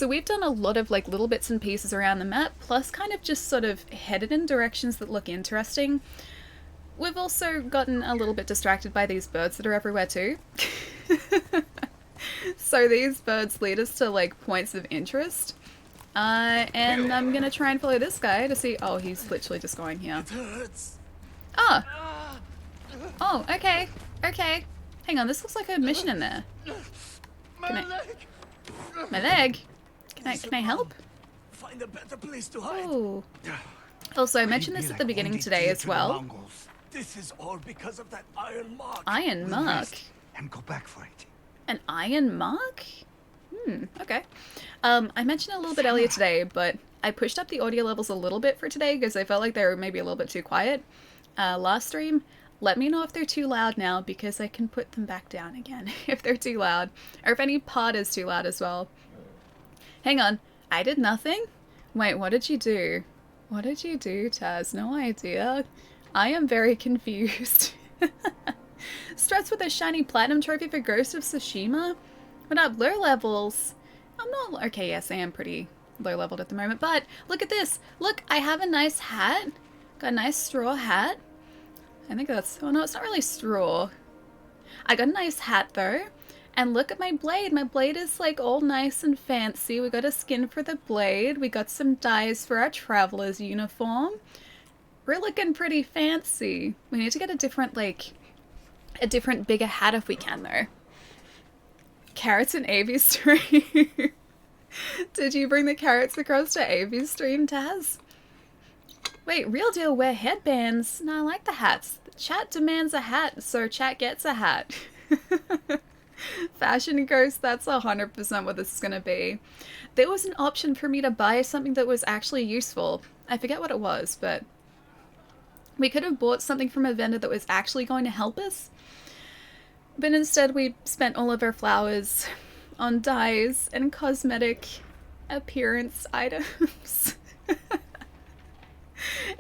So we've done a lot of like little bits and pieces around the map, plus kind of just sort of headed in directions that look interesting. We've also gotten a little bit distracted by these birds that are everywhere too. So these birds lead us to like points of interest. And I'm gonna try and follow this guy to see. Oh, he's literally just going here. It hurts. Oh. Oh, okay. Okay. Hang on, this looks like a mission in there. My leg. My leg? Can I help? Find a better place to hide. Oh. Also, I mentioned this at the beginning today as well. This is all because of that iron mark. Iron mark? And go back for it. An iron mark? Okay. I mentioned it a little bit earlier today, but I pushed up the audio levels a little bit for today because I felt like they were maybe a little bit too quiet last stream. Let me know if they're too loud now because I can put them back down again if they're too loud, or if any part is too loud as well. Hang on, I did nothing? Wait, what did you do? What did you do, Taz? No idea. I am very confused. Struts with a shiny platinum trophy for Ghost of Tsushima? What up, low levels? I'm not... Okay, yes, I am pretty low leveled at the moment, but look at this. Look, I have a nice hat. Got a nice straw hat. I think that's... Oh no, it's not really straw. I got a nice hat though. And look at my blade. My blade is like all nice and fancy. We got a skin for the blade. We got some dyes for our traveler's uniform. We're looking pretty fancy. We need to get a different, like, a different bigger hat if we can though. Carrots and Avi's stream. Did you bring the carrots across to Avi's stream, Taz? Wait, real deal, wear headbands. No, I like the hats. Chat demands a hat, so chat gets a hat. Fashion Ghost, that's 100% what this is going to be. There was an option for me to buy something that was actually useful. I forget what it was, but we could have bought something from a vendor that was actually going to help us. But instead we spent all of our flowers on dyes and cosmetic appearance items.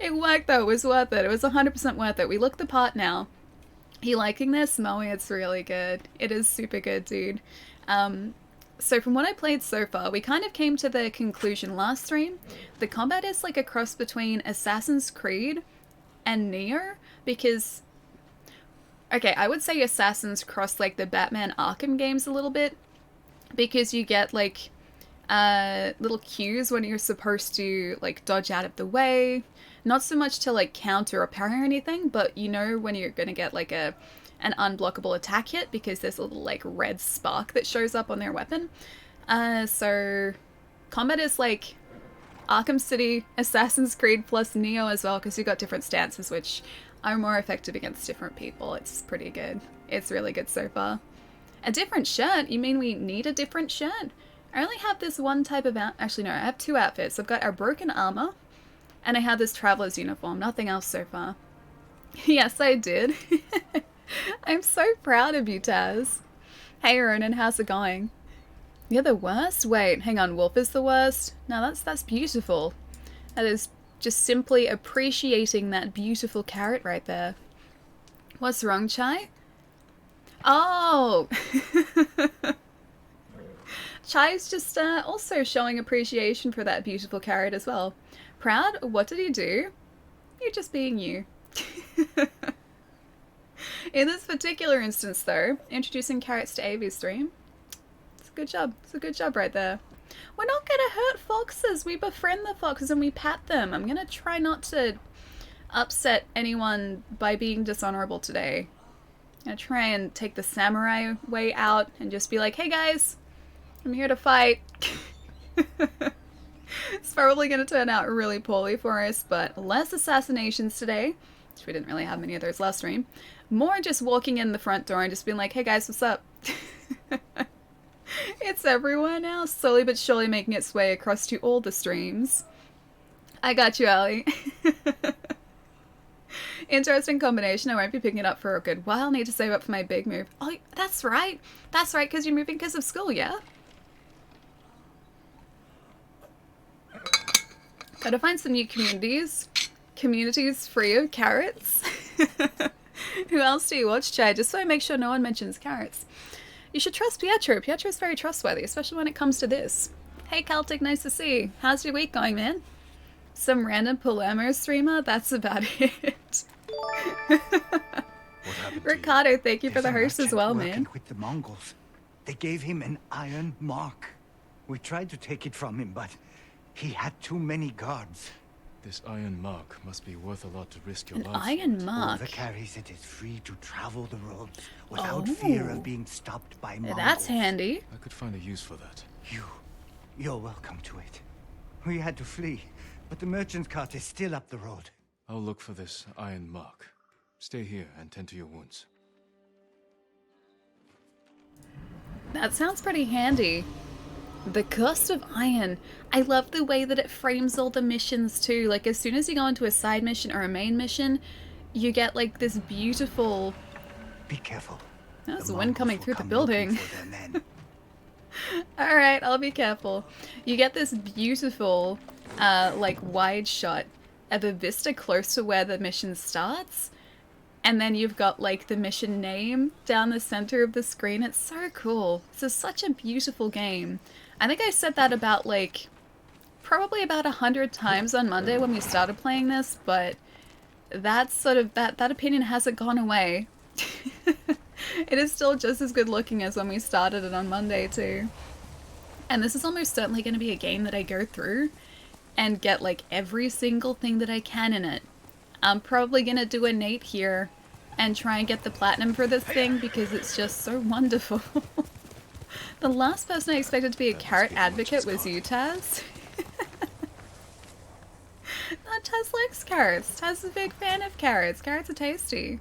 It worked though, it was worth it. It was 100% worth it. We look the part now. You liking this? Moe, it's really good. It is super good, dude. So from what I played so far, we kind of came to the conclusion last stream. The combat is like a cross between Assassin's Creed and Neo, because... Okay, I would say Assassin's cross like the Batman Arkham games a little bit, because you get like little cues when you're supposed to like dodge out of the way. Not so much to like counter or parry or anything, but you know when you're gonna get like an unblockable attack hit because there's a little like red spark that shows up on their weapon. So combat is like Arkham City, Assassin's Creed plus Neo as well, because you've got different stances which are more effective against different people. It's pretty good. It's really good so far. A different shirt? You mean we need a different shirt? I only have this one type of actually no, I have two outfits. I've got our broken armor and I have this traveler's uniform. Nothing else so far. Yes, I did. I'm so proud of you, Taz. Hey Ronan, how's it going? You're the worst? Wait, hang on, Wolf is the worst? No, that's beautiful. That is just simply appreciating that beautiful carrot right there. What's wrong, Chai? Oh! Chai's just also showing appreciation for that beautiful carrot as well. Proud? What did he do? You're just being you. In this particular instance though, introducing carrots to Avi's stream, it's a good job. It's a good job right there. We're not gonna hurt foxes. We befriend the foxes and we pat them. I'm gonna try not to upset anyone by being dishonorable today. I'm gonna try and take the samurai way out and just be like, hey guys, I'm here to fight. It's probably gonna turn out really poorly for us, but less assassinations today, which we didn't really have many of those last stream. More just walking in the front door and just being like, hey guys, what's up? It's everywhere now, slowly but surely making its way across to all the streams. I got you, Ali. Interesting combination. I won't be picking it up for a good while. Need to save up for my big move. Oh, that's right. That's right, because you're moving because of school, yeah? Gotta find some new communities. Communities free of carrots. Who else do you watch, Chad? Just so I make sure no one mentions carrots. You should trust Pietro. Pietro's very trustworthy, especially when it comes to this. Hey Celtic, nice to see you. How's your week going, man? Some random Palermo streamer? That's about it. What happened to Ricardo, thank you for There's the a host as merchant well, working man. with the Mongols. They gave him an iron mark. We tried to take it from him, but he had too many guards. This iron mark must be worth a lot to risk your An life. iron mark. Whoever carries it is free to travel the roads without fear of being stopped by Mongols. That's handy. I could find a use for that. You're welcome to it. We had to flee, but the merchant's cart is still up the road. I'll look for this iron mark. Stay here and tend to your wounds. That sounds pretty handy. The Ghost of Iron. I love the way that it frames all the missions too. Like as soon as you go into a side mission or a main mission, you get like this beautiful... Be careful. That's The the wind coming Mongols through will the come building. looking for their men. Alright, I'll be careful. You get this beautiful, like wide shot of a vista close to where the mission starts. And then you've got like the mission name down the center of the screen. It's so cool. This is such a beautiful game. I think I said that about like, probably about 100 times on Monday when we started playing this, but that's sort of, that opinion hasn't gone away. It is still just as good looking as when we started it on Monday too. And this is almost certainly going to be a game that I go through and get like every single thing that I can in it. I'm probably going to do a Nate here and try and get the platinum for this thing because it's just so wonderful. The last person I expected to be a carrot advocate was you, Taz. No, Taz likes carrots. Taz is a big fan of carrots. Carrots are tasty.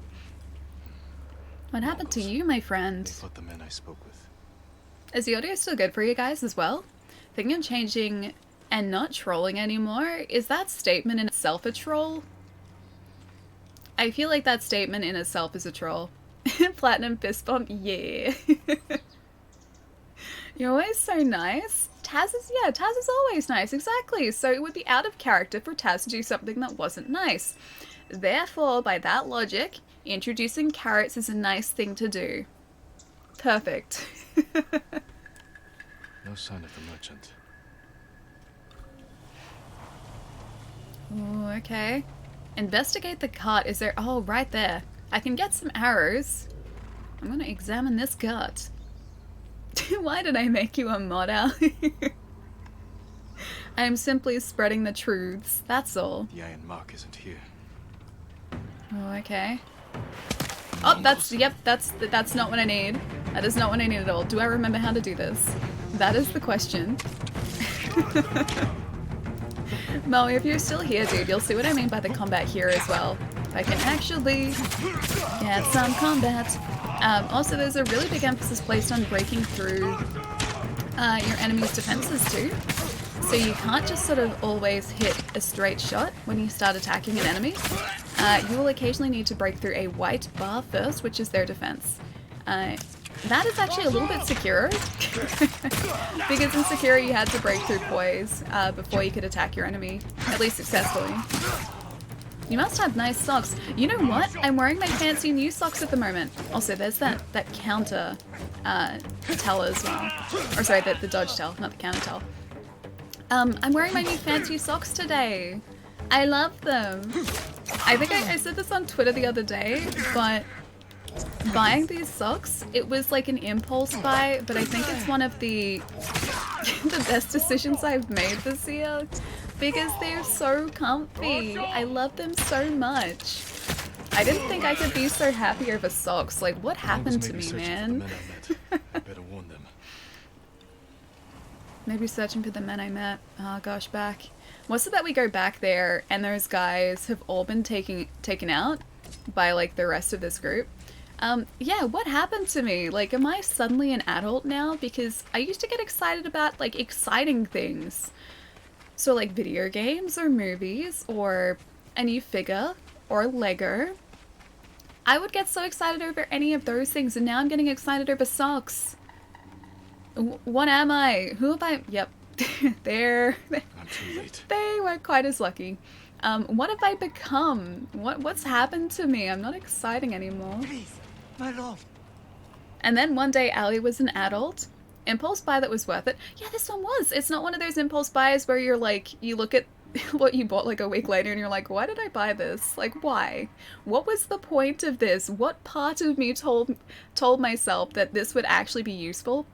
What happened to you, my friend? They fought the men I spoke with. Is the audio still good for you guys as well? Thinking of changing and not trolling anymore? Is that statement in itself a troll? I feel like that statement in itself is a troll. Platinum fist bump, yeah. You're always so nice. Taz is always nice, exactly. So it would be out of character for Taz to do something that wasn't nice. Therefore, by that logic, introducing carrots is a nice thing to do. Perfect. No sign of the merchant. Ooh, okay. Investigate the cart. Is there... Oh, right there. I can get some arrows. I'm gonna examine this cart. Why did I make you a mod, Ali? I am simply spreading the truths. That's all. The iron mark isn't here. Oh, okay. Oh, that's not what I need. That is not what I need at all. Do I remember how to do this? That is the question. Mo, if you're still here, dude, you'll see what I mean by the combat here as well. If I can actually get some combat. Also, there's a really big emphasis placed on breaking through your enemy's defenses too. So you can't just sort of always hit a straight shot when you start attacking an enemy. You will occasionally need to break through a white bar first, which is their defense. That is actually a little bit Sekiro. Because in Sekiro you had to break through poise before you could attack your enemy, at least successfully. You must have nice socks. You know what? I'm wearing my fancy new socks at the moment. Also, there's that counter tell as well. Or sorry, the dodge tell, not the counter tell. I'm wearing my new fancy socks today. I love them. I think I said this on Twitter the other day, but buying these socks, it was like an impulse buy, but I think it's one of the the best decisions I've made this year because they're so comfy. I love them so much. I didn't think I could be so happy over socks. Like, what happened to me, man? I better warn them. Maybe searching for the men I met. Oh gosh, back. What's it that we go back there and those guys have all been taken out by like the rest of this group? Yeah, what happened to me? Like, am I suddenly an adult now? Because I used to get excited about like exciting things. So like video games or movies or a new figure or Lego. I would get so excited over any of those things, and now I'm getting excited over socks. What am I? Who have I? Yep. There. I'm too late. They weren't quite as lucky. What have I become? What's happened to me? I'm not exciting anymore. Please, my lord. And then one day Ali was an adult Impulse buy that was worth it. Yeah, this one was. It's not one of those impulse buys where you're like, you look at what you bought like a week later and you're like, why did I buy this? Like, why? What was the point of this? What part of me told myself that this would actually be useful?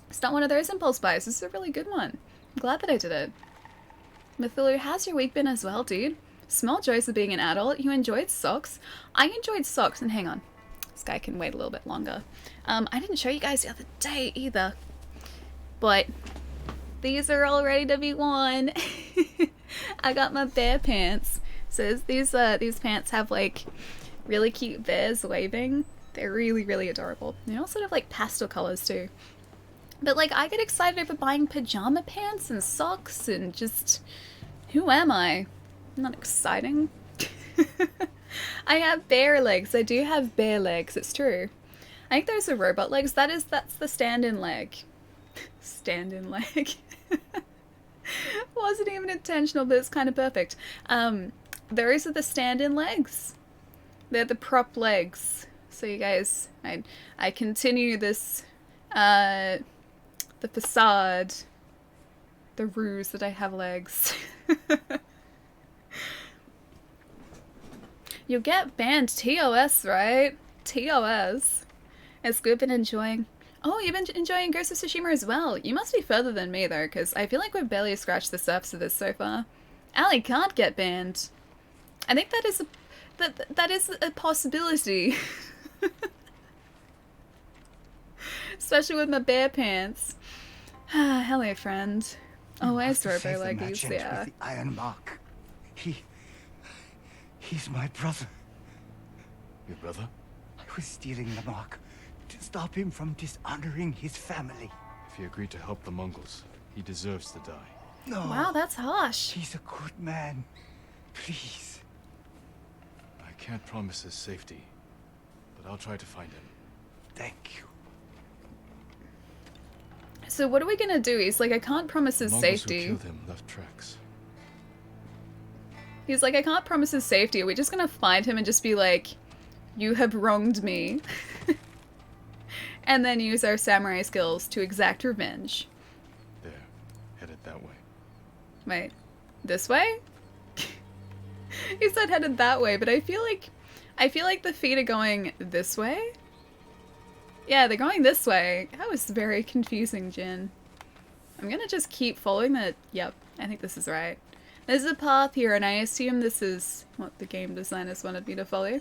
It's not one of those impulse buys. This is a really good one. I'm glad that I did it. Mythilu, how's your week been as well, dude? Small joys of being an adult. You enjoyed socks? I enjoyed socks, and hang on. This guy can wait a little bit longer. I didn't show you guys the other day either. But these are all ready to be worn. I got my bear pants. So these pants have like really cute bears waving. They're really, really adorable. They all sort of like pastel colors too. But like I get excited over buying pajama pants and socks and just, who am I? I'm not exciting. I have bear legs. I do have bear legs. It's true. I think those are robot legs. That's the stand-in leg. Stand-in leg. Wasn't even intentional, but it's kind of perfect. Those are the stand-in legs. They're the prop legs. So you guys, I continue this, the facade, the ruse that I have legs. You'll get banned. TOS, right? TOS. It's good. Been enjoying. Oh, you've been enjoying Ghost of Tsushima as well. You must be further than me though, because I feel like we've barely scratched the surface of this so far. Ali can't get banned. I think that is a possibility. Especially with my bear pants. Hello, friend. Always Robo Leggies, yeah. With the Iron Mark. He's my brother. Your brother? I was stealing the mark to stop him from dishonoring his family. If he agreed to help the Mongols, he deserves to die. No. Wow, that's harsh. He's a good man. Please. I can't promise his safety, but I'll try to find him. Thank you. So what are we gonna do? He's like, I can't promise his safety. The Mongols who killed him left tracks. He's like, I can't promise his safety. Are we just gonna find him and just be like, you have wronged me? And then use our samurai skills to exact revenge. There. Headed that way. Wait. This way? He said headed that way, but I feel like the feet are going this way? Yeah, they're going this way. That was very confusing, Jin. I'm gonna just keep following the... Yep, I think this is right. There's a path here, and I assume this is what the game designers wanted me to follow.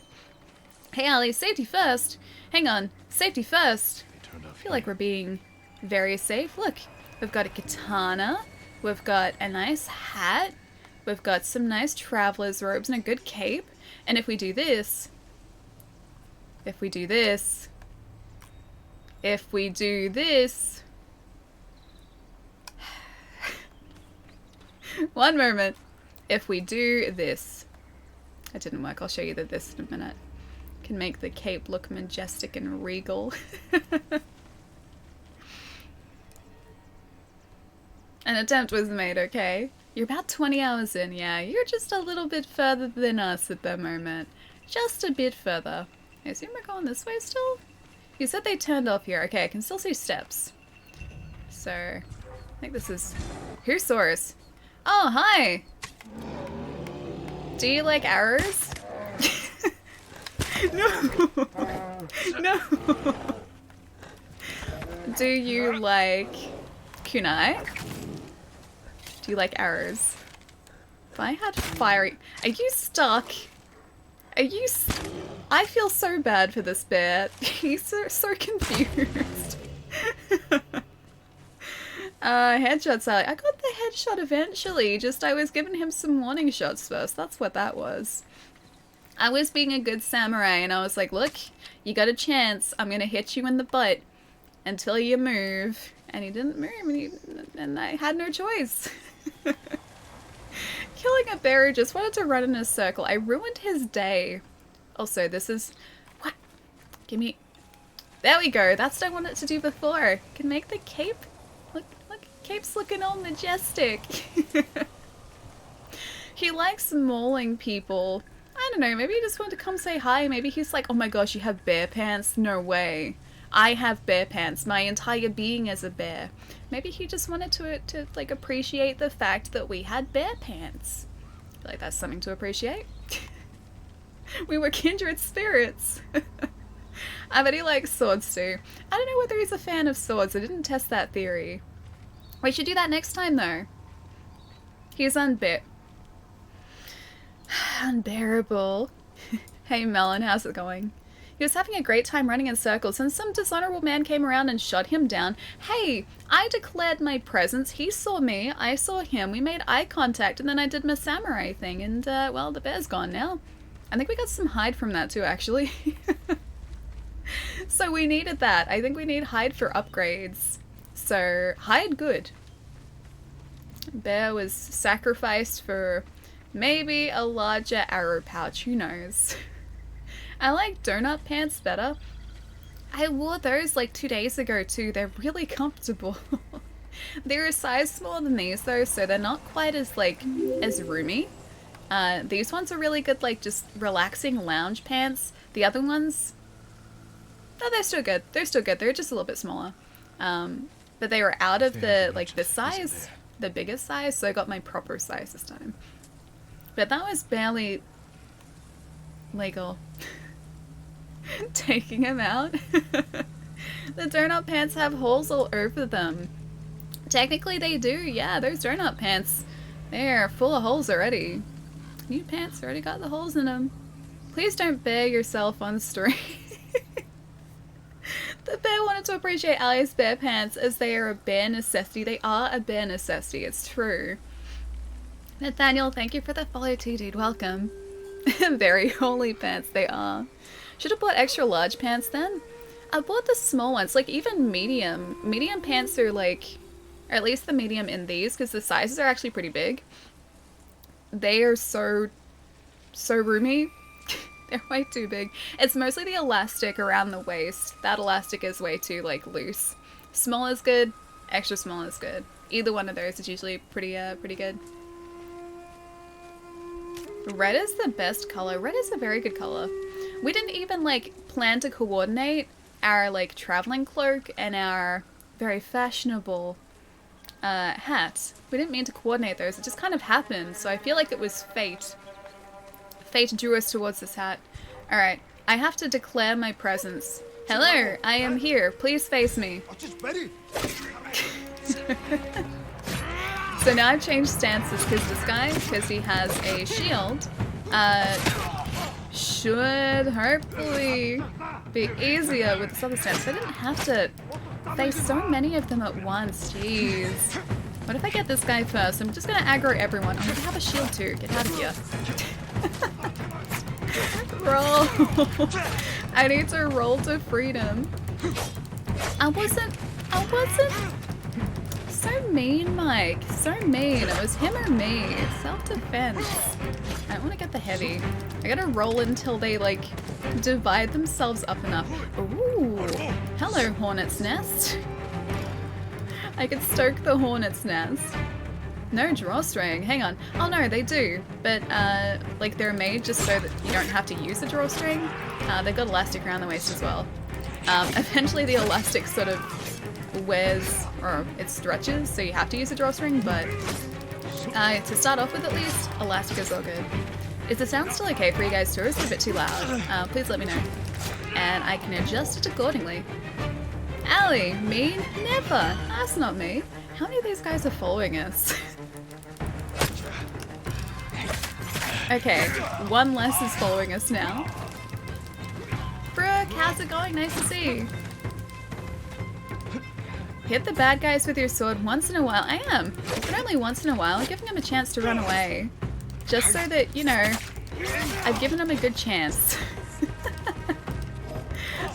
Hey, Ali, safety first! Hang on, safety first! I feel like we're being very safe. Look, we've got a katana, we've got a nice hat, we've got some nice traveler's robes and a good cape, and if we do this... One moment. If we do this... It didn't work. I'll show you this in a minute. Can make the cape look majestic and regal. An attempt was made, okay? You're about 20 hours in, yeah. You're just a little bit further than us at the moment. Just a bit further. I assume we're going this way still? You said they turned off here. Okay, I can still see steps. So, I think this is... Who saw us? Oh, hi! Do you like arrows? No! No! Do you like kunai? Do you like arrows? If I had fiery... Are you stuck? Are you... I feel so bad for this bear. He's so confused. Headshots, Ali. I got the headshot eventually, just I was giving him some warning shots first. That's what that was. I was being a good samurai and I was like, look, you got a chance. I'm gonna hit you in the butt until you move. And he didn't move and I had no choice. Killing a bear who just wanted to run in a circle. I ruined his day. Also, this is... What? Give me... There we go. That's what I wanted to do before. Can make the cape... Look, cape's looking all majestic. He likes mauling people. I don't know, maybe he just wanted to come say hi. Maybe he's like, oh my gosh, you have bear pants? No way. I have bear pants. My entire being is a bear. Maybe he just wanted to like appreciate the fact that we had bear pants. Like that's something to appreciate. We were kindred spirits. I bet he likes swords too. I don't know whether he's a fan of swords. I didn't test that theory. We should do that next time though. He's unbearable. Hey Melon, how's it going? He was having a great time running in circles and some dishonorable man came around and shot him down. Hey, I declared my presence. He saw me, I saw him. We made eye contact and then I did my samurai thing and, well, the bear's gone now. I think we got some hide from that too, actually. So we needed that. I think we need hide for upgrades. So, hide good. Bear was sacrificed for maybe a larger arrow pouch, who knows. I like donut pants better. I wore those like 2 days ago too. They're really comfortable. They're a size smaller than these though, so they're not quite as like as roomy. These ones are really good, like just relaxing lounge pants. The other ones, no, they're still good. They're still good. They're just a little bit smaller. But they were out of the like the size, the biggest size, so I got my proper size this time. But that was barely legal. Taking him out. The donut pants have holes all over them. Technically they do, yeah, those donut pants, they're full of holes already. New pants already got the holes in them. Please don't bear yourself on stream. The bear wanted to appreciate Ali's bear pants as they are a bare necessity. They are a bare necessity, it's true. Nathaniel, thank you for the follow too, dude. Welcome. Very holy pants they are. Should have bought extra large pants then. I bought the small ones, like even medium. Medium pants are like, or at least the medium in these, because the sizes are actually pretty big. They are so roomy. They're way too big. It's mostly the elastic around the waist. That elastic is way too like loose. Small is good, extra small is good. Either one of those is usually pretty good. Red is the best color. Red is a very good color. We didn't even like plan to coordinate our like traveling cloak and our very fashionable hat. We didn't mean to coordinate those. It just kind of happened. So I feel like it was fate. Fate drew us towards this hat. Alright, I have to declare my presence. Hello, I am here. Please face me. So now I've changed stances because this guy, because he has a shield, should hopefully be easier with this other stance. I didn't have to face so many of them at once. Jeez. What if I get this guy first? I'm just gonna aggro everyone. Oh, we have a shield too. Get out of here. Roll. I need to roll to freedom. I wasn't. So mean, Mike. So mean. It was him or me. Self-defense. I don't want to get the heavy. I gotta roll until they, like, divide themselves up enough. Ooh. Hello, hornet's nest. I could stoke the hornet's nest. No drawstring. Hang on. Oh no, they do. But, like, they're made just so that you don't have to use the drawstring. They've got elastic around the waist as well. Eventually the elastic sort of wears, or it stretches, so you have to use a drawstring, but to start off with at least, elastic is all good. Is the sound still okay for you guys too, or is it a bit too loud? Please let me know. And I can adjust it accordingly. Ali, me? Never! That's not me. How many of these guys are following us? Okay, one less is following us now. Brooke, how's it going? Nice to see you. Hit the bad guys with your sword once in a while. I am, but only once in a while, giving them a chance to run away. Just so that, you know, I've given them a good chance.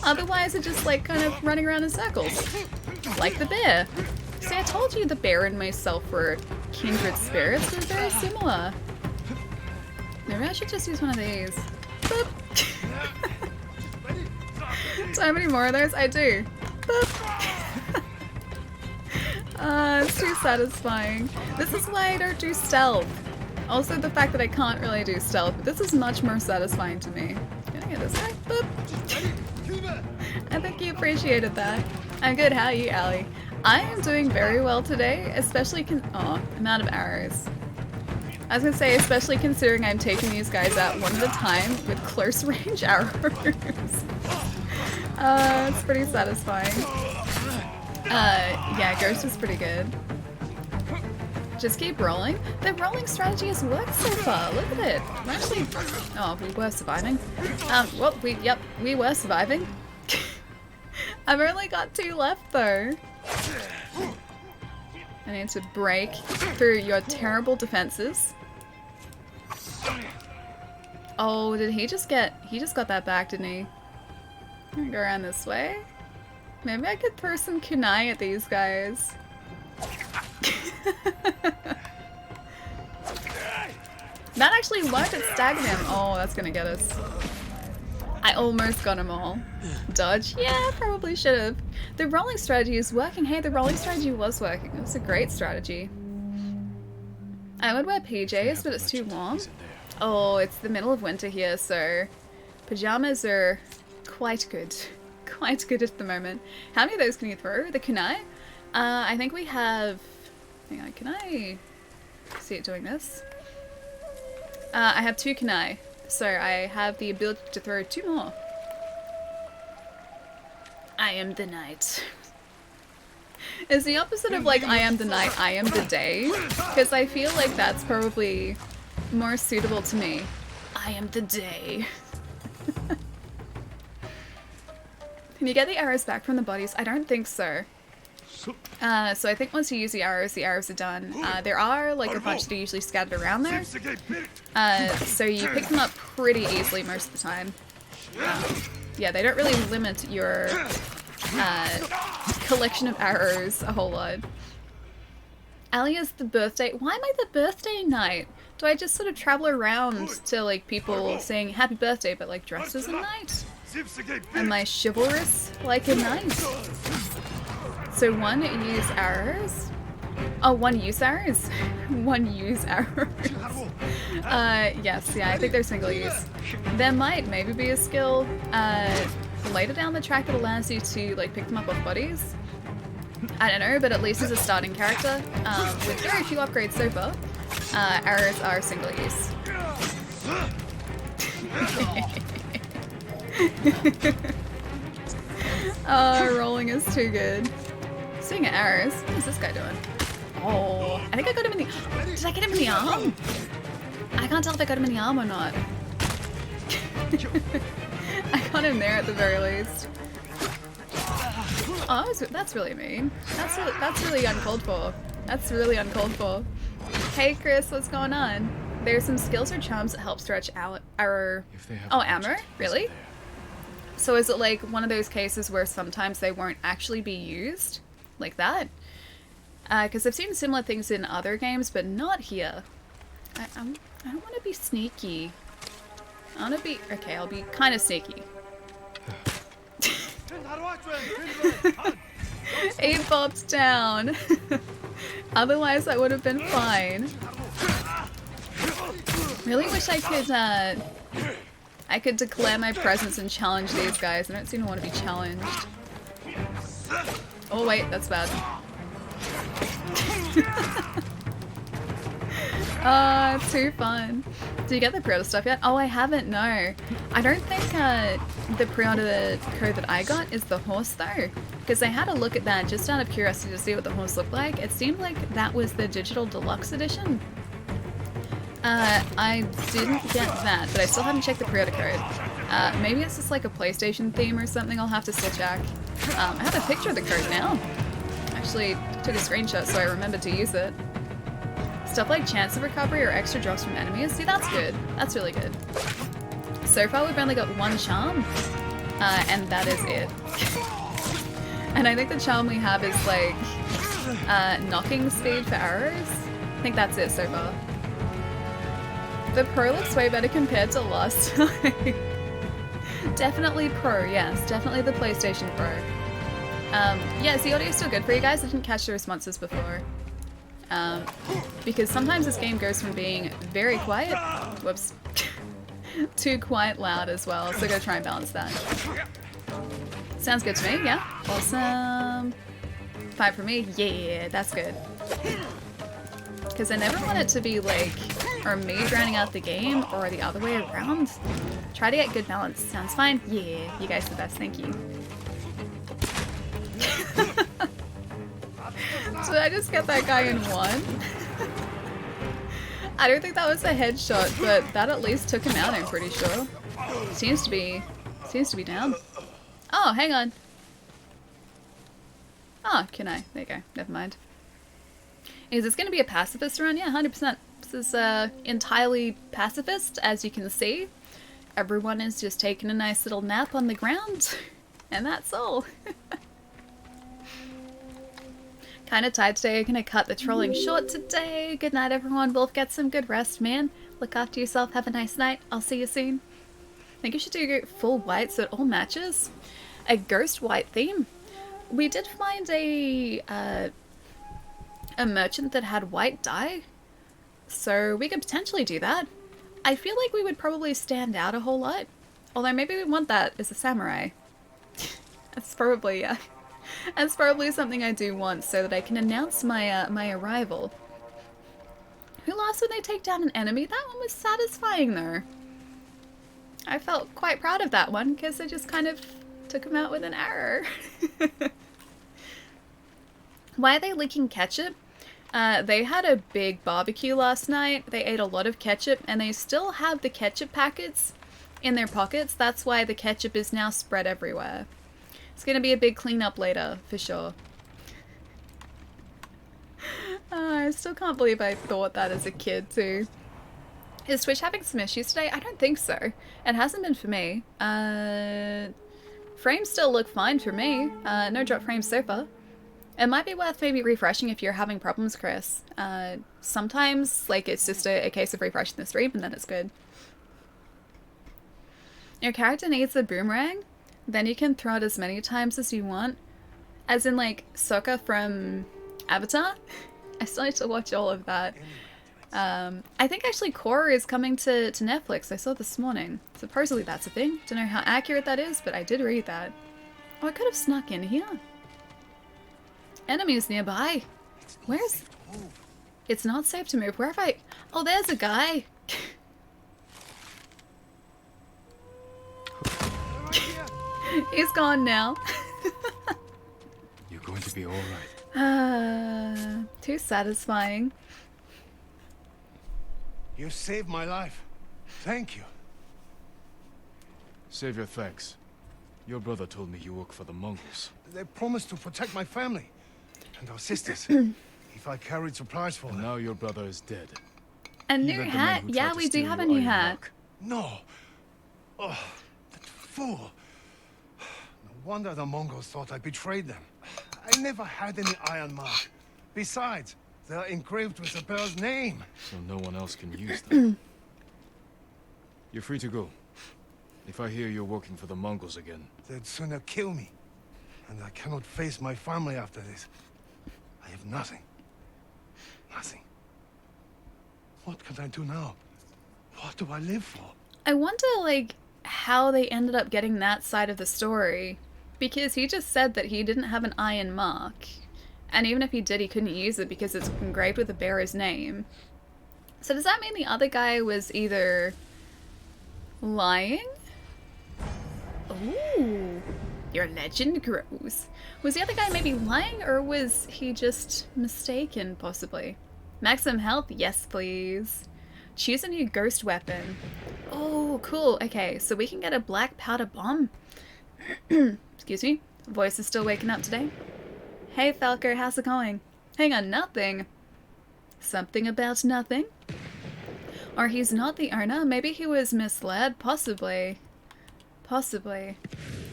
Otherwise, it's just like kind of running around in circles. Like the bear. See, I told you the bear and myself were kindred spirits. They're very similar. Maybe I should just use one of these. Boop. Do I have any more of those? I do. Boop. It's too satisfying. This is why I don't do stealth. Also the fact that I can't really do stealth, but this is much more satisfying to me. Gonna Yeah, this way. Boop. I think you appreciated that. I'm good. How are you, Allie? I am doing very well today, especially amount of arrows. I was gonna say, especially considering I'm taking these guys out one at a time with close range arrows. It's pretty satisfying. Yeah, Ghost is pretty good. Just keep rolling. The rolling strategy has worked so far. Look at it. We're actually... Oh, we were surviving. Well, we were surviving. I've only got 2 left, though. I need to break through your terrible defenses. Oh, did he just get... He just got that back, didn't he? I'm gonna go around this way. Maybe I could throw some kunai at these guys. That actually worked at staggering him. Oh, that's gonna get us. I almost got them all. Dodge? Yeah, probably should have. The rolling strategy is working. Hey, the rolling strategy was working. It was a great strategy. I would wear PJs, but it's too warm. Oh, it's the middle of winter here, so pajamas are quite good. Quite good at the moment. How many of those can you throw? The kunai? I think we have... Hang on, can I see it doing this? I have 2 kunai. So I have the ability to throw 2 more. I am the night. It's the opposite of like I am the night, I am the day. Because I feel like that's probably more suitable to me. I am the day. Can you get the arrows back from the bodies? I don't think so. So I think once you use the arrows are done. There are like a bunch that are usually scattered around there. So you pick them up pretty easily most of the time. Yeah, they don't really limit your collection of arrows a whole lot. Ali is the birthday. Why am I the birthday knight? Do I just sort of travel around to like people saying happy birthday but like dressed as a knight? Am I chivalrous like a knight? So 1 use arrows? Oh, 1 use arrows? 1 use arrows. Yes, yeah, I think they're single use. There might maybe be a skill later down the track that allows you to like pick them up off bodies. I don't know, but at least as a starting character, with very few upgrades so far, arrows are single use. Rolling is too good. Speaking of arrows, what is this guy doing? Oh, I think I got him in the... Did I get him in the arm? I can't tell if I got him in the arm or not. I got him there at the very least. Oh, that's really mean. That's really uncalled for. That's really uncalled for. Hey Chris, what's going on? There's some skills or charms that help stretch our... Oh, ammo? Really? So is it like one of those cases where sometimes they won't actually be used? Like that? Because I've seen similar things in other games, but not here. I don't want to be sneaky. I want to be... Okay, I'll be kind of sneaky. 8 bobs down. Otherwise, I would have been fine. Really wish I could declare my presence and challenge these guys. I don't seem to want to be challenged. Oh wait, that's bad. Too fun. Did you get the pre-order stuff yet? Oh, I haven't, no. I don't think the pre-order code that I got is the horse though. Because I had a look at that just out of curiosity to see what the horse looked like. It seemed like that was the digital deluxe edition. I didn't get that, but I still haven't checked the pre-order code. Maybe it's just like a PlayStation theme or something. I'll have to still check. I have a picture of the code now. Actually took a screenshot so I remembered to use it. Stuff like chance of recovery or extra drops from enemies. See, that's good. That's really good. So far we've only got 1 charm, and that is it. And I think the charm we have is like knocking speed for arrows. I think that's it so far. The Pro looks way better compared to last time. Definitely Pro, yes. Definitely the PlayStation Pro. Yeah, is the audio still good for you guys? I didn't catch the responses before. Because sometimes this game goes from being very quiet, whoops, too quite loud as well, so gotta try and balance that. Sounds good to me, yeah. Awesome. 5 for me, yeah, that's good. Because I never want it to be like, or me drowning out the game, or the other way around. Try to get good balance. Sounds fine? Yeah, you guys are the best, thank you. Did I just get that guy in one? I don't think that was a headshot, but that at least took him out, I'm pretty sure. Seems to be down. Oh, hang on. Oh, can I? There you go. Never mind. Is this going to be a pacifist run? Yeah, 100%. This is entirely pacifist, as you can see. Everyone is just taking a nice little nap on the ground, and that's all. Kinda tired today. I'm gonna cut the trolling short today. Good night, everyone. Wolf, get some good rest, man. Look after yourself. Have a nice night. I'll see you soon. I think you should do full white so it all matches. A ghost white theme. We did find a merchant that had white dye, so we could potentially do that. I feel like we would probably stand out a whole lot. Although maybe we want that as a samurai. That's probably, yeah. That's probably something I do want so that I can announce my my arrival. Who laughs when they take down an enemy? That one was satisfying though. I felt quite proud of that one because I just kind of took him out with an arrow. Why are they leaking ketchup? They had a big barbecue last night. They ate a lot of ketchup and they still have the ketchup packets in their pockets. That's why the ketchup is now spread everywhere. It's gonna be a big cleanup later, for sure. I still can't believe I thought that as a kid, too. Is Twitch having some issues today? I don't think so. It hasn't been for me. Frames still look fine for me. No drop frames so far. It might be worth maybe refreshing if you're having problems, Chris. Sometimes, like, it's just a case of refreshing the stream and then it's good. Your character needs a boomerang? Then you can throw it as many times as you want. As in, like, Sokka from Avatar. I still need to watch all of that. I think actually Korra is coming to Netflix. I saw this morning. Supposedly that's a thing. Don't know how accurate that is, but I did read that. Oh, I could have snuck in here. Enemies nearby. Where's... It's not safe to move. Where have I... Oh, there's a guy. He's gone now. You're going to be alright. Too satisfying. You saved my life. Thank you. Save your thanks. Your brother told me you work for the Mongols. They promised to protect my family and our sisters if I carried supplies for them. Now your brother is dead. A new hat? Yeah, we do have a new hat. No. Oh, that fool. No wonder the Mongols thought I betrayed them. I never had any iron mark. Besides, they're engraved with the bear's name. So no one else can use them. You're free to go. If I hear you're working for the Mongols again. They'd sooner kill me. And I cannot face my family after this. I have nothing. Nothing. What can I do now? What do I live for? I wonder, like, how they ended up getting that side of the story. Because he just said that he didn't have an iron mark. And even if he did, he couldn't use it because it's engraved with the bearer's name. So does that mean the other guy was either lying? Ooh, your legend grows. Was the other guy maybe lying, or was he just mistaken, possibly? Maximum health? Yes, please. Choose a new ghost weapon. Oh, cool. Okay, so we can get a black powder bomb. Excuse me. Voice is still waking up today. Hey, Falco, how's it going? Hang on, nothing. Something about nothing? Or he's not the owner? Maybe he was misled? Possibly. Possibly.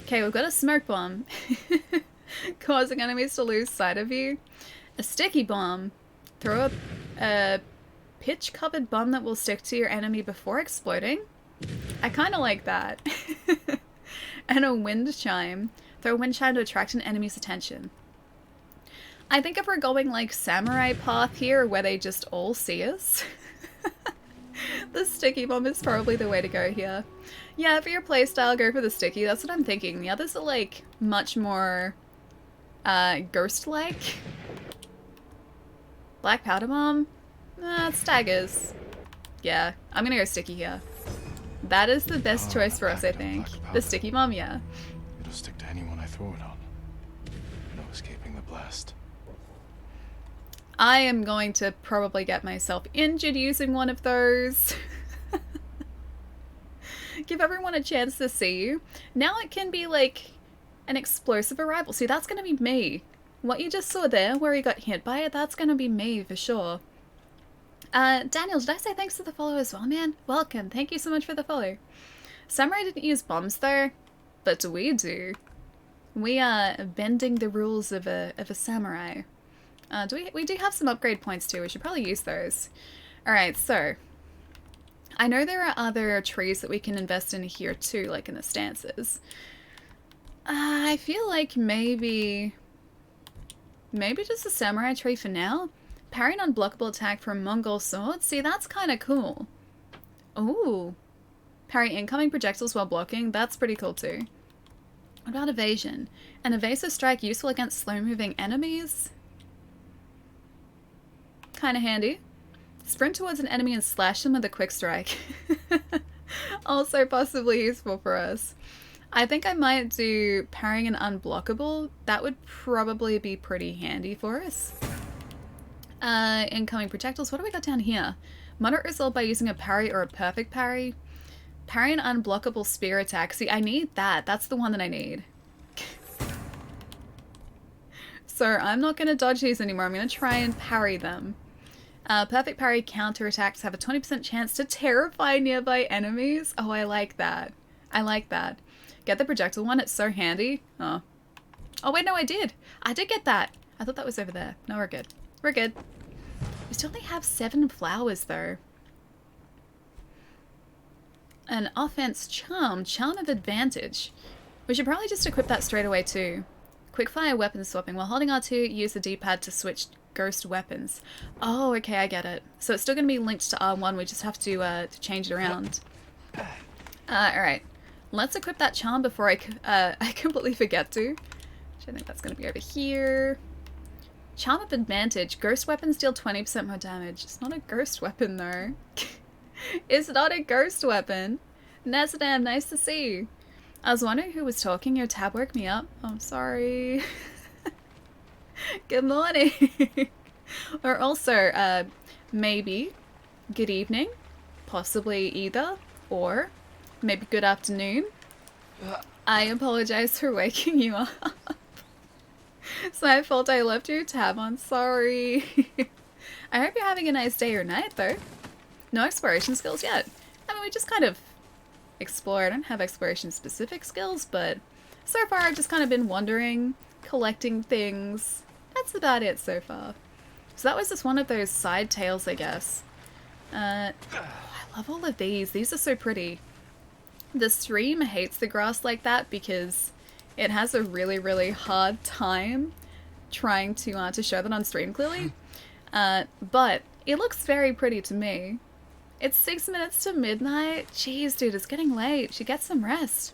Okay, we've got a smoke bomb. Causing enemies to lose sight of you. A sticky bomb. Throw a pitch-covered bomb that will stick to your enemy before exploding. I kind of like that. And a wind chime. Throw a wind chime to attract an enemy's attention. I think if we're going like samurai path here, where they just all see us, The sticky bomb is probably the way to go here. Yeah, for your playstyle, go for the sticky. That's what I'm thinking. The others are like much more ghost-like. Black powder bomb? Staggers. Yeah, I'm gonna go sticky here. That is the best choice for us, I think. The sticky bomb, yeah. It'll stick to anyone I throw it on. No escaping the blast. I am going to probably get myself injured using one of those. Give everyone a chance to see you. Now it can be like an explosive arrival. See, that's going to be me. What you just saw there, where he got hit by it, that's going to be me for sure. Daniel, did I say thanks for the follow as well, man? Welcome. Thank you so much for the follow. Samurai didn't use bombs though, but we do. We are bending the rules of a samurai. We do have some upgrade points too. We should probably use those. Alright, so I know there are other trees that we can invest in here too, like in the stances. I feel like maybe just a samurai tree for now. Parry an unblockable attack from Mongol sword. See, that's kind of cool. Ooh. Parry incoming projectiles while blocking. That's pretty cool too. What about evasion? An evasive strike useful against slow-moving enemies? Kind of handy. Sprint towards an enemy and slash them with a quick strike. Also possibly useful for us. I think I might do parrying an unblockable. That would probably be pretty handy for us. Incoming projectiles. What do we got down here? Moderate result by using a parry or a perfect parry. Parry an unblockable spear attack. See, I need that. That's the one that I need. So I'm not going to dodge these anymore. I'm going to try and parry them. Perfect parry counter attacks have a 20% chance to terrify nearby enemies. Oh, I like that. I like that. Get the projectile one. It's so handy. Oh. Oh, wait, no, I did. I did get that. I thought that was over there. No, we're good. We're good. We still only have 7 flowers, though. An offense charm. Charm of advantage. We should probably just equip that straight away, too. Quickfire weapon swapping. While holding R2, use the D-pad to switch ghost weapons. Oh, okay, I get it. So it's still going to be linked to R1. We just have to change it around. Alright. Let's equip that charm before I completely forget to. Which I think that's going to be over here. Charm of advantage. Ghost weapons deal 20% more damage. It's not a ghost weapon, though. It's not a ghost weapon. Nezadam, nice to see you. I was wondering who was talking. Your tab woke me up. I'm sorry. Good morning. Or also, maybe good evening. Possibly either. Or maybe good afternoon. I apologize for waking you up. It's my fault I left your tab on. Sorry. I hope you're having a nice day or night, though. No exploration skills yet. I mean, we just kind of explore. I don't have exploration specific skills, but so far I've just kind of been wandering, collecting things. That's about it so far. So that was just one of those side tales, I guess. I love all of these. These are so pretty. The stream hates the grass like that because it has a really, really hard time trying to show that on stream clearly. But it looks very pretty to me. It's 6 minutes to midnight. Jeez, dude, it's getting late. Should get some rest.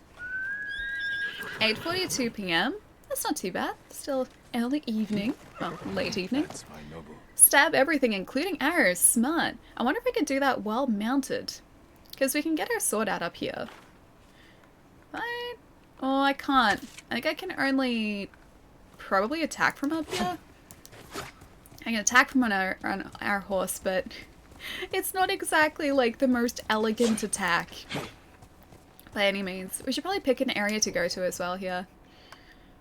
8:42 p.m. That's not too bad. Still early evening. Well, late evening. That's my noble. Stab everything, including arrows. Smart. I wonder if we could do that while mounted. Because we can get our sword out up here. Right? Oh, I can't. I think I can only probably attack from up here. I can attack from on our horse, but it's not exactly like the most elegant attack by any means. We should probably pick an area to go to as well here.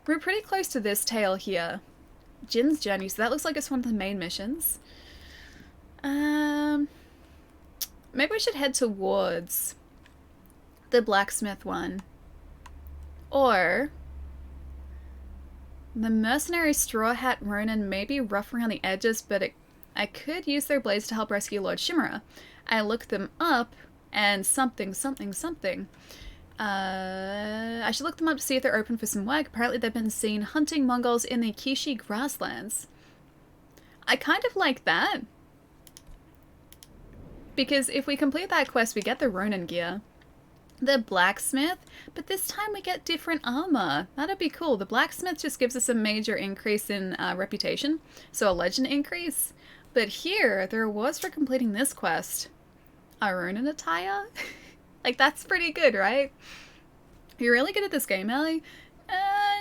We're pretty close to this tale here. Jin's Journey, so that looks like it's one of the main missions. Maybe we should head towards the blacksmith one. Or the mercenary Straw Hat Ronin may be rough around the edges, but I could use their blades to help rescue Lord Shimura. I looked them up, and something. I should look them up to see if they're open for some work. Apparently they've been seen hunting Mongols in the Kishi grasslands. I kind of like that. Because if we complete that quest, we get the Ronin gear. The blacksmith, but this time we get different armor. That'd be cool. The blacksmith just gives us a major increase in reputation, so a legend increase. But here, the rewards for completing this quest are Ronin attire. Like, that's pretty good, right? You're really good at this game, Ellie?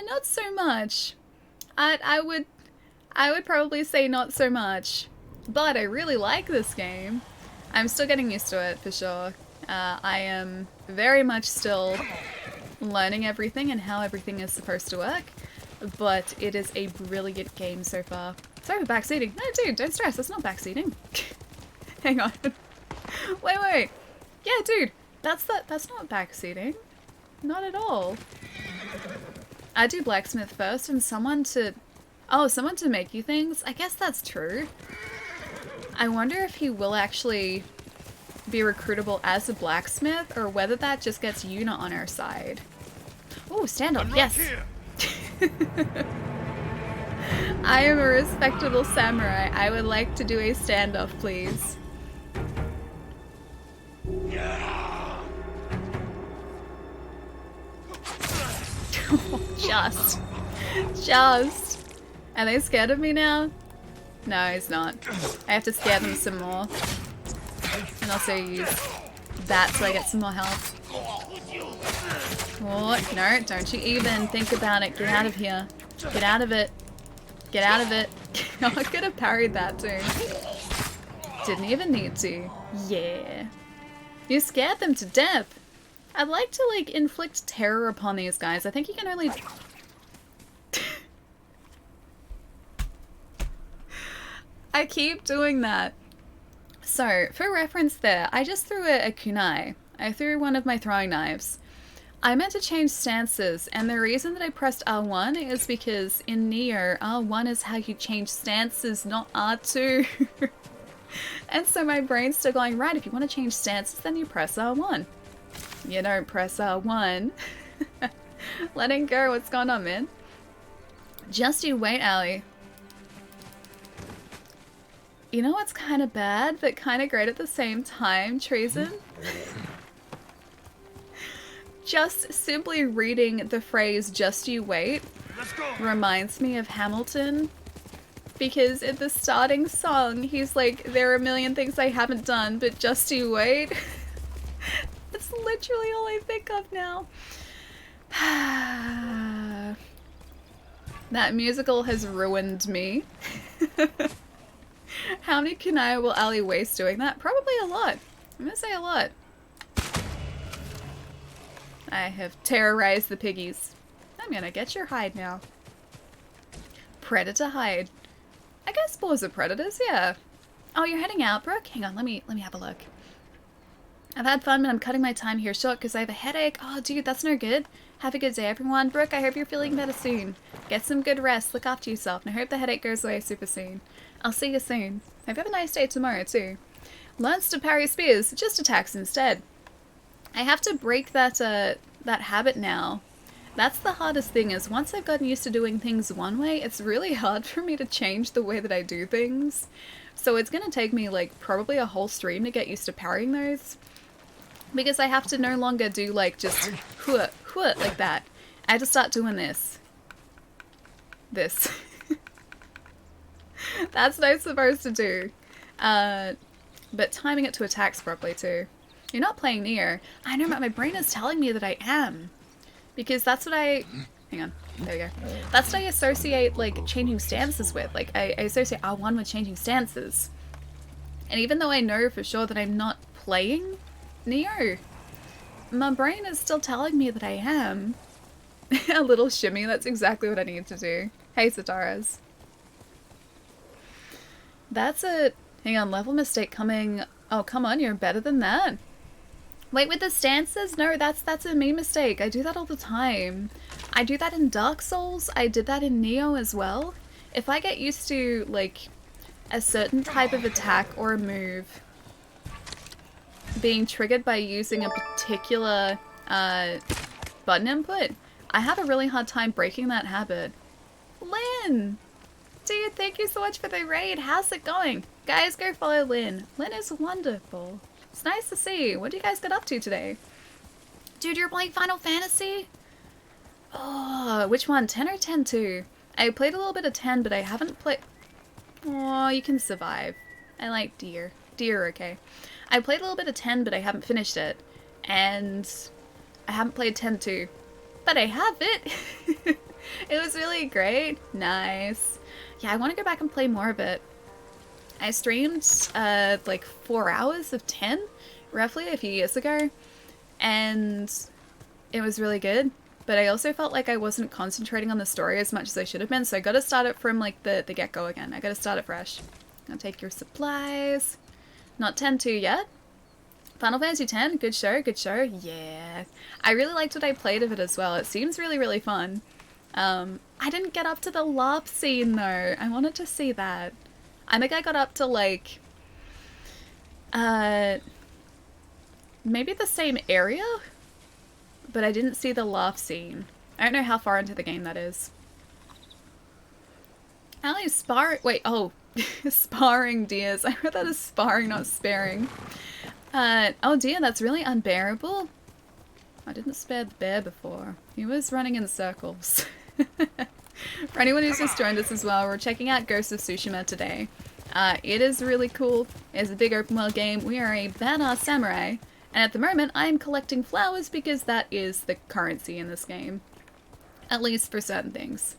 Not so much. I would probably say not so much. But I really like this game. I'm still getting used to it, for sure. I am very much still learning everything and how everything is supposed to work. But it is a brilliant game so far. Sorry for backseating. No, dude, don't stress. That's not backseating. Hang on. Wait. Yeah, dude. That's not backseating. Not at all. I do blacksmith first and someone to make you things? I guess that's true. I wonder if he will actually be recruitable as a blacksmith or whether that just gets Yuna on our side. Oh, standoff, yes! I am a respectable samurai. I would like to do a standoff, please. Just. Are they scared of me now? No, he's not. I have to scare them some more. And also use that so I get some more health. Oh, no, don't you even think about it. Get out of here. Get out of it. Get out of it. I could have parried that too. Didn't even need to. Yeah. You scared them to death. I'd like to, like, inflict terror upon these guys. I think you can only... I keep doing that. So, for reference there, I just threw a kunai. I threw one of my throwing knives. I meant to change stances, and the reason that I pressed R1 is because in Neo, R1 is how you change stances, not R2. And so my brain's still going, right, if you want to change stances, then you press R1. You don't press R1. Letting go, what's going on, man? Just you wait, Allie. You know what's kind of bad, but kind of great at the same time, Treason? Just simply reading the phrase, just you wait, reminds me of Hamilton. Because in the starting song, he's like, there are a million things I haven't done, but just you wait. That's literally all I think of now. That musical has ruined me. How many kunai will Ali waste doing that? Probably a lot. I'm gonna say a lot. I have terrorized the piggies. I'm gonna get your hide now. Predator hide. I guess boars are predators, yeah. Oh, you're heading out, Brooke? Hang on, let me have a look. I've had fun, but I'm cutting my time here short because I have a headache. Oh, dude, that's no good. Have a good day, everyone. Brooke, I hope you're feeling better soon. Get some good rest. Look after yourself. And I hope the headache goes away super soon. I'll see you soon. Hope you have a nice day tomorrow, too. Learns to parry spears. Just attacks instead. I have to break that habit now. That's the hardest thing, is once I've gotten used to doing things one way, it's really hard for me to change the way that I do things. So it's going to take me, like, probably a whole stream to get used to parrying those. Because I have to no longer do, like, just hua, hua, like that. I have to start doing this. This. That's what I'm supposed to do. But timing it to attacks properly, too. You're not playing Nier. I know, but my brain is telling me that I am. Because that's what I... Hang on. There we go. That's what I associate, like, changing stances with. Like, I associate R1 with changing stances. And even though I know for sure that I'm not playing Neo, my brain is still telling me that I am. A little shimmy, that's exactly what I need to do. Hey, Sataras. That's a... Hang on, level mistake coming... Oh, come on, you're better than that. Wait, with the stances? No, that's a me mistake. I do that all the time. I do that in Dark Souls. I did that in Neo as well. If I get used to, like, a certain type of attack or a move being triggered by using a particular button input, I have a really hard time breaking that habit. Lynn! dude, thank you so much for the raid. How's it going? Guys, go follow Lynn. Lynn is wonderful. It's nice to see. What do you guys get up to today? Dude, you're playing Final Fantasy? Oh, which one? 10 or 10-2? I played a little bit of 10, but I haven't played... Oh, you can survive. I like deer. Deer are okay. I played a little bit of 10, but I haven't finished it. And I haven't played 10-2. But I have it! It was really great. Nice. Yeah, I want to go back and play more of it. I streamed like 4 hours of 10, roughly, a few years ago. And it was really good. But I also felt like I wasn't concentrating on the story as much as I should have been, so I gotta start it from like the get-go again. I gotta start it fresh. I'll take your supplies. Not 10-2 yet. Final Fantasy X, good show, good show. Yeah. I really liked what I played of it as well. It seems really, really fun. I didn't get up to the LARP scene though. I wanted to see that. I think I got up to like, maybe the same area? But I didn't see the laugh scene. I don't know how far into the game that is. Ali wait, oh, sparring deers. I heard that as sparring, not sparing. Oh dear, that's really unbearable. I didn't spare the bear before. He was running in circles. For anyone who's just joined us as well, we're checking out Ghost of Tsushima today. It is really cool. It's a big open world game. We are a badass samurai. And at the moment, I'm collecting flowers because that is the currency in this game. At least for certain things.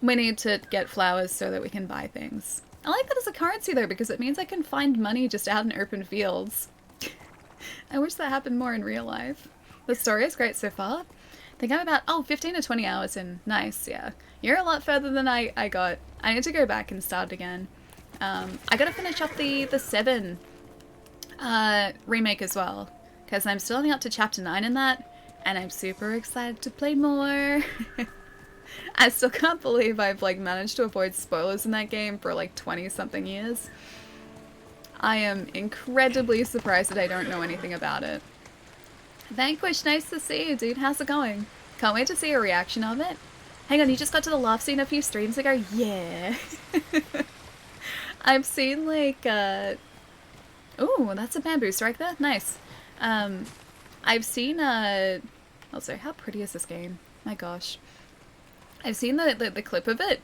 We need to get flowers so that we can buy things. I like that as a currency though, because it means I can find money just out in open fields. I wish that happened more in real life. The story is great so far. I think I'm about, 15 to 20 hours in. Nice, yeah. You're a lot further than I got. I need to go back and start again. I gotta finish up the 7 remake as well. Because I'm still only up to chapter 9 in that, and I'm super excited to play more. I still can't believe I've like managed to avoid spoilers in that game for like 20-something years. I am incredibly surprised that I don't know anything about it. Vanquish, nice to see you, dude. How's it going? Can't wait to see a reaction of it. Hang on, you just got to the laugh scene a few streams ago? Yeah. I've seen like, ooh, that's a bamboo strike there. Nice. I've seen, also, how pretty is this game? My gosh. I've seen the clip of it.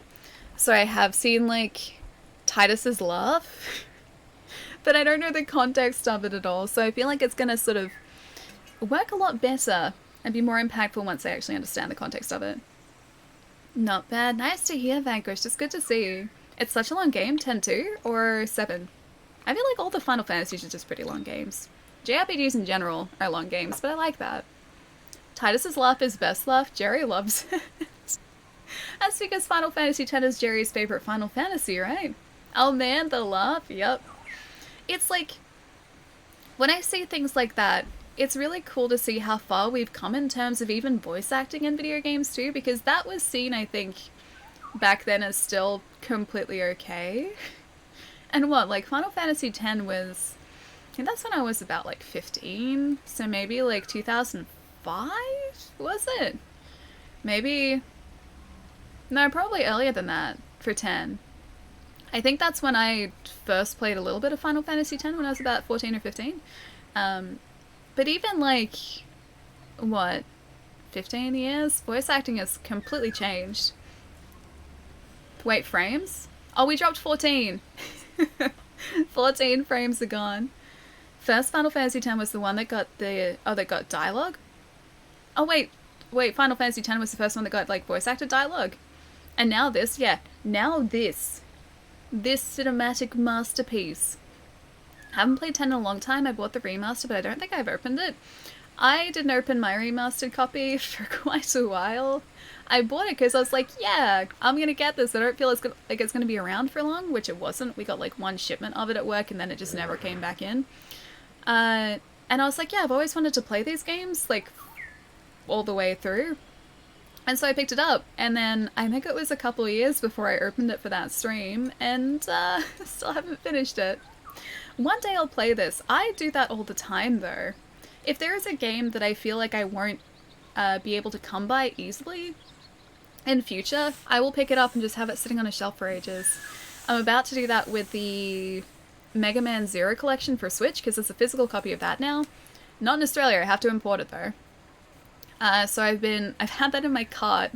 So I have seen, like, Titus's laugh. But I don't know the context of it at all. So I feel like it's gonna sort of work a lot better and be more impactful once I actually understand the context of it. Not bad. Nice to hear, Vanquish. It's good to see you. It's such a long game, 10-2 or 7. I feel like all the Final Fantasies are just pretty long games. JRPGs in general are long games, but I like that. Titus's laugh is best laugh. Jerry loves it. That's because Final Fantasy X is Jerry's favorite Final Fantasy, right? Oh man, the laugh, yep. It's like, when I see things like that, it's really cool to see how far we've come in terms of even voice acting in video games too, because that was seen, I think, back then as still completely okay. And what, like Final Fantasy X was, I think that's when I was about like 15, so maybe like 2005, was it? Maybe, no, probably earlier than that for 10. I think that's when I first played a little bit of Final Fantasy X when I was about 14 or 15. But even like, what, 15 years? Voice acting has completely changed. Wait, frames? Oh, we dropped 14. 14 frames are gone. First Final Fantasy X was the one that got that got dialogue? Oh wait, Final Fantasy X was the first one that got like voice acted dialogue. And now this, yeah, now this cinematic masterpiece. Haven't played 10 in a long time. I bought the remaster, but I don't think I've opened it. I didn't open my remastered copy for quite a while. I bought it because I was like, yeah, I'm gonna get this. I don't feel like it's gonna be around for long, which it wasn't. We got like one shipment of it at work and then it just never came back in. And I was like, yeah, I've always wanted to play these games, like, all the way through. And so I picked it up, and then I think it was a couple of years before I opened it for that stream, and still haven't finished it. One day I'll play this. I do that all the time, though. If there is a game that I feel like I won't be able to come by easily, in future, I will pick it up and just have it sitting on a shelf for ages. I'm about to do that with the Mega Man Zero collection for Switch, because there's a physical copy of that now. Not in Australia, I have to import it though. So I've had that in my cart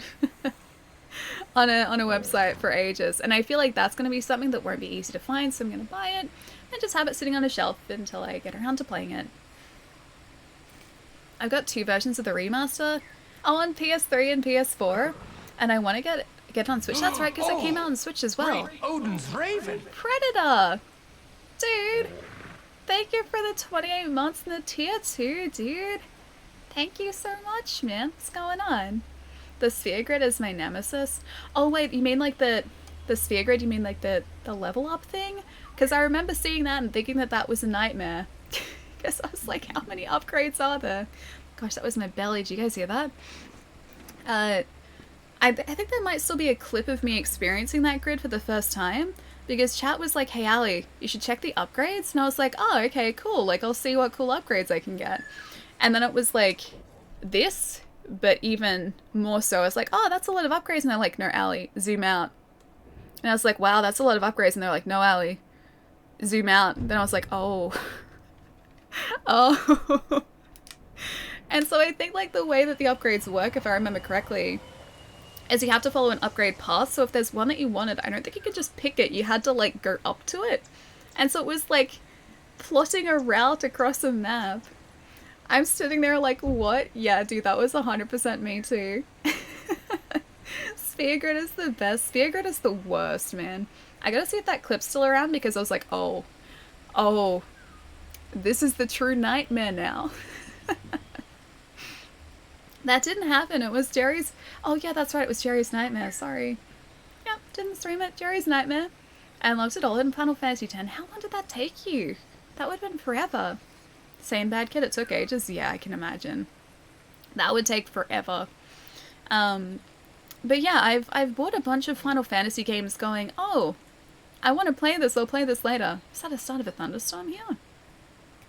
on a website for ages, and I feel like that's going to be something that won't be easy to find, so I'm going to buy it and just have it sitting on a shelf until I get around to playing it. I've got 2 versions of the remaster. Oh, on PS3 and PS4, and I want to get it on Switch. That's right, because it came out on Switch as well. Great Odin's Raven! Predator! Dude! Thank you for the 28 months in the tier 2, dude. Thank you so much, man. What's going on? The sphere grid is my nemesis. Oh wait, you mean like the sphere grid? You mean like the level up thing? Because I remember seeing that and thinking that that was a nightmare. Because I was like, how many upgrades are there? Gosh, that was my belly. Did you guys hear that? I think there might still be a clip of me experiencing that grid for the first time, because chat was like, hey Ali, you should check the upgrades. And I was like, oh, okay, cool. Like, I'll see what cool upgrades I can get. And then it was like this, but even more so. I was like, oh, that's a lot of upgrades. And they're like, no, Ali, zoom out. And I was like, wow, that's a lot of upgrades. And they're like, no, Ali, zoom out. And then I was like, oh. Oh. And so I think like the way that the upgrades work, if I remember correctly, is you have to follow an upgrade path. So if there's one that you wanted, I don't think you could just pick it. You had to like go up to it. And so it was like plotting a route across a map. I'm sitting there like, what? Yeah, dude, that was 100% me too. Sphere grid is the best. Sphere grid is the worst, man. I gotta see if that clip's still around, because I was like, oh, this is the true nightmare now. That didn't happen. It was Jerry's. Oh yeah, that's right. It was Jerry's nightmare. Sorry. Yep, didn't stream it. Jerry's nightmare. I unlocked it all in Final Fantasy X. How long did that take you? That would have been forever. Same bad kid. It took ages. Yeah, I can imagine. That would take forever. But yeah, I've bought a bunch of Final Fantasy games going, oh, I want to play this. I'll play this later. Is that the start of a thunderstorm here?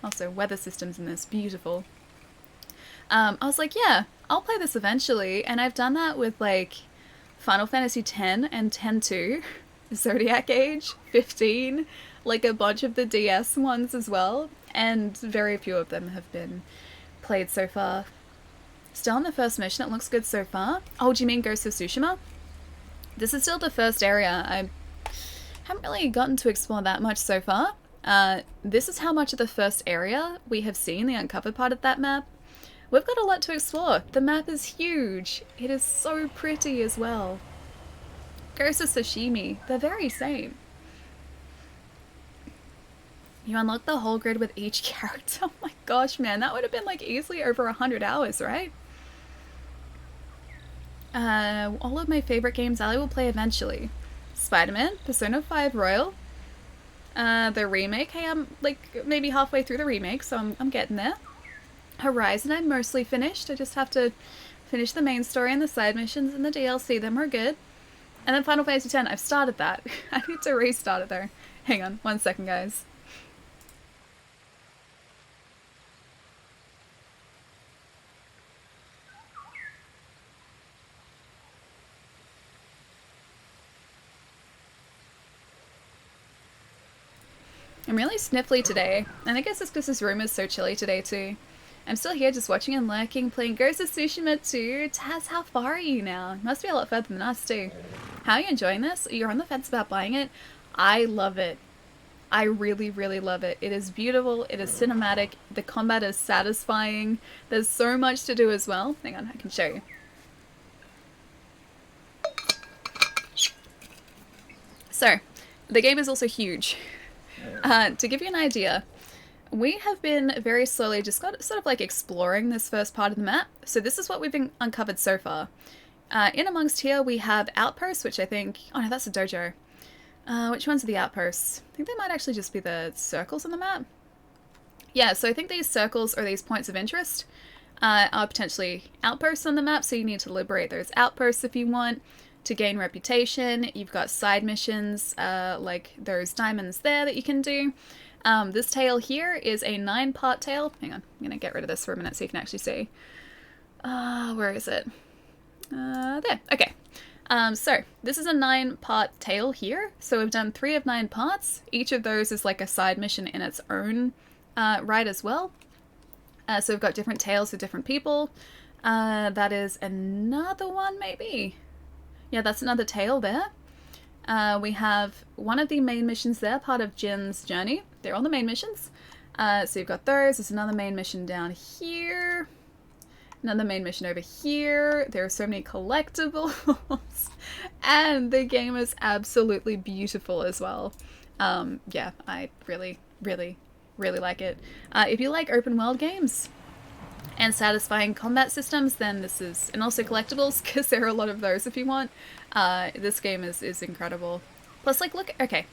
Also, weather systems in this. Beautiful. I was like, yeah, I'll play this eventually. And I've done that with like Final Fantasy X and X-2, Zodiac Age, 15, like a bunch of the DS ones as well. And very few of them have been played so far. Still on the first mission, it looks good so far. Oh, do you mean Ghost of Tsushima? This is still the first area. I haven't really gotten to explore that much so far. This is how much of the first area we have seen, the uncovered part of that map. We've got a lot to explore. The map is huge. It is so pretty as well. Ghost of Tsushima, the very same. You unlock the whole grid with each character. Oh my gosh, man, that would have been like easily over 100 hours, right? All of my favorite games Ali will play eventually. Spider-Man, Persona 5 Royal, the remake. Hey, I'm like maybe halfway through the remake, so I'm getting there. Horizon, I'm mostly finished. I just have to finish the main story and the side missions, and the DLC, them are good. And then Final Fantasy X, I've started that. I need to restart it though. Hang on, 1 second, guys. I'm really sniffly today, and I guess it's because this room is so chilly today too. I'm still here just watching and lurking, playing Ghost of Tsushima 2. Taz, how far are you now? Must be a lot further than us too. How are you enjoying this? You're on the fence about buying it? I love it. I really, really love it. It is beautiful, it is cinematic, the combat is satisfying, there's so much to do as well. Hang on, I can show you. So, the game is also huge. To give you an idea, we have been very slowly just sort of like exploring this first part of the map. So this is what we've been uncovered so far. In amongst here we have outposts, which I think... Oh no, that's a dojo. Which ones are the outposts? I think they might actually just be the circles on the map. Yeah, so I think these circles or these points of interest are potentially outposts on the map, so you need to liberate those outposts if you want to gain reputation. You've got side missions, like those diamonds there that you can do. This tale here is a 9-part tale. Hang on, I'm gonna get rid of this for a minute so you can actually see. Where is it? There, okay. So this is a 9-part tale here. So we've done 3 of 9 parts. Each of those is like a side mission in its own right as well. So we've got different tales for different people. That is another one, maybe. Yeah, that's another tale there. We have one of the main missions there, part of Jin's journey. They're all the main missions. So you've got those. There's another main mission down here. Another main mission over here. There are so many collectibles. And the game is absolutely beautiful as well. Yeah, I really, really, really like it. If you like open world games and satisfying combat systems, then this is... And also collectibles, because there are a lot of those if you want. This game is incredible. Plus, like, look... Okay.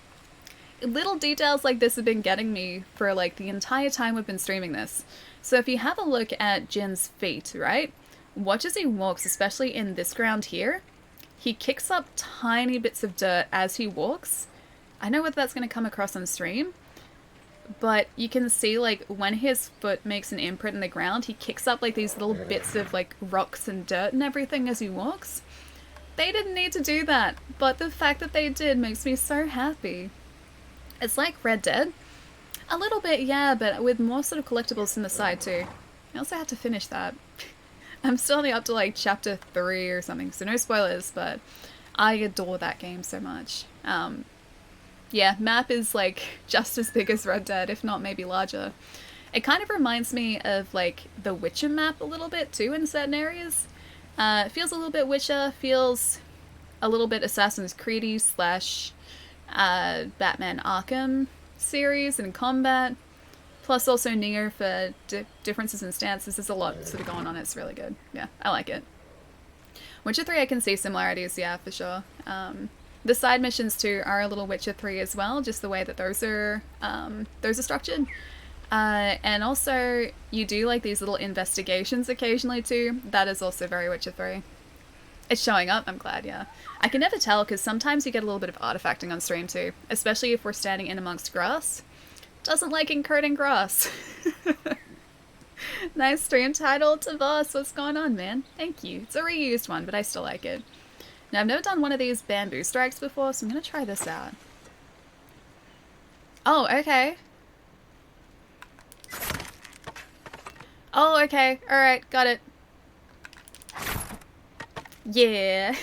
Little details like this have been getting me for, like, the entire time we've been streaming this. So if you have a look at Jin's feet, right? Watch as he walks, especially in this ground here. He kicks up tiny bits of dirt as he walks. I know whether that's going to come across on stream, but you can see, like, when his foot makes an imprint in the ground, he kicks up, like, these little bits of, like, rocks and dirt and everything as he walks. They didn't need to do that, but the fact that they did makes me so happy. It's like Red Dead. A little bit, yeah, but with more sort of collectibles on the side too. I also had to finish that. I'm still only up to like chapter 3 or something, so no spoilers, but I adore that game so much. Yeah, map is like just as big as Red Dead, if not maybe larger. It kind of reminds me of like the Witcher map a little bit too in certain areas. It feels a little bit Witcher, feels a little bit Assassin's Creed-y slash Batman Arkham series and combat, plus also Neo for differences in stances. There's a lot sort of going on. It's really good. Yeah, I like it. Witcher 3 I can see similarities, yeah, for sure. The side missions too are a little Witcher 3 as well, just the way that those are structured. And also you do like these little investigations occasionally too. That is also very Witcher 3. It's showing up, I'm glad, yeah. I can never tell, because sometimes you get a little bit of artifacting on stream too, especially if we're standing in amongst grass. Doesn't like incurring grass. Nice stream title, Tavos. What's going on, man? Thank you. It's a reused one, but I still like it. Now, I've never done one of these bamboo strikes before, so I'm going to try this out. Oh, okay. Oh, okay. Alright, got it. Yeah.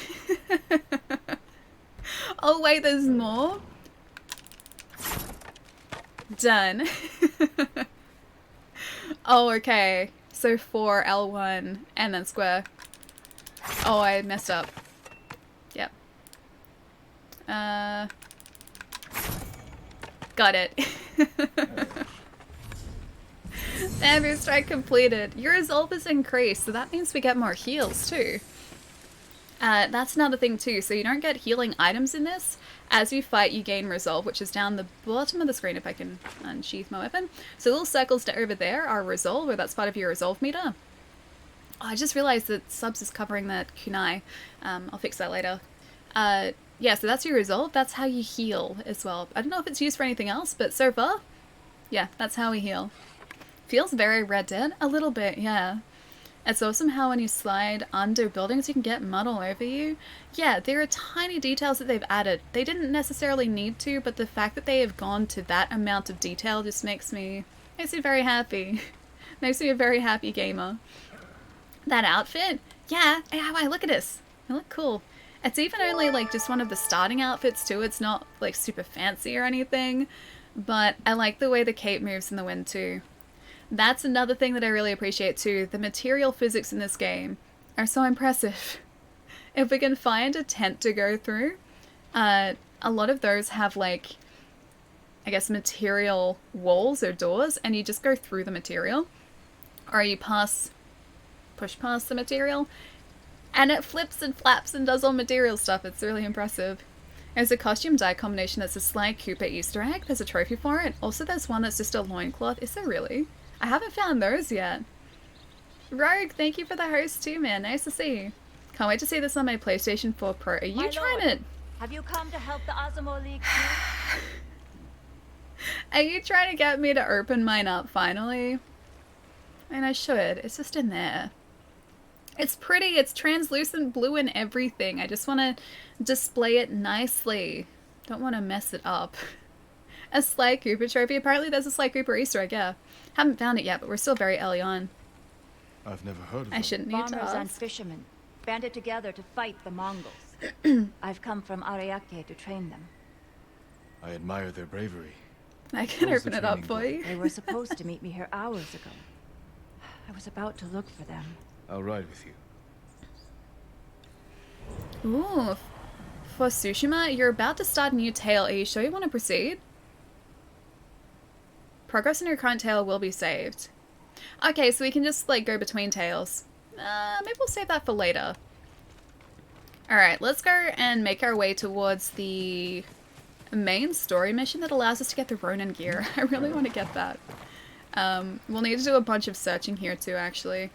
Oh wait, there's more? Done. Oh, okay. So 4 L1 and then square. Oh, I messed up. Yep. Got it. Bamboo strike completed. Your resolve is increased, so that means we get more heals too. That's another thing too, so you don't get healing items in this. As you fight, you gain resolve, which is down the bottom of the screen if I can unsheath my weapon. So little circles over there are resolve, where that's part of your resolve meter. Oh, I just realized that subs is covering that kunai. I'll fix that later. Yeah, so that's your resolve. That's how you heal as well. I don't know if it's used for anything else, but so far, yeah, that's how we heal. Feels very Red Dead. A little bit, yeah. It's awesome how when you slide under buildings you can get mud all over you. Yeah, there are tiny details that they've added. They didn't necessarily need to, but the fact that they have gone to that amount of detail just makes me very happy. Makes me a very happy gamer. That outfit? Yeah, hey, look at this. I look cool. It's even only like just one of the starting outfits too. It's not like super fancy or anything, but I like the way the cape moves in the wind too. That's another thing that I really appreciate too. The material physics in this game are so impressive. If we can find a tent to go through, a lot of those have like, I guess, material walls or doors, and you just go through the material. Or you push past the material, and it flips and flaps and does all material stuff. It's really impressive. There's a costume dye combination that's a Sly Cooper Easter egg. There's a trophy for it. Also, there's one that's just a loincloth. Is there really? I haven't found those yet. Rogue, thank you for the host too, man. Nice to see you. Can't wait to see this on my PlayStation 4 Pro. Are you trying to... Have you come to help the Azamo League too? Are you trying to get me to open mine up finally? I mean, I should. It's just in there. It's pretty. It's translucent blue and everything. I just want to display it nicely. Don't want to mess it up. A Sly Cooper trophy. Apparently there's a Sly Cooper Easter egg, yeah. Haven't found it yet, but we're still very early on. I've never heard of I them. shouldn't need to Farmers and ask. fishermen banded together to fight the Mongols. I've come from Ariake to train them. I admire their bravery. I can How's the open it up training for going? you. They were supposed to meet me here hours ago. I was about to look for them. I'll ride with you. Ooh. For Tsushima, you're about to start a new tale. Are you sure you want to proceed? Progress in your current tale will be saved. Okay, so we can just, like, go between tales. Maybe we'll save that for later. Alright, let's go and make our way towards the main story mission that allows us to get the Ronin gear. I really want to get that. We'll need to do a bunch of searching here too, actually.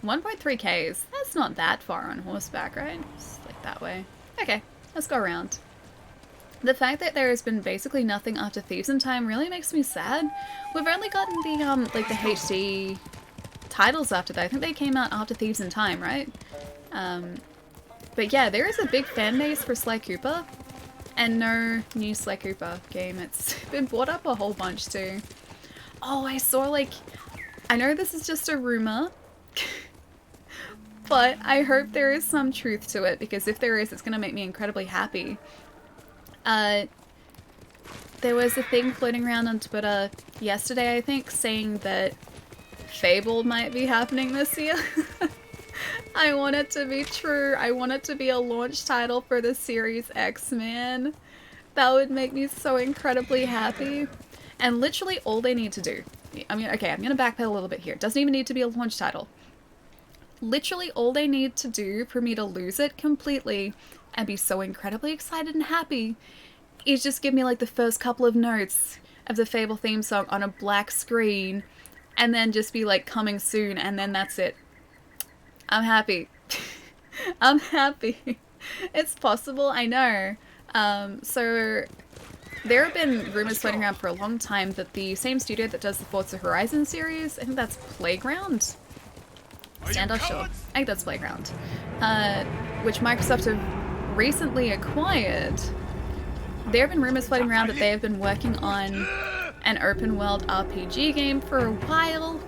1.3Ks. That's not that far on horseback, right? Just like that way. Okay, let's go around. The fact that there has been basically nothing after Thieves in Time really makes me sad. We've only gotten the, like the HD titles after that. I think they came out after Thieves in Time, right? But yeah, there is a big fan base for Sly Cooper. And no new Sly Cooper game. It's been brought up a whole bunch too. Oh, I saw like... I know this is just a rumor. But I hope there is some truth to it, because if there is, it's going to make me incredibly happy. There was a thing floating around on Twitter yesterday, I think, saying that Fable might be happening this year. I want it to be true. I want it to be a launch title for the Series X, man. That would make me so incredibly happy. And literally all they need to do... I mean, okay, I'm going to backpedal a little bit here. It doesn't even need to be a launch title. Literally all they need to do for me to lose it completely and be so incredibly excited and happy is just give me like the first couple of notes of the Fable theme song on a black screen and then just be like coming soon, and then that's it. I'm happy. I'm happy. It's possible, I know. So there have been rumors floating around for a long time that the same studio that does the Forza Horizon series, I think that's Playground? Standoff, sure. I think that's Playground. Which Microsoft have recently acquired. There have been rumors floating around that they have been working on an open world RPG game for a while,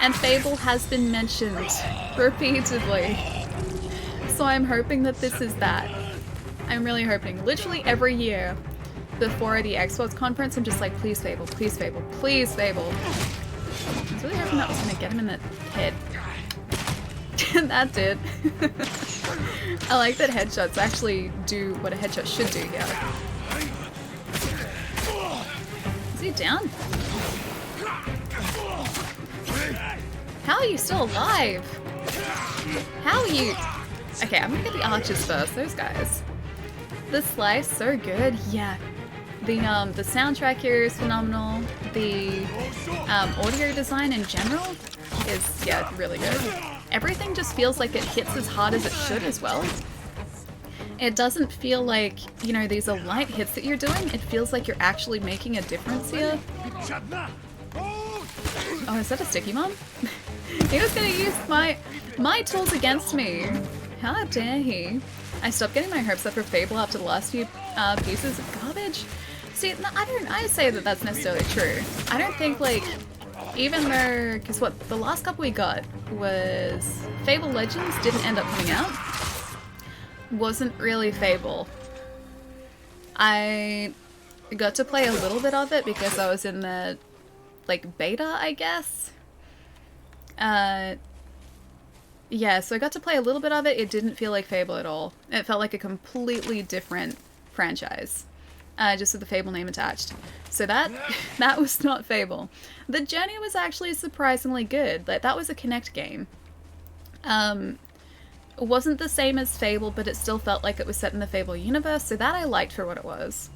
and Fable has been mentioned repeatedly. So I'm hoping that this is that. I'm really hoping. Literally every year before the Xbox conference, I'm just like, please Fable, please Fable, please Fable. I was really hoping that was going to get him in the head. That did. I like that headshots actually do what a headshot should do here. Is he down? How are you still alive? How are you? Okay, I'm gonna get the archers first, those guys. The slice, so good, yeah. The soundtrack here is phenomenal. The audio design in general is, yeah, really good. Everything just feels like it hits as hard as it should as well. It doesn't feel like, you know, these are light hits that you're doing. It feels like you're actually making a difference here. Oh, is that a sticky mom? He was gonna use my tools against me. How dare he? I stopped getting my hopes up for Fable after the last few pieces of garbage. See, no, I say that that's necessarily true. I don't think, like, even though, because what, the last couple we got was Fable Legends didn't end up coming out. Wasn't really Fable. I got to play a little bit of it because I was in the, like, beta, I guess. Yeah, so I got to play a little bit of it. It didn't feel like Fable at all. It felt like a completely different franchise. Just with the Fable name attached. So that was not Fable. The journey was actually surprisingly good. Like, that was a Kinect game. It wasn't the same as Fable, but it still felt like it was set in the Fable universe, so that I liked for what it was.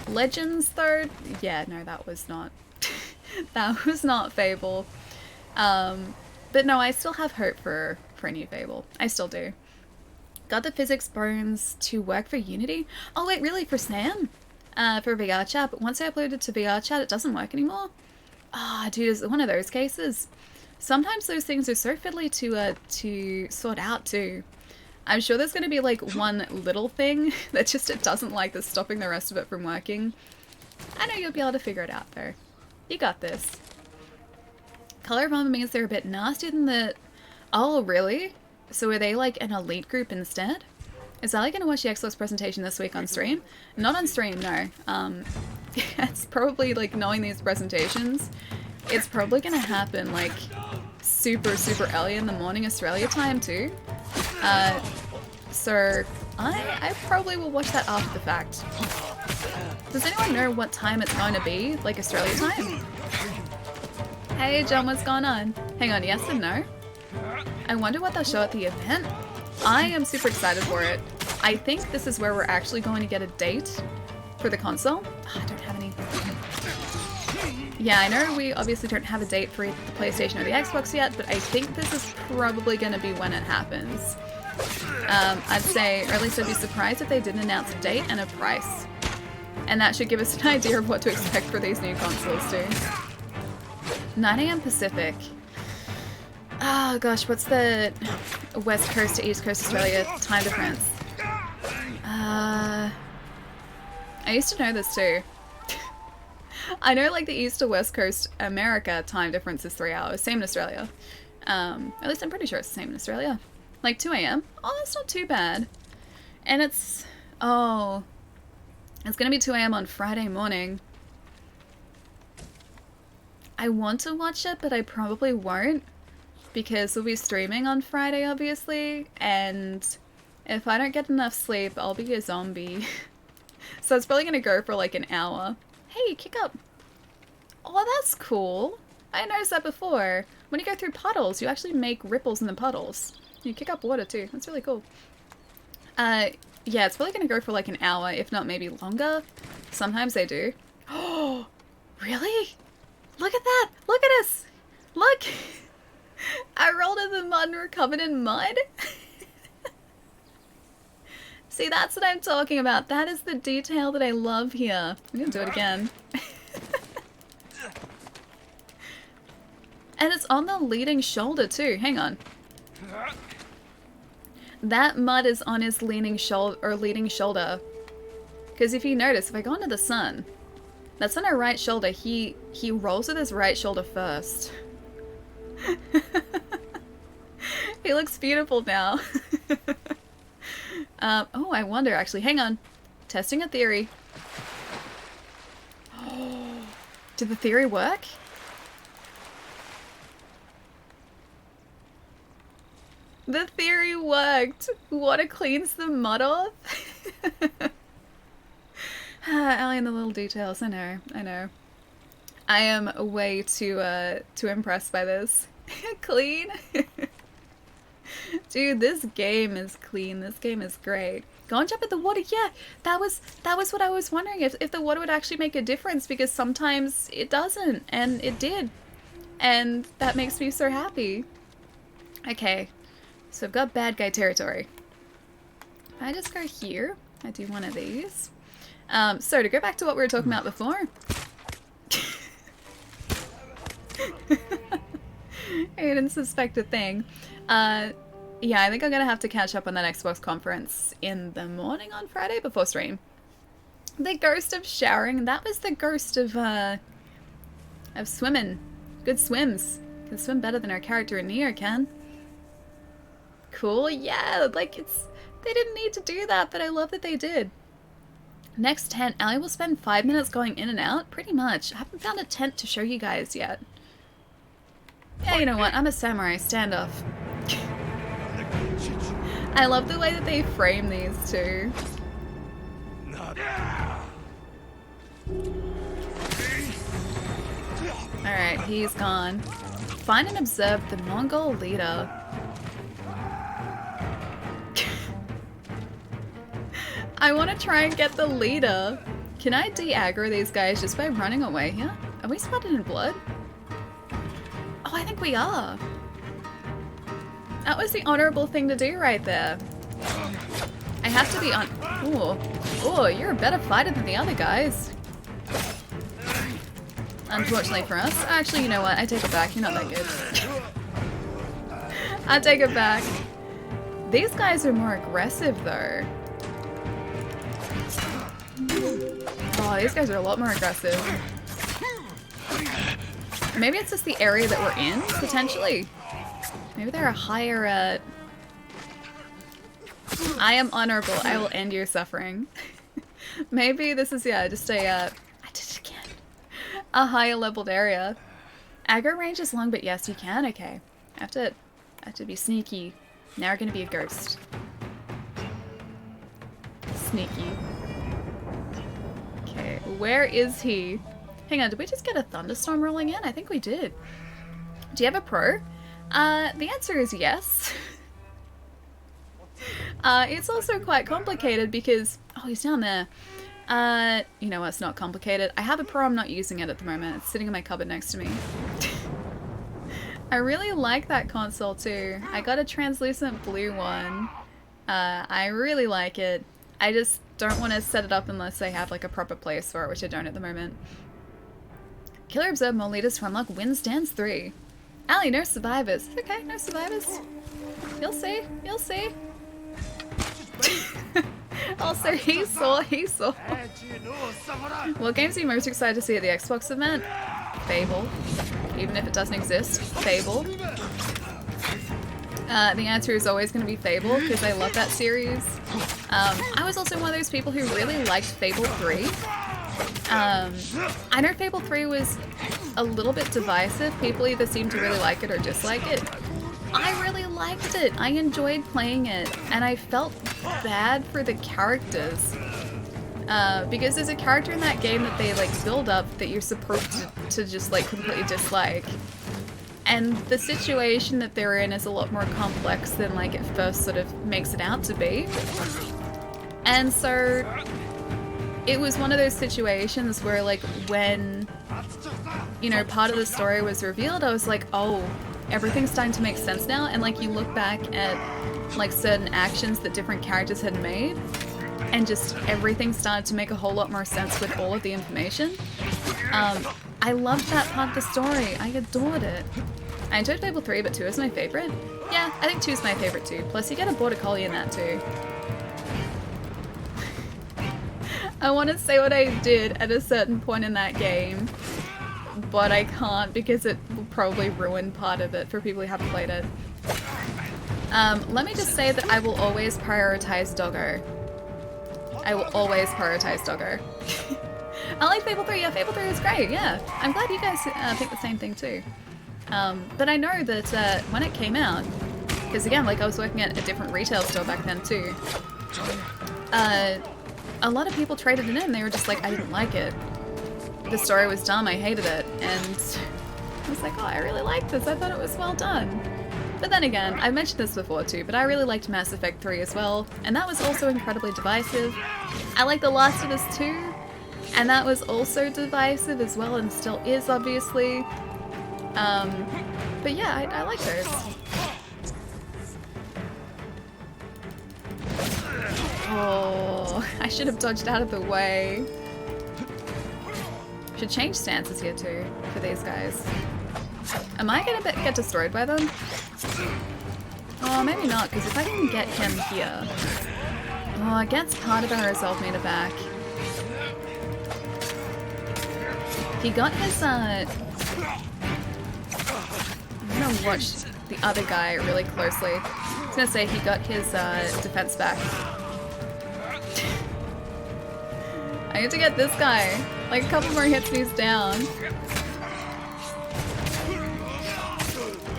Legends, though, yeah, no, that was not... that was not Fable. But no, I still have hope for a new Fable. I still do. Got the physics bones to work for Unity. Oh wait, really? For Sam? For VR chat, but once I uploaded to VR chat, it doesn't work anymore? Ah, dude, is it one of those cases? Sometimes those things are so fiddly to sort out too. I'm sure there's going to be like one little thing that just it doesn't like that's stopping the rest of it from working. I know you'll be able to figure it out though. You got this. Color of armor means they're a bit nastier than the... Oh, really? So are they like an elite group instead? Is Ali going to watch the Xbox presentation this week on stream? Not on stream, no. It's probably like knowing these presentations, it's probably going to happen like super early in the morning Australia time too. So I probably will watch that after the fact. Does anyone know what time it's going to be, like Australia time? Hey John, what's going on? Hang on, yes and no? I wonder what they'll show at the event. I am super excited for it. I think this is where we're actually going to get a date for the console. Oh, I don't have any. Yeah, I know we obviously don't have a date for either the PlayStation or the Xbox yet, but I think this is probably going to be when it happens. I'd say, or at least I'd be surprised if they didn't announce a date and a price. And that should give us an idea of what to expect for these new consoles too. 9 AM Pacific. Oh gosh, what's the West Coast to East Coast Australia time difference? I used to know this too. I know like the East to West Coast America time difference is 3 hours, same in Australia. At least I'm pretty sure it's the same in Australia. Like 2 AM? Oh, that's not too bad. And it's... Oh. It's gonna be 2 AM on Friday morning. I want to watch it, but I probably won't. Because we'll be streaming on Friday, obviously. And if I don't get enough sleep, I'll be a zombie. So it's probably gonna go for like an hour. Hey, kick up. Oh, that's cool. I noticed that before. When you go through puddles, you actually make ripples in the puddles. You kick up water too. That's really cool. Yeah, it's probably gonna go for like an hour, if not maybe longer. Sometimes they do. Oh, really? Look at that! Look at us! Look! I rolled in the mud and we're covered in mud. See, that's what I'm talking about. That is the detail that I love here. I'm gonna do it again. And it's on the leading shoulder too. Hang on. That mud is on his leaning shoulder. Because if you notice, if I go into the sun, that's on our right shoulder. He rolls with his right shoulder first. He looks beautiful now. Oh, I wonder actually. Hang on. Testing a theory. Did the theory work? The theory worked! Water cleans the mud off? Ali and the little details, I know, I know. I am way too impressed by this. Clean? Dude, this game is clean. This game is great. Go and jump in the water. Yeah, that was what I was wondering, if the water would actually make a difference, because sometimes it doesn't, and it did. And that makes me so happy. Okay. So I've got bad guy territory. If I just go here, I do one of these. So to go back to what we were talking about before. I didn't suspect a thing. Yeah, I think I'm gonna have to catch up on that Xbox conference in the morning on Friday before stream. The ghost of showering, that was the ghost of swimming. Good swims. Can swim better than our character in Neo can. Cool, yeah, like they didn't need to do that, but I love that they did. Next tent, Ali will spend 5 minutes going in and out, pretty much. I haven't found a tent to show you guys yet. Yeah, you know what, I'm a samurai, standoff. I love the way that they frame these two. Alright, he's gone. Find and observe the Mongol leader. I want to try and get the leader. Can I de-aggro these guys just by running away here? Are we spotted in blood? Oh, I think we are. That was the honorable thing to do right there. I have to be on... Ooh. Ooh, you're a better fighter than the other guys. unfortunately for us. Actually, you know what? I take it back. You're not that good. I take it back. These guys are more aggressive, though. Oh, these guys are a lot more aggressive. Maybe it's just the area that we're in, potentially. Maybe they're a higher, I am honorable. I will end your suffering. Maybe this is, yeah, just a, I did it again. A higher leveled area. Aggro range is long, but yes, you can. Okay. I have to be sneaky. Now we're gonna be a ghost. Sneaky. Okay, where is he? Hang on, did we just get a thunderstorm rolling in? I think we did. Do you have a pro? The answer is yes. It's also quite complicated because... Oh, he's down there. You know what, it's not complicated. I have a pro, I'm not using it at the moment. It's sitting in my cupboard next to me. I really like that console too. I got a translucent blue one. I really like it. I just don't want to set it up unless I have like a proper place for it, which I don't at the moment. Killer observed more leaders to unlock win stands 3. Ali, no survivors. Okay, no survivors. You'll see. You'll see. Also, he saw. What games are you most excited to see at the Xbox event? Fable. Even if it doesn't exist. Fable. The answer is always going to be Fable, because I love that series. I was also one of those people who really liked Fable 3. I know Fable 3 was a little bit divisive. People either seem to really like it or dislike it. I really liked it. I enjoyed playing it, and I felt bad for the characters. Because there's a character in that game that they like build up that you're supposed to just like completely dislike. And the situation that they're in is a lot more complex than like it first sort of makes it out to be. And so it was one of those situations where like when, you know, part of the story was revealed, I was like, oh, everything's starting to make sense now. And like you look back at like certain actions that different characters had made, and just everything started to make a whole lot more sense with all of the information. I loved that part of the story. I adored it. I enjoyed Fable 3, but 2 is my favorite. Yeah, I think 2 is my favorite too. Plus you get a border collie in that too. I want to say what I did at a certain point in that game, but I can't because it will probably ruin part of it for people who haven't played it. Let me just say that I will always prioritize Doggo. I will always prioritize Doggo. I like Fable 3. Yeah, Fable 3 is great. Yeah, I'm glad you guys think the same thing too. But I know that when it came out, because again, like I was working at a different retail store back then too, a lot of people traded it in. They were just like, I didn't like it. The story was dumb. I hated it. And I was like, oh, I really liked this. I thought it was well done. But then again, I've mentioned this before too, but I really liked Mass Effect 3 as well, and that was also incredibly divisive. I like The Last of Us 2, and that was also divisive as well, and still is, obviously. But yeah, I like those. Oh, I should have dodged out of the way. Should change stances here too, for these guys. Am I gonna get destroyed by them? Oh, maybe not, because if I can get him here... Oh, it gets part of our resolve meter back. He got his, I'm gonna watch the other guy really closely. I was gonna say he got his, defense back. I need to get this guy. Like, a couple more hits and he's down.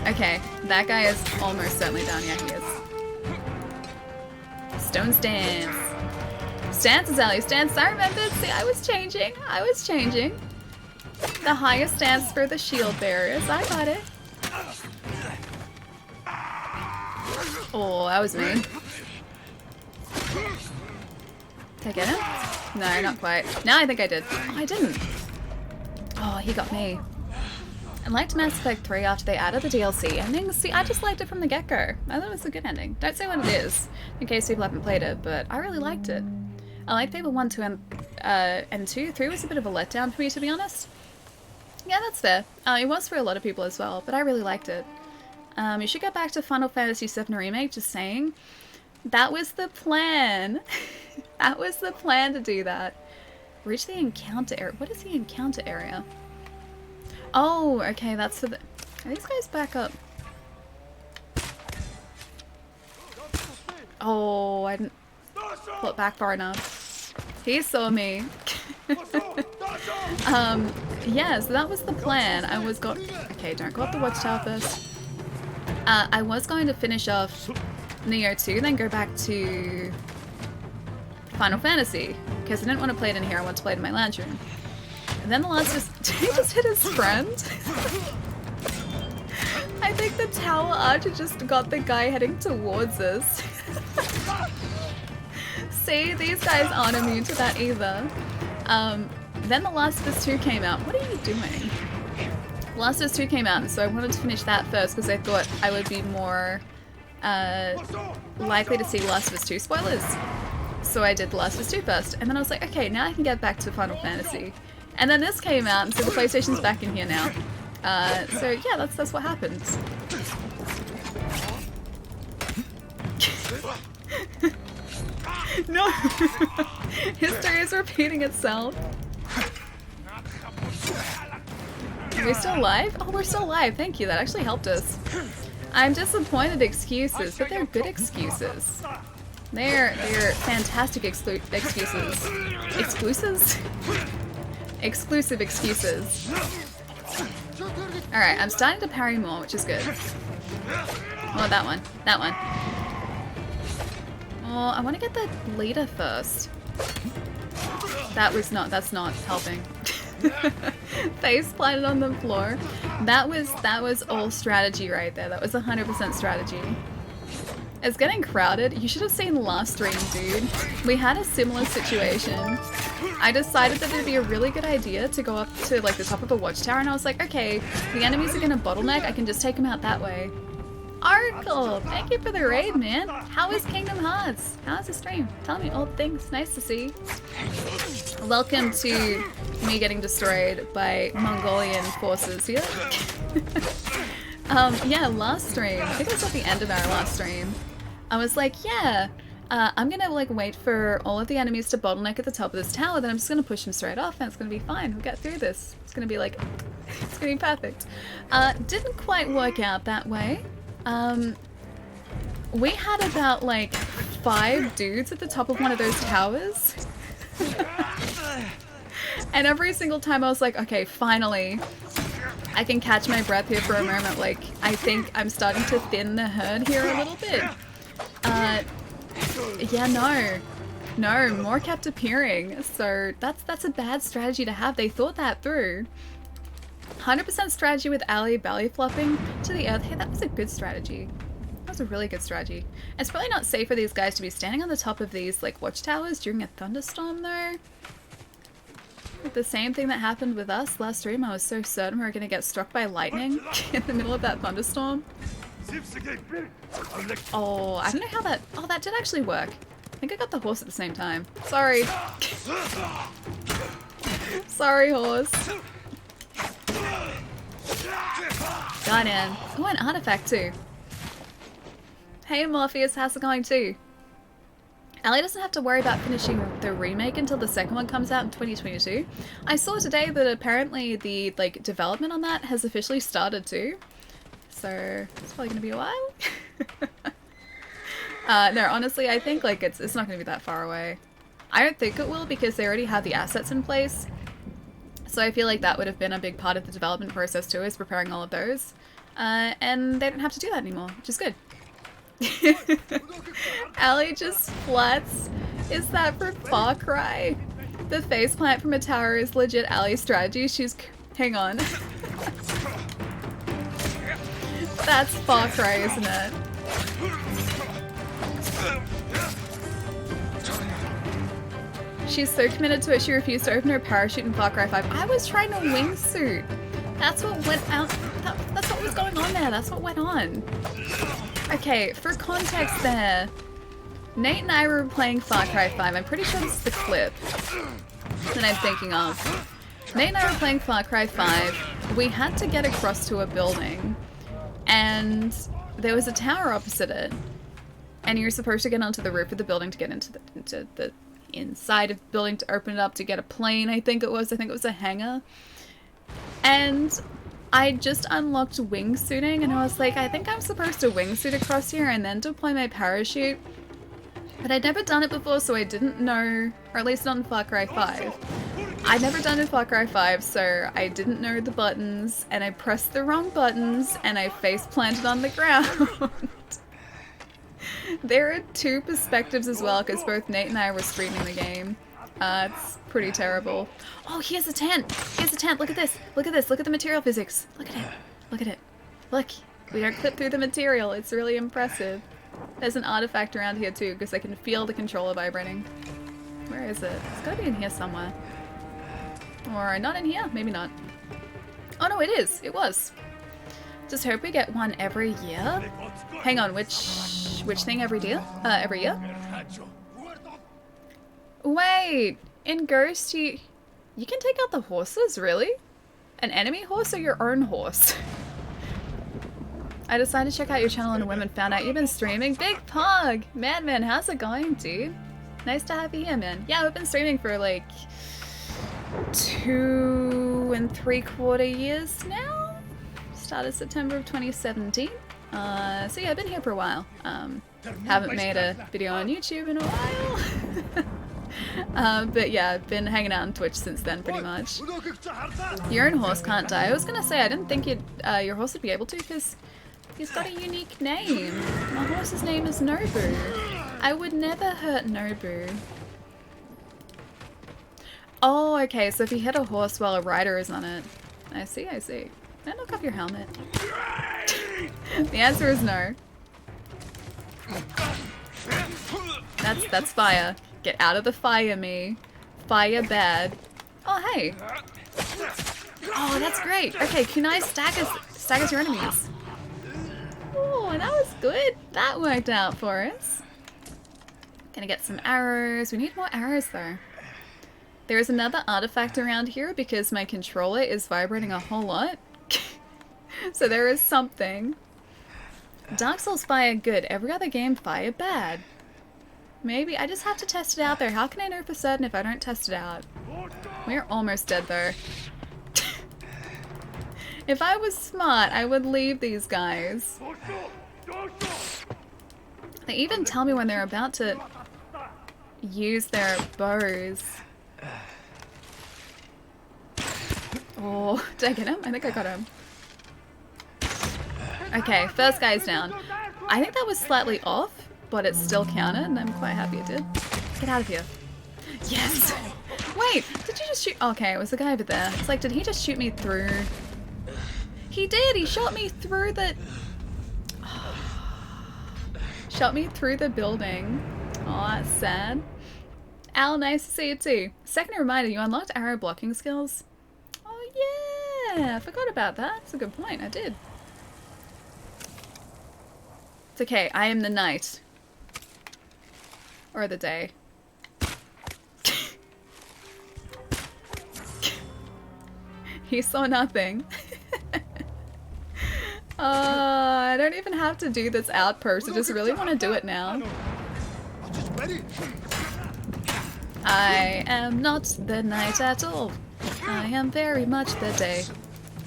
Okay, that guy is almost certainly down. Yeah, he is. Stone stance. Stances, Ali. Stance. I remembered. See, I was changing. I was changing. The highest stance for the shield bearers. I got it. Oh, that was mean. Did I get him? No, not quite. No, I think I did. Oh, I didn't. Oh, he got me. I liked Mass Effect 3 after they added the DLC ending. See, I just liked it from the get-go. I thought it was a good ending. Don't say what it is, in case people haven't played it, but I really liked it. I liked Fable 1, 2, and 2. 3 was a bit of a letdown for me, to be honest. Yeah, that's fair. It was for a lot of people as well, but I really liked it. You should get back to Final Fantasy VII Remake, just saying. That was the plan. That was the plan to do that. Reach the encounter area. What is the encounter area? Oh, okay, that's for the... Are these guys back up? Oh, I didn't flip back far enough. He saw me. Yeah, so that was the plan. I was Okay, don't go up the watchtower first. I was going to finish off Neo 2, then go back to Final Fantasy, because I didn't want to play it in here, I wanted to play it in my lounge room. And then the last he just hit his friend? I think the tower archer just got the guy heading towards us. See, these guys aren't immune to that either. Then The Last of Us 2 came out. What are you doing? The Last of Us 2 came out, so I wanted to finish that first because I thought I would be more likely to see Last of Us 2 spoilers. So I did The Last of Us 2 first, and then I was like, okay, now I can get back to Final Fantasy. And then this came out, and so the PlayStation's back in here now. So yeah, that's what happens. No! History is repeating itself. Are we still alive? Oh, we're still alive. Thank you. That actually helped us. I'm disappointed excuses, but they're good excuses. They're fantastic excuses. Exclusives? Exclusive excuses. Alright, I'm starting to parry more, which is good. Oh, that one. That one. Oh, I want to get the leader first. That's not helping. Face planted on the floor. That was all strategy right there. That was 100% strategy. It's getting crowded. You should have seen last stream, dude. We had a similar situation. I decided that it'd be a really good idea to go up to like the top of a watchtower, and I was like, okay, the enemies are gonna bottleneck, I can just take them out that way. Arkle, thank you for the raid, man. How is Kingdom Hearts? How's the stream? Tell me all things. Nice to see. Welcome to me getting destroyed by Mongolian forces here. Yeah, last stream. I think it was at the end of our last stream. I was like, yeah, I'm gonna like wait for all of the enemies to bottleneck at the top of this tower, then I'm just gonna push them straight off and it's gonna be fine. We'll get through this. It's gonna be like, it's gonna be perfect. Didn't quite work out that way. We had about like 5 dudes at the top of one of those towers. And every single time I was like, okay, finally, I can catch my breath here for a moment. Like, I think I'm starting to thin the herd here a little bit. Yeah, no, more kept appearing. So that's a bad strategy to have. They thought that through. 100% strategy with Ali belly flopping to the earth. Hey, that was a good strategy. That was a really good strategy. It's probably not safe for these guys to be standing on the top of these like watchtowers during a thunderstorm though. The same thing that happened with us last stream. I was so certain we were going to get struck by lightning in the middle of that thunderstorm. Oh, I don't know how that... Oh, that did actually work. I think I got the horse at the same time. Sorry. Sorry, horse. Got in. Oh, an artifact too. Hey Morpheus, how's it going too? Ellie doesn't have to worry about finishing the remake until the second one comes out in 2022. I saw today that apparently the like development on that has officially started too. So it's probably gonna be a while. No, honestly, I think like it's not gonna be that far away. I don't think it will because they already have the assets in place. So I feel like that would have been a big part of the development process too, is preparing all of those. And they don't have to do that anymore, which is good. Allie just flats. Is that for Far Cry? The faceplant from a tower is legit Allie's strategy. She's... Hang on. That's Far Cry, isn't it? She's so committed to it, she refused to open her parachute in Far Cry 5. I was trying to wingsuit. That's what went out. That's what was going on there. That's what went on. Okay, for context there, Nate and I were playing Far Cry 5. I'm pretty sure this is the clip that I'm thinking of. Nate and I were playing Far Cry 5. We had to get across to a building, and there was a tower opposite it. And you're supposed to get onto the roof of the building to get into the inside of the building to open it up to get a plane, I think it was. I think it was a hangar. And I just unlocked wingsuiting, and I was like, I think I'm supposed to wingsuit across here and then deploy my parachute. But I'd never done it before, so I didn't know, or at least not in Far Cry 5. I'd never done it in Far Cry 5, so I didn't know the buttons, and I pressed the wrong buttons, and I face planted on the ground. There are two perspectives as well, because both Nate and I were streaming the game. It's pretty terrible. Oh, here's a tent! Here's a tent! Look at this! Look at this! Look at the material physics! Look at it! Look at it! Look! We don't clip through the material. It's really impressive. There's an artifact around here too, because I can feel the controller vibrating. Where is it? It's gotta be in here somewhere. Or not in here? Maybe not. Oh no, it is! It was! Just hope we get one every year. Hang on, which thing every year? Every year? Wait! In Ghost, you can take out the horses, really? An enemy horse or your own horse? I decided to check out your channel and a woman found out you've been streaming. Big Pog! Man, how's it going, dude? Nice to have you here, man. Yeah, we've been streaming for like 2 3/4 years now? Started September of 2017. So yeah, I've been here for a while. Haven't made a video on YouTube in a while. But yeah, I've been hanging out on Twitch since then, pretty much. Your own horse can't die. I was gonna say, I didn't think your horse would be able to, because he's got a unique name. My horse's name is Nobu. I would never hurt Nobu. Oh, okay, so if you hit a horse while a rider is on it. I see, I see. Can I knock off your helmet? The answer is no. That's fire. Get out of the fire, me. Fire bad. Oh, hey. Oh, that's great. Okay, kunai staggers your enemies. Oh, that was good. That worked out for us. Gonna get some arrows. We need more arrows, though. There is another artifact around here because my controller is vibrating a whole lot. So there is something. Dark Souls fire good. Every other game fire bad. Maybe. I just have to test it out there. How can I know for certain if I don't test it out? We're almost dead though. If I was smart, I would leave these guys. They even tell me when they're about to use their bows. Oh, did I get him? I think I got him. Okay, first guy's down. I think that was slightly off, but it still counted, and I'm quite happy it did. Get out of here. Yes! Wait, did you just shoot? Okay, it was the guy over there. It's like, did he just shoot me through? He did! He shot me through the... Shot me through the building. Oh, that's sad. Al, nice to see you too. Second reminder, you unlocked arrow blocking skills. Oh yeah, I forgot about that. That's a good point, I did. It's okay, I am the night. Or the day. He saw nothing. I don't even have to do this outpost, I just really want to do it now. I am not the night at all. I am very much the day.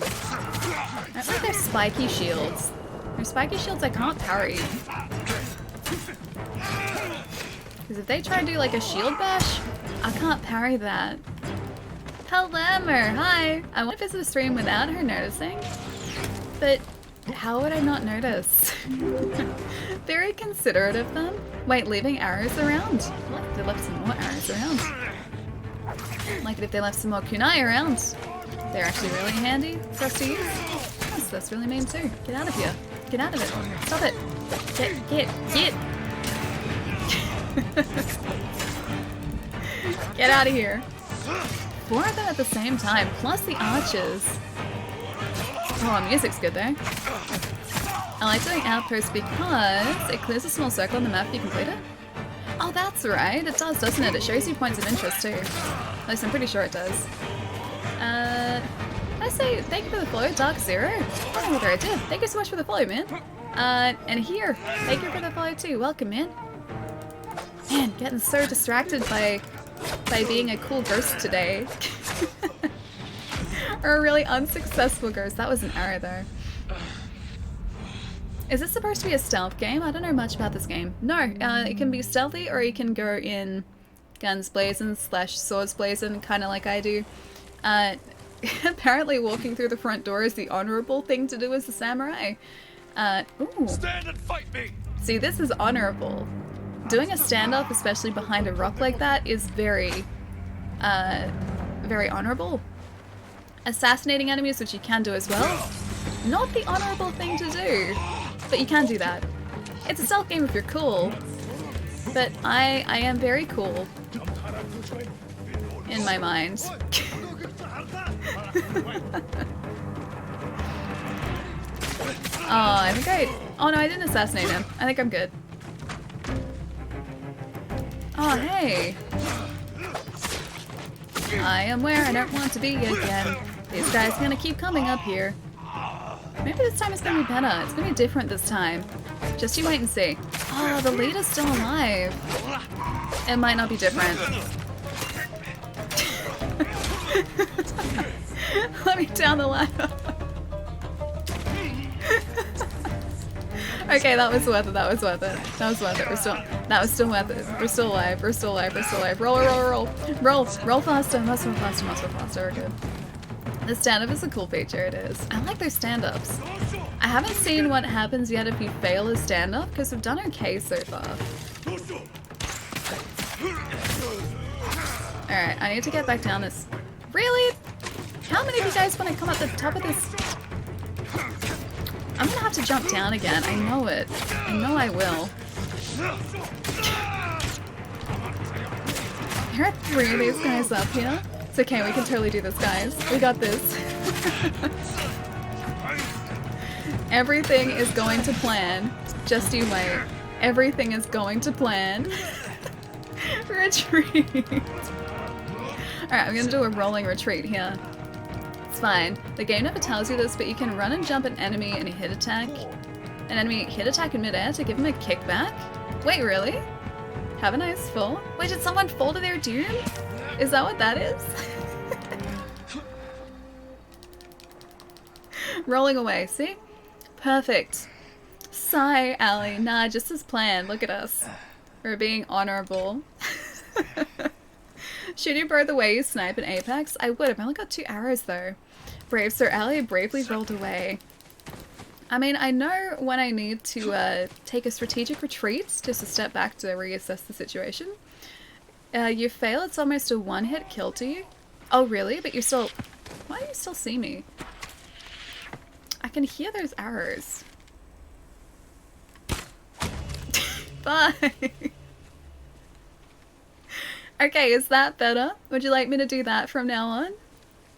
I don't like their spiky shields. Their spiky shields I can't parry. Because if they try to do like a shield bash, I can't parry that. Hellemmer, hi! I want to visit the stream without her noticing, but how would I not notice? Very considerate of them. Wait, leaving arrows around? Like if they left some more arrows around. Like if they left some more kunai around. They're actually really handy for us to use. Yes, that's really mean too. Get out of here. Get out of it. Stop it. Get. Get out of here. 4 of them at the same time, plus the archers. Oh, music's good though. I like doing outposts because it clears a small circle on the map if you complete it. Oh, that's right. It does, doesn't it? It shows you points of interest too. At least I'm pretty sure it does. I say thank you for the follow, Dark Zero? I don't know whether I did. Thank you so much for the follow, man. And here, thank you for the follow too. Welcome, man. Man, getting so distracted by being a cool ghost today. Or a really unsuccessful ghost. That was an arrow though. Is this supposed to be a stealth game? I don't know much about this game. No, it can be stealthy or you can go in guns blazing / swords blazing, kind of like I do. Apparently walking through the front door is the honorable thing to do as a samurai. Ooh. Stand and fight me! See, this is honorable. Doing a standoff, especially behind a rock like that, is very, very honorable. Assassinating enemies, which you can do as well, not the honorable thing to do, but you can do that. It's a stealth game if you're cool, but I am very cool in my mind. Oh, I think oh no, I didn't assassinate him. I think I'm good. Oh, hey. I am where I don't want to be again. These guys are gonna keep coming up here. Maybe this time it's gonna be better. It's gonna be different this time. Just you wait and see. Oh, the leader's still alive. It might not be different. Let me down the ladder. Okay, that was worth it. That was worth it. That was worth it. That was still worth it. We're still alive. We're still alive. We're still alive. Roll, roll, roll, roll, roll faster. Muscle faster. Muscle faster. We're good. The stand-up is a cool feature. It is. I like those stand-ups. I haven't seen what happens yet if you fail a stand-up because we've done okay so far. All right, I need to get back down this. Really? How many of you guys want to come up the top of this? I'm gonna have to jump down again. I know it. I know I will. There are 3 of these guys up here. It's okay, we can totally do this, guys. We got this. Everything is going to plan. Just you wait. Everything is going to plan. Retreat. Alright, I'm gonna do a rolling retreat here. It's fine. The game never tells you this, but you can run and jump an enemy and hit attack. An enemy hit attack in midair to give him a kickback? Wait, really? Have a nice fall. Wait, did someone fall to their doom? Is that what that is? Rolling away, see? Perfect. Sigh, Allie. Nah, just as planned. Look at us. We're being honorable. Should you bro the way you snipe in Apex? I would. I've only got 2 arrows though. Brave Sir Allie bravely rolled away. I mean, I know when I need to take a strategic retreat, just a step back to reassess the situation. You fail, it's almost a 1-hit kill to you. Oh really? But you still... Why do you still see me? I can hear those arrows. Bye! Okay, is that better? Would you like me to do that from now on?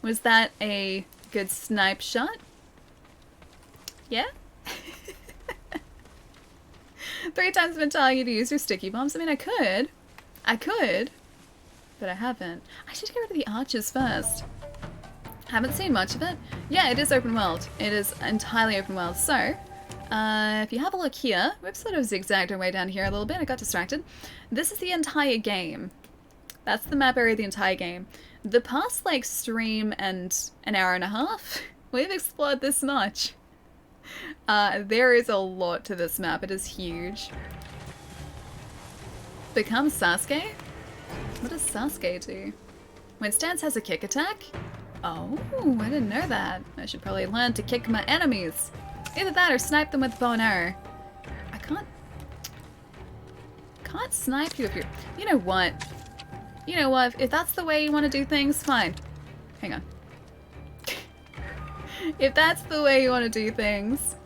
Was that a good snipe shot? Yeah? 3 times I've been telling you to use your sticky bombs. I mean, I could, but I haven't. I should get rid of the archers first. Haven't seen much of it. Yeah, it is open world. It is entirely open world. So, if you have a look here, we've sort of zigzagged our way down here a little bit. I got distracted. This is the entire game. That's the map area of the entire game. The past, like, stream and an hour and a half, we've explored this much. There is a lot to this map. It is huge. Become Sasuke? What does Sasuke do? When Stance has a kick attack? Oh, I didn't know that. I should probably learn to kick my enemies. Either that or snipe them with bow and arrow. I can't snipe you if you're... You know what? You know what? If that's the way you want to do things, fine. Hang on. If that's the way you want to do things...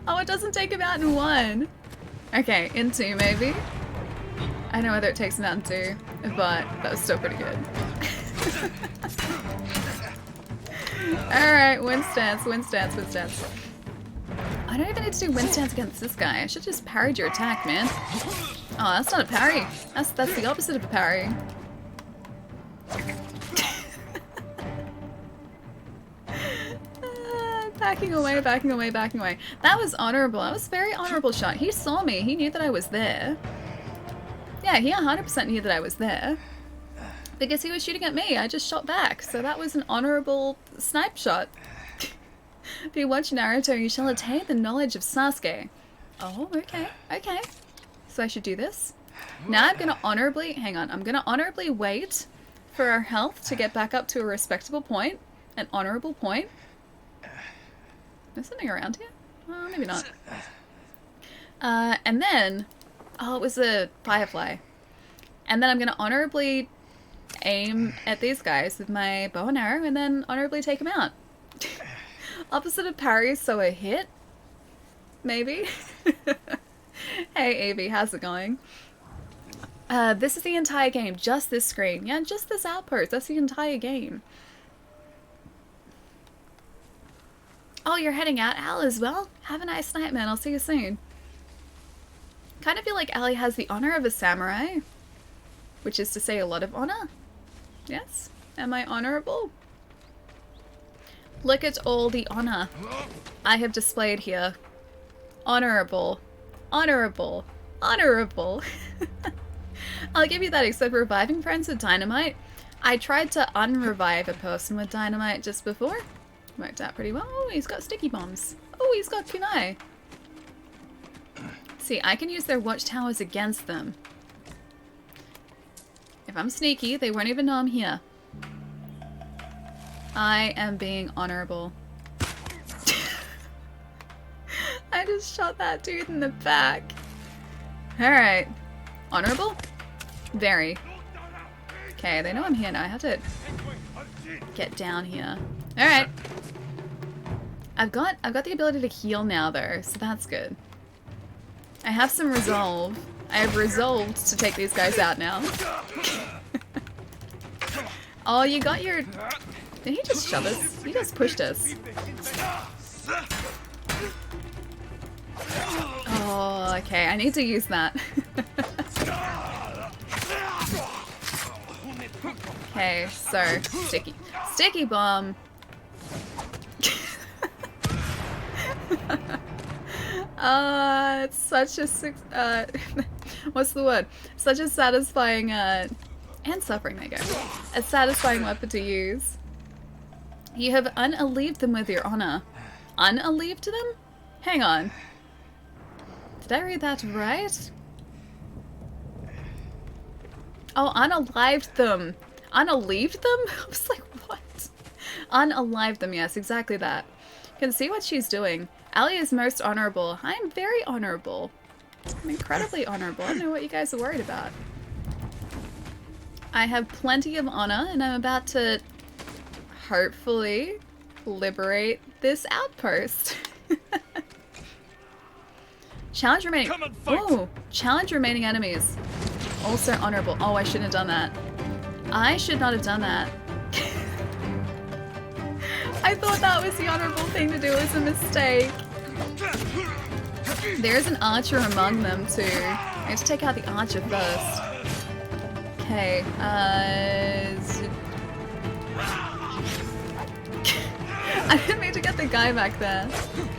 Oh, it doesn't take him out in 1. Okay, in 2 maybe. I know whether it takes him out in 2, but that was still pretty good. Alright, wind stance, wind stance, wind stance. I don't even need to do wind stance against this guy. I should just parried your attack, man. Oh, that's not a parry. That's the opposite of a parry. Backing away, backing away, backing away. That was honorable. That was a very honorable shot. He saw me. He knew that I was there. Yeah, he 100% knew that I was there. Because he was shooting at me. I just shot back. So that was an honorable snipe shot. If you watch Naruto, you shall attain the knowledge of Sasuke. Oh, okay. Okay. So I should do this. Now I'm gonna honorably... Hang on. I'm gonna honorably wait for our health to get back up to a respectable point. An honorable point. There's something around here? Oh, maybe not. And then... Oh, it was a firefly. And then I'm gonna honorably aim at these guys with my bow and arrow and then honorably take them out. Opposite of parry, so a hit? Maybe? Hey, Avi, how's it going? This is the entire game. Just this screen. Yeah, just this outpost. That's the entire game. Oh, you're heading out, Al, as well? Have a nice night, man. I'll see you soon. Kind of feel like Ali has the honor of a samurai. Which is to say a lot of honor. Yes? Am I honorable? Look at all the honor I have displayed here. Honorable. Honorable. Honorable. I'll give you that, except reviving friends with dynamite. I tried to unrevive a person with dynamite just before. Worked out pretty well. Oh, he's got sticky bombs. Oh, he's got kunai. See, I can use their watchtowers against them. If I'm sneaky, they won't even know I'm here. I am being honorable. I just shot that dude in the back. Alright. Honorable? Very. Okay, they know I'm here now. I have to get down here. Alright. I've got the ability to heal now though, so that's good. I have some resolve. I have resolved to take these guys out now. Oh, you got your... Did he just shove us? He just pushed us. Oh, okay. I need to use that. Okay, so... Sticky. Sticky bomb! It's such a... what's the word? Such a satisfying, and suffering, there you go. A satisfying weapon to use. You have unalieved them with your honor. Unalieved them? Hang on. Did I read that right? Oh, unalived them. Unalieved them? I was like, what? Unalived them, yes, exactly that. You can see what she's doing. Ali is most honorable. I'm very honorable. I'm incredibly honorable. I don't know what you guys are worried about. I have plenty of honor, and I'm about to hopefully liberate this outpost. Challenge remaining. Oh, challenge remaining enemies. Also honorable. Oh, I shouldn't have done that. I should not have done that. I thought that was the honorable thing to do. It was a mistake. There's an archer among them too. I have to take out the archer first. Okay, I didn't mean to get the guy back there.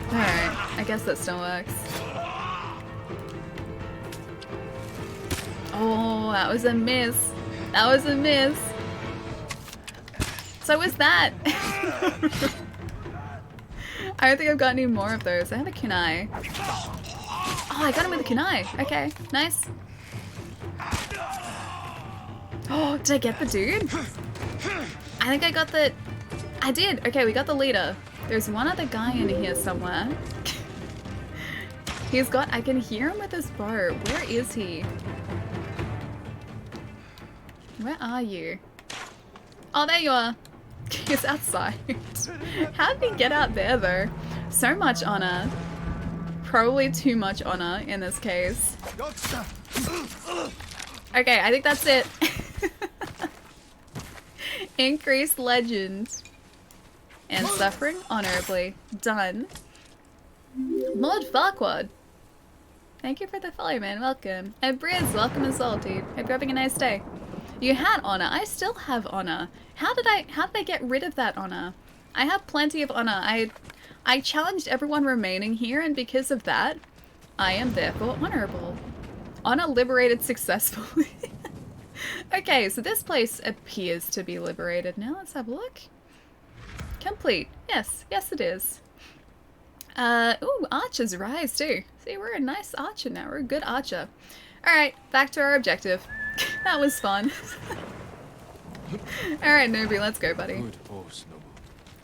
Alright, I guess that still works. Oh, that was a miss. That was a miss. So was that. I don't think I've got any more of those. I have a kunai. Oh, I got him with a kunai. Okay, nice. Oh, did I get the dude? I think I got the... I did. Okay, we got the leader. There's one other guy in here somewhere. He's got... I can hear him with his bow. Where is he? Where are you? Oh, there you are. He's outside. How did he get out there, though? So much honor. Probably too much honor in this case. Okay, I think that's it. Increased legend. And suffering honorably. Done. Lord Farquaad. Thank you for the follow, man. Welcome. And Briz, welcome as well, dude. Hope you're having a nice day. You had honor. I still have honor. How did I get rid of that honor? I have plenty of honor. I challenged everyone remaining here, and because of that, I am therefore honorable. Honor liberated successfully. Okay, so this place appears to be liberated now. Let's have a look. Complete. Yes, yes it is. Ooh, archers rise too. See, we're a nice archer now. We're a good archer. Alright, back to our objective. That was fun. Alright, Nobu, let's go, buddy. Good horse, Noble.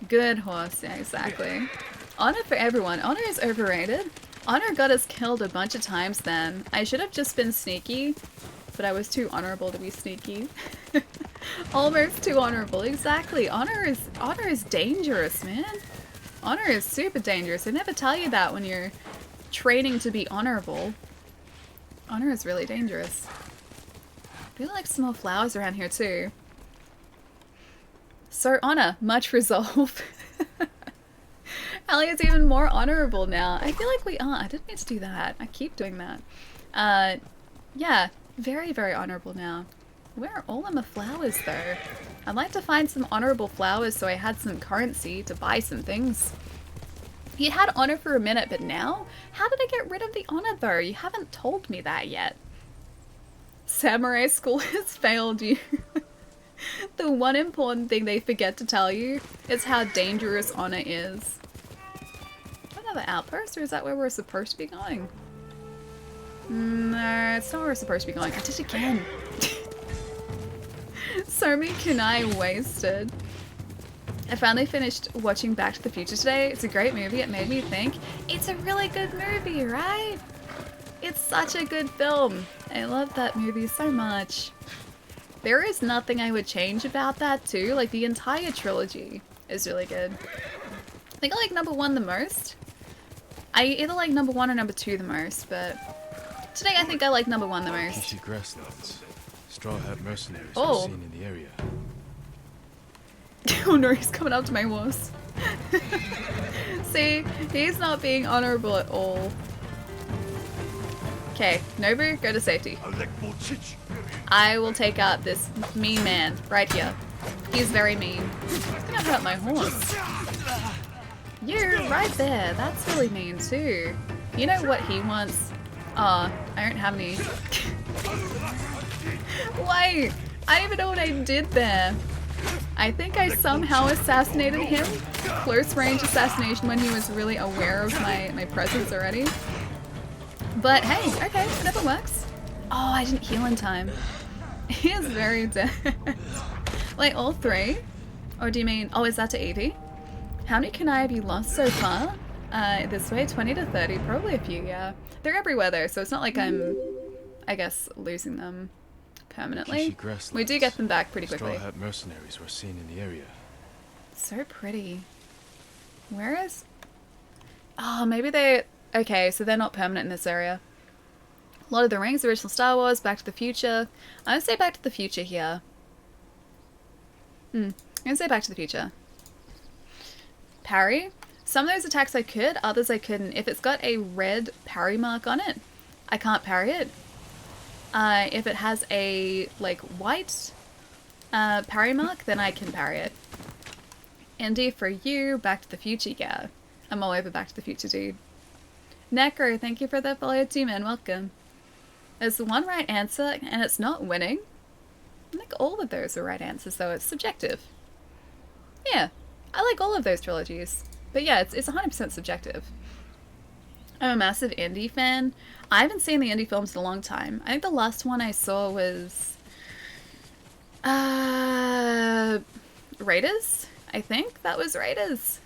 Good horse, yeah, exactly. Honor for everyone. Honor is overrated. Honor got us killed a bunch of times then. I should have just been sneaky, but I was too honorable to be sneaky. Almost too honorable, exactly. Honor is dangerous, man. Honor is super dangerous. They never tell you that when you're training to be honorable. Honor is really dangerous. I really like some more flowers around here too. So honor, much resolve. Elliot's even more honorable now. I feel like we are. I didn't mean to do that. I keep doing that. Yeah, very, very honorable now. Where are all of my flowers though? I'd like to find some honorable flowers so I had some currency to buy some things. You had honor for a minute, but now? How did I get rid of the honor though? You haven't told me that yet. Samurai school has failed you. The one important thing they forget to tell you is how dangerous honor is. Another outpost, or is that where we're supposed to be going? No, it's not where we're supposed to be going. I did it again. So many kunai wasted. I finally finished watching Back to the Future today. It's a great movie. It made me think. It's a really good movie, right? It's such a good film. I love that movie so much. There is nothing I would change about that too. Like the entire trilogy is really good. I think I like number 1 the most. I either like number 1 or number 2 the most, but today I think I like number 1 the most. Kishi grasslands. Straw Hat mercenaries Oh. were seen in the area. Oh no, he's coming up to my horse. See, he's not being honorable at all. Okay, Nobu, go to safety. I will take out this mean man right here. He's very mean. He's gonna hurt my horse. You're right there. That's really mean too. You know what he wants? I don't have any. Wait, I don't even know what I did there. I think I somehow assassinated him. Close range assassination when he was really aware of my presence already. But hey, okay, whatever works. Oh, I didn't heal in time. He is very dead. Wait, all 3? Or do you mean, oh, is that to Evie? How many kunai have you lost so far? This way, 20 to 30, probably a few, yeah. They're everywhere though, so it's not like I'm, I guess, losing them permanently. We do get them back pretty quickly. Straw Hat mercenaries were seen in the area. So pretty. Where is... Oh, maybe they... Okay, so they're not permanent in this area. Lord of the Rings, original Star Wars, Back to the Future. I'm gonna say Back to the Future here. I'm gonna say Back to the Future. Parry. Some of those attacks I could, others I couldn't. If it's got a red parry mark on it, I can't parry it. If it has a, like, white parry mark, then I can parry it. Andy, for you, Back to the Future, yeah. I'm all over Back to the Future, dude. Necro, thank you for the follow too, man. Welcome. There's one right answer, and it's not winning. I think all of those are right answers, though. It's subjective. Yeah, I like all of those trilogies. But yeah, it's 100% subjective. I'm a massive indie fan. I haven't seen the indie films in a long time. I think the last one I saw was... Raiders? I think that was Raiders.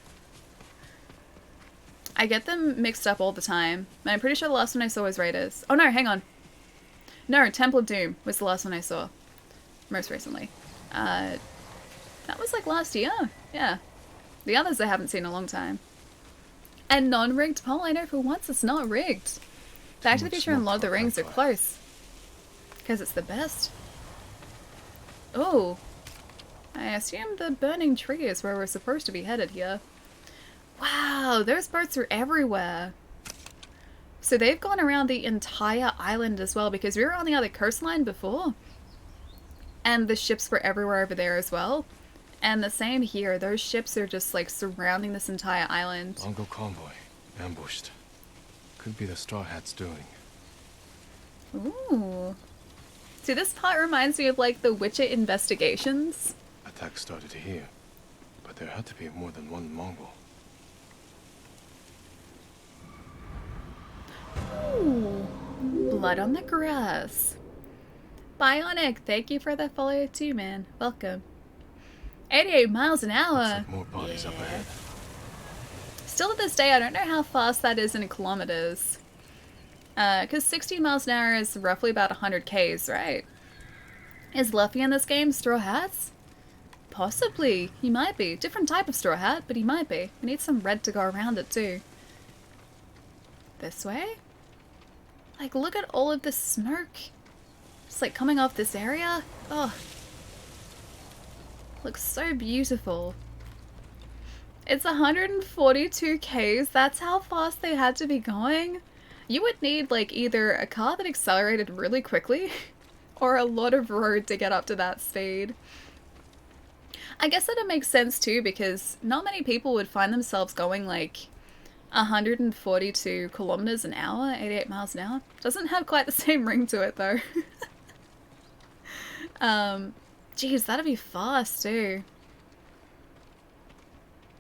I get them mixed up all the time. I'm pretty sure the last one I saw was Raiders. Oh no, hang on. No, Temple of Doom was the last one I saw. Most recently. That was like last year. Yeah. The others I haven't seen in a long time. And non-rigged poll, I know for once it's not rigged. Back to the Future and Lord of the Rings are close. Because it's the best. Oh. I assume the burning tree is where we're supposed to be headed here. Wow, those boats are everywhere. So they've gone around the entire island as well, because we were on the other coastline before. And the ships were everywhere over there as well. And the same here. Those ships are just like surrounding this entire island. Mongol convoy. Ambushed. Could be the Straw Hats doing. Ooh. See, this part reminds me of like the Witcher investigations. Attack started here. But there had to be more than one Mongol. Ooh. Blood on the grass. Bionic, thank you for the follow too, man. Welcome. 88 miles an hour. Looks like more bodies up ahead. Still to this day, I don't know how fast that is in kilometers. Because 60 miles an hour is roughly about 100 Ks, right? Is Luffy in this game Straw Hats? Possibly. He might be. Different type of Straw Hat, but he might be. We need some red to go around it too. This way? Like, look at all of the smoke. Just like coming off this area. Oh. Looks so beautiful. It's 142 Ks. That's how fast they had to be going. You would need like either a car that accelerated really quickly or a lot of road to get up to that speed. I guess that'd make sense too, because not many people would find themselves going like 142 kilometers an hour, 88 miles an hour. Doesn't have quite the same ring to it though. Geez, that'd be fast too.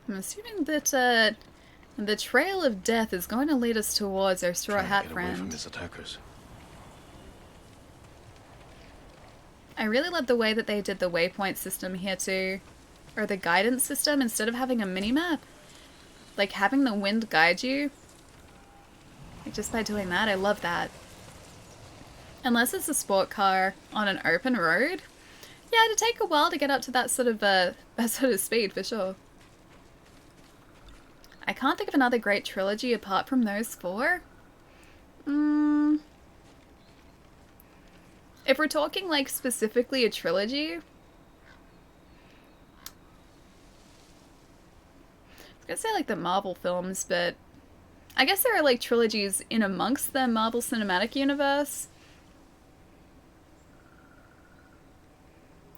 I'm assuming that the trail of death is going to lead us towards our Straw Hat Get away from friend. his attackers. I really love the way that they did the waypoint system here too. Or the guidance system, instead of having a mini-map. Like having the wind guide you. Like just by doing that, I love that. Unless it's a sport car on an open road. Yeah, it'd take a while to get up to that sort of speed for sure. I can't think of another great trilogy apart from those four. If we're talking like specifically a trilogy, I was gonna say like the Marvel films, but I guess there are like trilogies in amongst the Marvel Cinematic Universe.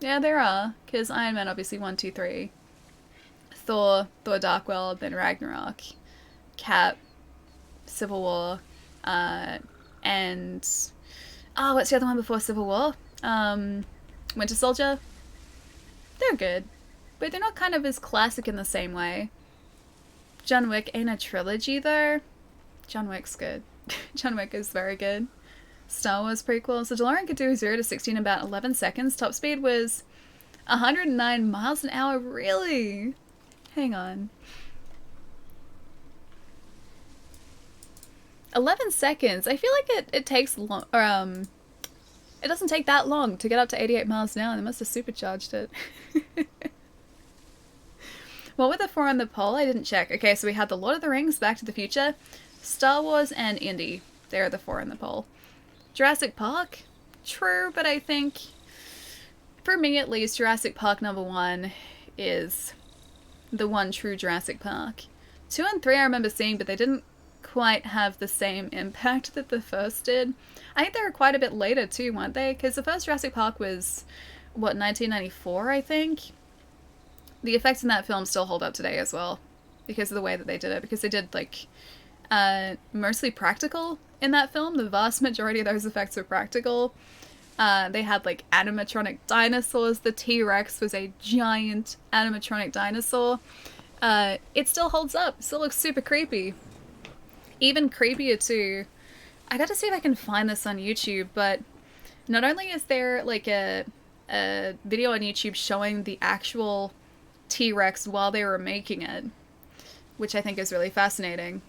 Yeah, there are, because Iron Man obviously 1, 2, 3. Thor Dark World, then Ragnarok, Cap, Civil War, and what's the other one before Civil War? Winter Soldier. They're good, but they're not kind of as classic in the same way. John Wick ain't a trilogy though. John Wick's good. John Wick is very good. Star Wars prequel. So DeLorean could do 0 to 60 in about 11 seconds. Top speed was 109 miles an hour. Really? Hang on. 11 seconds. I feel like it takes long, or it doesn't take that long to get up to 88 miles an hour. They must have supercharged it. What were the four on the poll? I didn't check. Okay, so we had the Lord of the Rings, Back to the Future, Star Wars, and Indy. They're the four on the poll. Jurassic Park? True, but I think, for me at least, Jurassic Park #1 is the one true Jurassic Park. 2 and 3 I remember seeing, but they didn't quite have the same impact that the first did. I think they were quite a bit later too, weren't they? Because the first Jurassic Park was, what, 1994, I think? The effects in that film still hold up today as well, because of the way that they did it. Because they did, like, mostly practical in that film. The vast majority of those effects were practical. They had, like, animatronic dinosaurs. The T-Rex was a giant animatronic dinosaur. It still holds up. Still looks super creepy. Even creepier, too. I gotta see if I can find this on YouTube, but not only is there, like, a video on YouTube showing the actual T-Rex while they were making it, which I think is really fascinating.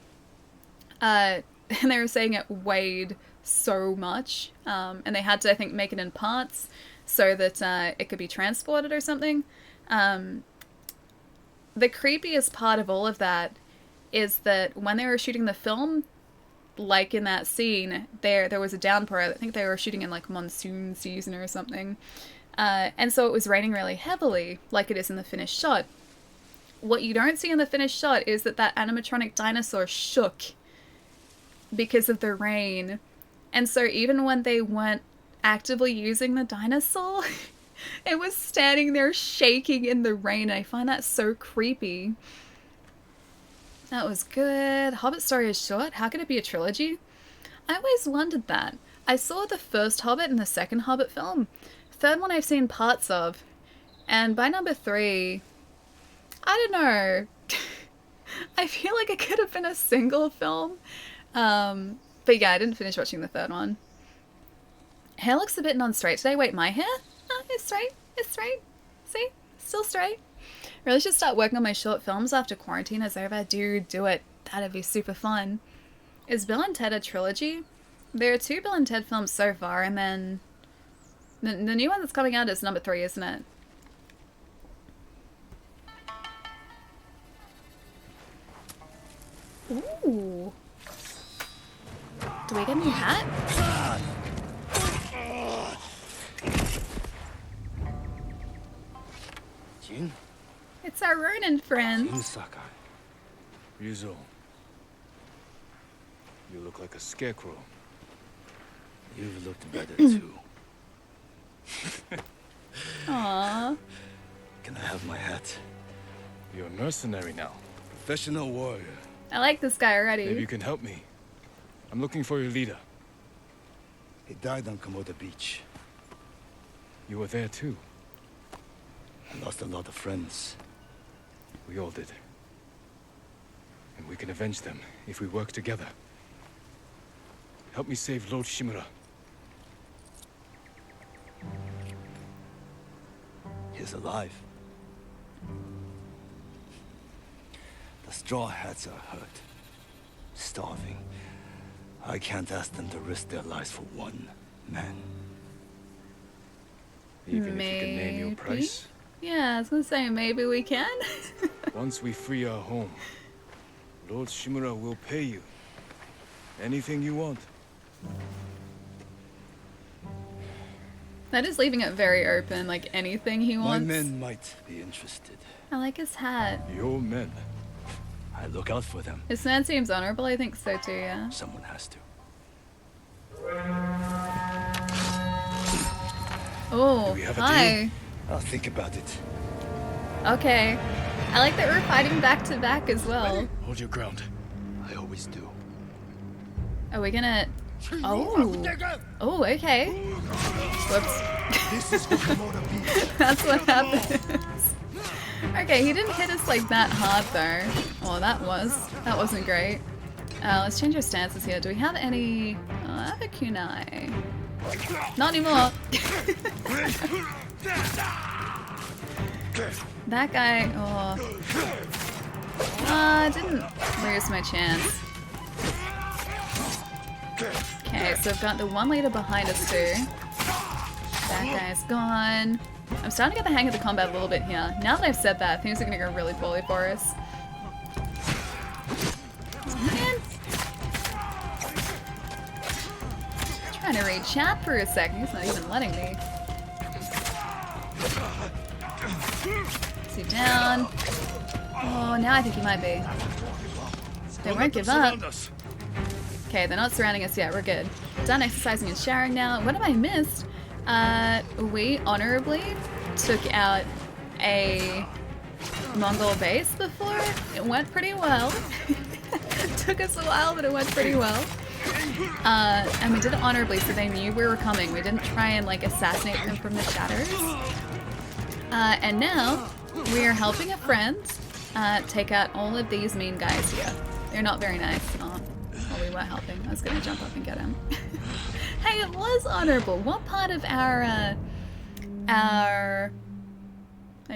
And they were saying it weighed so much, and they had to, I think, make it in parts so that it could be transported or something. The creepiest part of all of that is that when they were shooting the film, like in that scene, there was a downpour. I think they were shooting in like monsoon season or something. And so it was raining really heavily, like it is in the finished shot. What you don't see in the finished shot is that animatronic dinosaur shook because of the rain. And so even when they weren't actively using the dinosaur, it was standing there shaking in the rain. I find that so creepy. That was good. Hobbit story is short. How could it be a trilogy? I always wondered that. I saw the first Hobbit and the second Hobbit film. Third one I've seen parts of. And by number 3, I don't know. I feel like it could have been a single film. But yeah, I didn't finish watching the third one. Hair looks a bit non-straight today. Wait, my hair? Oh, it's straight. It's straight. See? Still straight. Really should start working on my short films after quarantine is over. Do it. That'd be super fun. Is Bill and Ted a trilogy? There are 2 Bill and Ted films so far, and then the new one that's coming out is number 3, isn't it? Ooh. Do we get a new hat? Jin? It's our Ronin friend. Jin Sakai. Ryuzo. You look like a scarecrow. You've looked better too. Aww. Can I have my hat? You're a mercenary now. Professional warrior. I like this guy already. Maybe you can help me. I'm looking for your leader. He died on Komoda Beach. You were there too. I lost a lot of friends. We all did. And we can avenge them if we work together. Help me save Lord Shimura. He's alive. The Straw Hats are hurt. Starving. I can't ask them to risk their lives for one man. Even if you can name your Maybe? price. Yeah, I was gonna say, maybe we can. Once we free our home, Lord Shimura will pay you. Anything you want. That is leaving it very open, like anything he My wants. men might be interested. I like his hat. Your men. I look out for them. His man seems honorable, I think so too, yeah. Someone has to. Oh, we have a hi. I'll think about it. Okay. I like that we're fighting back to back as well. Hold your ground. I always do. Are we gonna... Oh. Oh, okay. Whoops. This is for Komoda Beach. That's what happens. Okay, he didn't hit us like that hard though. Oh, that wasn't great. Let's change our stances here. Do we have any... Oh, I have a kunai. Not anymore. That guy... Oh. I didn't lose my chance. Okay, so I've got the one leader behind us too. That guy's gone. I'm starting to get the hang of the combat a little bit here. Now that I've said that, things are gonna go really poorly for us. Oh, man. Trying to read chat for a second. He's not even letting me. Is he down? Oh, now I think he might be. They won't give up. Okay, they're not surrounding us yet. We're good. Done exercising and showering now. What have I missed? We honorably took out a Mongol base before. It went pretty well. Took us a while, but it went pretty well. And we did it honorably, so they knew we were coming. We didn't try and like assassinate them from the shadows. And now we are helping a friend take out all of these mean guys here. They're not very nice. Oh, well, we were helping. I was gonna jump up and get him. Hey, it was honorable. What part of our, I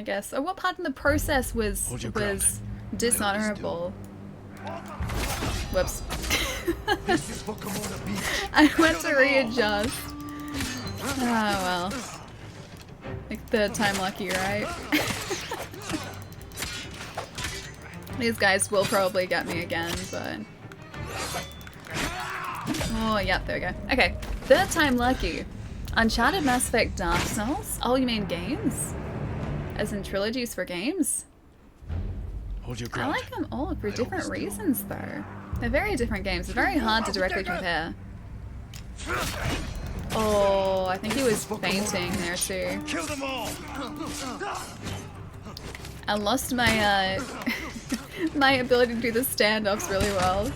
guess, or what part in the process was dishonorable? Whoops. This is for Komoda Beach. I went to readjust. Oh well. Like third time lucky, right? These guys will probably get me again, but... Oh, yep, there we go. Okay, third time lucky. Uncharted, Mass Effect, Dark Souls? Oh, you mean games? As in trilogies for games? Hold your I ground. like them all for different reasons, though. They're very different games. They're very hard to directly compare. Oh, I think he was fainting there too. Kill them all! I lost my my ability to do the standoffs really well.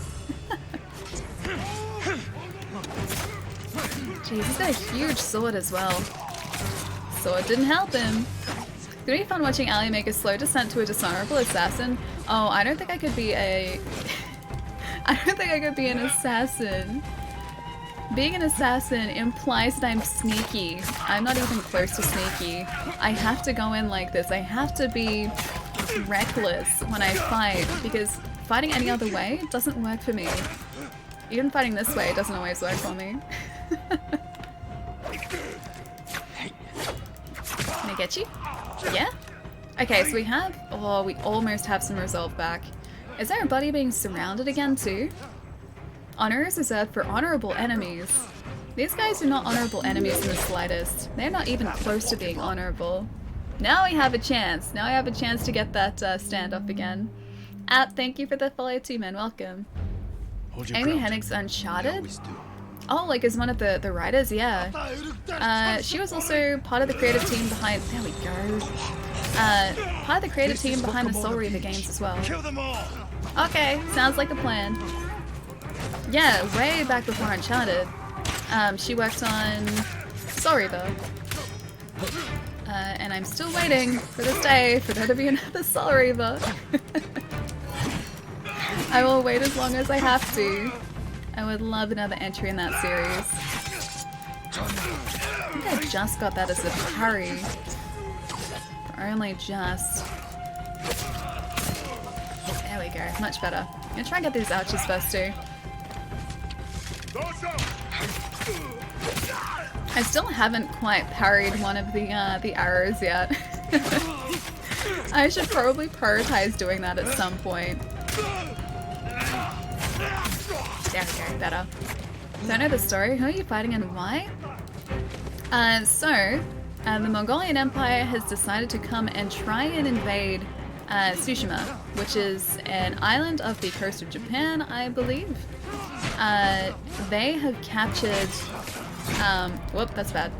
Jeez, he's got a huge sword as well. Sword didn't help him. It's gonna be fun watching Ali make a slow descent to a dishonorable assassin. Oh, I don't think I could be a... I don't think I could be an assassin. Being an assassin implies that I'm sneaky. I'm not even close to sneaky. I have to go in like this. I have to be reckless when I fight, because fighting any other way doesn't work for me. Even fighting this way doesn't always work for me. Can I get you? Yeah? Okay, so we have... Oh, we almost have some resolve back. Is our buddy being surrounded again too? Honor is reserved for honorable enemies. These guys are not honorable enemies in the slightest. They're not even close to being honorable. Now we have a chance. Now I have a chance to get that standoff again. Thank you for the follow too, man. Welcome. Amy Hennig's Uncharted? Oh, like as one of the writers? Yeah. She was also part of the creative team behind... There we go. Part of the creative team behind the Soul Reaver games as well. Kill them all! Okay, sounds like a plan. Yeah, way back before Uncharted. She worked on Soul Reaver. And I'm still waiting for this day for there to be another Soul Reaver. I will wait as long as I have to. I would love another entry in that series. I think I just got that as a parry. Only just. There we go, much better. I'm gonna try and get these ouches first too. I still haven't quite parried one of the arrows yet. I should probably prioritize doing that at some point. There we go, better. Don't know the story. Who are you fighting and why? The Mongolian Empire has decided to come and try and invade Tsushima, which is an island off the coast of Japan, I believe. They have captured... whoop, that's bad.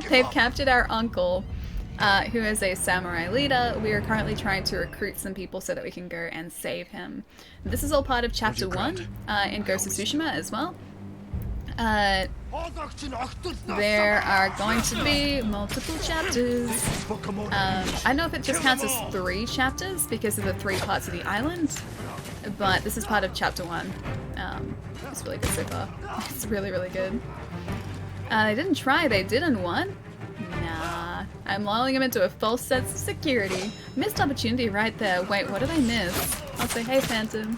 They've captured our uncle, who is a samurai leader. We are currently trying to recruit some people so that we can go and save him. This is all part of Chapter 1 in Ghost of Tsushima as well. There are going to be multiple chapters. I don't know if it just counts as 3 chapters because of the 3 parts of the island, but this is part of Chapter 1. It's really good so far. It's really, really good. They didn't try, they did in 1. Nah, I'm lulling him into a false sense of security. Missed opportunity right there. Wait, what did I miss? I'll say, hey, Phantom.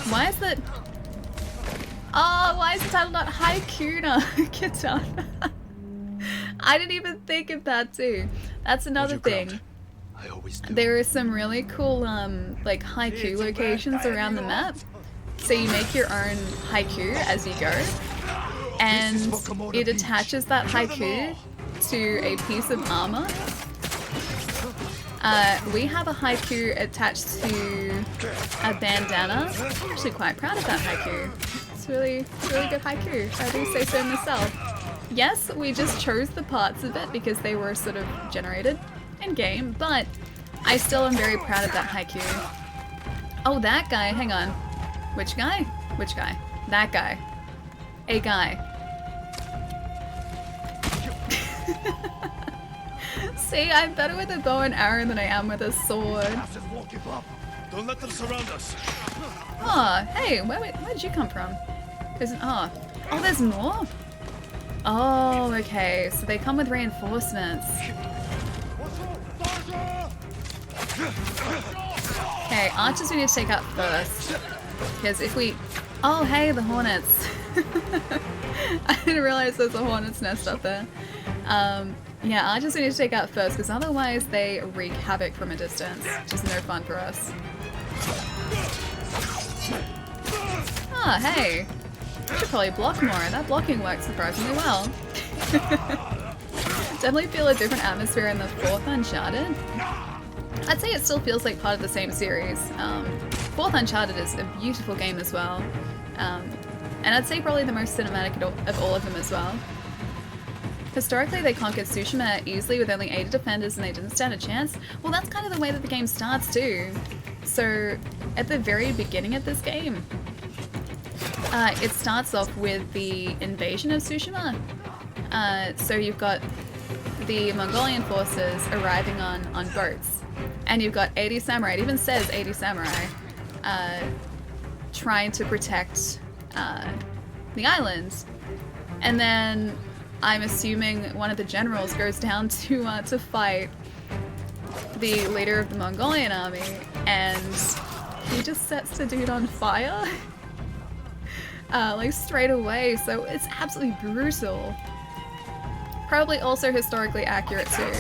Why is that... Oh, why is the title not Haikuna Katana? I didn't even think of that too. That's another thing. I always do. There are some really cool like haiku locations around the map. So you make your own haiku as you go. And it attaches that haiku to a piece of armor. We have a haiku attached to a bandana. I'm actually quite proud of that haiku. It's really good haiku, if I do say so myself. Yes, we just chose the parts of it because they were sort of generated in-game, but I still am very proud of that haiku. Oh, that guy, hang on. Which guy? Which guy? That guy. A guy. See, I'm better with a bow and arrow than I am with a sword. Don't let them surround us. Oh, hey, where'd you come from? There's there's more? Oh, okay, so they come with reinforcements. Okay, archers we need to take out first. Because if we... Oh, hey, the hornets. I didn't realize there's a hornet's nest up there. Yeah, archers we need to take out first, because otherwise they wreak havoc from a distance, which is no fun for us. Ah, hey. I should probably block more. That blocking works surprisingly well. Definitely feel a different atmosphere in the 4th Uncharted. I'd say it still feels like part of the same series. Fourth Uncharted is a beautiful game as well. And I'd say probably the most cinematic of all of them as well. Historically, they conquered Tsushima easily with only 80 defenders and they didn't stand a chance. Well, that's kind of the way that the game starts too. So, at the very beginning of this game, it starts off with the invasion of Tsushima. So you've got the Mongolian forces arriving on boats. And you've got 80 samurai, it even says 80 samurai, trying to protect the islands. And then I'm assuming one of the generals goes down to fight the leader of the Mongolian army, and he just sets the dude on fire, like straight away. So it's absolutely brutal. Probably also historically accurate too.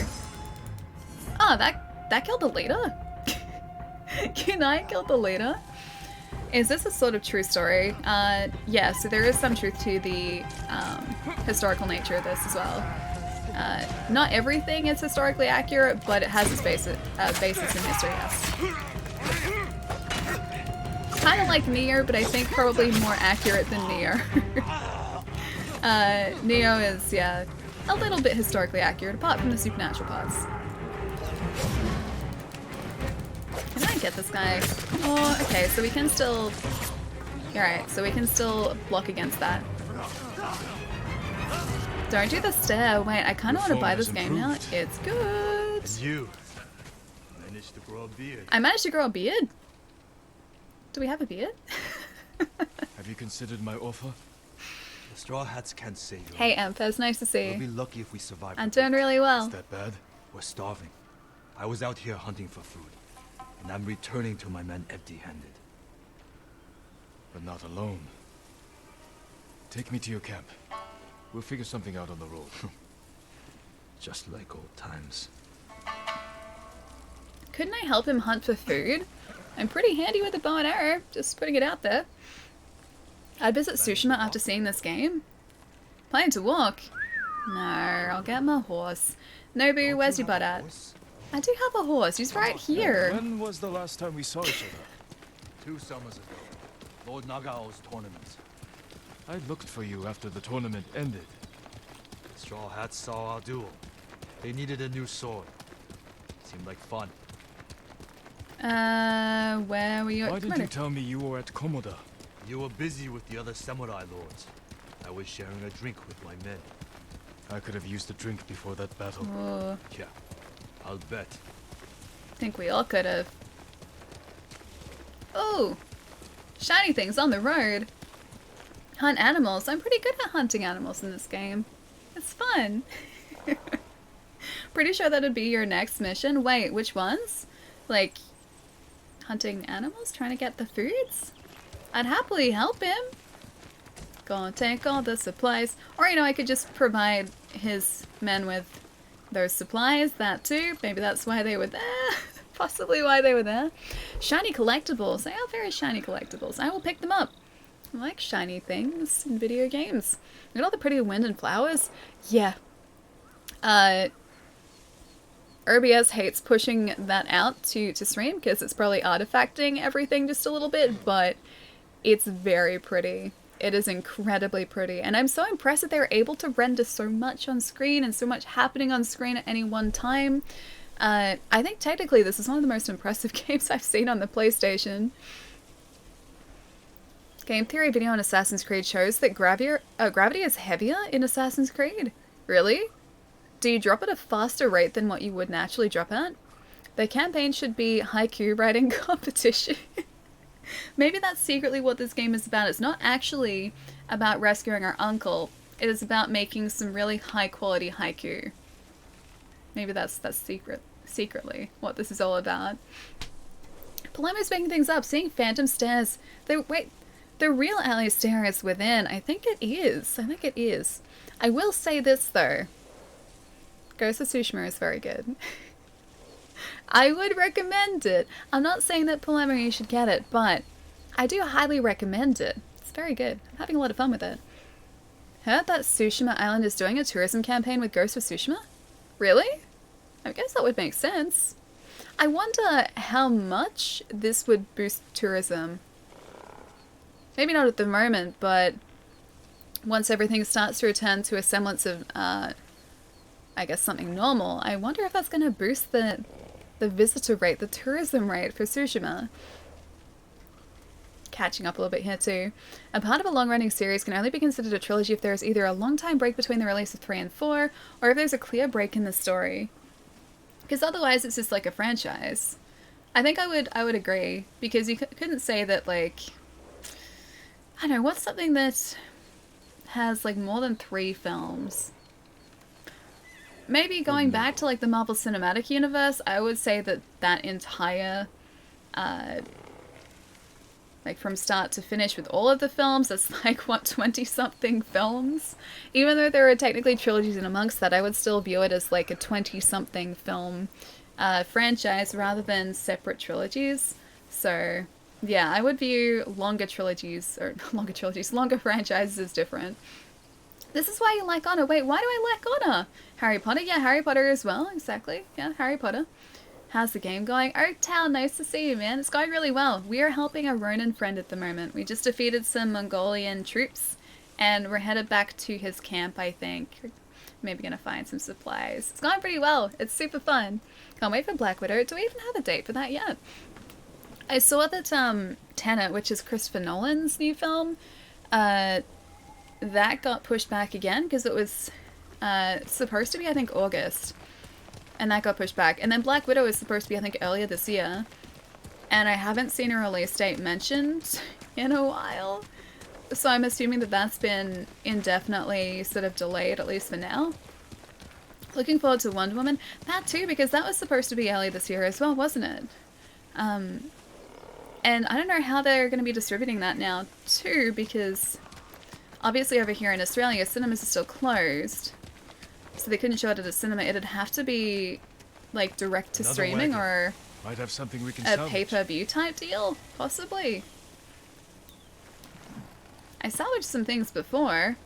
Oh, that killed the leader? Can I kill the leader? Is this a sort of true story? Yeah, so there is some truth to the historical nature of this as well. Not everything is historically accurate, but it has its basis in history, yes. Kind of like Neo, but I think probably more accurate than Neo. Neo is, yeah, a little bit historically accurate, apart from the supernatural parts. Can I get this guy? Oh, okay, so we can still... Alright, so we can still block against that. Don't do the stair. Wait, I kind of want to buy this game now. It's good. You managed to grow a beard. I managed to grow a beard? Do we have a beard? Have you considered my offer? The Straw Hats can't save you. Hey, Emphas, nice to see We'll be you. lucky if we survive. I'm doing really well. Is that bad? We're starving. I was out here hunting for food, and I'm returning to my men empty-handed. But not alone. Take me to your camp. We'll figure something out on the road. Just like old times. Couldn't I help him hunt for food? I'm pretty handy with a bow and arrow, just putting it out there. I'd visit Tsushima after seeing this game. Planning to walk? No, I'll get my horse. Nobu, where's your butt at? I do have a horse, he's right here. When was the last time we saw each other? 2 summers ago, Lord Nagao's tournament. I looked for you after the tournament ended. The Straw Hats saw our duel. They needed a new sword. Seemed like fun. Where were you at? Why did you tell me you were at Komoda? You were busy with the other samurai lords. I was sharing a drink with my men. I could have used a drink before that battle. Oh, Yeah, I'll bet. I think we all could have. Oh! Shiny things on the road! Hunt animals. I'm pretty good at hunting animals in this game. It's fun. Pretty sure that'd be your next mission. Wait, which ones? Like, hunting animals? Trying to get the foods? I'd happily help him. Gonna take all the supplies. Or, you know, I could just provide his men with those supplies. That too. Maybe that's why they were there. Possibly why they were there. Shiny collectibles. They are very shiny collectibles. I will pick them up. I like shiny things in video games. Look at all the pretty wind and flowers. Yeah. OBS hates pushing that out to stream because it's probably artifacting everything just a little bit, but it's very pretty. It is incredibly pretty, and I'm so impressed that they were able to render so much on screen and so much happening on screen at any one time. I think technically this is one of the most impressive games I've seen on the PlayStation. Game theory video on Assassin's Creed shows that gravity is heavier in Assassin's Creed. Really? Do you drop at a faster rate than what you would naturally drop at? The campaign should be haiku writing competition. Maybe that's secretly what this game is about. It's not actually about rescuing our uncle. It is about making some really high quality haiku. Maybe that's secretly what this is all about. Palermo's making things up. Seeing phantom stairs. The real alley stair is within. I think it is. I will say this though. Ghost of Tsushima is very good. I would recommend it. I'm not saying that Palermo you should get it, but I do highly recommend it. It's very good. I'm having a lot of fun with it. Heard that Tsushima Island is doing a tourism campaign with Ghost of Tsushima? Really? I guess that would make sense. I wonder how much this would boost tourism. Maybe not at the moment, but once everything starts to return to a semblance of, I guess, something normal, I wonder if that's going to boost the visitor rate, the tourism rate for Tsushima. Catching up a little bit here too. A part of a long-running series can only be considered a trilogy if there is either a long time break between the release of 3 and 4, or if there's a clear break in the story. Because otherwise it's just like a franchise. I think I would agree, because you couldn't say that, like, I don't know, what's something that has like more than 3 films? Maybe going back to like the Marvel Cinematic Universe, I would say that that entire like from start to finish with all of the films, that's like, what, 20-something films? Even though there are technically trilogies in amongst that, I would still view it as like a 20-something film franchise rather than separate trilogies. So, yeah, I would view longer franchises as different. This is why you like Honor. Wait, why do I like Honor? Harry Potter? Yeah, Harry Potter as well, exactly. Yeah, Harry Potter. How's the game going? Oaktown, nice to see you, man. It's going really well. We are helping a Ronin friend at the moment. We just defeated some Mongolian troops, and we're headed back to his camp, I think. Maybe gonna find some supplies. It's going pretty well. It's super fun. Can't wait for Black Widow. Do we even have a date for that yet? I saw that Tenet, which is Christopher Nolan's new film, that got pushed back again because it was supposed to be, I think, August. And that got pushed back. And then Black Widow is supposed to be, I think, earlier this year. And I haven't seen a release date mentioned in a while. So I'm assuming that that's been indefinitely sort of delayed, at least for now. Looking forward to Wonder Woman. That too, because that was supposed to be earlier this year as well, wasn't it? And I don't know how they're going to be distributing that now too, because obviously over here in Australia, cinemas are still closed. So they couldn't show it at a cinema. It'd have to be like direct to streaming or Might have something we can a salvage. pay-per-view type deal, possibly. I salvaged some things before.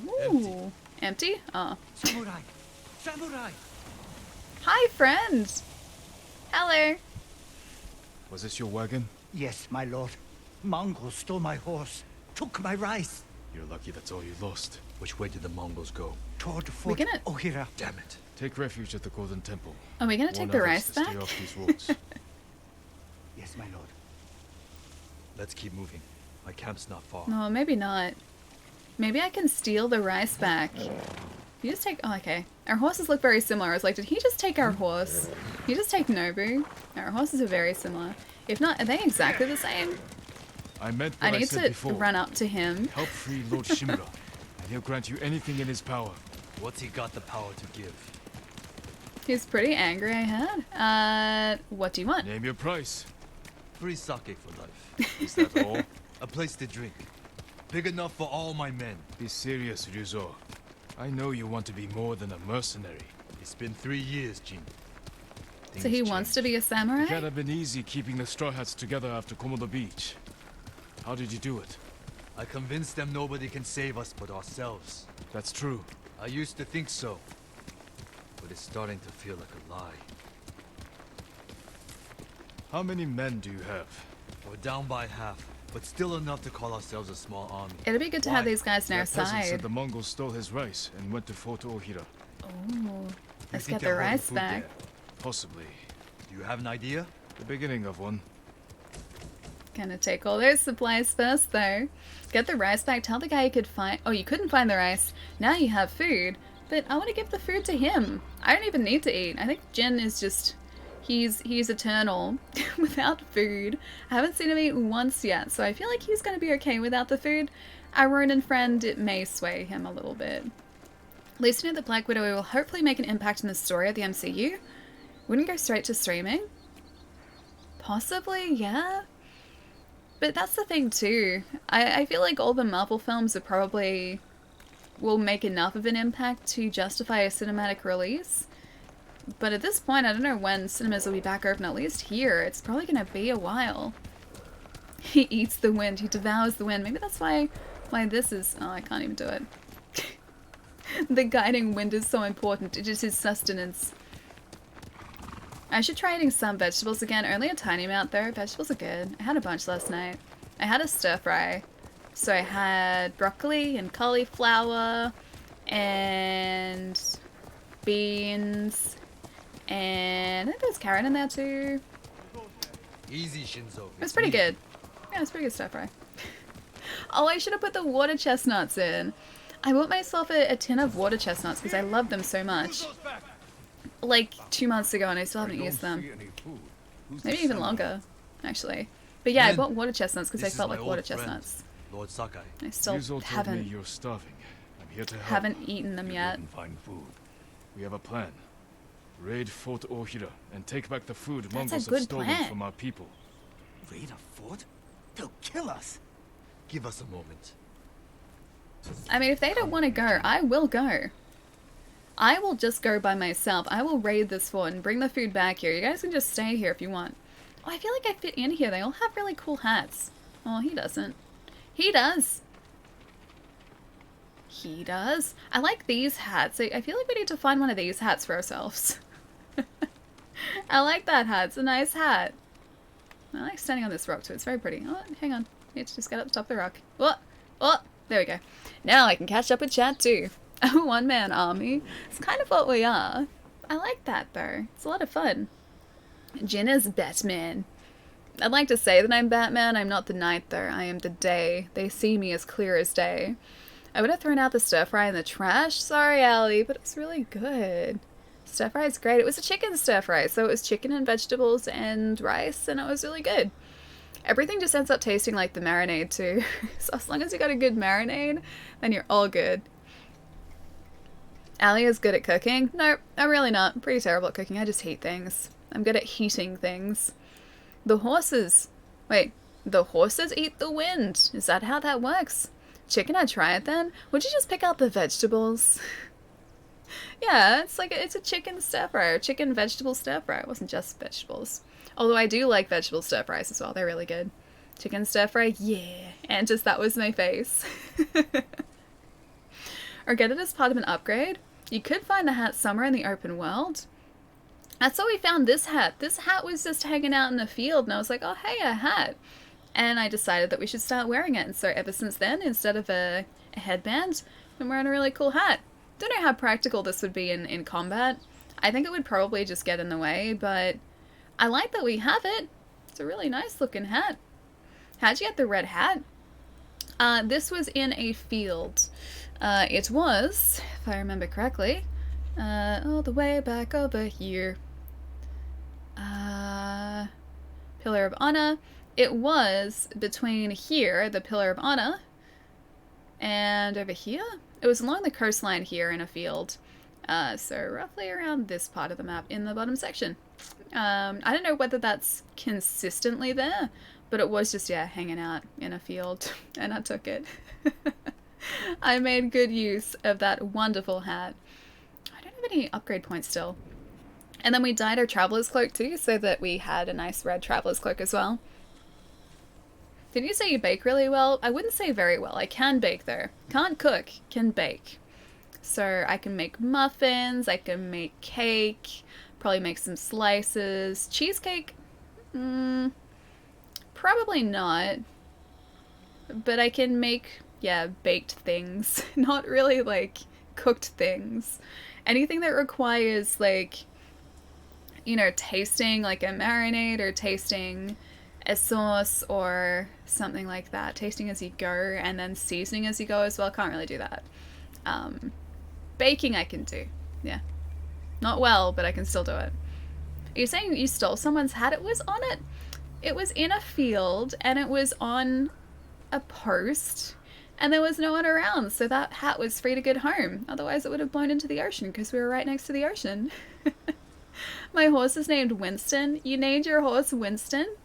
Ooh. Empty? Oh. Samurai! Samurai! Hi, friend! Hello. Was this your wagon? Yes, my lord. Mongols stole my horse, took my rice. You're lucky that's all you lost. Which way did the Mongols go? Toward We're Fort gonna... Ohira. Damn it. Take refuge at the Golden Temple. Are we gonna take the Warn rice others to back? stay off these roads. Yes, my lord. Let's keep moving. My camp's not far. No, maybe not. Maybe I can steal the rice back. You just take... Oh, okay. Our horses look very similar. I was like, did he just take our horse? Did he just take Nobu? Our horses are very similar. If not, are they exactly the same? I meant I what I need said to before. run up to him. Help free Lord Shimura, and he'll grant you anything in his power. What's he got the power to give? He's pretty angry, I heard. What do you want? Name your price. Free sake for life. Is that all? A place to drink. Big enough for all my men. Be serious, Ryuzo. I know you want to be more than a mercenary. It's been 3 years, Jin. So he wants to be a It samurai? can't have been easy keeping the Straw Hats together after Komodo Beach. How did you do it? I convinced them nobody can save us but ourselves. That's true. I used to think so. But it's starting to feel like a lie. How many men do you have? We're down by half, but still enough to call ourselves a small army. It'd be good to have Why? these guys on our That peasant said side. the Mongols stole his rice and went to Fort Ohira. Oh, let's think get the they're holding rice food back. there? Possibly. Do you have an idea? The beginning of one. Gonna take all those supplies first, though. Get the rice back. Tell the guy you could find... Oh, you couldn't find the rice. Now you have food. But I want to give the food to him. I don't even need to eat. I think Jin is just... He's eternal without food. I haven't seen him eat once yet, so I feel like he's gonna be okay without the food. Our Ronin friend, it may sway him a little bit. At least we know that Black Widow will hopefully make an impact in the story of the MCU. Wouldn't go straight to streaming? Possibly, yeah. But that's the thing too. I feel like all the Marvel films are probably will make enough of an impact to justify a cinematic release. But at this point, I don't know when cinemas will be back open, at least here. It's probably going to be a while. He eats the wind. He devours the wind. Maybe that's why this is... Oh, I can't even do it. The guiding wind is so important. It is his sustenance. I should try eating some vegetables again. Only a tiny amount though. Vegetables are good. I had a bunch last night. I had a stir fry. So I had broccoli and cauliflower and beans and I think there's carrot in there too. Easy, Shinzo. It was pretty good. Yeah, it's pretty good stir fry. Oh, I should have put the water chestnuts in. I bought myself a tin of water chestnuts because I love them so much. Like 2 months ago and I still haven't used them. Maybe even longer, actually. But yeah, I bought water chestnuts because I felt like water chestnuts. Lord Sakai. I still Ryuzo told me haven't you're starving. I'm here to help. haven't eaten them yet. Find food. We have a plan. Raid Fort Ohira and take back the food That's Mongols a good have stolen plan. from our people. Raid a fort? They'll kill us. Give us a moment. I mean, if they don't want to go, I will go. I will just go by myself. I will raid this fort and bring the food back here. You guys can just stay here if you want. Oh, I feel like I fit in here. They all have really cool hats. Oh, he doesn't. He does. He does. I like these hats. I feel like we need to find one of these hats for ourselves. I like that hat. It's a nice hat. I like standing on this rock too. It's very pretty. Oh, hang on. Let's just get up the top of the rock. Oh, oh, there we go. Now I can catch up with chat too. A one-man army. It's kind of what we are. I like that though. It's a lot of fun. Jin is Batman. I'd like to say that I'm Batman. I'm not the night though. I am the day. They see me as clear as day. I would have thrown out the stir fry in the trash. Sorry, Allie, but it's really good. Stir fry is great. It was a chicken stir fry, so it was chicken and vegetables and rice, and it was really good. Everything just ends up tasting like the marinade too. So as long as you got a good marinade, then you're all good. Allie is good at cooking. No, I'm really not. I'm pretty terrible at cooking. I just heat things. I'm good at heating things. The horses. Wait, the horses eat the wind. Is that how that works? Chicken, I'd try it then. Would you just pick out the vegetables? Yeah, it's like it's a chicken stir fry or chicken vegetable stir fry. It wasn't just vegetables. Although I do like vegetable stir fries as well. They're really good. Chicken stir fry, yeah. And just that was my face. Or get it as part of an upgrade. You could find the hat somewhere in the open world. That's how we found this hat. This hat was just hanging out in the field and I was like, oh hey, a hat. And I decided that we should start wearing it. And so ever since then, instead of a headband, I'm wearing a really cool hat. Don't know how practical this would be in combat. I think it would probably just get in the way, but I like that we have it. It's a really nice looking hat. How'd you get the red hat? This was in a field. It was, if I remember correctly, all the way back over here. Pillar of Honor. It was between here, the Pillar of Honor, and over here. It was along the coastline here in a field. So roughly around this part of the map in the bottom section. I don't know whether that's consistently there, but it was just, yeah, hanging out in a field, and I took it. I made good use of that wonderful hat. I don't have any upgrade points still. And then we dyed our traveler's cloak too, so that we had a nice red traveler's cloak as well. Did you say you bake really well? I wouldn't say very well. I can bake though. Can't cook, can bake. So I can make muffins, I can make cake, probably make some slices. Cheesecake? Probably not. But I can make, yeah, baked things. Not really like cooked things. Anything that requires like, you know, tasting like a marinade or tasting a sauce or something like that. Tasting as you go and then seasoning as you go as well. Can't really do that. Baking I can do. Yeah. Not well, but I can still do it. Are you saying you stole someone's hat? It was on it. It was in a field and it was on a post and there was no one around. So that hat was free to get home. Otherwise it would have blown into the ocean because we were right next to the ocean. My horse is named Winston. You named your horse Winston?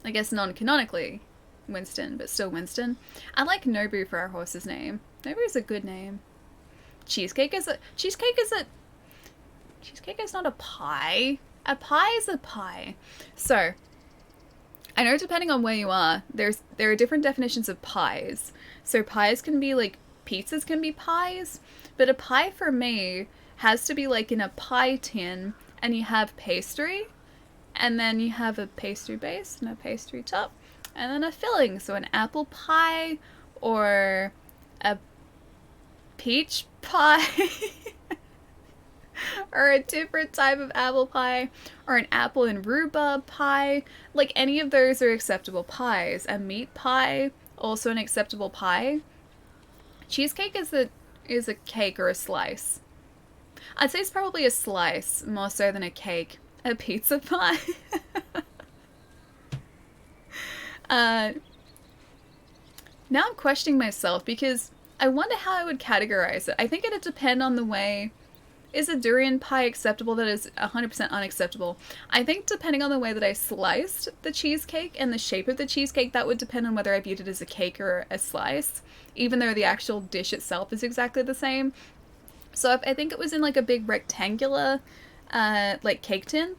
I guess non-canonically Winston, but still Winston. I like Nobu for our horse's name. Nobu is a good name. Cheesecake is not a pie. A pie is a pie. So, I know depending on where you are, there are different definitions of pies. So pies can be like, pizzas can be pies, but a pie for me has to be like in a pie tin and you have pastry, and then you have a pastry base and a pastry top, and then a filling. So an apple pie or a peach pie or a different type of apple pie or an apple and rhubarb pie. Like, any of those are acceptable pies. A meat pie, also an acceptable pie. Cheesecake is a cake or a slice. I'd say it's probably a slice more so than a cake. A pizza pie. Now I'm questioning myself because I wonder how I would categorize it. I think it'd depend on the way. Is a durian pie acceptable that is 100% unacceptable? I think depending on the way that I sliced the cheesecake and the shape of the cheesecake, that would depend on whether I viewed it as a cake or a slice, even though the actual dish itself is exactly the same. So if I think it was in like a big rectangular like cake tin,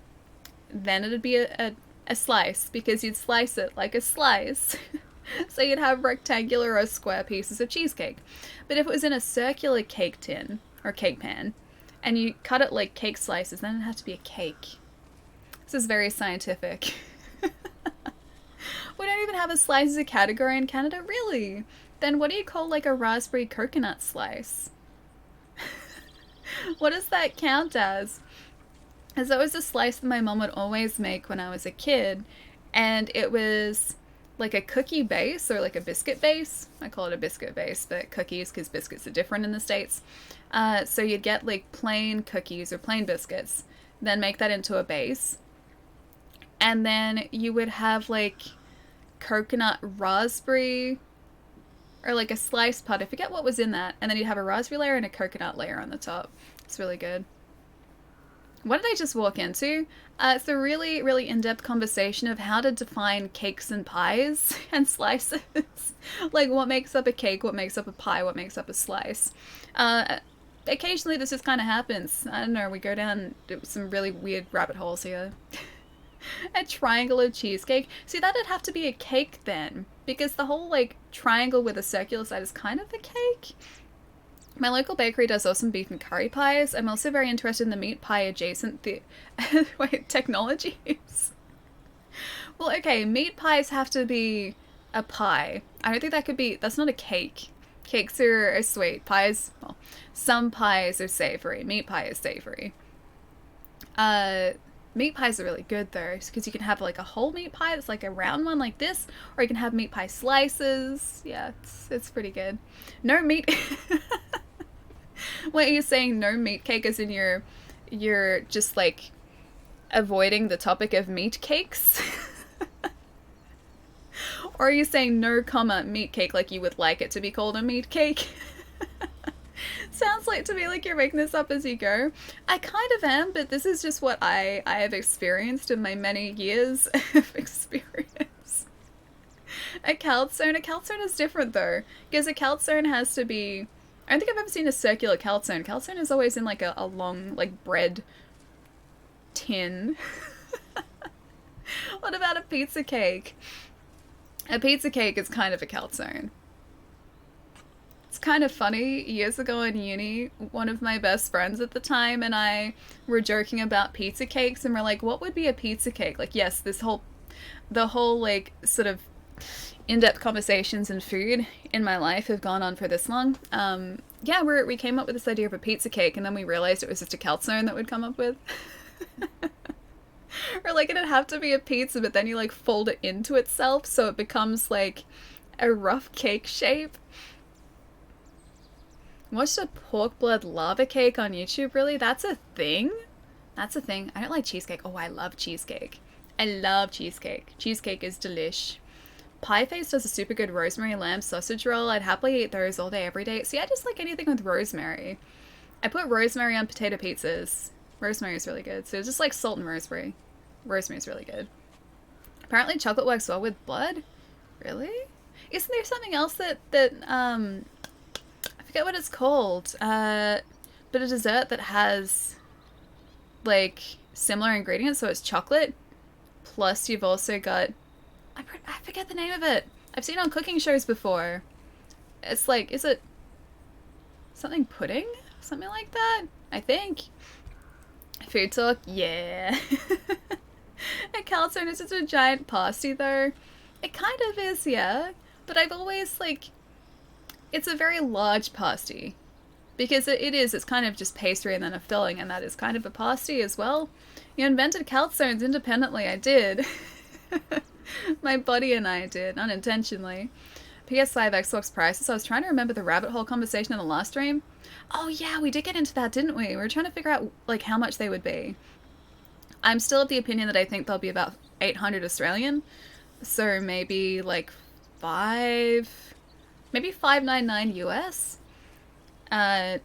then it'd be a slice, because you'd slice it like a slice. So you'd have rectangular or square pieces of cheesecake. But if it was in a circular cake tin or cake pan, and you cut it like cake slices, then it'd have to be a cake. This is very scientific. We don't even have a slice as a category in Canada, really? Then what do you call like a raspberry coconut slice? What does that count as? As that was a slice that my mom would always make when I was a kid, and it was like a cookie base or like a biscuit base. I call it a biscuit base, but cookies, because biscuits are different in the States. So you'd get like plain cookies or plain biscuits, then make that into a base, and then you would have like coconut raspberry or like a sliced part. I forget what was in that, and then you'd have a raspberry layer and a coconut layer on the top. It's really good. What did I just walk into? It's a really, really in-depth conversation of how to define cakes and pies and slices. Like, what makes up a cake, what makes up a pie, what makes up a slice. Occasionally this just kind of happens. I don't know, we go down some really weird rabbit holes here. A triangle of cheesecake. See, that'd have to be a cake then, because the whole, like, triangle with a circular side is kind of a cake. My local bakery does awesome beef and curry pies. I'm also very interested in the meat pie adjacent technologies. Well, okay, meat pies have to be a pie. I don't think that could be, that's not a cake. Cakes are sweet. Pies, well, some pies are savory. Meat pie is savory. Meat pies are really good though, because you can have like a whole meat pie that's like a round one like this, or you can have meat pie slices. Yeah, it's pretty good. No meat. What are you saying? No meat cake, as in you're just like avoiding the topic of meat cakes? Or are you saying no comma meat cake, like you would like it to be called a meat cake? Sounds like to me like you're making this up as you go. I kind of am, but this is just what I have experienced in my many years of experience. A calzone is different though, because a calzone has to be, I don't think I've ever seen a circular calzone. Calzone is always in like a long, like, bread tin. What about a pizza cake? A pizza cake is kind of a calzone. It's kind of funny. Years ago in uni, one of my best friends at the time and I were joking about pizza cakes, and we're like, what would be a pizza cake? Like, yes, the whole like sort of in-depth conversations and food in my life have gone on for this long. Yeah, we came up with this idea of a pizza cake, and then we realized it was just a calzone that we'd come up with. Or like it'd have to be a pizza, but then you like fold it into itself so it becomes like a rough cake shape. Watched a pork blood lava cake on YouTube, really? That's a thing? That's a thing. I don't like cheesecake. Oh, I love cheesecake. I love cheesecake. Cheesecake is delish. Pie Face does a super good rosemary lamb sausage roll. I'd happily eat those all day, every day. See, I just like anything with rosemary. I put rosemary on potato pizzas. Rosemary is really good. So just like salt and rosemary. Rosemary is really good. Apparently chocolate works well with blood. Really? Isn't there something else that I forget what it's called, but a dessert that has like similar ingredients, so it's chocolate plus you've also got, I forget the name of it. I've seen it on cooking shows before. It's like, is it something pudding? Something like that? I think. Food talk? Yeah. A calzone is just a giant pasty, though. It kind of is, yeah. But I've always, like... It's a very large pasty. Because it's kind of just pastry and then a filling, and that is kind of a pasty as well. You invented calzones independently, I did. My buddy and I did, unintentionally. PS5 Xbox prices. I was trying to remember the rabbit hole conversation in the last stream. Oh yeah, we did get into that, didn't we? We were trying to figure out like how much they would be. I'm still of the opinion that I think they'll be about 800 Australian. So maybe like maybe 599 US. Yeah,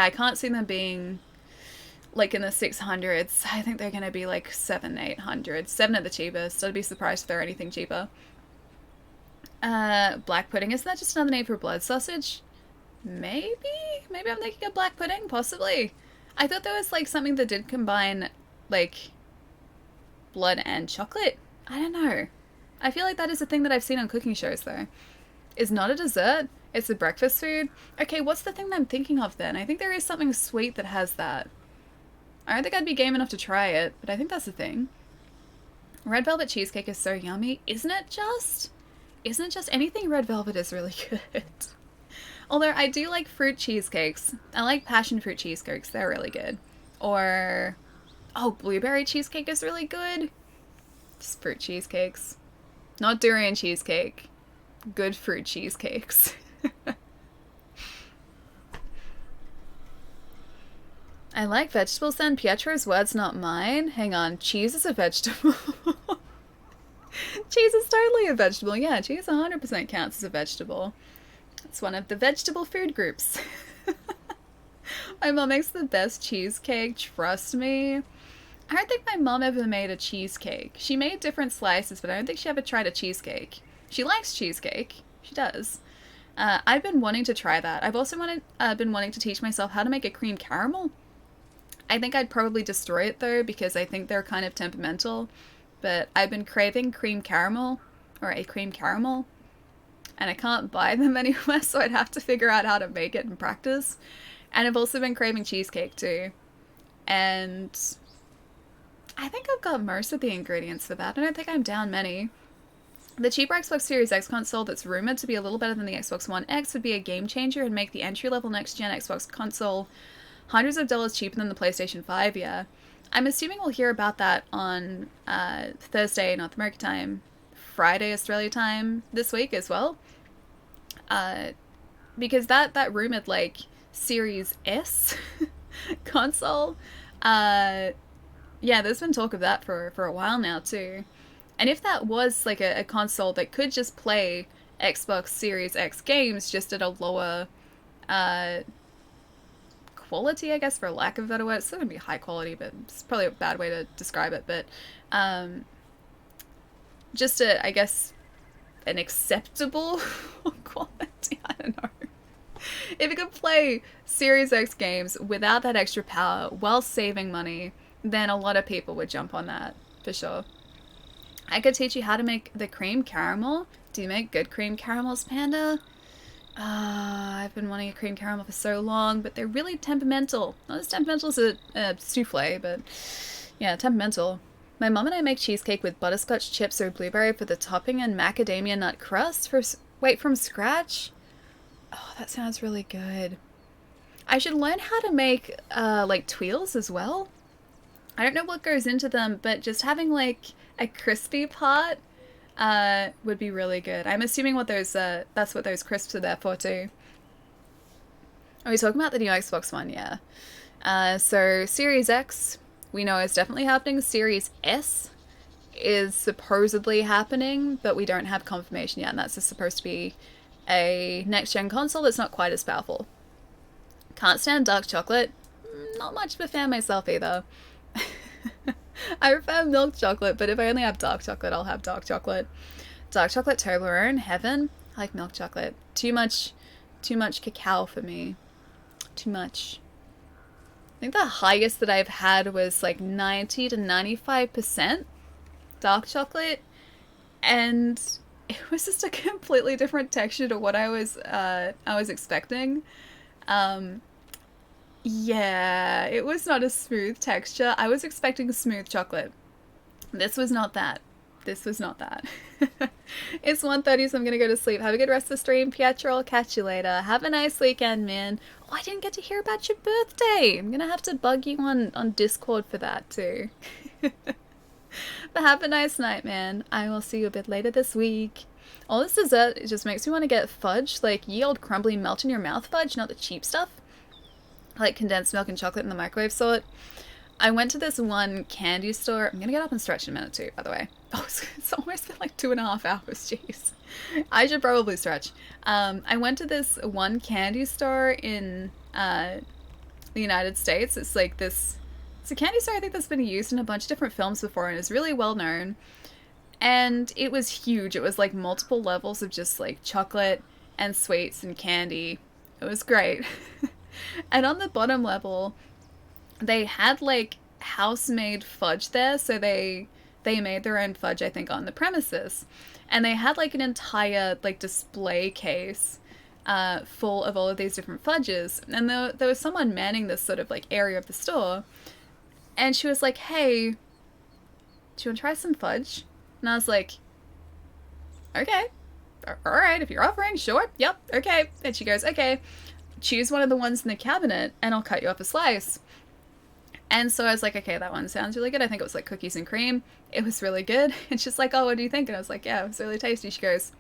I can't see them being like in the 600s. I think they're gonna be like 700-800. 7 at the cheapest. I'd be surprised if they're anything cheaper. Black pudding, isn't that just another name for blood sausage? Maybe I'm thinking of black pudding, possibly. I thought there was like something that did combine like blood and chocolate. I don't know. I feel like that is a thing that I've seen on cooking shows though. It's not a dessert, it's a breakfast food. Okay, what's the thing that I'm thinking of then? I think there is something sweet that has that. I don't think I'd be game enough to try it, but I think that's the thing. Red velvet cheesecake is so yummy. Isn't it just anything red velvet is really good. Although I do like fruit cheesecakes. I like passion fruit cheesecakes. They're really good. Or, oh, blueberry cheesecake is really good. Just fruit cheesecakes. Not durian cheesecake. Good fruit cheesecakes. I like vegetables then. Pietro's words, not mine. Hang on. Cheese is a vegetable. Cheese is totally a vegetable. Yeah, cheese 100% counts as a vegetable. It's one of the vegetable food groups. My mom makes the best cheesecake, trust me. I don't think my mom ever made a cheesecake. She made different slices, but I don't think she ever tried a cheesecake. She likes cheesecake. She does. I've been wanting to try that. I've also been wanting to teach myself how to make a cream caramel. I think I'd probably destroy it though, because I think they're kind of temperamental. But I've been craving cream caramel, or a cream caramel, and I can't buy them anywhere, so I'd have to figure out how to make it and practice. And I've also been craving cheesecake too. And I think I've got most of the ingredients for that. I don't think I'm down many. The cheaper Xbox Series X console that's rumored to be a little better than the Xbox One X would be a game changer and make the entry-level next-gen Xbox console hundreds of dollars cheaper than the PlayStation 5, yeah. I'm assuming we'll hear about that on Thursday, North America time, Friday, Australia time this week as well. Because that rumored, like, Series S console, yeah, there's been talk of that for a while now, too. And if that was, like, a console that could just play Xbox Series X games just at a lower quality, I guess, for lack of a better word. It's still going to be high quality, but it's probably a bad way to describe it. But just I guess, an acceptable quality. I don't know. If it could play Series X games without that extra power while saving money, then a lot of people would jump on that, for sure. I could teach you how to make the cream caramel. Do you make good cream caramels, Panda? I've been wanting a cream caramel for so long, but they're really temperamental. Not as temperamental as a souffle, but yeah, temperamental. My mom and I make cheesecake with butterscotch chips or blueberry for the topping and macadamia nut crust from scratch. Oh, that sounds really good. I should learn how to make like tuiles as well. I don't know what goes into them, but just having like a crispy part would be really good. I'm assuming that's what those crisps are there for too. Are we talking about the new Xbox One? Yeah. So Series X, we know is definitely happening. Series S is supposedly happening, but we don't have confirmation yet, and that's just supposed to be a next-gen console that's not quite as powerful. Can't stand dark chocolate. Not much of a fan myself either. I prefer milk chocolate, but if I only have dark chocolate, I'll have dark chocolate. Dark chocolate Toblerone, heaven. I like milk chocolate. Too much cacao for me. Too much. I think the highest that I've had was like 90 to 95% dark chocolate, and it was just a completely different texture to what I was expecting. Yeah, it was not a smooth texture. I was expecting smooth chocolate. This was not that. This was not that. It's 1:30, so I'm gonna go to sleep. Have a good rest of the stream, Pietro. I'll catch you later. Have a nice weekend, man. Oh, I didn't get to hear about your birthday. I'm gonna have to bug you on Discord for that too. But have a nice night, man. I will see you a bit later this week. All this dessert, it just makes me want to get fudge, like ye old crumbly melt in your mouth fudge, not the cheap stuff. Like condensed milk and chocolate in the microwave sort. I went to this one candy store. I'm gonna get up and stretch in a minute too, by the way. Oh, it's almost been like 2.5 hours, jeez. I should probably stretch. I went to this one candy store in the United States. It's like this, it's a candy store I think that's been used in a bunch of different films before and is really well known. And it was huge. It was like multiple levels of just like chocolate and sweets and candy. It was great. And on the bottom level, they had like house-made fudge there, so they made their own fudge, I think, on the premises. And they had like an entire like display case full of all of these different fudges. And there was someone manning this sort of like area of the store. And she was like, hey, do you want to try some fudge? And I was like, okay, alright, if you're offering, sure, yep, okay. And she goes, okay, choose one of the ones in the cabinet and I'll cut you off a slice. And so I was like, okay, that one sounds really good. I think it was like cookies and cream. It was really good. And she's like, oh, what do you think? And I was like, yeah, it was really tasty. She goes,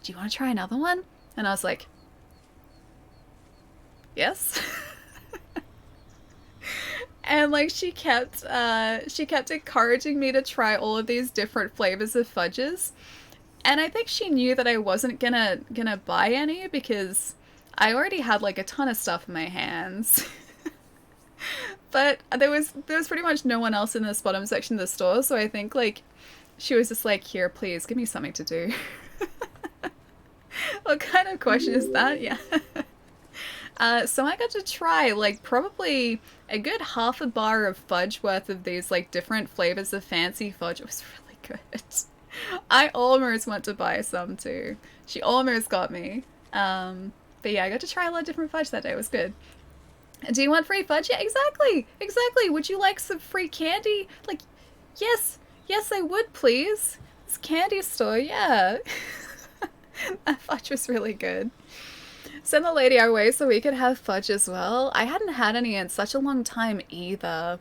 do you want to try another one? And I was like, yes. And like she kept encouraging me to try all of these different flavors of fudges. And I think she knew that I wasn't gonna buy any because I already had like a ton of stuff in my hands. But there was pretty much no one else in this bottom section of the store, so I think like she was just like, here, please give me something to do. What kind of question is that? Yeah. So I got to try like probably a good half a bar of fudge worth of these like different flavors of fancy fudge. It was really good. I almost went to buy some too. She almost got me. But yeah, I got to try a lot of different fudge that day. It was good. Do you want free fudge? Yeah, exactly. Exactly. Would you like some free candy? Like, yes. Yes, I would, please. This candy store, yeah. That fudge was really good. Send the lady our way so we could have fudge as well. I hadn't had any in such a long time either.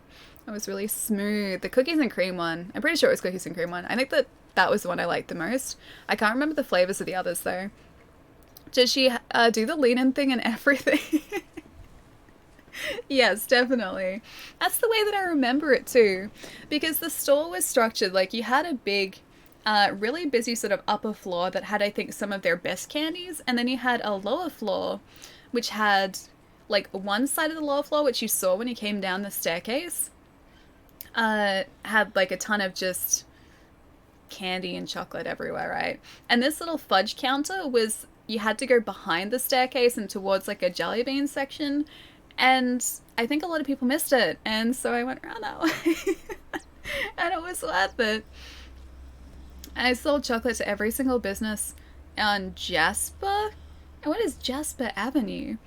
It was really smooth. The cookies and cream one. I'm pretty sure it was cookies and cream one. I think that was the one I liked the most. I can't remember the flavors of the others though. Did she do the lean-in thing and everything? Yes, definitely. That's the way that I remember it too. Because the store was structured like you had a big, really busy sort of upper floor that had, I think, some of their best candies. And then you had a lower floor, which had like one side of the lower floor, which you saw when you came down the staircase, had like a ton of just candy and chocolate everywhere, right? And this little fudge counter was, you had to go behind the staircase and towards like a jelly bean section. And I think a lot of people missed it. And so I went around that way. And it was worth it. I sold chocolate to every single business on Jasper. And what is Jasper Avenue?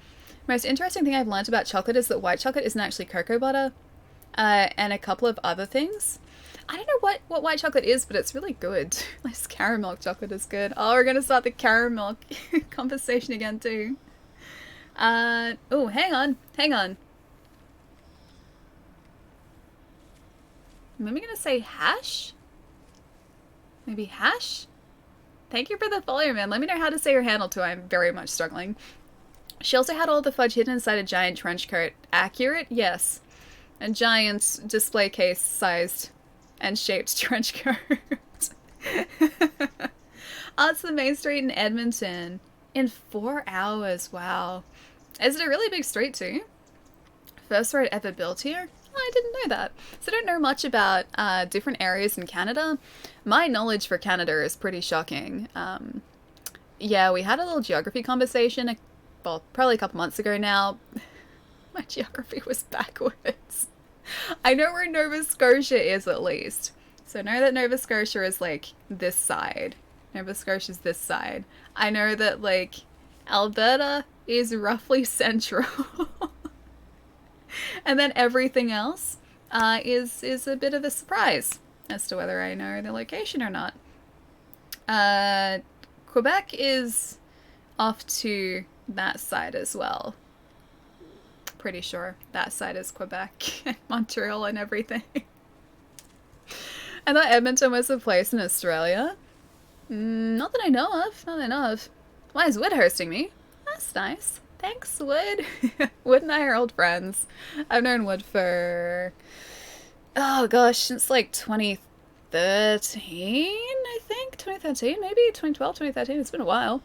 Most interesting thing I've learned about chocolate is that white chocolate isn't actually cocoa butter. And a couple of other things. I don't know what white chocolate is, but it's really good. This caramel chocolate is good. Oh, we're going to start the caramel conversation again too. Oh, hang on. Am I gonna say hash? Maybe hash? Thank you for the follow, man. Let me know how to say your handle too. I'm very much struggling. She also had all the fudge hidden inside a giant trench coat. Accurate? Yes. A giant display case sized and shaped trench coat. Oh, it's the main street in Edmonton. In 4 hours, wow. Is it a really big street too? First road ever built here? Oh, I didn't know that. So I don't know much about different areas in Canada. My knowledge for Canada is pretty shocking. Yeah, we had a little geography conversation, well, probably a couple months ago now. My geography was backwards. I know where Nova Scotia is at least. So I know that Nova Scotia is like this side. Nova Scotia's this side. I know that like Alberta is roughly central. And then everything else is a bit of a surprise as to whether I know the location or not. Quebec is off to that side as well. Pretty sure that side is Quebec and Montreal and everything. I thought Edmonton was a place in Australia. Not that I know of. Not that I know of. Why is Wood hosting me? That's nice. Thanks, Wood. Wood and I are old friends. I've known Wood for... oh gosh, since like 2013, I think? 2013, maybe? 2012, 2013. It's been a while.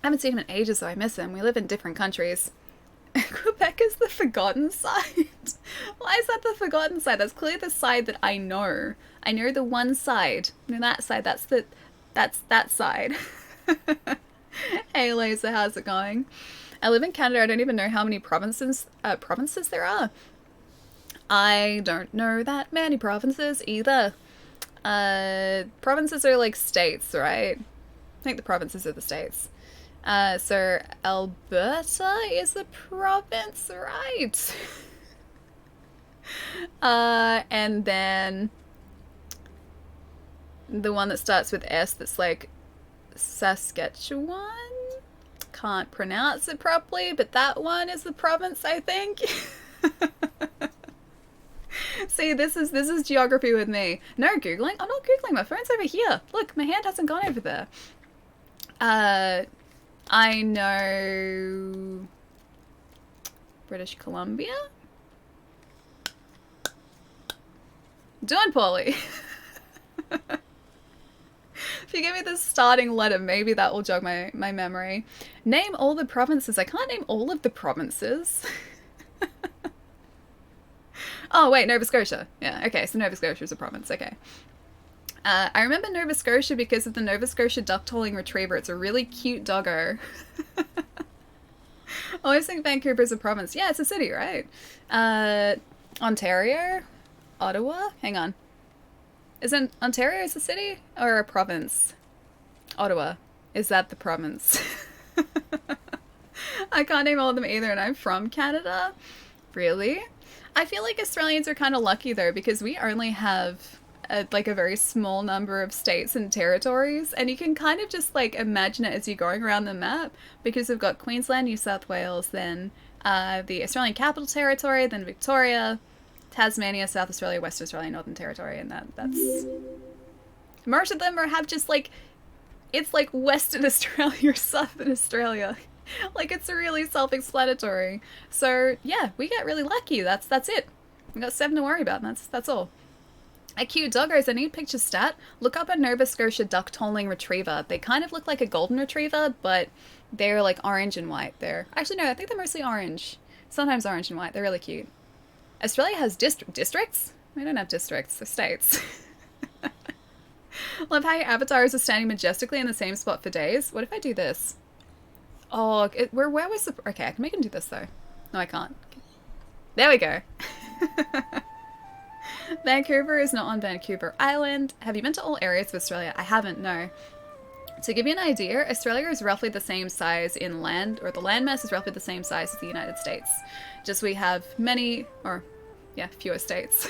I haven't seen him in ages, so I miss him. We live in different countries. Quebec is the forgotten side. Why is that the forgotten side? That's clearly the side that I know. I know the one side. I know that side. That's that side. Hey, Laser, how's it going? I live in Canada. I don't even know how many provinces there are. I don't know that many provinces either. Provinces are like states, right? I think the provinces are the states. So Alberta is a province, right? And then the one that starts with S that's like Saskatchewan? Can't pronounce it properly, but that one is the province, I think. See, this is geography with me. No Googling. I'm not Googling. My phone's over here. Look, my hand hasn't gone over there. I know British Columbia. Doing poorly. If you give me the starting letter, maybe that will jog my memory. Name all the provinces. I can't name all of the provinces. Oh, wait, Nova Scotia. Yeah, okay, so Nova Scotia is a province, okay. I remember Nova Scotia because of the Nova Scotia duck-tolling retriever. It's a really cute doggo. I always think Vancouver's a province. Yeah, it's a city, right? Ontario? Ottawa? Hang on. Isn't Ontario a city or a province? Ottawa. Is that the province? I can't name all of them either, and I'm from Canada. Really? I feel like Australians are kind of lucky, though, because we only have a very small number of states and territories, and you can kind of just like imagine it as you're going around the map, because we've got Queensland, New South Wales, then the Australian Capital Territory, then Victoria, Tasmania, South Australia, Western Australia, Northern Territory, and that's... most of them have just like... it's like Western Australia or Southern Australia. Like, it's really self-explanatory. So, yeah, we get really lucky. That's it. We got 7 to worry about, and that's all. A cute doggos, I need picture stat. Look up a Nova Scotia duck-tolling retriever. They kind of look like a golden retriever, but they're like orange and white. Actually, no, I think they're mostly orange. Sometimes orange and white. They're really cute. Australia has districts? We don't have districts. They're states. Love how your avatars are standing majestically in the same spot for days. What if I do this? Oh, where was the... okay, I can make him do this, though. No, I can't. There we go. Vancouver is not on Vancouver Island. Have you been to all areas of Australia? I haven't, no. To give you an idea, Australia is roughly the same size in land, or the landmass is roughly the same size as the United States. Just we have many, or yeah, fewer states.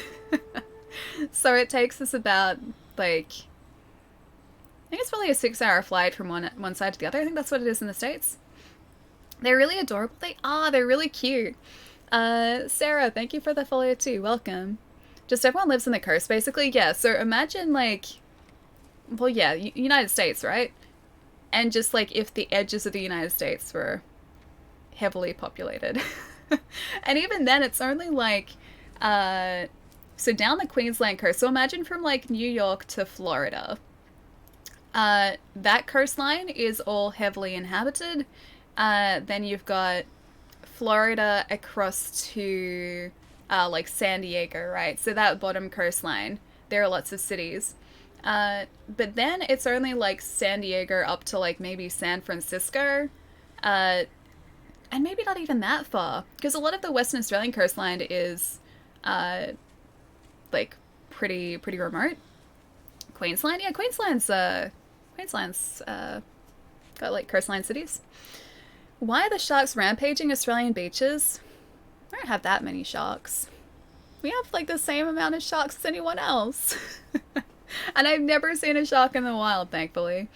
So it takes us about, like, I think it's probably a 6-hour flight from one side to the other. I think that's what it is in the States. They're really adorable. They are. They're really cute. Sarah, thank you for the follow too. Welcome. Just everyone lives on the coast, basically. Yeah, so imagine, like, well, yeah, United States, right? And just, like, if the edges of the United States were heavily populated. And even then, it's only, like, so down the Queensland coast. So imagine from, like, New York to Florida. That coastline is all heavily inhabited. Then you've got Florida across to, like, San Diego, right? So that bottom coastline, there are lots of cities. But then it's only, like, San Diego up to, like, maybe San Francisco. And maybe not even that far. Because a lot of the Western Australian coastline is, like, pretty remote. Queensland? Yeah, Queensland's got, like, coastline cities. Why are the sharks rampaging Australian beaches? I don't have that many sharks. We have like the same amount of sharks as anyone else. And I've never seen a shark in the wild, thankfully.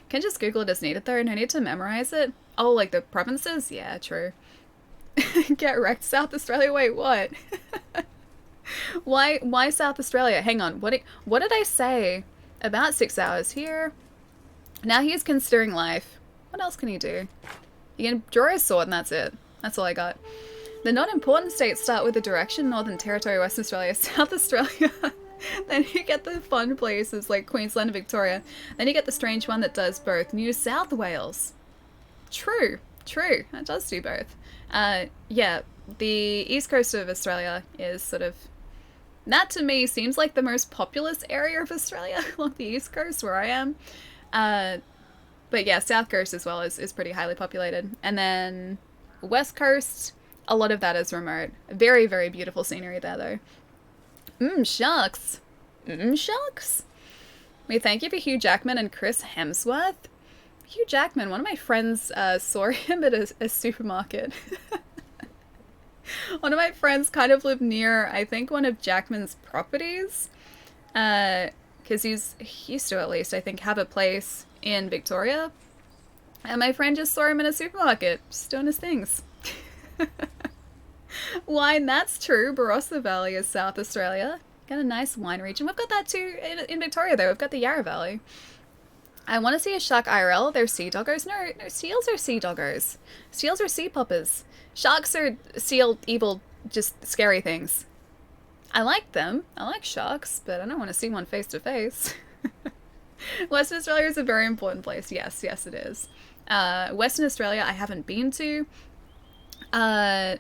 Can just Google it as needed though, and I need to memorize it. Oh, like the provinces? Yeah, true. Get wrecked, South Australia? Wait, what? Why South Australia? Hang on, what did I say? About 6 hours here. Now he's considering life. What else can he do? He can draw his sword and that's it. That's all I got. The non-important states start with the direction: Northern Territory, Western Australia, South Australia. Then you get the fun places like Queensland and Victoria. Then you get the strange one that does both: New South Wales. True, that does do both. Yeah, the east coast of Australia is sort of... That to me seems like the most populous area of Australia, along the east coast where I am. But yeah, south coast as well is pretty highly populated. And then west coast, a lot of that is remote. Very, very beautiful scenery there though. Sharks. Sharks. We thank you for Hugh Jackman and Chris Hemsworth. Hugh Jackman, one of my friends saw him at a supermarket. One of my friends kind of lived near, I think, one of Jackman's properties. Because he used to, at least, I think, have a place in Victoria. And my friend just saw him in a supermarket, just doing his things. Wine, that's true. Barossa Valley is South Australia. Got a nice wine region. We've got that too in Victoria, though. We've got the Yarra Valley. I want to see a shark IRL. They're sea doggos. No, seals are sea doggos. Seals are sea poppers. Sharks are seal, evil, just scary things. I like them. I like sharks, but I don't want to see one face to face. Western Australia is a very important place. Yes, it is. Western Australia I haven't been to. I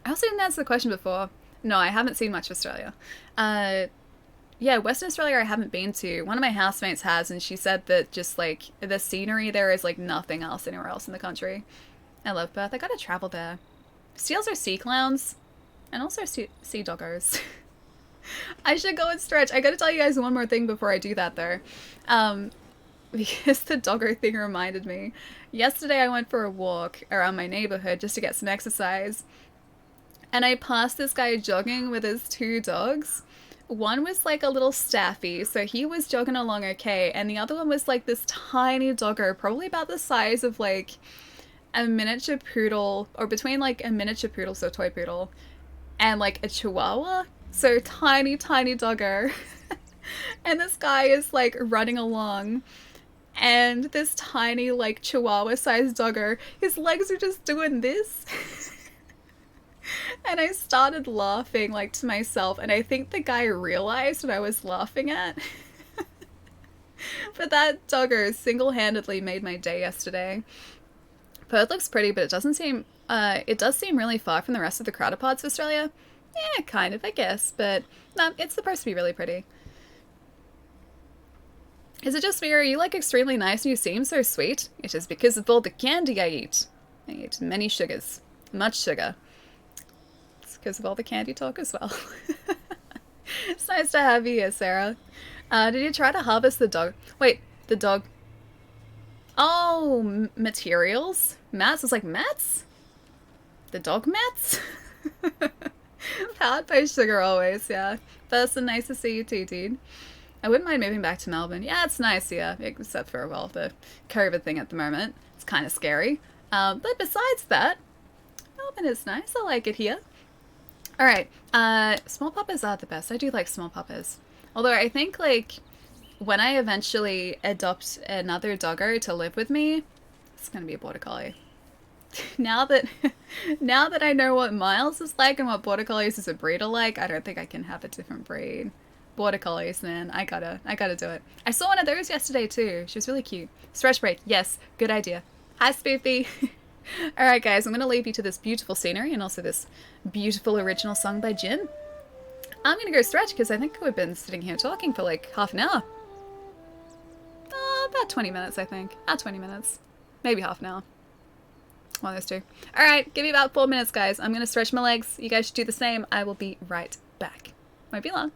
also didn't answer the question before. No, I haven't seen much of Australia. Yeah, Western Australia I haven't been to. One of my housemates has, and she said that just like the scenery there is like nothing else anywhere else in the country. I love Perth. I gotta travel there. Seals are sea clowns, and also sea doggos. I should go and stretch. I gotta tell you guys one more thing before I do that though. Because the doggo thing reminded me. Yesterday I went for a walk around my neighborhood just to get some exercise. And I passed this guy jogging with his 2 dogs. One was like a little staffy, so he was jogging along okay. And the other one was like this tiny doggo, probably about the size of like a miniature poodle, or between like a miniature poodle, so toy poodle, and like a chihuahua. So tiny, tiny doggo. And this guy is like running along. And this tiny like chihuahua-sized doggo, his legs are just doing this. And I started laughing like to myself, and I think the guy realized what I was laughing at. But that doggo single-handedly made my day yesterday. Perth looks pretty, but it does seem really far from the rest of the crowded parts of Australia. Yeah, kind of, I guess, but no, it's supposed to be really pretty. Is it just me, or are you like extremely nice and you seem so sweet? It is because of all the candy I eat. I eat many sugars. Much sugar. Because of all the candy talk as well. It's nice to have you here, Sarah. Did you try to harvest the dog? Wait, the dog... Oh, materials? Mats? It's like mats? The dog mats? Powered by sugar always, yeah. Person, nice to see you too, dude. I wouldn't mind moving back to Melbourne. Yeah, it's nice here, except for, well, the COVID thing at the moment. It's kind of scary. But besides that, Melbourne is nice. I like it here. Alright, small poppers are the best. I do like small poppers. Although I think, like, when I eventually adopt another doggo to live with me, it's gonna be a border collie. Now that I know what Miles is like and what border collies as a breed are like, I don't think I can have a different breed. Border collies, man. I gotta do it. I saw one of those yesterday too. She was really cute. Stretch break. Yes, good idea. Hi, Spoopy. Alright guys, I'm going to leave you to this beautiful scenery and also this beautiful original song by Jin. I'm going to go stretch because I think we've been sitting here talking for like half an hour. About 20 minutes, I think. 20 minutes. Maybe half an hour. One of those two. Alright, give me about 4 minutes, guys. I'm going to stretch my legs. You guys should do the same. I will be right back. Won't be long.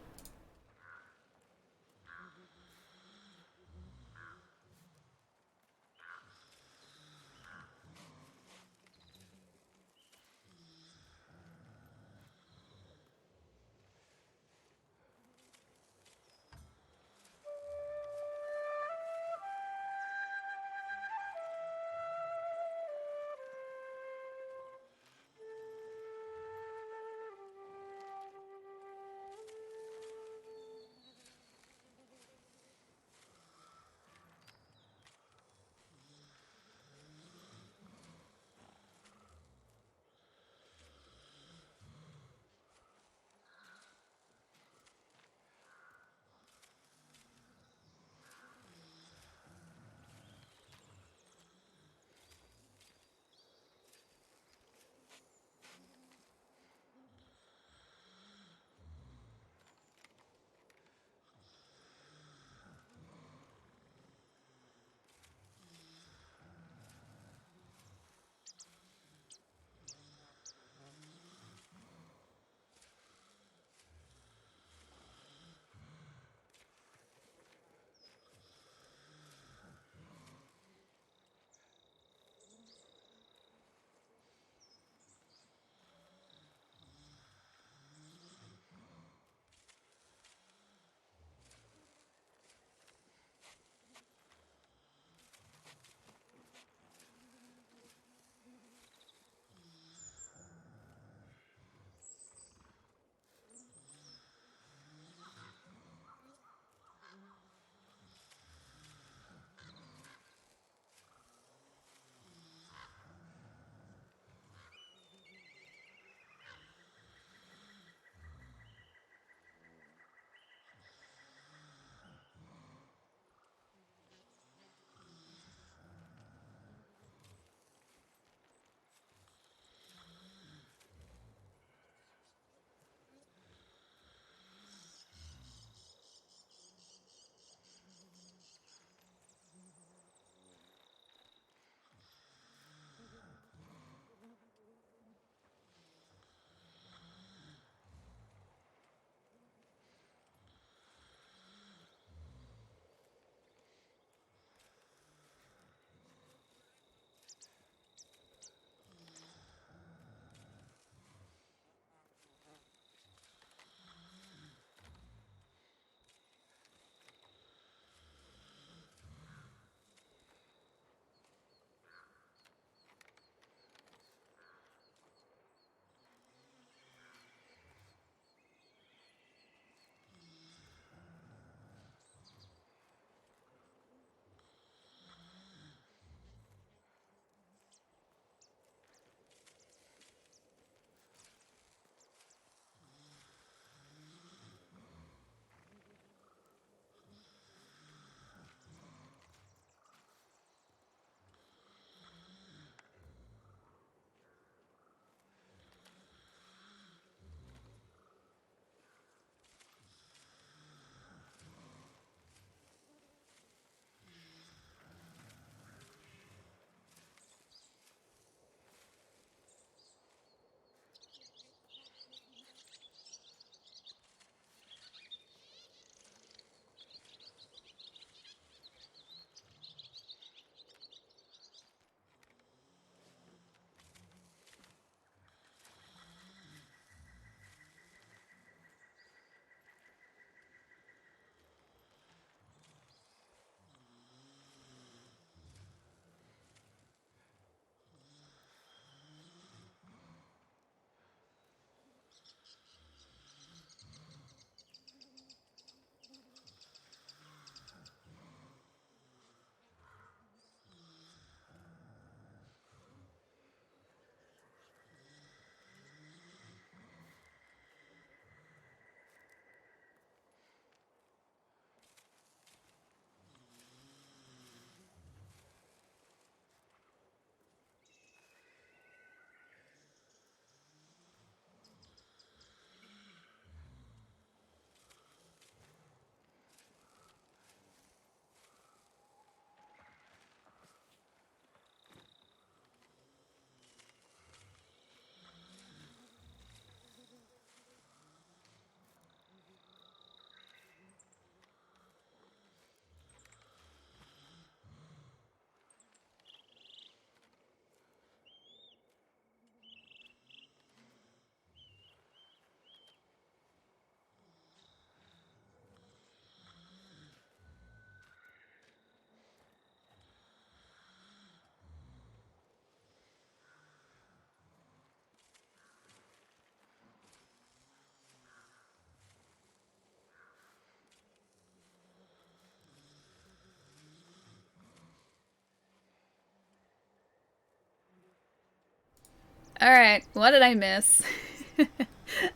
Alright, what did I miss?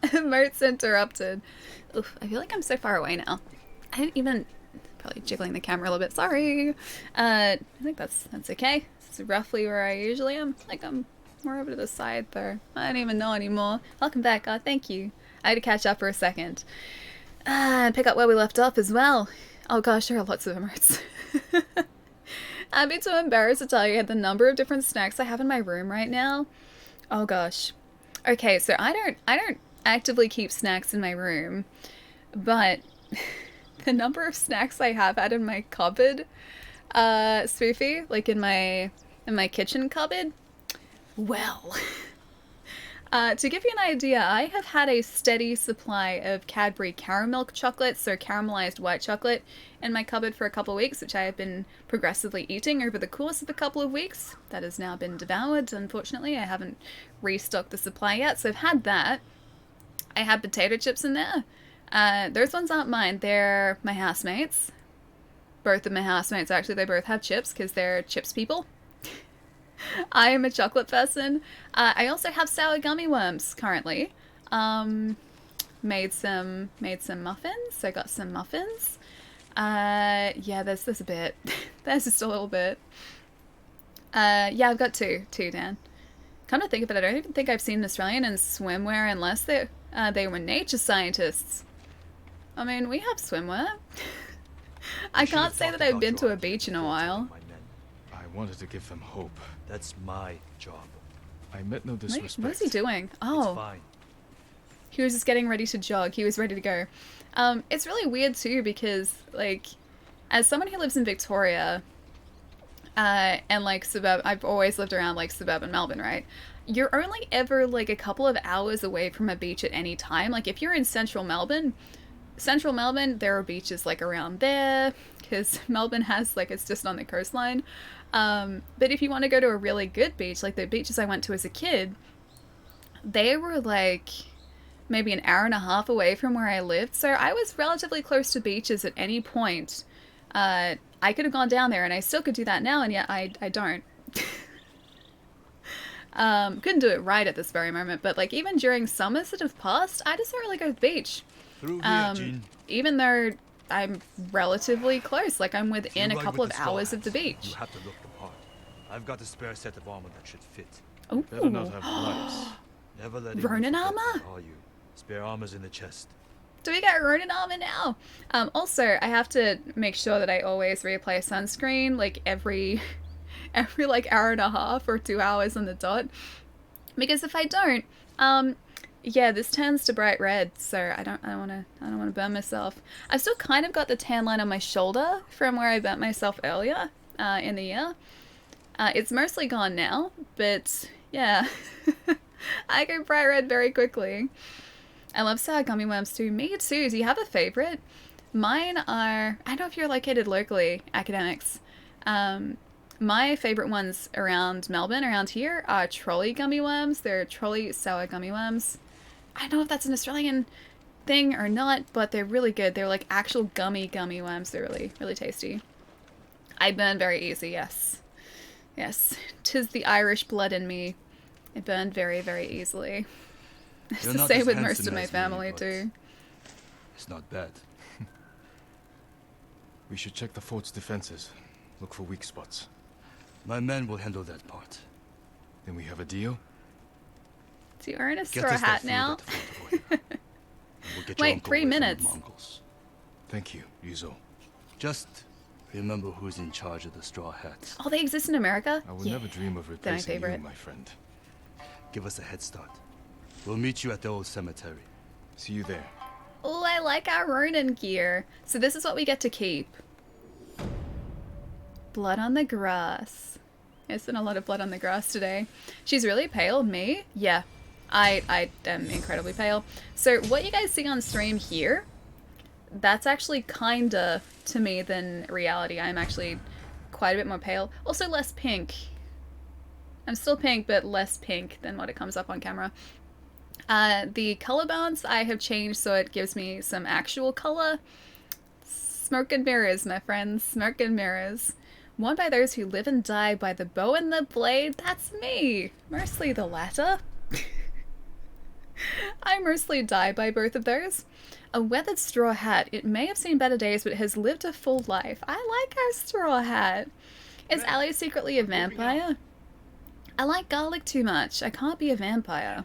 Emotes interrupted. Oof, I feel like I'm so far away now. I didn't even... Probably jiggling the camera a little bit. Sorry. I think that's okay. This is roughly where I usually am. Like I'm more over to the side there. I don't even know anymore. Welcome back. Thank you. I had to catch up for a second. And pick up where we left off as well. Oh gosh, there are lots of emotes. I'd be too embarrassed to tell you the number of different snacks I have in my room right now. Oh gosh. Okay, so I don't actively keep snacks in my room, but the number of snacks I have had in my cupboard, Spoofy, like in my kitchen cupboard, well, to give you an idea, I have had a steady supply of Cadbury caramel chocolate, so caramelized white chocolate, in my cupboard for a couple of weeks, which I have been progressively eating over the course of a couple of weeks. That has now been devoured, unfortunately. I haven't restocked the supply yet, so I've had that. I had potato chips in there. Those ones aren't mine. They're my housemates. Both of my housemates, actually, they both have chips because they're chips people. I am a chocolate person. I also have sour gummy worms currently. Made some muffins. I got some muffins. Yeah, there's a bit. There's just a little bit. Yeah, I've got two, Dan. Come to think of it, I don't even think I've seen an Australian in swimwear unless they were nature scientists. I mean, we have swimwear. I can't say that I've been to a beach in a while. I wanted to give them hope. That's my job. I meant no disrespect. What is he doing? It's Oh, fine. he was just getting ready to jog. He was ready to go. It's really weird too because, like, as someone who lives in Victoria, and like I've always lived around like suburban Melbourne, right? You're only ever like a couple of hours away from a beach at any time. Like if you're in central Melbourne, there are beaches like around there because Melbourne has like, it's just on the coastline. But if you want to go to a really good beach, like the beaches I went to as a kid, they were like maybe an hour and a half away from where I lived. So I was relatively close to beaches at any point. I could have gone down there and I still could do that now, and yet I don't. Couldn't do it right at this very moment, but like even during summers that have passed, I just don't really go to the beach. Through here, Jean. Even though I'm relatively close, like I'm within a You ride couple with of the straw hours of the hats. beach. You have to look the part. I've got a spare set of armor that should fit. Ooh. Better not have lights. Never let it Ronin armor? Are you? Spare armor's in the chest. Do we get Ronin armor now? Also, I have to make sure that I always reapply sunscreen like every like hour and a half or 2 hours on the dot. Because if I don't, yeah, this turns to bright red, so I don't wanna burn myself. I've still kind of got the tan line on my shoulder from where I burnt myself earlier in the year. It's mostly gone now, but yeah. I go bright red very quickly. I love sour gummy worms too. Me too. Do you have a favorite? Mine are... I don't know if you're located locally, academics. My favorite ones around Melbourne, around here, are trolley gummy worms. They're trolley sour gummy worms. I don't know if that's an Australian thing or not, but they're really good. They're like actual gummy worms. They're really, really tasty. I burn very easy, yes. Yes. 'Tis the Irish blood in me. I burn very, very easily. It's You're the not same as with most handsome of my as me, family but too. It's not bad. We should check the fort's defenses. Look for weak spots. My men will handle that part. Then we have a deal? Do you earn a Get straw us that hat food now? at the fort, Oya. And we'll get your Wait, uncle 3 away from the minutes. Mongols. Thank you, Yuzo. Just remember who's in charge of the straw hats. Oh, they exist in America? I would Yeah. never dream of replacing you, favorite. my friend. Give us a head start. We'll meet you at the old cemetery. See you there. Oh, I like our Ronin gear. So this is what we get to keep. Blood on the grass. There's been a lot of blood on the grass today. She's really pale. Me? Yeah. I am incredibly pale. So what you guys see on stream here, that's actually kinda to me than reality. I'm actually quite a bit more pale. Also less pink. I'm still pink, but less pink than what it comes up on camera. The color balance I have changed so it gives me some actual color. Smoke and mirrors, my friends. Smoke and mirrors. Won by those who live and die by the bow and the blade. That's me. Mostly the latter. I mostly die by both of those. A weathered straw hat. It may have seen better days, but has lived a full life. I like our straw hat. Is Ali secretly a vampire? I like garlic too much. I can't be a vampire.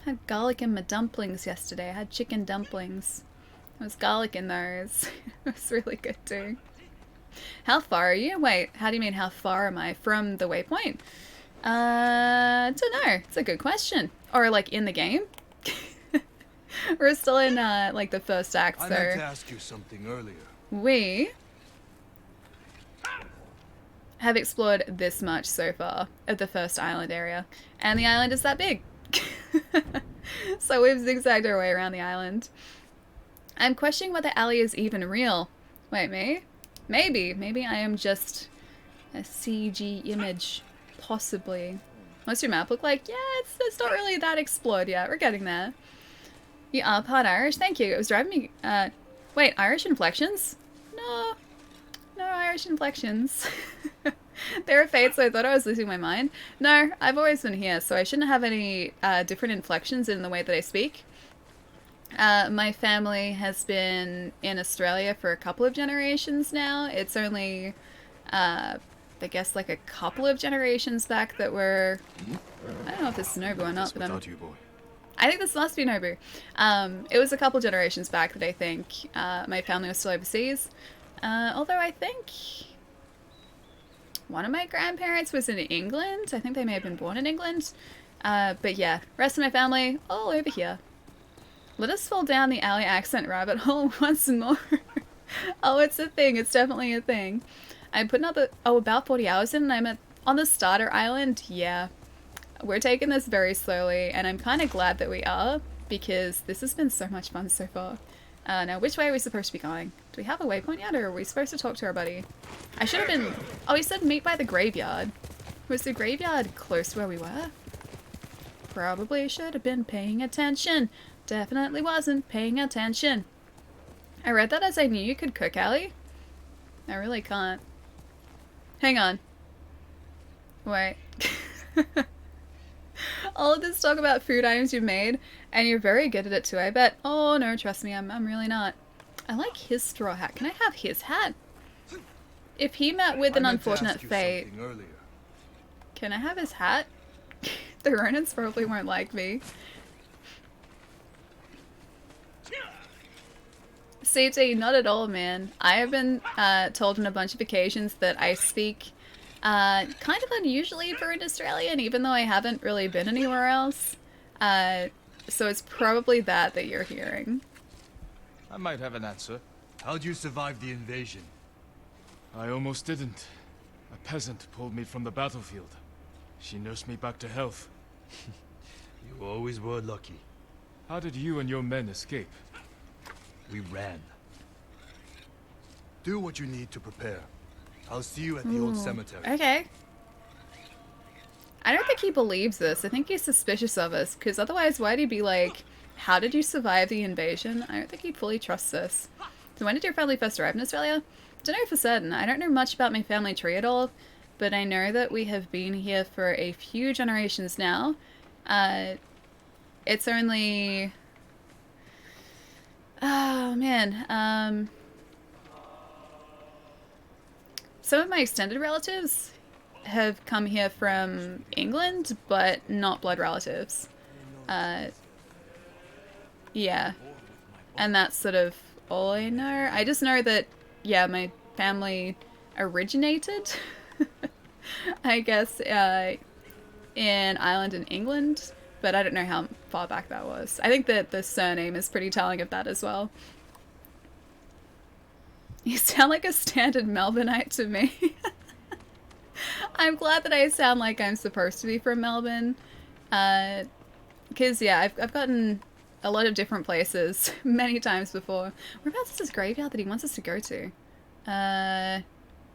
I had garlic in my dumplings yesterday. I had chicken dumplings. There was garlic in those. It was really good too. How far are you? Wait, how do you mean how far am I from the waypoint? Don't know. It's a good question. Or like in the game? We're still in like the first act, so I meant to ask you something earlier. we have explored this much so far of the first island area. And the island is that big. So we've zigzagged our way around the island. I'm questioning whether Ali is even real. Wait, me? Maybe I am just a CG image. Possibly. What's your map look like? Yeah, it's not really that explored yet. We're getting there. You are part Irish? Thank you. It was driving me... wait, Irish inflections? No. No Irish inflections. They're a fade, so I thought I was losing my mind. No, I've always been here, so I shouldn't have any different inflections in the way that I speak. My family has been in Australia for a couple of generations now. It's only, I guess, like a couple of generations back that were... I don't know if this is Nobu or not, but you, boy. I think this must be Nobu. It was a couple generations back that I think my family was still overseas. Although I think one of my grandparents was in England. I think they may have been born in England. But yeah, rest of my family, all over here. Let us fall down the alley accent rabbit hole once more. Oh, it's a thing. It's definitely a thing. I put another, about 40 hours in, and I'm on the starter island. Yeah. We're taking this very slowly, and I'm kind of glad that we are, because this has been so much fun so far. Now, which way are we supposed to be going? Do we have a waypoint yet, or are we supposed to talk to our buddy? I should have been... Oh, he said meet by the graveyard. Was the graveyard close to where we were? Probably should have been paying attention. Definitely wasn't paying attention. I read that as I knew you could cook, Allie. I really can't. Hang on. Wait. All of this talk about food items you've made, and you're very good at it too, I bet. Oh no, trust me, I'm really not. I like his straw hat. Can I have his hat? If he met with an unfortunate fate... Can I have his hat? The Ronins probably won't like me. CT, not at all, man. I have been told on a bunch of occasions that I speak kind of unusually for an Australian, even though I haven't really been anywhere else. So it's probably that you're hearing. I might have an answer. How'd you survive the invasion? I almost didn't. A peasant pulled me from the battlefield. She nursed me back to health. You always were lucky. How did you and your men escape? We ran. Do what you need to prepare. I'll see you at the old cemetery. Okay. I don't think he believes this. I think he's suspicious of us, because otherwise why'd he be like, how did you survive the invasion? I don't think he fully trusts this. So when did your family first arrive in Australia? Don't know for certain. I don't know much about my family tree at all, but I know that we have been here for a few generations now. It's only... Oh, man. Some of my extended relatives have come here from England, but not blood relatives. Yeah. And that's sort of all I know. I just know that, yeah, my family originated, I guess, in Ireland and England, but I don't know how far back that was. I think that the surname is pretty telling of that as well. You sound like a standard Melbourneite to me. I'm glad that I sound like I'm supposed to be from Melbourne. Because, yeah, I've gotten a lot of different places many times before. Whereabouts is this graveyard that he wants us to go to?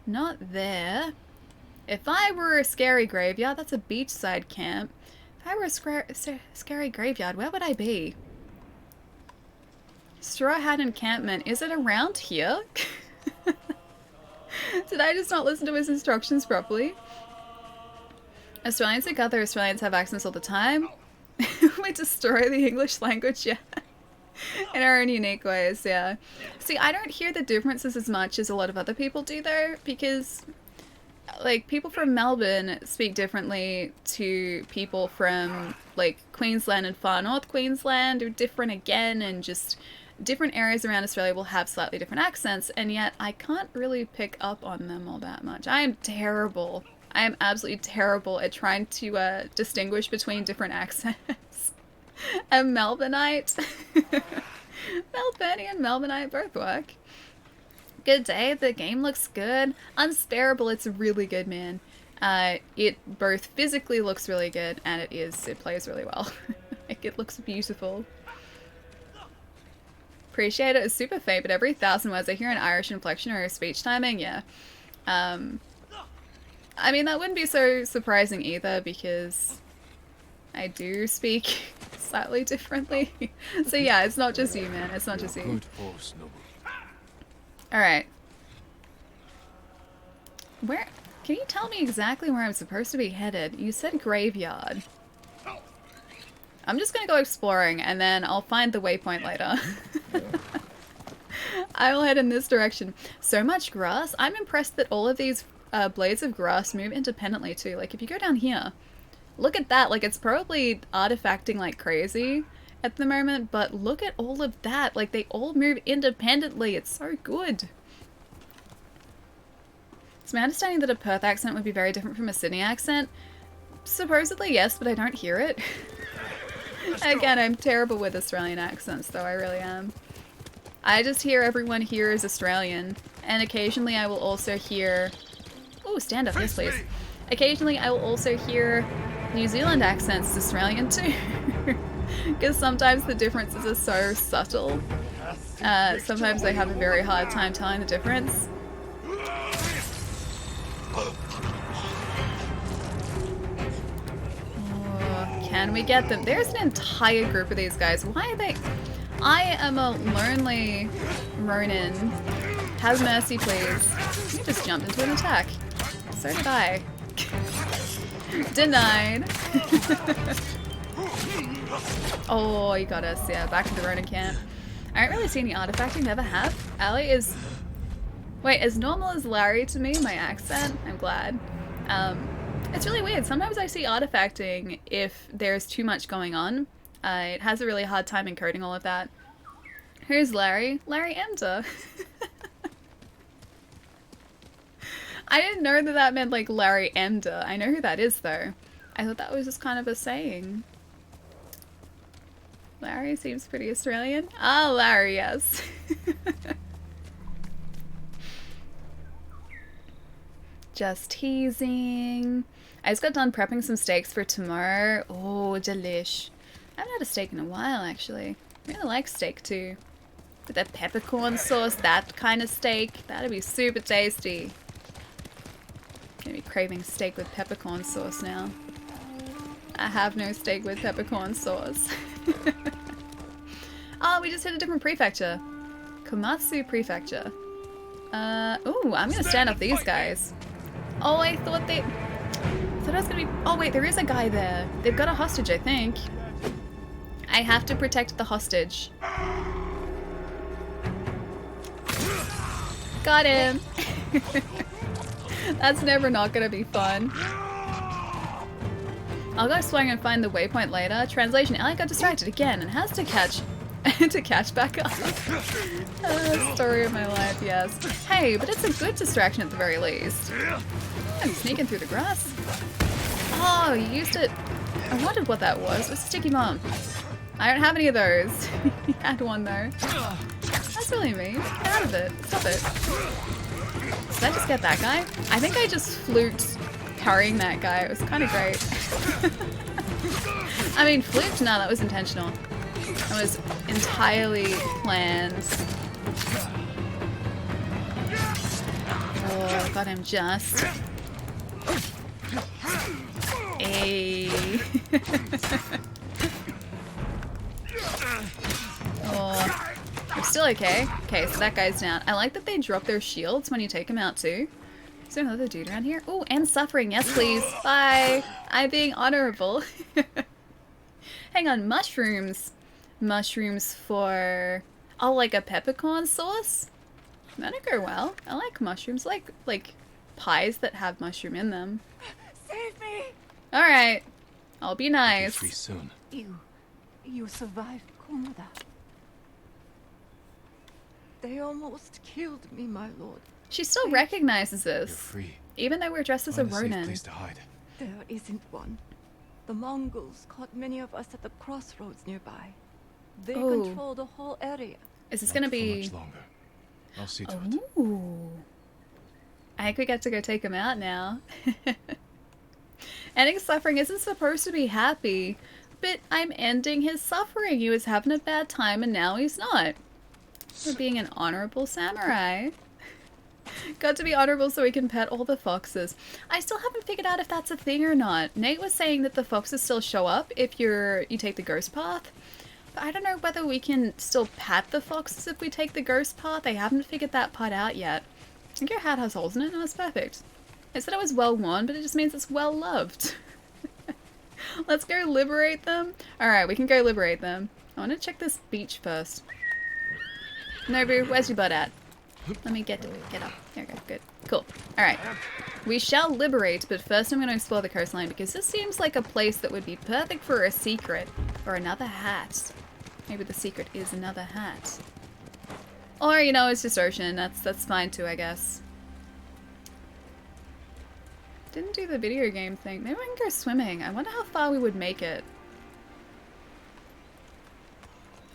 Not there. If I were a scary graveyard, that's a beachside camp. If I were a scary graveyard, where would I be? Straw Hat Encampment. Is it around here? Did I just not listen to his instructions properly? Australians think other Australians have accents all the time. We destroy the English language, yeah. In our own unique ways, yeah. See, I don't hear the differences as much as a lot of other people do, though, because, like, people from Melbourne speak differently to people from, like, Queensland and far north Queensland are different again, and just different areas around Australia will have slightly different accents, and yet I can't really pick up on them all that much. I am terrible. I am absolutely terrible at trying to distinguish between different accents. A Melbourneite. Melburnian, Melbourneite both work. Good day, the game looks good. Unsparable, it's really good, man. It both physically looks really good, and it plays really well. Like, it looks beautiful. Appreciate it. It's super faint, but every 1,000 words I hear an Irish inflection or a speech timing, yeah. I mean, that wouldn't be so surprising either, because I do speak slightly differently. So yeah, it's not just you, man. It's not just you. Good horse, noble. Alright. Where... Can you tell me exactly where I'm supposed to be headed? You said graveyard. I'm just gonna go exploring, and then I'll find the waypoint later. I will head in this direction. So much grass. I'm impressed that all of these blades of grass move independently too. Like, if you go down here, look at that. Like, it's probably artifacting like crazy at the moment, but look at all of that. Like, they all move independently. It's so good. It's my understanding that a Perth accent would be very different from a Sydney accent. Supposedly, yes, but I don't hear it. Again, I'm terrible with Australian accents, though. I really am. I just hear everyone here is Australian, and occasionally I will also hear... Ooh, stand up, yes please. Occasionally I will also hear New Zealand accents Australian too. Because sometimes the differences are so subtle. Sometimes I have a very hard time telling the difference. Oh, can we get them? There's an entire group of these guys. Why are they... I am a lonely Ronin. Have mercy, please. You just jumped into an attack. So did I. Denied. Oh, you got us. Yeah, back to the Ronin camp. I don't really see any artifacting. Never have. Ali is... Wait, as normal as Larry to me, my accent? I'm glad. It's really weird. Sometimes I see artifacting if there's too much going on. It has a really hard time encoding all of that. Who's Larry? Larry Emder. I didn't know that that meant like Larry Emder. I know who that is though. I thought that was just kind of a saying. Larry seems pretty Australian. Ah, Larry, yes. Just teasing. I just got done prepping some steaks for tomorrow. Oh, delish. I haven't had a steak in a while, actually. I really like steak, too. With that peppercorn sauce, that kind of steak. That'd be super tasty. Gonna be craving steak with peppercorn sauce now. I have no steak with peppercorn sauce. Oh, we just hit a different prefecture. Komatsu Prefecture. Ooh, I'm gonna stand up these guys. Oh, I thought I thought I was gonna be... Oh, wait, there is a guy there. They've got a hostage, I think. I have to protect the hostage. Got him. That's never not gonna be fun. I'll go swing and find the waypoint later. Translation, Elliot got distracted again and has to catch back up. Story of my life, yes. Hey, but it's a good distraction at the very least. I'm sneaking through the grass. Oh, you used it. I wondered what that was. It was a sticky bomb. I don't have any of those. You had one though. That's really mean. Get out of it. Stop it. Did I just get that guy? I think I just fluked carrying that guy. It was kind of great. I mean, fluked? No, that was intentional. That was entirely planned. Oh, got him just. Ayy. Oh, I'm still okay. Okay, so that guy's down. I like that they drop their shields when you take them out too. Is there another dude around here? Oh, and suffering. Yes, please. Bye. I'm being honorable. Hang on, mushrooms. Mushrooms for... Oh, like a peppercorn sauce? That'd go well. I like mushrooms. Like pies that have mushroom in them. Save me! Alright. I'll be Be nice. free soon. You survived Komoda. They almost killed me, my lord. She still recognizes You're this. free. Even though we're dressed as a Find a safe Ronin. place to hide. There isn't one. The Mongols caught many of us at the crossroads nearby. They Oh. control the whole area. Is this Not gonna for be... much longer. I'll see to it. Ooh. I think we get to go take him out now. Ending suffering isn't supposed to be happy, but I'm ending his suffering. He was having a bad time and now he's not. For being an honorable samurai. Got to be honorable so we can pet all the foxes. I still haven't figured out if that's a thing or not. Nate was saying that the foxes still show up if you take the ghost path. But I don't know whether we can still pat the foxes if we take the ghost path. I haven't figured that part out yet. I think your hat has holes in it. No, it's perfect. I said it was well worn, but it just means it's well loved. Let's go liberate them. Alright, we can go liberate them. I want to check this beach first. Nobu, where's your butt at? Let me get up. There we go. Good. Cool. Alright. We shall liberate, but first I'm going to explore the coastline because this seems like a place that would be perfect for a secret. Or another hat. Maybe the secret is another hat. Or, you know, it's just ocean. That's fine too, I guess. Didn't do the video game thing. Maybe I can go swimming. I wonder how far we would make it.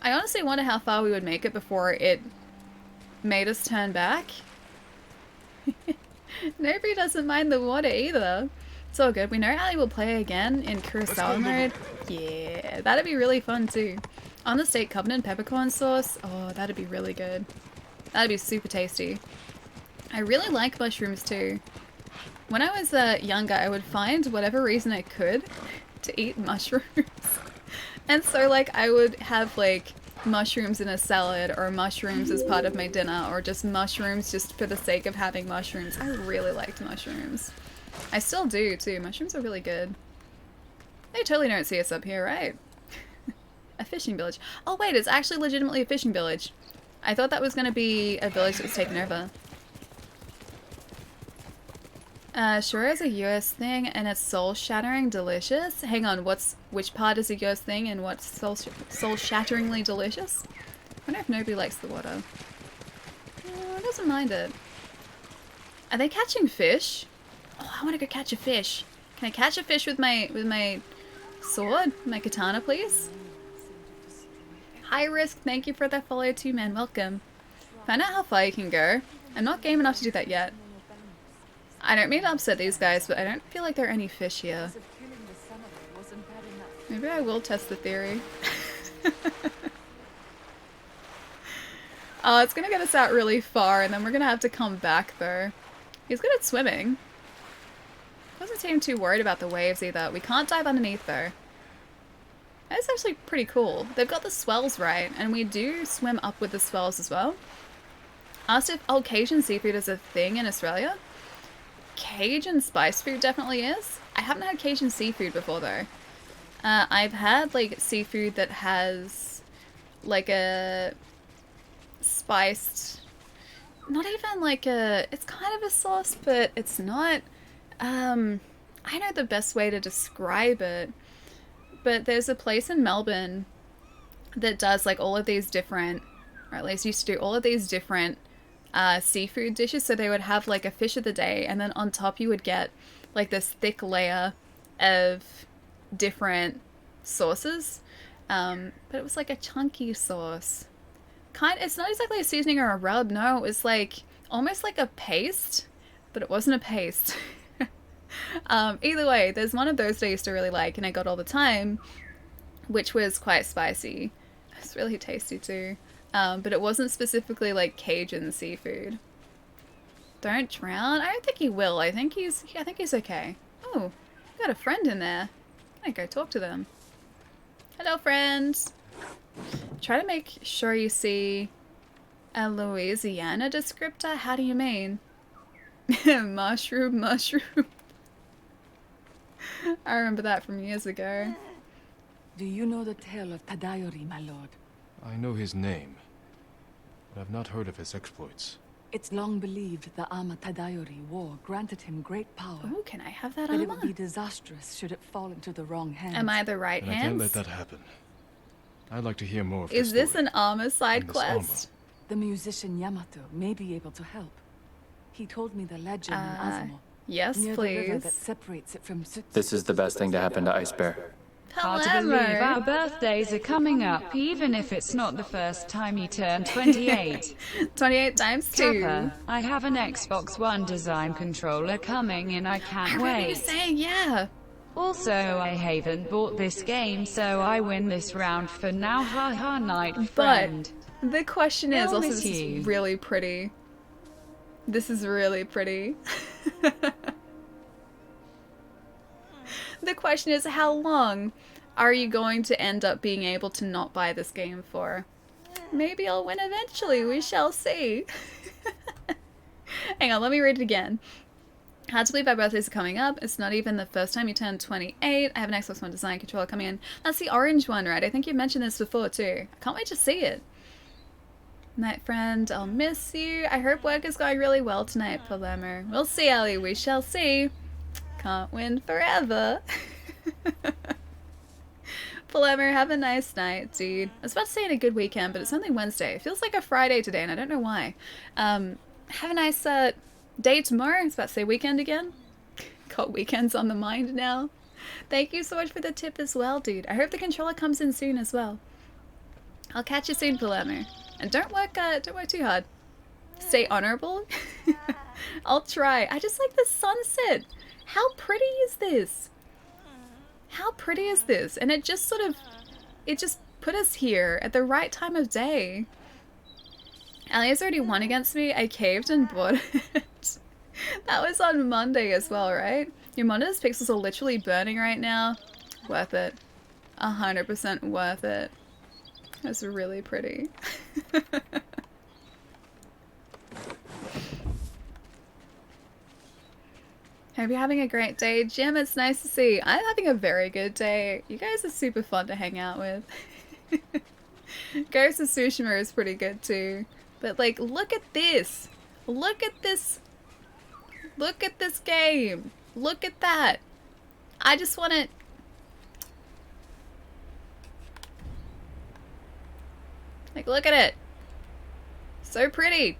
I honestly wonder how far we would make it before it made us turn back. Nobody doesn't mind the water either. It's all good. We know Ali will play again in Kurosawa mode. Yeah, that'd be really fun too. On the State Covenant peppercorn sauce. Oh, that'd be really good. That'd be super tasty. I really like mushrooms too. When I was younger, I would find whatever reason I could to eat mushrooms. And so like I would have like mushrooms in a salad or mushrooms as part of my dinner or just mushrooms just for the sake of having mushrooms. I really liked mushrooms. I still do too. Mushrooms are really good. They totally don't see us up here, right? A fishing village. Oh wait, it's actually legitimately a fishing village. I thought that was going to be a village that was taken over. Sure is a US thing and it's soul-shattering delicious. Hang on, which part is a US thing and what's soul-shatteringly delicious? I wonder if nobody likes the water. Doesn't mind it. Are they catching fish? Oh, I want to go catch a fish. Can I catch a fish with my sword? My katana, please? High risk, thank you for that follow too, man. Welcome. Find out how far you can go. I'm not game enough to do that yet. I don't mean to upset these guys, but I don't feel like there are any fish here. Maybe I will test the theory. Oh, it's gonna get us out really far, and then we're gonna have to come back, though. He's good at swimming. Doesn't seem too worried about the waves, either. We can't dive underneath, though. That's actually pretty cool. They've got the swells right, and we do swim up with the swells as well. Asked if Cajun seafood is a thing in Australia. Cajun spice food definitely is. I haven't had Cajun seafood before though. I've had like seafood that has like a spiced, not even like a, it's kind of a sauce, but it's not, I know the best way to describe it, but there's a place in Melbourne that does like all of these different, or at least used to do all of these different seafood dishes. So they would have like a fish of the day, and then on top you would get like this thick layer of different sauces, but it was like a chunky sauce. It's not exactly a seasoning or a rub, no, it was like almost like a paste, but it wasn't a paste. Either way, there's one of those that I used to really like and I got all the time, which was quite spicy. It's really tasty too. But it wasn't specifically like Cajun seafood. Don't drown? I don't think he will. I think he's okay. Oh, got a friend in there. Can I go talk to them? Hello, friends. Try to make sure you see a Louisiana descriptor. How do you mean? Mushroom. I remember that from years ago. Do you know the tale of Tadayori, my lord? I know his name, but I've not heard of his exploits. It's long believed the armor Tadayori wore granted him great power. Oh, can I have that But it armor? would be disastrous should it fall into the wrong hands. Am I the right And I can't let hands? that happen. I'd like to hear more of the Is this story. an armor side And this quest? The musician Yamato may be able to help. He told me the legend in Azamo, Yes, near the river that please. separates it from Tsutsu. This is the best thing to happen to Ice Bear. Hard to believe our Palermo. birthdays are coming up, even if it's not the first time you turn 28. 28 times 2. Kappa, I have an Xbox One design controller coming and I I can't remember you wait. saying, yeah. Also, I haven't bought this game, so I win this round for now. Haha, night friend. But the question is, I'll also miss this you. is really pretty. This is really pretty. The question is, how long are you going to end up being able to not buy this game for? Maybe I'll win eventually, we shall see. Hang on, let me read it again. Hard to believe our birthdays are coming up. It's not even the first time you turn 28. I have an Xbox One design controller coming in. That's the orange one, right? I think you mentioned this before too. I can't wait to see it. Night friend, I'll miss you. I hope work is going really well tonight, Palermo. We'll see, Ellie. We shall see. Can't win forever. Palermo, have a nice night, dude. I was about to say in a good weekend, but it's only Wednesday. It feels like a Friday today, and I don't know why. Have a nice day tomorrow. I was about to say weekend again. Got weekends on the mind now. Thank you so much for the tip as well, dude. I hope the controller comes in soon as well. I'll catch you soon, Palermo. And don't work too hard. Stay honorable. I'll try. I just like the sunset. How pretty is this? How pretty is this? And it just put us here at the right time of day. Ali's already won against me. I caved and bought it. That was on Monday as well, right? Your monitor's pixels are literally burning right now. Worth it. 100% worth it. That's really pretty. Hope you're having a great day. Jim, it's nice to see. I'm having a very good day. You guys are super fun to hang out with. Ghost of Tsushima is pretty good too. But like, look at this. Look at this. Look at this game. Look at that. I just want it. Like, look at it. So pretty.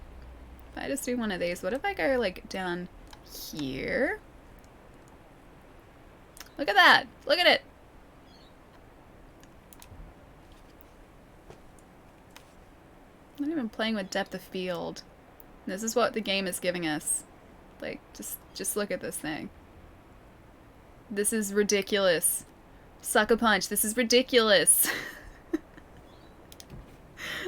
If I just do one of these, what if I go like down here? Look at that. Look at it. I'm not even playing with depth of field. This is what the game is giving us. Like, just look at this thing. This is ridiculous. Sucker punch. This is ridiculous.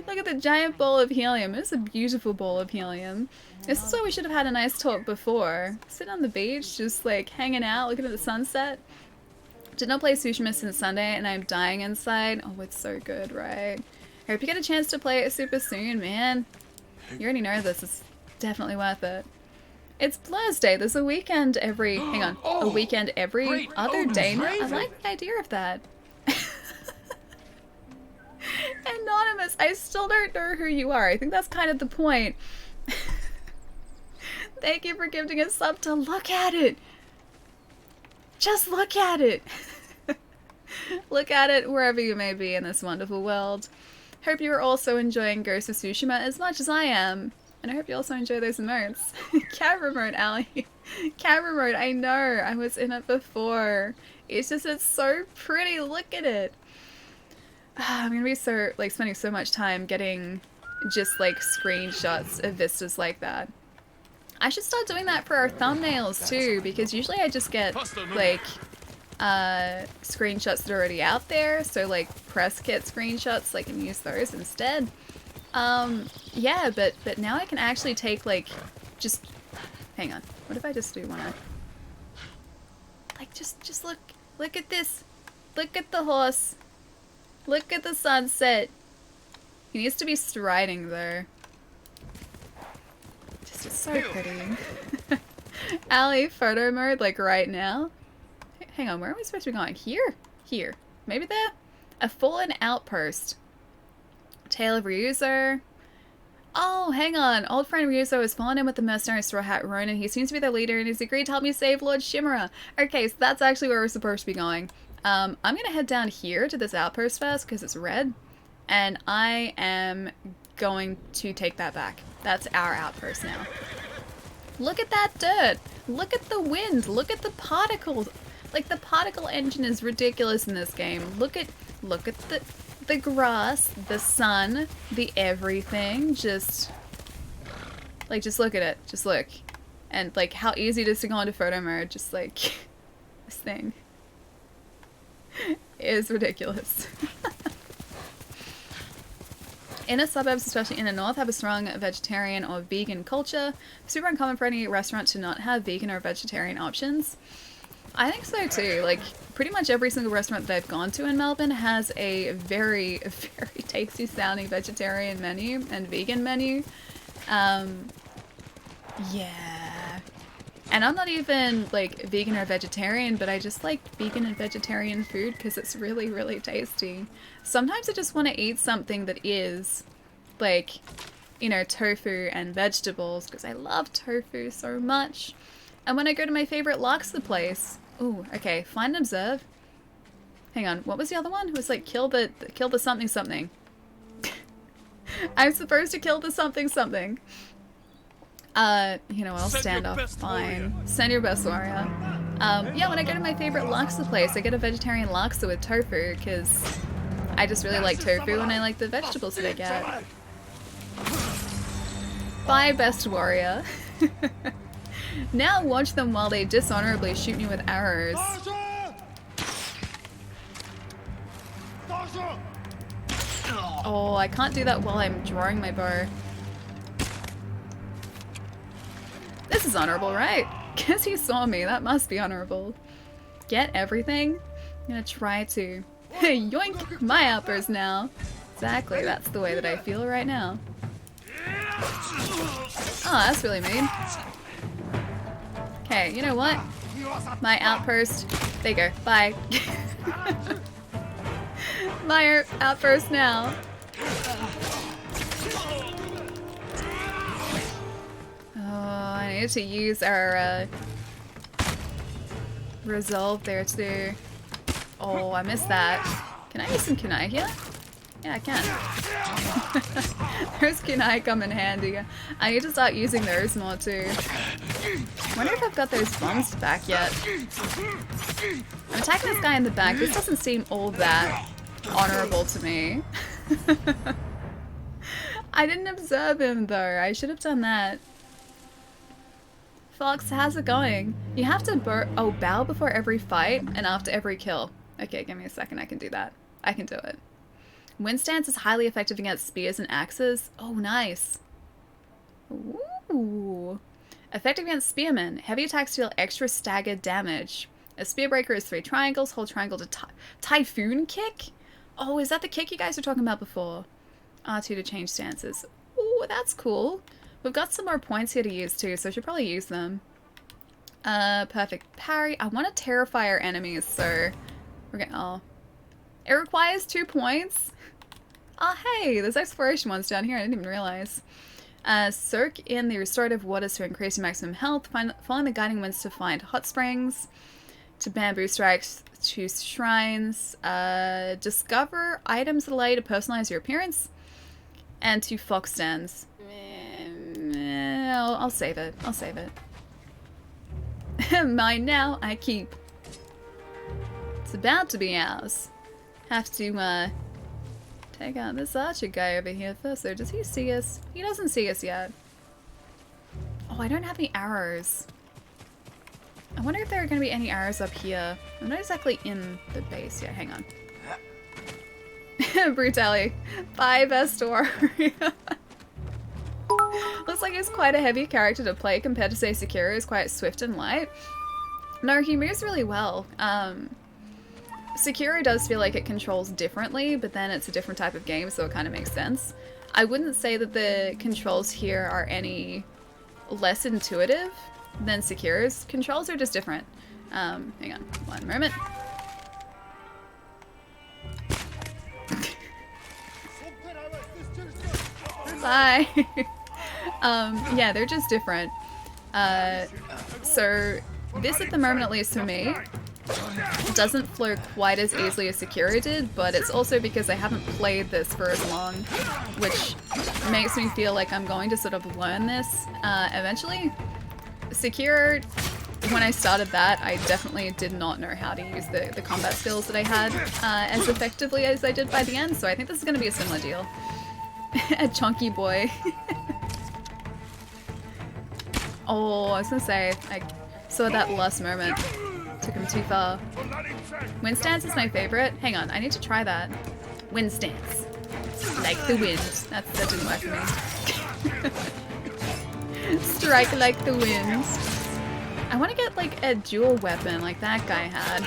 Look at the giant ball of helium. It's a beautiful ball of helium. This is why we should have had a nice talk before. Sitting on the beach, just like hanging out, looking at the sunset. Did not play Tsushima since Sunday and I'm dying inside. Oh, it's so good, right? I hope you get a chance to play it super soon, man. You already know this. It's definitely worth it. It's Blur's Day. There's a weekend every... Hang on. A weekend every other day now. I like the idea of that. Anonymous, I still don't know who you are. I think that's kind of the point. Thank you for giving a sub to look at it. Just look at it. Look at it wherever you may be in this wonderful world. Hope you are also enjoying Ghost of Tsushima as much as I am. And I hope you also enjoy those emotes. Camera mode, Ali. Camera mode, I know. I was in it before. It's so pretty. Look at it. I'm gonna be spending so much time getting just like screenshots of vistas like that. I should start doing that for our thumbnails too, because usually I just get like screenshots that are already out there, so like press kit screenshots, I can use those instead. Yeah, but now I can actually take like just hang on. What if I just do wanna like just look at this. Look at the horse. Look at the sunset. He needs to be striding though. Just it's so pretty. Ali, photo mode like right now. Hang on, where are we supposed to be going? Here? Here. Maybe there? A fallen outpost. Tale of Ryuzo. Oh, hang on. Old friend Ryuzo has fallen in with the mercenary Straw Hat Ronin. He seems to be their leader and he's agreed to help me save Lord Shimura. Okay, so that's actually where we're supposed to be going. I'm gonna head down here to this outpost first because it's red. And I am going to take that back. That's our outpost now. Look at that dirt. Look at the wind. Look at the particles. Like, the particle engine is ridiculous in this game. Look at the grass, the sun, the everything. Just look at it. Just look. And, like, how easy it is to go into photo mode. Just, like, this thing is ridiculous. Inner suburbs, especially in the north, have a strong vegetarian or vegan culture. Super uncommon for any restaurant to not have vegan or vegetarian options. I think so too. Like, pretty much every single restaurant that I've gone to in Melbourne has a very, very tasty sounding vegetarian menu and vegan menu. Yeah. And I'm not even, like, vegan or vegetarian, but I just like vegan and vegetarian food because it's really, really tasty. Sometimes I just want to eat something that is, like, you know, tofu and vegetables because I love tofu so much. And when I go to my favorite laksa place... Ooh, okay, find and observe. Hang on, what was the other one? It was like, kill the something something. I'm supposed to kill the something something. You know, I'll stand up. Fine. Send your best warrior. Yeah, when I go to my favorite laksa place, I get a vegetarian laksa with tofu, because I just really like tofu and I like the vegetables that I get. Bye, best warrior. Now watch them while they dishonorably shoot me with arrows. Oh, I can't do that while I'm drawing my bow. This is honorable, right? Because he saw me. That must be honorable. Get everything? I'm gonna try to yoink my outburst now. Exactly, that's the way that I feel right now. Oh, that's really mean. Okay, you know what? My outburst. There you go. Bye. My outburst now. Oh, I need to use our resolve there too. Oh, I missed that. Can I use some kunai here? Yeah, I can. There's kunai come in handy. I need to start using those more too. Wonder if I've got those bombs back yet. I'm attacking this guy in the back. This doesn't seem all that honorable to me. I didn't observe him though. I should have done that. Fox, how's it going? You have to bow before every fight and after every kill. Okay, give me a second. I can do that. I can do it. Wind stance is highly effective against spears and axes. Oh, nice. Ooh. Effective against spearmen. Heavy attacks deal extra staggered damage. A spear breaker is 3 triangles. Hold triangle to typhoon kick? Oh, is that the kick you guys were talking about before? R2 to change stances. Ooh, that's cool. We've got some more points here to use too, so I should probably use them. Perfect parry. I want to terrify our enemies, so we're gonna... Oh. It requires 2 points? Oh, hey, there's exploration ones down here. I didn't even realize. Soak in the restorative waters to increase your maximum health. Following the guiding winds to find hot springs. To bamboo strikes to shrines. Discover items that allow you to personalize your appearance. And to fox dens. I'll save it. I'll save it. Mine now, I keep. It's about to be ours. Have to, take out this archer guy over here first, though. Does he see us? He doesn't see us yet. Oh, I don't have any arrows. I wonder if there are going to be any arrows up here. I'm not exactly in the base yet. Hang on. Brutality. Bye, best warrior. Looks like he's quite a heavy character to play compared to, say, Sekiro, who's quite swift and light. No, he moves really well. Sekiro does feel like it controls differently, but then it's a different type of game, so it kind of makes sense. I wouldn't say that the controls here are any less intuitive than Sekiro's. Controls are just different. Hang on one moment. Bye. Yeah, they're just different. So this at the moment, at least for me, doesn't flow quite as easily as Sekiro did, but it's also because I haven't played this for as long, which makes me feel like I'm going to sort of learn this eventually. Sekiro, when I started that, I definitely did not know how to use the combat skills that I had as effectively as I did by the end, so I think this is going to be a similar deal. A chunky boy. Oh, I was going to say, I saw that last moment. Took him too far. Wind stance is my favorite. Hang on, I need to try that. Wind stance. Like the wind. That didn't work for me. Strike like the wind. I want to get like a dual weapon like that guy had.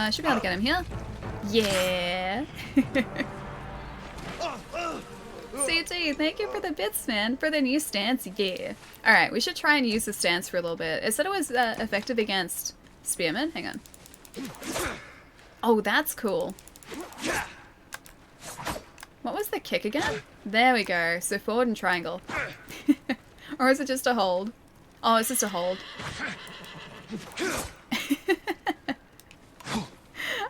I should be able to get him here. Yeah. CT, thank you for the bits, man. For the new stance, yeah. Alright, we should try and use the stance for a little bit. It said it was effective against spearmen. Hang on. Oh, that's cool. What was the kick again? There we go. So forward and triangle. Or is it just a hold? Oh, it's just a hold.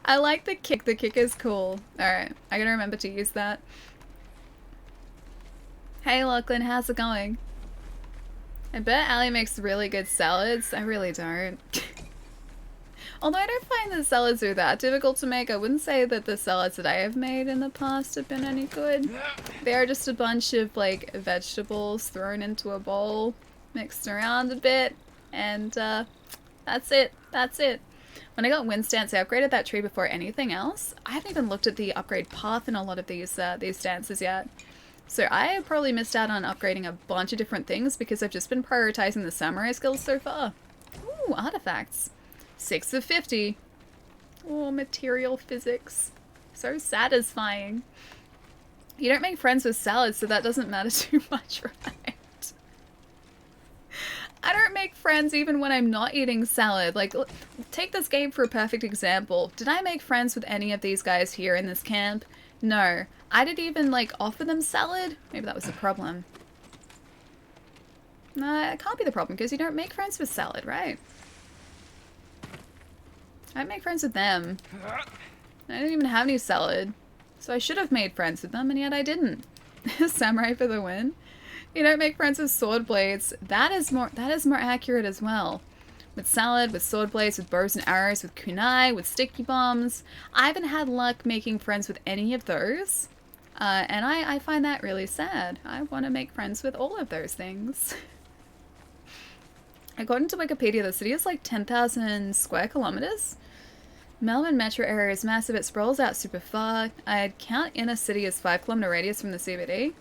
I like the kick. The kick is cool. Alright, I gotta remember to use that. Hey Lachlan, how's it going? I bet Ali makes really good salads. I really don't. Although I don't find the salads are that difficult to make, I wouldn't say that the salads that I have made in the past have been any good. They are just a bunch of like vegetables thrown into a bowl, mixed around a bit, and that's it. That's it. When I got wind stance, I upgraded that tree before anything else. I haven't even looked at the upgrade path in a lot of these stances yet. So I have probably missed out on upgrading a bunch of different things because I've just been prioritizing the samurai skills so far. Ooh, artifacts. 6 of 50. Oh, material physics. So satisfying. You don't make friends with salads, so that doesn't matter too much, right? I don't make friends even when I'm not eating salad. Like, take this game for a perfect example. Did I make friends with any of these guys here in this camp? No. I didn't even, like, offer them salad. Maybe that was the problem. No, it can't be the problem, because you don't make friends with salad, right? I make friends with them. I didn't even have any salad. So I should have made friends with them, and yet I didn't. Samurai for the win. You don't make friends with sword blades. That is more accurate as well. With salad, with sword blades, with bows and arrows, with kunai, with sticky bombs. I haven't had luck making friends with any of those. And I find that really sad. I want to make friends with all of those things. According to Wikipedia, the city is like 10,000 square kilometers. Melbourne metro area is massive. It sprawls out super far. I'd count inner city as 5-kilometer radius from the CBD.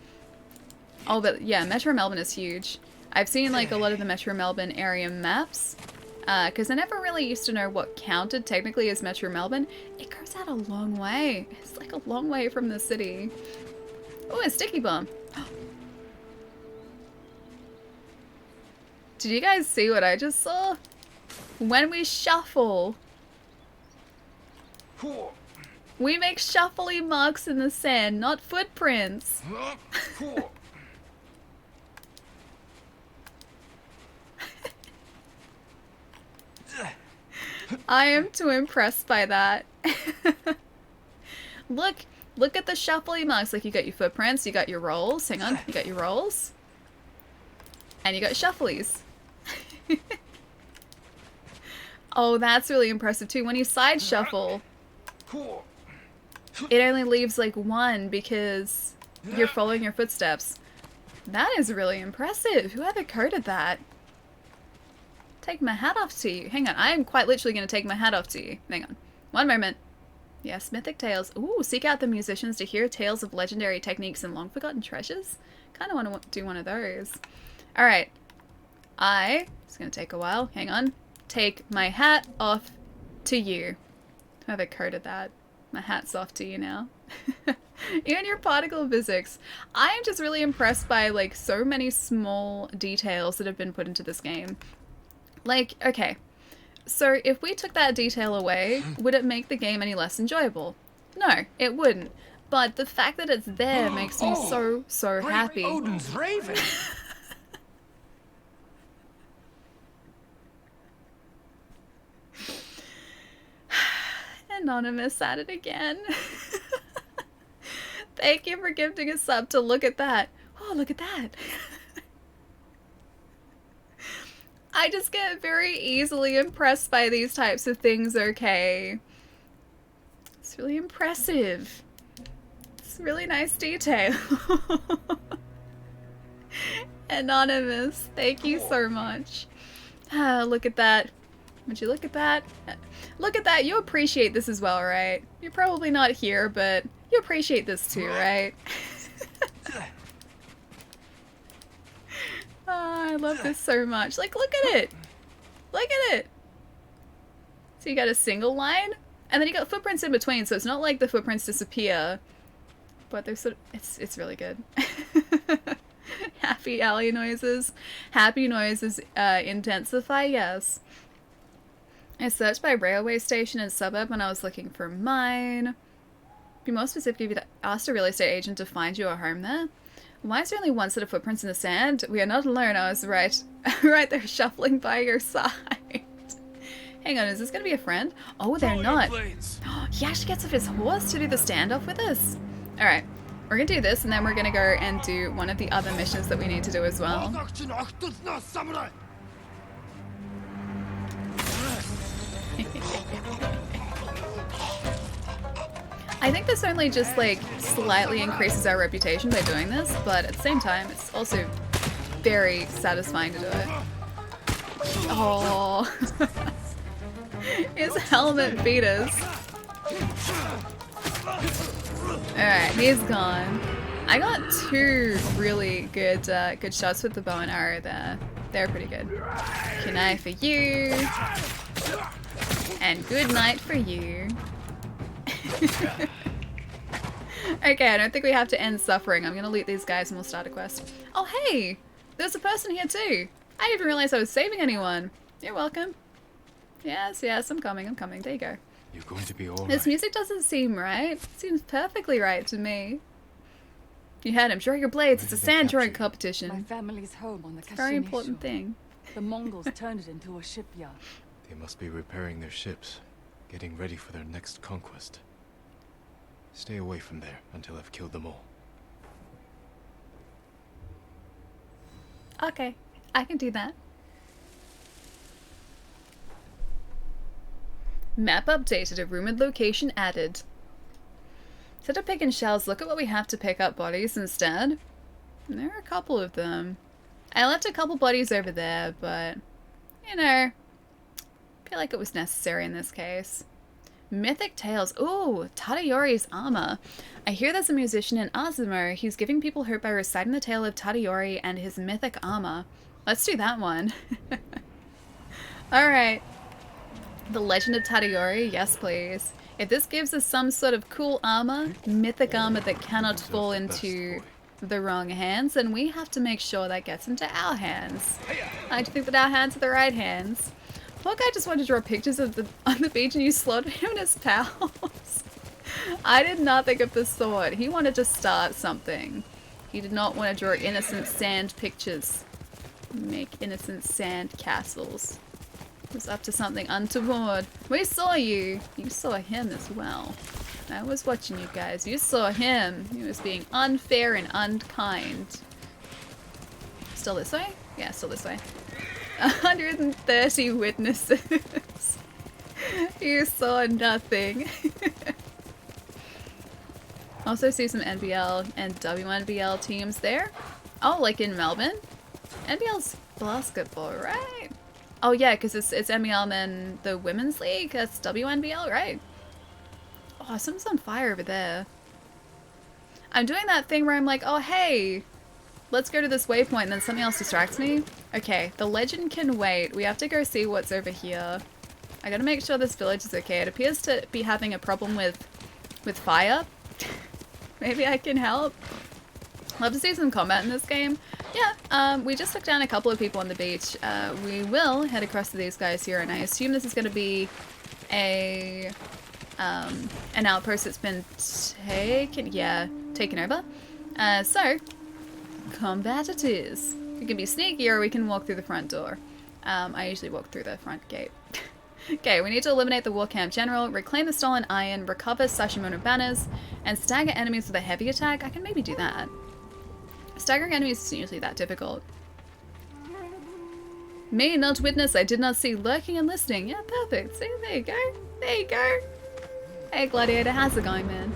Oh, but yeah, Metro Melbourne is huge. I've seen like a lot of the Metro Melbourne area maps. Because I never really used to know what counted technically as Metro Melbourne. It goes out a long way. It's like a long way from the city. Oh, a sticky bomb. Did you guys see what I just saw? When we shuffle, we make shuffly marks in the sand, not footprints. I am too impressed by that. Look at the shuffly marks. Like, you got your footprints, you got your rolls. Hang on, you got your rolls. And you got shufflies. Oh, that's really impressive too. When you side shuffle, it only leaves like one because you're following your footsteps. That is really impressive. Whoever coded that. Take my hat off to you. Hang on, I am quite literally going to take my hat off to you. Hang on. One moment. Yes, mythic tales. Ooh, seek out the musicians to hear tales of legendary techniques and long-forgotten treasures. Kind of want to do one of those. Alright. It's going to take a while. Hang on. Take my hat off to you. Whoever coded that. My hat's off to you now. Even your particle physics. I am just really impressed by, like, so many small details that have been put into this game. Like, okay, so if we took that detail away, would it make the game any less enjoyable? No, it wouldn't. But the fact that it's there makes me so happy. Odin's raven. Anonymous at it again. Thank you for gifting a sub to look at that. Oh, look at that. I just get very easily impressed by these types of things, okay? It's really impressive. It's really nice detail. Anonymous, thank you so much. Ah, look at that. Would you look at that? Look at that. You appreciate this as well, right? You're probably not here, but you appreciate this too, right? Oh, I love this so much. Like, look at it. Look at it. So you got a single line, and then you got footprints in between, so it's not like the footprints disappear. But they're sort of... It's really good. Happy alley noises. Happy noises intensify, yes. I searched by railway station and suburb when I was looking for mine. Be more specific if you'd asked a real estate agent to find you a home there. Why is there only one set of footprints in the sand? We are not alone, I was right. Right there shuffling by your side. Hang on, is this gonna be a friend? Oh, they're not. He actually gets off his horse to do the standoff with us. Alright, we're gonna do this and then we're gonna go and do one of the other missions that we need to do as well. I think this only just like slightly increases our reputation by doing this, but at the same time it's also very satisfying to do it. Oh, his helmet beat us. Alright, he's gone. I got two really good good shots with the bow and arrow there. They're pretty good. Kunai for you. And good night for you. Okay, I don't think we have to end suffering. I'm gonna loot these guys and we'll start a quest. Oh hey! There's a person here too! I didn't even realize I was saving anyone. You're welcome. Yes, yes, I'm coming. There you go. You're going to be all This right. music doesn't seem right. It seems perfectly right to me. You heard him. Draw your blades. It's a sand drawing My competition. family's home on the It's a very Kashmir important shore. thing. The Mongols turned it into a shipyard. They must be repairing their ships, getting ready for their next conquest. Stay away from there until I've killed them all. Okay, I can do that. Map updated, a rumored location added. Instead of picking shells, look at what we have to pick up bodies instead. And there are a couple of them. I left a couple bodies over there, but, you know, I feel like it was necessary in this case. Mythic Tales. Ooh, Tadayori's armor. I hear there's a musician in Azumo. He's giving people hope by reciting the tale of Tadayori and his mythic armor. Let's do that one. Alright. The Legend of Tadayori. Yes, please. If this gives us some sort of cool armor, mythic armor that cannot fall into the wrong hands, then we have to make sure that gets into our hands. I like to think that our hands are the right hands. Poor guy just wanted to draw pictures of on the beach and you slaughtered him and his pals. I did not think of the sword. He wanted to start something. He did not want to draw innocent sand pictures. Make innocent sand castles. He was up to something untoward. We saw you. You saw him as well. I was watching you guys. You saw him. He was being unfair and unkind. Still this way? Yeah, still this way. 130 witnesses. You saw nothing. Also see some NBL and WNBL teams there. Oh, like in Melbourne? NBL's basketball, right? Oh yeah, because it's NBL and then the Women's League. That's WNBL, right? Oh, something's on fire over there. I'm doing that thing where I'm like, oh hey, let's go to this waypoint, and then something else distracts me. Okay, the legend can wait. We have to go see what's over here. I gotta make sure this village is okay. It appears to be having a problem with fire. Maybe I can help. Love to see some combat in this game. Yeah, we just took down a couple of people on the beach. We will head across to these guys here, and I assume this is gonna be a an outpost that's been taken over. So, combat it is. We can be sneaky or we can walk through the front door. I usually walk through the front gate. Okay, we need to eliminate the war camp general, reclaim the stolen iron, recover Sashimono banners, and stagger enemies with a heavy attack. I can maybe do that. Staggering enemies isn't usually that difficult. Me, not witness, I did not see lurking and listening. Yeah, perfect. See, there you go. There you go. Hey, Gladiator, how's it going, man?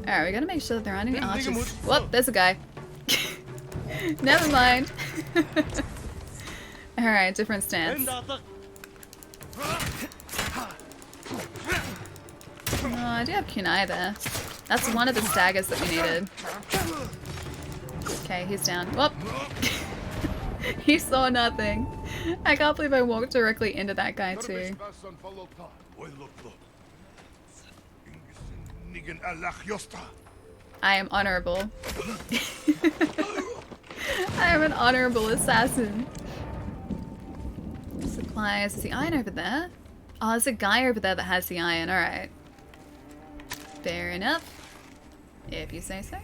Alright, we gotta make sure that there aren't any archers. Whoop, there's a guy. Never mind. Alright, different stance. Oh, I do have kunai there. That's one of the staggers that we needed. Okay, he's down. Whoop! He saw nothing. I can't believe I walked directly into that guy too. I am honorable. I am an honorable assassin. Supplies. Is the iron over there? Oh, there's a guy over there that has the iron. Alright. Fair enough. If you say so.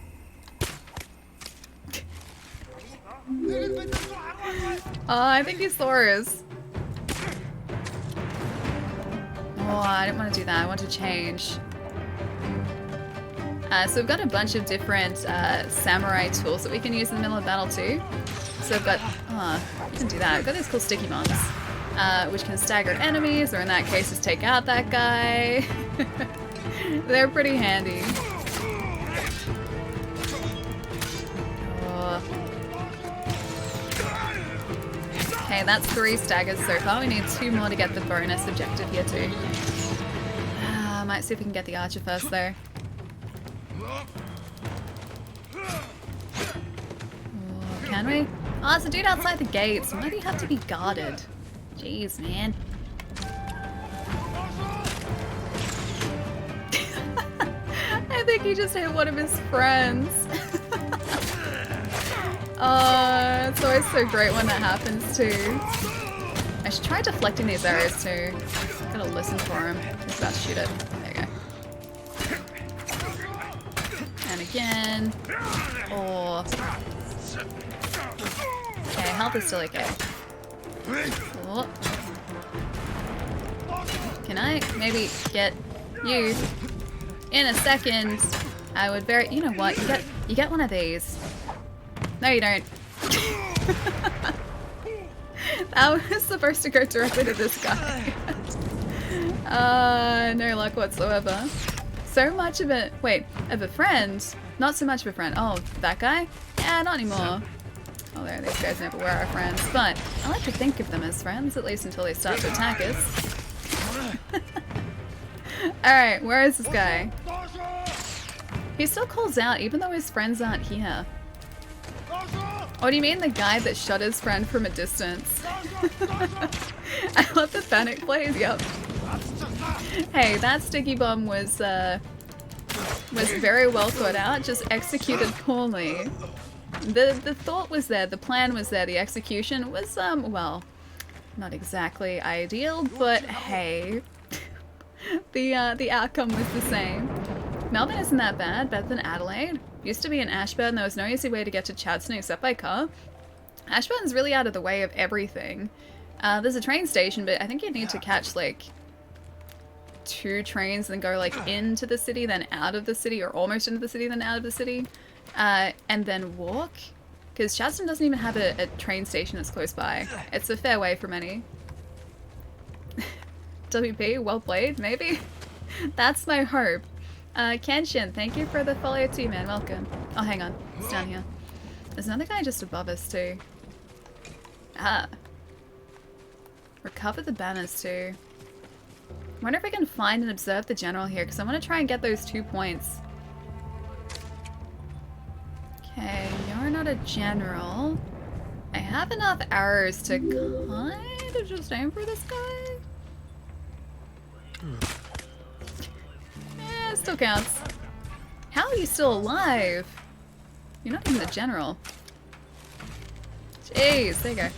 Oh, I think he saw us. Oh, I didn't want to do that. I want to change. So we've got a bunch of different samurai tools that we can use in the middle of battle too. So I've got... Oh, I can do that. I've got these cool sticky bombs. Which can stagger enemies, or in that case just take out that guy. They're pretty handy. Oh. Okay, that's 3 staggers so far. We need 2 more to get the bonus objective here too. Might see if we can get the archer first though. Oh, can we? Oh, it's a dude outside the gates. Why do you have to be guarded? Jeez, man. I think he just hit one of his friends. Oh, it's always so great when that happens too. I should try deflecting these arrows too. Gotta listen for him. He's about to shoot it. There you go. And again. Oh. Okay, health is still okay. Oh. Can I maybe get you in a second? I would very... You know what? You get one of these. No, you don't. That was supposed to go directly to this guy. No luck whatsoever. So much of a... Wait, of a friend? Not so much of a friend. Oh, that guy? Yeah, not anymore. Although these guys never were our friends, but I like to think of them as friends, at least until they start to attack us. Alright, where is this guy? He still calls out even though his friends aren't here. Oh, do you mean the guy that shot his friend from a distance? I love the panic plays, yep. Hey, that sticky bomb was very well thought out, just executed poorly. The thought was there, the plan was there, the execution was, well, not exactly ideal, but hey, the outcome was the same. Melbourne isn't that bad, better than Adelaide. Used to be in Ashburn, there was no easy way to get to Chadstone except by car. Ashburn's really out of the way of everything. There's a train station, but I think you need to catch, like, 2 trains and then go, like, into the city, then out of the city, or almost into the city, then out of the city. And then walk, because Chadstone doesn't even have a train station that's close by. It's a fair way from any. WP, well played, maybe? That's my hope. Kenshin, thank you for the follow too, man. Welcome. Oh, hang on. It's down here. There's another guy just above us too. Recover the banners too. Wonder if I can find and observe the general here, because I want to try and get those 2 points. Okay, you're not a general. I have enough arrows to kind of just aim for this guy. Yeah, it still counts. How are you still alive? You're not even a general. Jeez, there you go.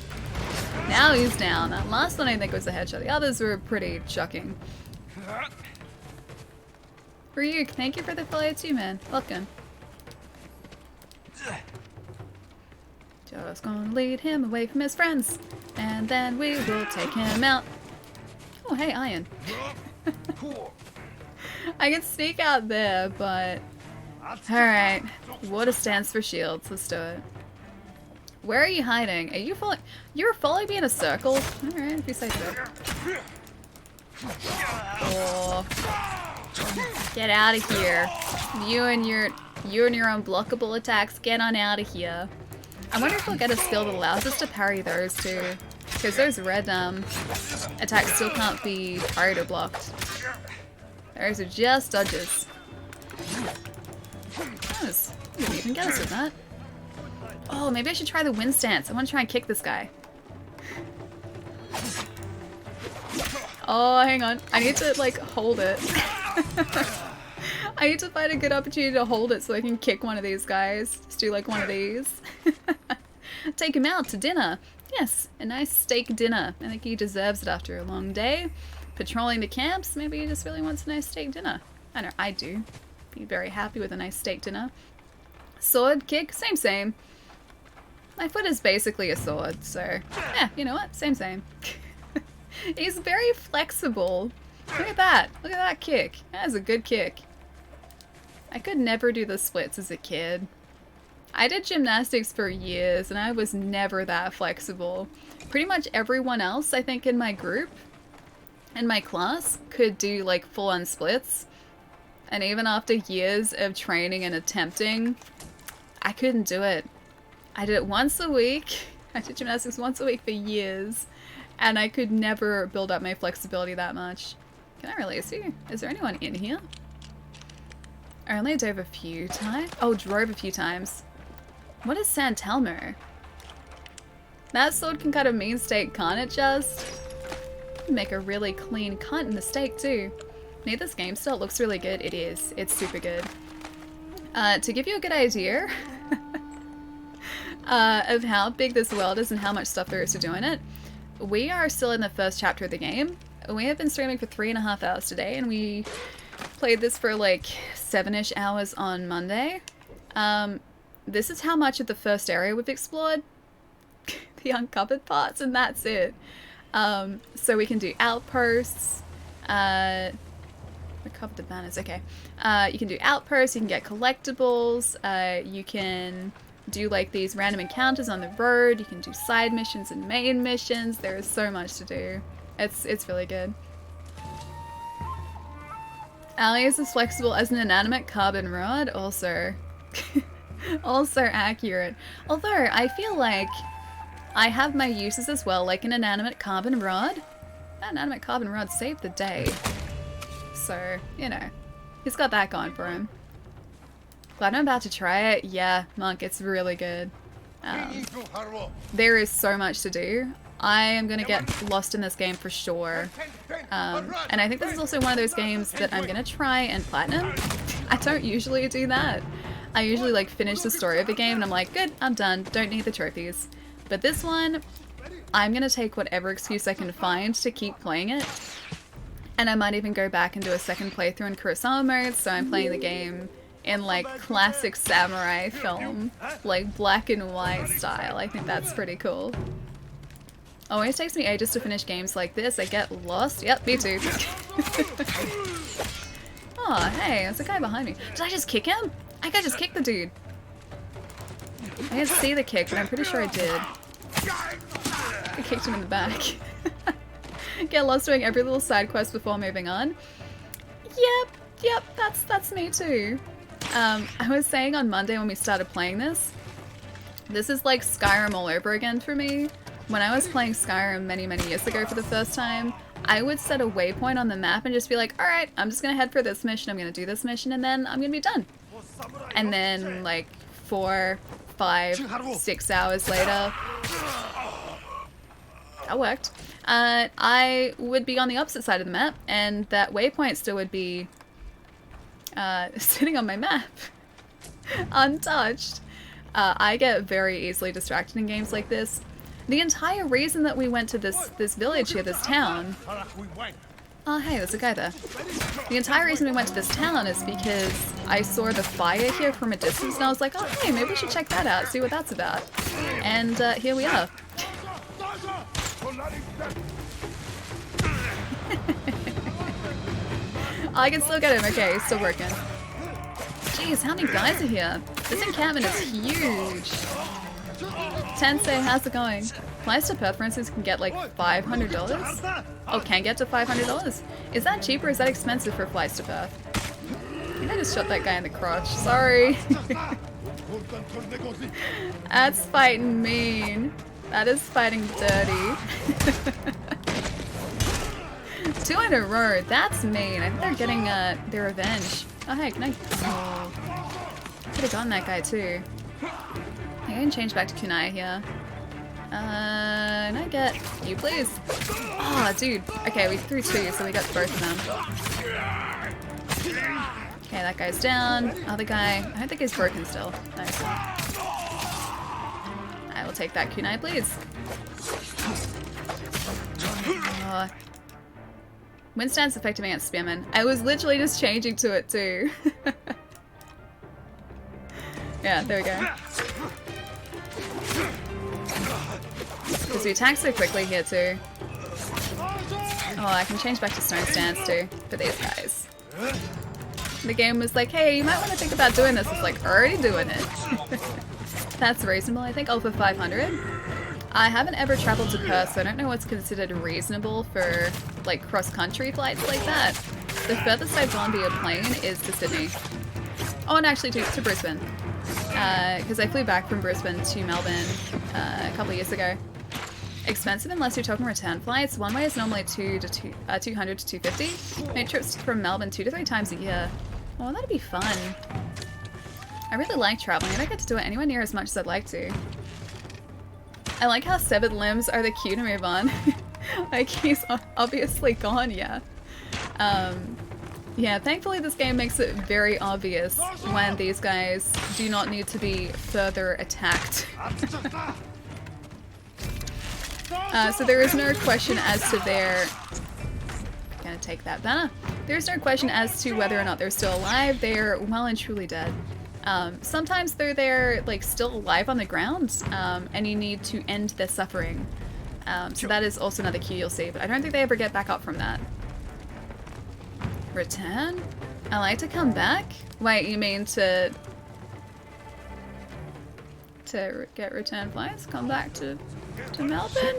Now he's down. That last one I think was a headshot. The others were pretty shocking. Ryuk, thank you for the follow too, man. Welcome. Just gonna lead him away from his friends, and then we will take him out. Oh, hey, Iron. I can sneak out there, but... Alright. Water stands for shields. Let's do it. Where are you hiding? Are you following... You're following me in a circle? Alright, if you say so. Oh. Get out of here. You and your unblockable attacks, get on out of here. I wonder if we'll get a skill that allows us to parry those too. Because those red attacks still can't be parried or blocked. Those are just dodges. Nice. Didn't even get us with that. Oh, maybe I should try the wind stance. I want to try and kick this guy. Oh, hang on. I need to, like, hold it. I need to find a good opportunity to hold it so I can kick one of these guys. Just do, like, one of these. Take him out to dinner. Yes, a nice steak dinner. I think he deserves it after a long day. Patrolling the camps, maybe he just really wants a nice steak dinner. I know, I do. Be very happy with a nice steak dinner. Sword, kick, same. My foot is basically a sword, so... Yeah, you know what? Same. He's very flexible. Look at that. Look at that kick. That is a good kick. I could never do the splits as a kid. I did gymnastics for years, and I was never that flexible. Pretty much everyone else, I think, in my group, in my class, could do, like, full-on splits. And even after years of training and attempting, I couldn't do it. I did it once a week. I did gymnastics once a week for years. And I could never build up my flexibility that much. Can I release you? Is there anyone in here? I only drove a few times. Oh, drove a few times. What is San Telmo? That sword can cut a mean steak, can't it just? Make a really clean cut in the steak too. Need this game still? It looks really good. It is. It's super good. To give you a good idea of how big this world is and how much stuff there is to do in it, we are still in the first chapter of the game. We have been streaming for 3.5 hours today, and we played this for like 7-ish hours on Monday. This is how much of the first area we've explored. The uncovered parts, and that's it. So we can do outposts. Recover the banners, okay. You can do outposts, you can get collectibles, you can do like these random encounters on the road, you can do side missions and main missions. There is so much to do. It's really good. Ali is as flexible as an inanimate carbon rod, also. Also accurate. Although, I feel like I have my uses as well, like an inanimate carbon rod. That inanimate carbon rod saved the day. So, you know, he's got that going for him. Glad I'm about to try it. Yeah, Monk, it's really good. There is so much to do. I am going to get lost in this game for sure. And I think this is also one of those games that I'm going to try and platinum. I don't usually do that. I usually like finish the story of the game and I'm like, good, I'm done, don't need the trophies. But this one, I'm going to take whatever excuse I can find to keep playing it. And I might even go back and do a second playthrough in Kurosawa mode, so I'm playing the game in like classic samurai film, like black and white style. I think that's pretty cool. Always takes me ages to finish games like this. I get lost. Yep, me too. Oh, hey, there's a guy behind me. Did I just kick him? I think I just kicked the dude. I didn't see the kick, but I'm pretty sure I did. I kicked him in the back. Get lost doing every little side quest before moving on. Yep, that's me too. I was saying on Monday when we started playing this is like Skyrim all over again for me. When I was playing Skyrim many years ago for the first time, I would set a waypoint on the map and just be like, alright, I'm just gonna head for this mission, I'm gonna do this mission, and then I'm gonna be done. And then like 4, 5, 6 hours later, that worked. I would be on the opposite side of the map, and that waypoint still would be sitting on my map, untouched. I get very easily distracted in games like this. The entire reason that we went to this village here, this town, Oh, hey, there's a guy there. The entire reason we went to this town is because I saw the fire here from a distance and I was like, oh, hey, maybe we should check that out, see what that's about. And here we are. I can still get him. Okay, he's still working. Jeez, how many guys are here? This encampment is huge. Tensei, how's it going? Flights to Perth, for instance, can get like $500. Oh, can get to $500. Is that cheap or is that expensive for flights to Perth? I think I just shot that guy in the crotch. Sorry. That's fighting mean. That is fighting dirty. 2 in a row. That's mean. I think they're getting their revenge. Oh, hey, can I... Oh. Could have gotten that guy too. I can change back to Kunai here. Can I get you, please? Oh, dude. Okay, we threw 2, so we got both of them. Okay, that guy's down. Other guy, I don't think he's broken still. Nice. I will take that kunai, please. Wind stance effective against spearmen. I was literally just changing to it too. Yeah, there we go. Because we attack so quickly here too. Oh, I can change back to stone stance too for these guys. The game was like, hey, you might want to think about doing this. It's like, already doing it. That's reasonable, I think. Oh, for 500. I haven't ever traveled to Perth, so I don't know what's considered reasonable for like cross-country flights like that. The furthest I've gone via plane is to Sydney. Oh, and actually to Brisbane. Because I flew back from Brisbane to Melbourne a couple of years ago. Expensive unless you're talking return flights. One way is normally 200 to 250. Make trips from Melbourne 2 to 3 times a year. Oh, that'd be fun. I really like traveling. I don't get to do it anywhere near as much as I'd like to. I like how severed limbs are the cue to move on. Like, he's obviously gone, yeah. Yeah, thankfully this game makes it very obvious when these guys do not need to be further attacked. So there is no question as to their... I'm gonna take that banner. There's no question as to whether or not they're still alive. They're well and truly dead. Sometimes they're like still alive on the ground, and you need to end their suffering. So that is also another cue you'll see, but I don't think they ever get back up from that. Return? I like to come back? Wait, you mean to get return flights? Come back to Melbourne?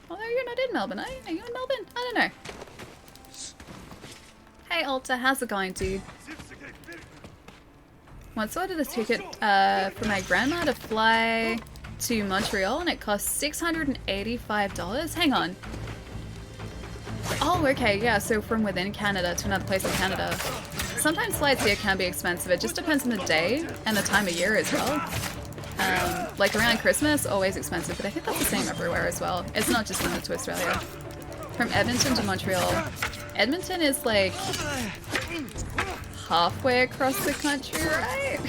Although you're not in Melbourne, are you? Are you in Melbourne? I don't know. Hey Alta, how's it going, dude? Once I ordered a ticket for my grandma to fly to Montreal and it cost $685. Hang on. Oh, okay, yeah, so from within Canada to another place in Canada. Sometimes flights here can be expensive. It just depends on the day and the time of year as well. Like around Christmas, always expensive, but I think that's the same everywhere as well. It's not just limited to Australia. From Edmonton to Montreal. Edmonton is like halfway across the country, right?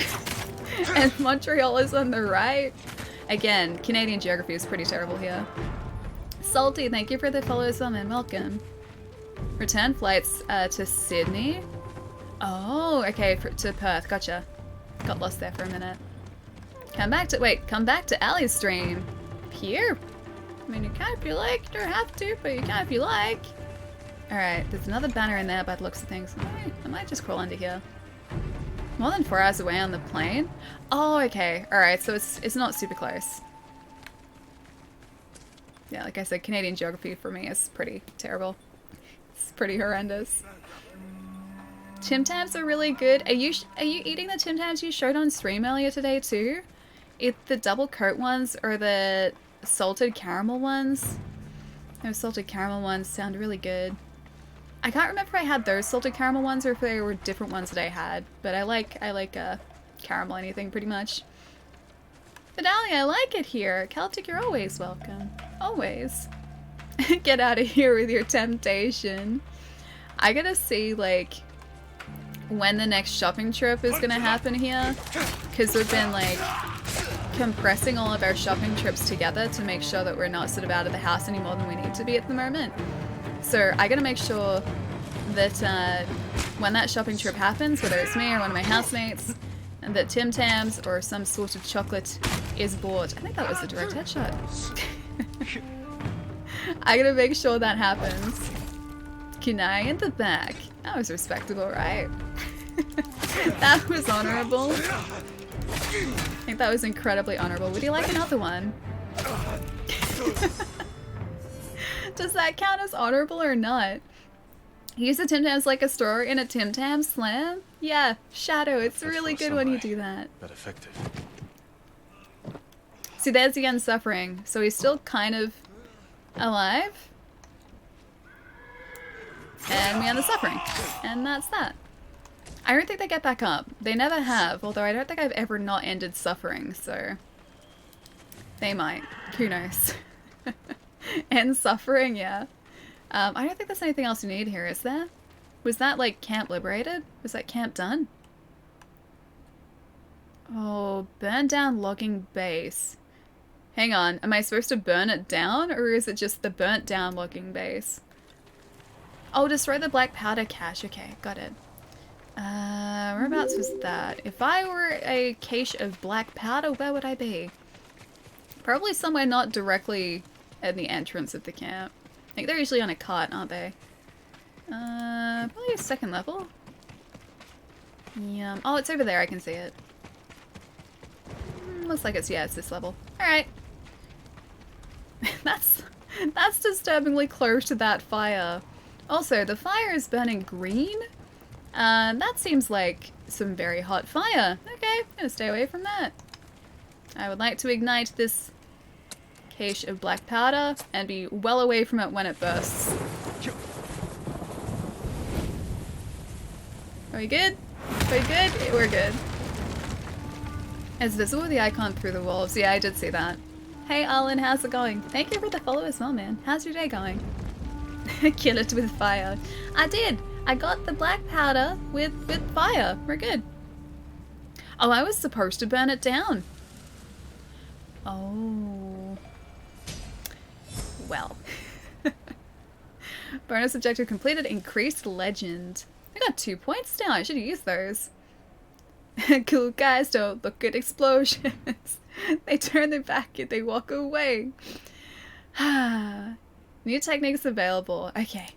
And Montreal is on the right. Again, Canadian geography is pretty terrible here. Salty, thank you for the follow, and welcome. Return flights to Sydney. Oh, okay, to Perth, gotcha. Got lost there for a minute. Come back to Ali's stream. Here. I mean, you can if you like, you don't have to, but you can if you like. Alright, there's another banner in there by the looks of things. I might just crawl under here. More than 4 hours away on the plane? Oh, okay. Alright, so it's not super close. Yeah, like I said, Canadian geography for me is pretty terrible. It's pretty horrendous. Tim Tams are really good. Are you eating the Tim Tams you showed on stream earlier today too? The double coat ones or the salted caramel ones? Those salted caramel ones sound really good. I can't remember if I had those salted caramel ones or if they were different ones that I had, but I like caramel anything pretty much. Vidalia, I like it here. Celtic, you're always welcome. Always. Get out of here with your temptation. I gotta see, like, when the next shopping trip is gonna happen here. Because we've been, like, compressing all of our shopping trips together to make sure that we're not sort of out of the house any more than we need to be at the moment. So I gotta make sure that when that shopping trip happens, whether it's me or one of my housemates, and that Tim Tams or some sort of chocolate is bought. I think that was a direct headshot. I gotta make sure that happens. Kunai in the back. That was respectable, right? That was honorable. I think that was incredibly honorable. Would you like another one? Does that count as honorable or not? Use a Tim Tams like a store in a Tim Tam slam? Yeah, Shadow, it's really good when you do that. But effective. See, there's the unsuffering. So he's still kind of alive. And we are the suffering. And that's that. I don't think they get back up. They never have, although I don't think I've ever not ended suffering, so... They might. Who knows? End suffering, yeah. I don't think there's anything else you need here, is there? Was that, like, camp liberated? Was that camp done? Oh, burn down logging base. Hang on, am I supposed to burn it down, or is it just the burnt down logging base? Oh, destroy the black powder cache. Okay, got it. Whereabouts was that? If I were a cache of black powder, where would I be? Probably somewhere not directly at the entrance of the camp. I think they're usually on a cart, aren't they? Probably a second level. Yeah. Oh, it's over there. I can see it. Looks like it's, yeah, it's this level. Alright. That's disturbingly close to that fire. Also, the fire is burning green. That seems like some very hot fire. Okay, I'm gonna stay away from that. I would like to ignite this cache of black powder and be well away from it when it bursts. Are we good? Are we good? We're good. It's visible with the icon through the walls. Yeah, I did see that. Hey Alan, how's it going? Thank you for the follow as well, man. How's your day going? Kill it with fire. I did! I got the black powder with fire. We're good. Oh, I was supposed to burn it down. Oh. Well. Bonus objective completed. Increased legend. I got 2 points now. I should use those. Cool guys don't look at explosions. They turn their back and they walk away. New techniques available. Okay.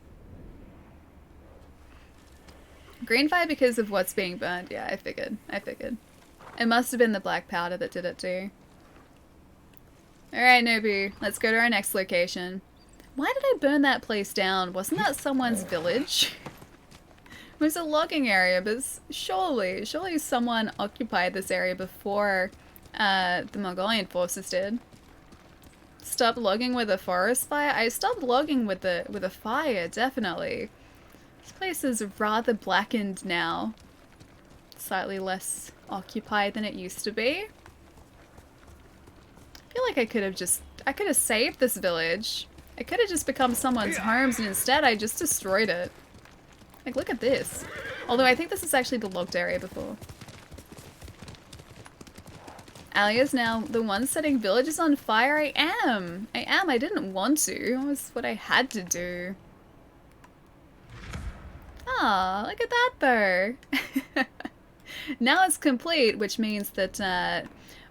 Green fire because of what's being burned. Yeah, I figured. It must have been the black powder that did it too. Alright, Nobu. Let's go to our next location. Why did I burn that place down? Wasn't that someone's village? It was a logging area, but surely someone occupied this area before the Mongolian forces did. Stop logging with a forest fire? I stopped logging with a fire, definitely. This place is rather blackened now. Slightly less occupied than it used to be. I feel like I could have saved this village. It could have just become someone's homes and instead I just destroyed it. Like, look at this. Although I think this is actually the logged area before. Ali is now the one setting villages on fire. I am. I didn't want to. It was what I had to do. Ah, look at that though. Now it's complete, which means that,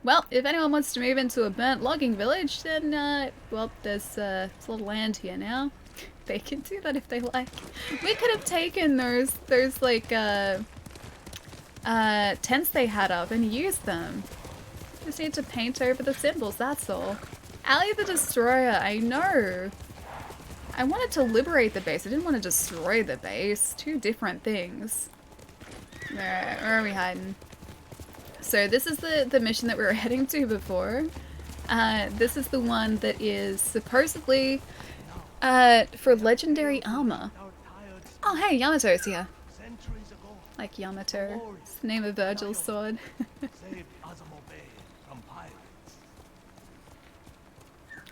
well, if anyone wants to move into a burnt logging village, then, well, there's a little land here now. They can do that if they like. We could have taken those like, tents they had up and used them. Just need to paint over the symbols, that's all. Ali the Destroyer, I know. I wanted to liberate the base. I didn't want to destroy the base. Two different things. Alright, where are we hiding? So this is the mission that we were heading to before. This is the one that is supposedly for legendary armor. Oh hey, Yamato's here. Like Yamato. It's the name of Virgil's sword.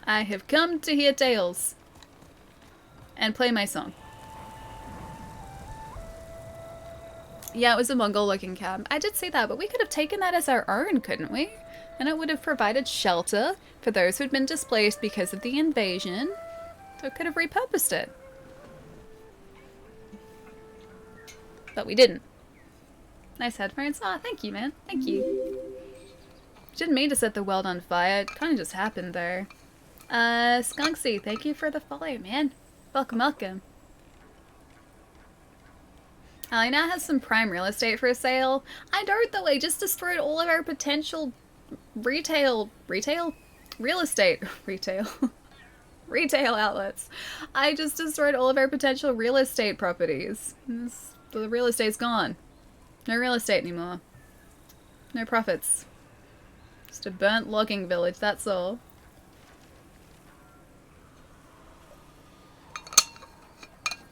I have come to hear tales. And play my song. Yeah, it was a Mongol-looking camp. I did see that, but we could have taken that as our own, couldn't we? And it would have provided shelter for those who'd been displaced because of the invasion. So we could have repurposed it. but we didn't. Nice headphones. Ah, thank you, man. Thank you. Didn't mean to set the world on fire. It kind of just happened, though. Skunksy, thank you for the follow, man. Welcome, welcome. I now has some prime real estate for sale. I don't, though. I just destroyed all of our potential retail outlets. I just destroyed all of our potential real estate properties. The real estate's gone. No real estate anymore. No profits. Just a burnt logging village, that's all.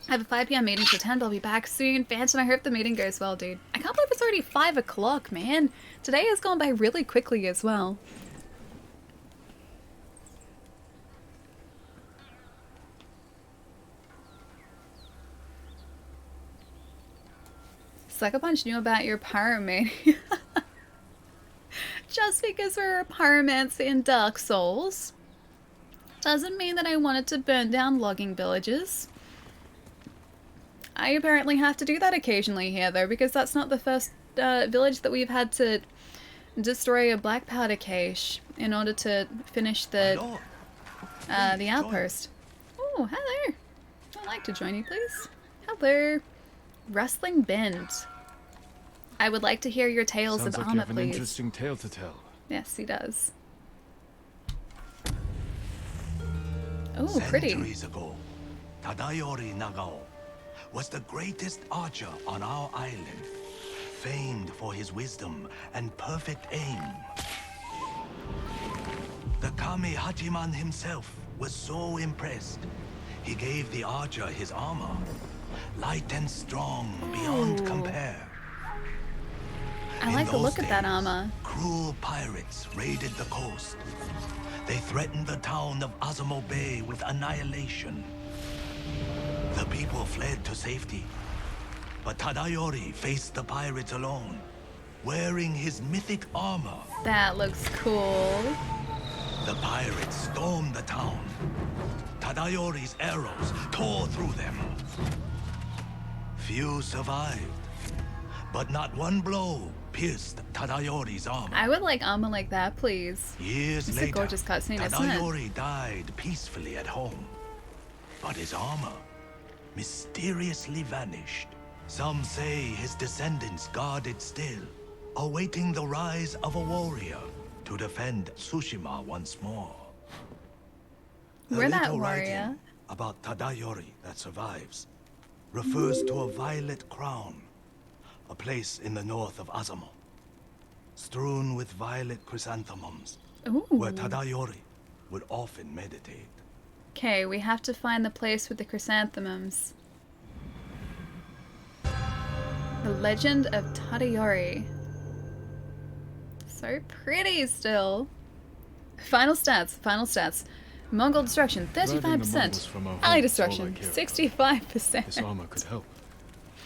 I have a 5 PM meeting to attend. I'll be back soon. Phantom, I hope the meeting goes well, dude. I can't believe it's already 5 o'clock, man. Today has gone by really quickly as well. Sucker Punch knew about your pyromania. Just because we're a pyromancer in Dark Souls doesn't mean that I wanted to burn down logging villages. I apparently have to do that occasionally here, though, because that's not the first village that we've had to destroy a black powder cache in order to finish the outpost. Oh, hello. I'd like to join you, please. Hello. Rustling Bend. I would like to hear your tales Sounds of like armor, you have an please. interesting tale to tell. Yes, he does. Oh, pretty. Centuries ago, Tadayori Nagao was the greatest archer on our island, famed for his wisdom and perfect aim. The Kami Hachiman himself was so impressed, he gave the archer his armor, light and strong beyond compare. I like the look of that armor. Cruel pirates raided the coast. They threatened the town of Azamo Bay with annihilation. The people fled to safety, but Tadayori faced the pirates alone, wearing his mythic armor. That looks cool. The pirates stormed the town. Tadayori's arrows tore through them. Few survived, but not one blow pierced Tadayori's armor. I would like armor like that, please. Years It's later, a gorgeous cutscene, isn't it? Tadayori died peacefully at home, but his armor mysteriously vanished. Some say his descendants guard it still, awaiting the rise of a warrior to defend Tsushima once more. We're that little warrior. writing about Tadayori that survives refers to a violet crown, a place in the north of Azamo, strewn with violet chrysanthemums, where Ooh. Tadayori would often meditate. Okay, we have to find the place with the chrysanthemums. The Legend of Tadayori. So pretty still. Final stats. Mongol destruction, Driving the Mongols 35%. from our Ally home is all I destruction, care about. 65%. This armor could help,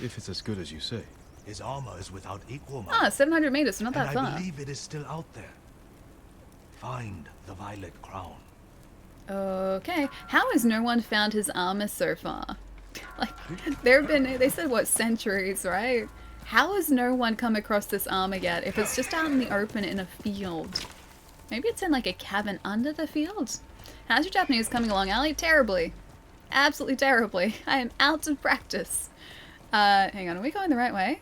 if it's as good as you say. His armor is without equal, Ah, 700 meters, so not and that I far. believe it is still out there. Find the violet crown. Okay, how has no one found his armor so far? Like, there have been, they said what, centuries, right? How has no one come across this armor yet if it's just out in the open in a field? Maybe it's in like a cabin under the field? How's your Japanese coming along, Ali? Terribly. Absolutely terribly. I am out of practice. Hang on, are we going the right way?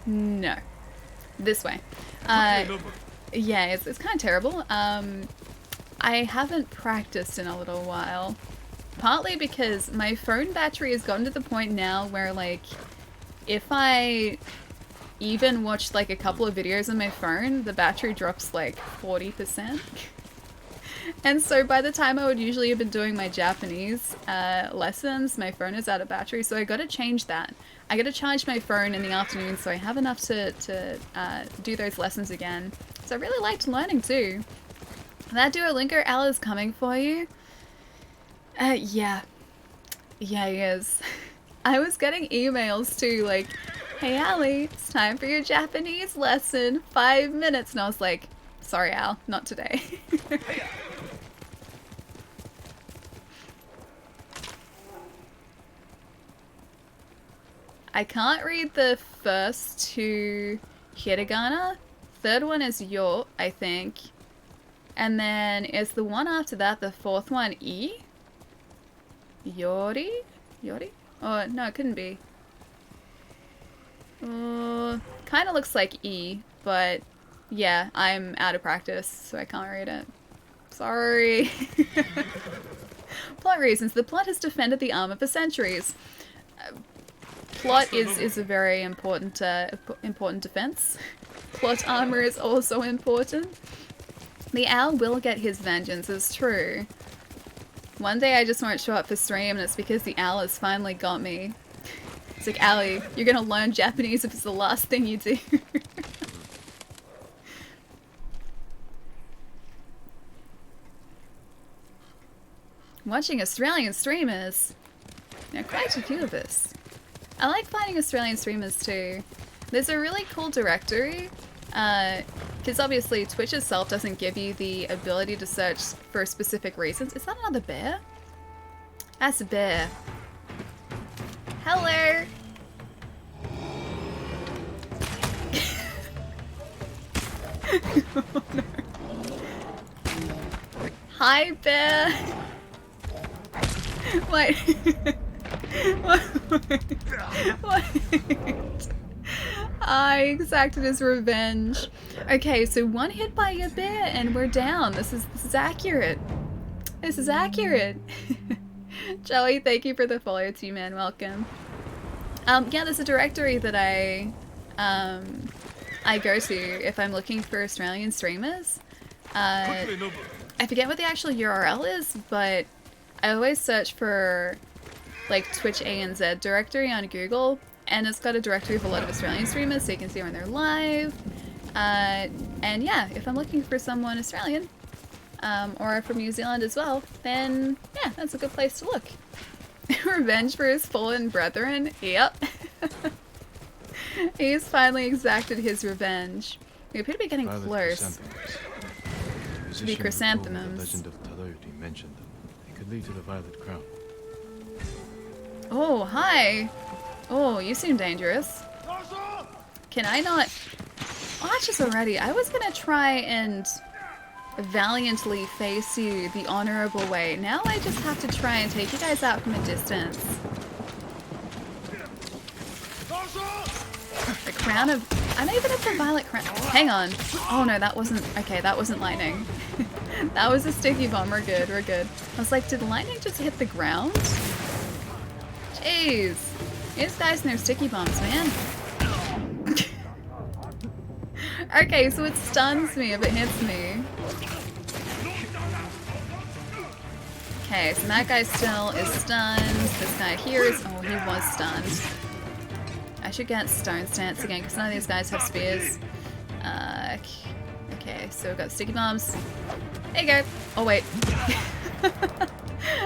No. This way. Yeah, it's kind of terrible. I haven't practiced in a little while. Partly because my phone battery has gotten to the point now where, like, if I even watch, like, a couple of videos on my phone, the battery drops, like, 40%. And so by the time I would usually have been doing my Japanese lessons, my phone is out of battery, so I gotta change that. I gotta charge my phone in the afternoon so I have enough to do those lessons again. So I really liked learning too. That Duolingo Al is coming for you? Yeah. Yeah, he is. I was getting emails too, like, hey Ali, it's time for your Japanese lesson, 5 minutes. And I was like, sorry Al, not today. I can't read the first two hiragana. Third one is yo, I think. And then is the one after that, the fourth one, e? Yori? Yori? Oh, no, it couldn't be. Kind of looks like E, but yeah, I'm out of practice, so I can't read it. Sorry. Plot reasons. The plot has defended the armor for centuries. Plot is a very important important defense. Plot armor is also important. The owl will get his vengeance, it's true. One day I just won't show up for stream and it's because the owl has finally got me. It's like, Ali, you're gonna learn Japanese if it's the last thing you do. Watching Australian streamers. Now, quite a few of us. I like finding Australian streamers too. There's a really cool directory, because obviously Twitch itself doesn't give you the ability to search for specific reasons. Is that another bear? That's a bear. Hello! Oh, no. Hi, bear! Wait. Wait. I exacted his revenge. Okay, so one hit by a bear and we're down. This is accurate. This is accurate. Joey, thank you for the follow too, man. Welcome. Yeah, there's a directory that I go to if I'm looking for Australian streamers. I forget what the actual URL is, but I always search for like Twitch ANZ directory on Google, and it's got a directory of a lot of Australian streamers so you can see when they're live. And yeah, if I'm looking for someone Australian, or from New Zealand as well, then yeah, that's a good place to look. Revenge for his fallen brethren? Yep. He's finally exacted his revenge. We appear to be getting close. The chrysanthemums. Legend of Tadayuti mentioned them. It could lead to the Violet Crown. Oh, hi. Oh, you seem dangerous. Can I not... Watch already. I was gonna try and valiantly face you the honorable way. Now I just have to try and take you guys out from a distance. The crown of... I'm even at the violet crown. Hang on. Oh no, that wasn't... Okay, that wasn't lightning. That was a sticky bomb. We're good, we're good. I was like, did lightning just hit the ground? Jeez. These guys and their sticky bombs, man. Okay, so it stuns me if it hits me. Okay, so that guy still is stunned. This guy here is... Oh, he was stunned. I should get stone stance again, because none of these guys have spears. Okay, so we've got sticky bombs. There you go. Oh, wait.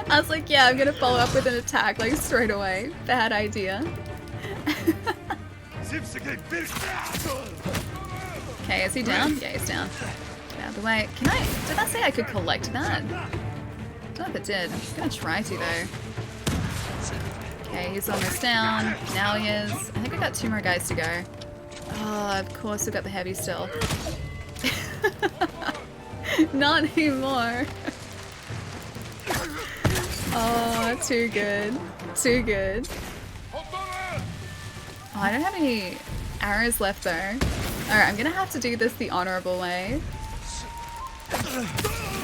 I was like, yeah, I'm gonna follow up with an attack, like, straight away. Bad idea. Okay, is he down? Yeah, he's down. Get out of the way. Can I... Did I say I could collect that? I don't know if it did. I'm gonna try to, though. Okay, he's almost down. Now he is. I think we got 2 more guys to go. Oh, of course we've got the heavy still. Not anymore. Oh, too good. Too good. Oh, I don't have any arrows left though. Alright, I'm gonna have to do this the honorable way.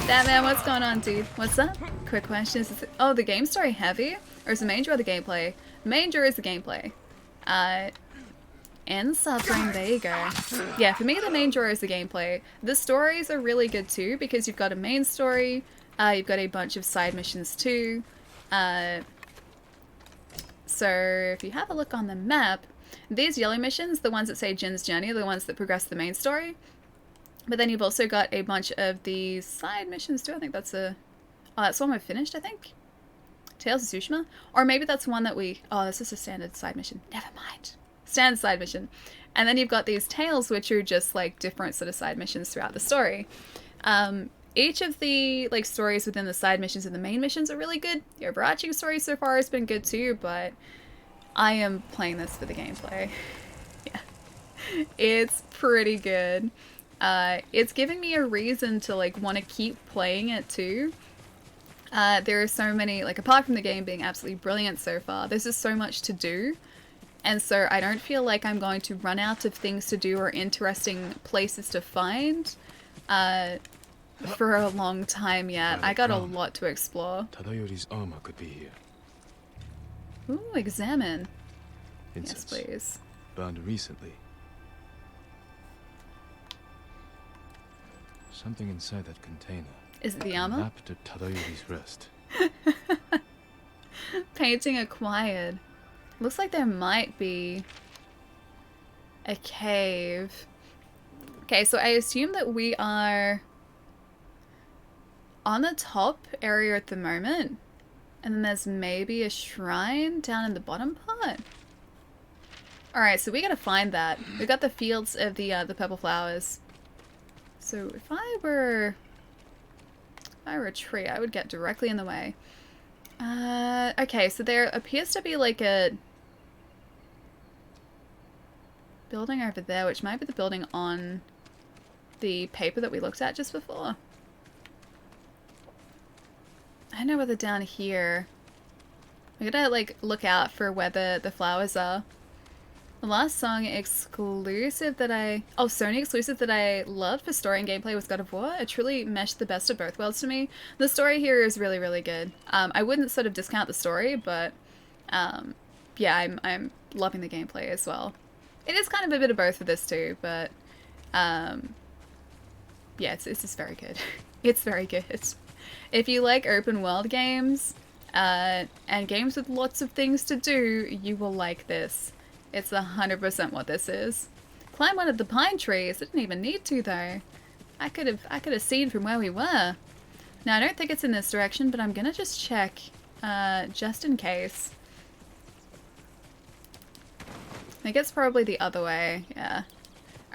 Batman, what's going on, dude? What's up? Quick question. Is it, oh, the game story heavy? Or is the main draw the gameplay? Main draw is the gameplay. And suffering, there you go. Yeah, for me the main draw is the gameplay. The stories are really good too, because you've got a main story, you've got a bunch of side missions too. So if you have a look on the map, these yellow missions, the ones that say Jin's Journey, are the ones that progress the main story. But then you've also got a bunch of these side missions too. I think that's a... Oh, that's one we've finished, I think. Tales of Tsushima? Or maybe that's one that we... Oh, this is a standard side mission. Never mind. Standard side mission. And then you've got these tales, which are just like different sort of side missions throughout the story. Each of the like stories within the side missions and the main missions are really good. The overarching story so far has been good too, but I am playing this for the gameplay. Yeah. It's pretty good. It's giving me a reason to like want to keep playing it too. There are so many, like apart from the game being absolutely brilliant so far, there's just so much to do. And so I don't feel like I'm going to run out of things to do or interesting places to find for a long time yet. I got a lot to explore. Tadayori's armor could be here. Ooh, examine. Incense. Yes, please. Burned recently. Something inside that container. Is it the armor? Map to Tadayori's rest. Painting acquired. Looks like there might be a cave. Okay, so I assume that we are on the top area at the moment. And then there's maybe a shrine down in the bottom part. Alright, so we gotta find that. We got the fields of the purple flowers. So if I were a tree, I would get directly in the way. Okay, so there appears to be like a building over there, which might be the building on the paper that we looked at just before. I don't know whether down here. We gotta like look out for where the flowers are. The last song exclusive that Sony exclusive that I loved for story and gameplay was God of War. It truly meshed the best of both worlds to me. The story here is really, really good. I wouldn't sort of discount the story, but yeah, I'm loving the gameplay as well. It is kind of a bit of both for this too, but yeah, it's just very good. It's very good. If you like open world games and games with lots of things to do, you will like this. It's 100% what this is. Climb one of the pine trees. Didn't even need to though. I could have seen from where we were. Now I don't think it's in this direction, but I'm gonna just check just in case. I think it's probably the other way. Yeah.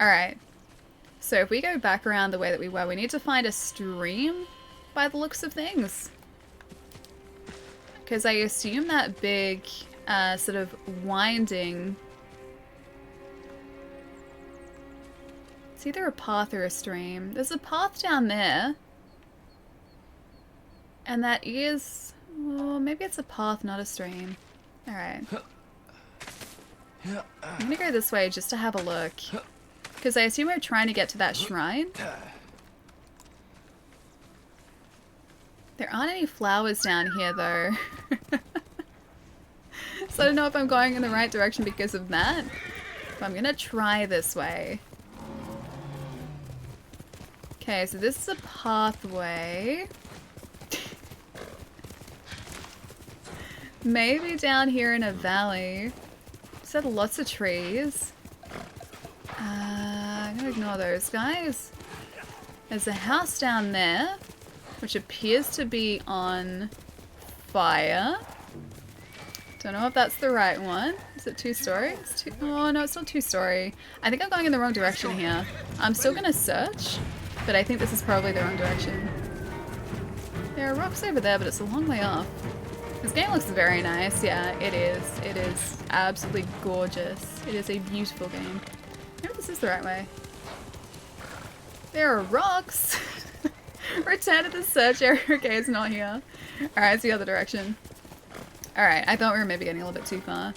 Alright. So if we go back around the way that we were, we need to find a stream by the looks of things. Because I assume that big sort of winding... It's either a path or a stream. There's a path down there. And that is... Well, maybe it's a path, not a stream. Alright. I'm gonna go this way just to have a look. Because I assume we're trying to get to that shrine. There aren't any flowers down here though. So I don't know if I'm going in the right direction because of that. But I'm gonna try this way. Okay, so this is a pathway. Maybe down here in a valley. Said lots of trees. I'm gonna ignore those guys. There's a house down there, which appears to be on fire. Don't know if that's the right one. Is it 2-story? Oh no, it's not 2-story. I think I'm going in the wrong direction here. I'm still gonna search, but I think this is probably the wrong direction. There are rocks over there, but it's a long way off. This game looks very nice. Yeah, it is. It is absolutely gorgeous. It is a beautiful game. Maybe this is the right way. There are rocks! Return to the search area. Okay, it's not here. Alright, it's the other direction. Alright, I thought we were maybe getting a little bit too far.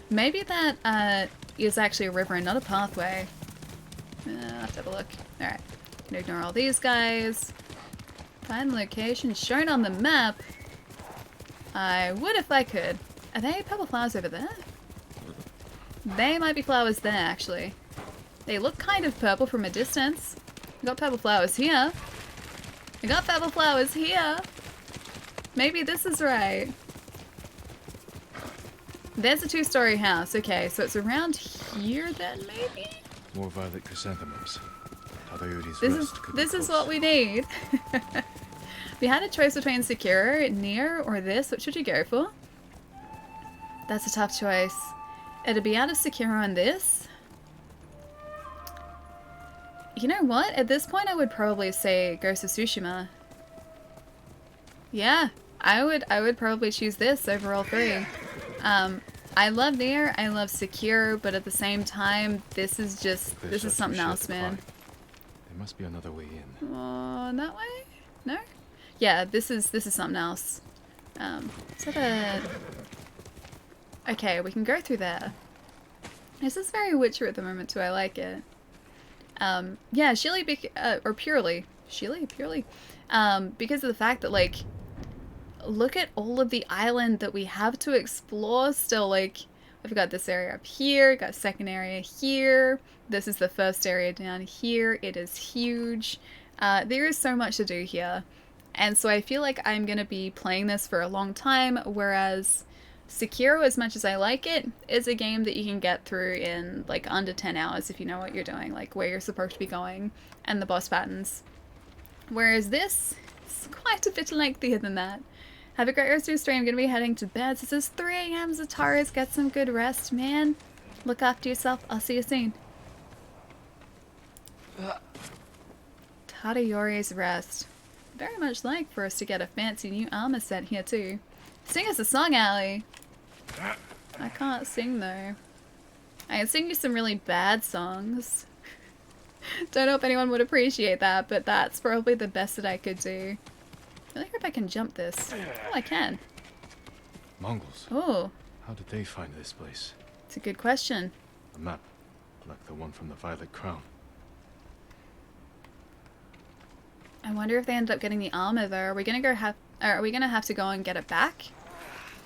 Maybe that is actually a river and not a pathway. I'll have to have a look. Alright. Can ignore all these guys. Find location shown on the map. I would if I could. Are they purple flowers over there? They might be flowers there, actually. They look kind of purple from a distance. We got purple flowers here. We got purple flowers here. Maybe this is right. There's a 2-story house. Okay, so it's around here then, maybe? More violet chrysanthemums. Tadayori's This is what we need. If you had a choice between Sekiro, Nier, or this, what should you go for? That's a tough choice. It'd be out of Sekiro and this. You know what? At this point I would probably say Ghost of Tsushima. Yeah, I would probably choose this over all three. I love Nier, I love Secure, but at the same time, this is something else, man. There must be another way in. That way? No? Yeah, this is something else. Is that a... Okay, we can go through there. This is very Witcher at the moment too, I like it. Yeah, or Purely. Purely. Because of the fact that, like, look at all of the island that we have to explore still. Like, we've got this area up here, got a second area here. This is the first area down here. It is huge. There is so much to do here. And so I feel like I'm going to be playing this for a long time, whereas Sekiro, as much as I like it, is a game that you can get through in like under 10 hours if you know what you're doing, like where you're supposed to be going and the boss patterns. Whereas this is quite a bit lengthier than that. Have a great rest of your stream. I'm going to be heading to bed. This is 3 a.m. Zataris. Get some good rest, man. Look after yourself. I'll see you soon. Tadayori's Rest. Very much like for us to get a fancy new armor set here too. Sing us a song, Allie. I can't sing though. I can sing you some really bad songs. Don't know if anyone would appreciate that, but that's probably the best that I could do. I really hope I can jump this. Oh, I can. Mongols. Oh. How did they find this place? It's a good question. A map, like the one from the Violet Crown. I wonder if they ended up getting the armor though. Are we gonna have to go and get it back?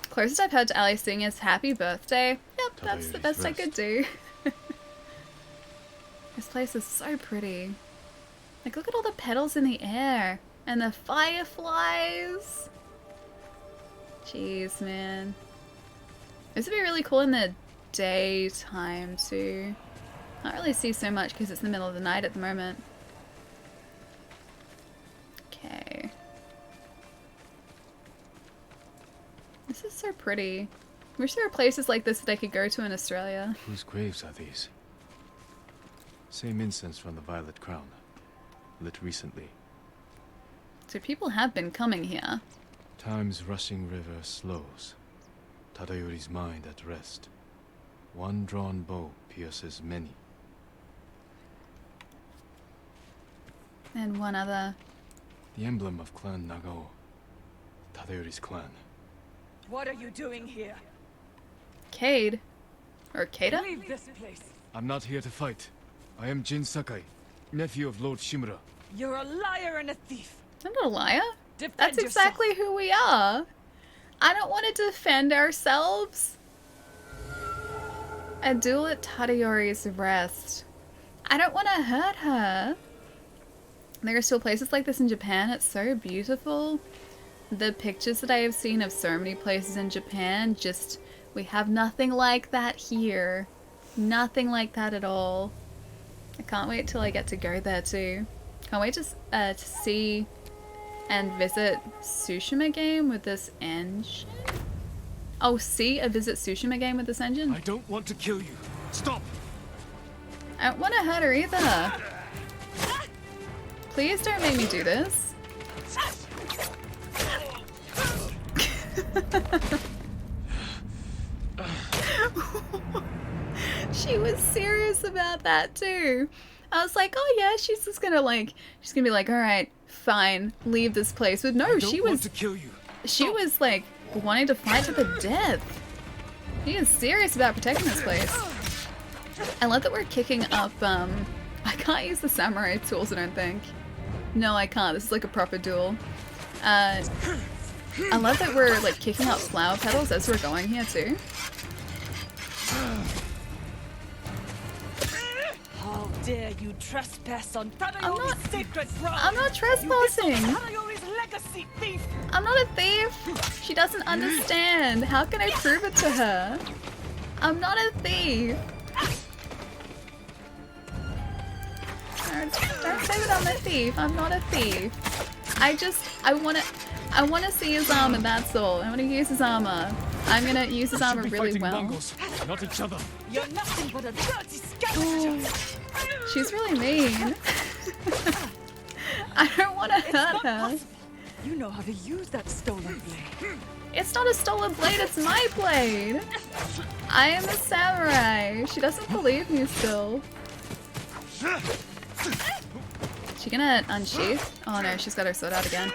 Closest I've heard to Ali sing is Happy Birthday. Yep, that's the best I could do. This place is so pretty. Like, look at all the petals in the air. And the fireflies. Jeez, man. This would be really cool in the daytime too. Can't really see so much because it's the middle of the night at the moment. Okay. This is so pretty. Wish there were places like this that I could go to in Australia. Whose graves are these? Same incense from the Violet Crown. Lit recently. So people have been coming here. Time's rushing river slows. Tadayori's mind at rest. One drawn bow pierces many. And one other. The emblem of Clan Nagao. Tadayori's clan. What are you doing here? Cade. Or Kada? Leave this place. I'm not here to fight. I am Jin Sakai, nephew of Lord Shimura. You're a liar and a thief. I'm not a liar. Defend That's yourself. exactly who we are. I don't want to defend ourselves. A duel at Tadayori's Rest. I don't want to hurt her. There are still places like this in Japan. It's so beautiful. The pictures that I have seen of so many places in Japan, just, we have nothing like that here. Nothing like that at all. I can't wait till I get to go there too. Can't wait to see and visit Tsushima game with this engine. Oh, see a visit Tsushima game with this engine? I don't want to kill you. Stop! I don't want to hurt her either. Please don't make me do this. She was serious about that too. I was like, oh yeah, she's gonna be like, all right, fine, leave this place. But no, she was to kill you. She was like wanting to fight to the death. He is serious about protecting this place. I love that we're kicking up. I can't use the samurai tools, I don't think. No, I can't. This is like a proper duel. I love that we're like kicking up flower petals as we're going here too. How dare you trespass on Tadayori's sacred ground? I'm not trespassing. Tadayori's legacy thief. I'm not a thief. She doesn't understand. How can I prove it to her? I'm not a thief. Don't say that I'm a thief. I'm not a thief. I wanna see his armor, that's all. I wanna use his armor. I'm gonna use his armor really well. Mongols, not each other. You're nothing but a dirty scavenger. She's really mean. I don't wanna hurt her. You know how to use that stolen blade. It's not a stolen blade, it's my blade! I am a samurai! She doesn't believe me still. Is she gonna unsheath? Oh no, she's got her sword out again.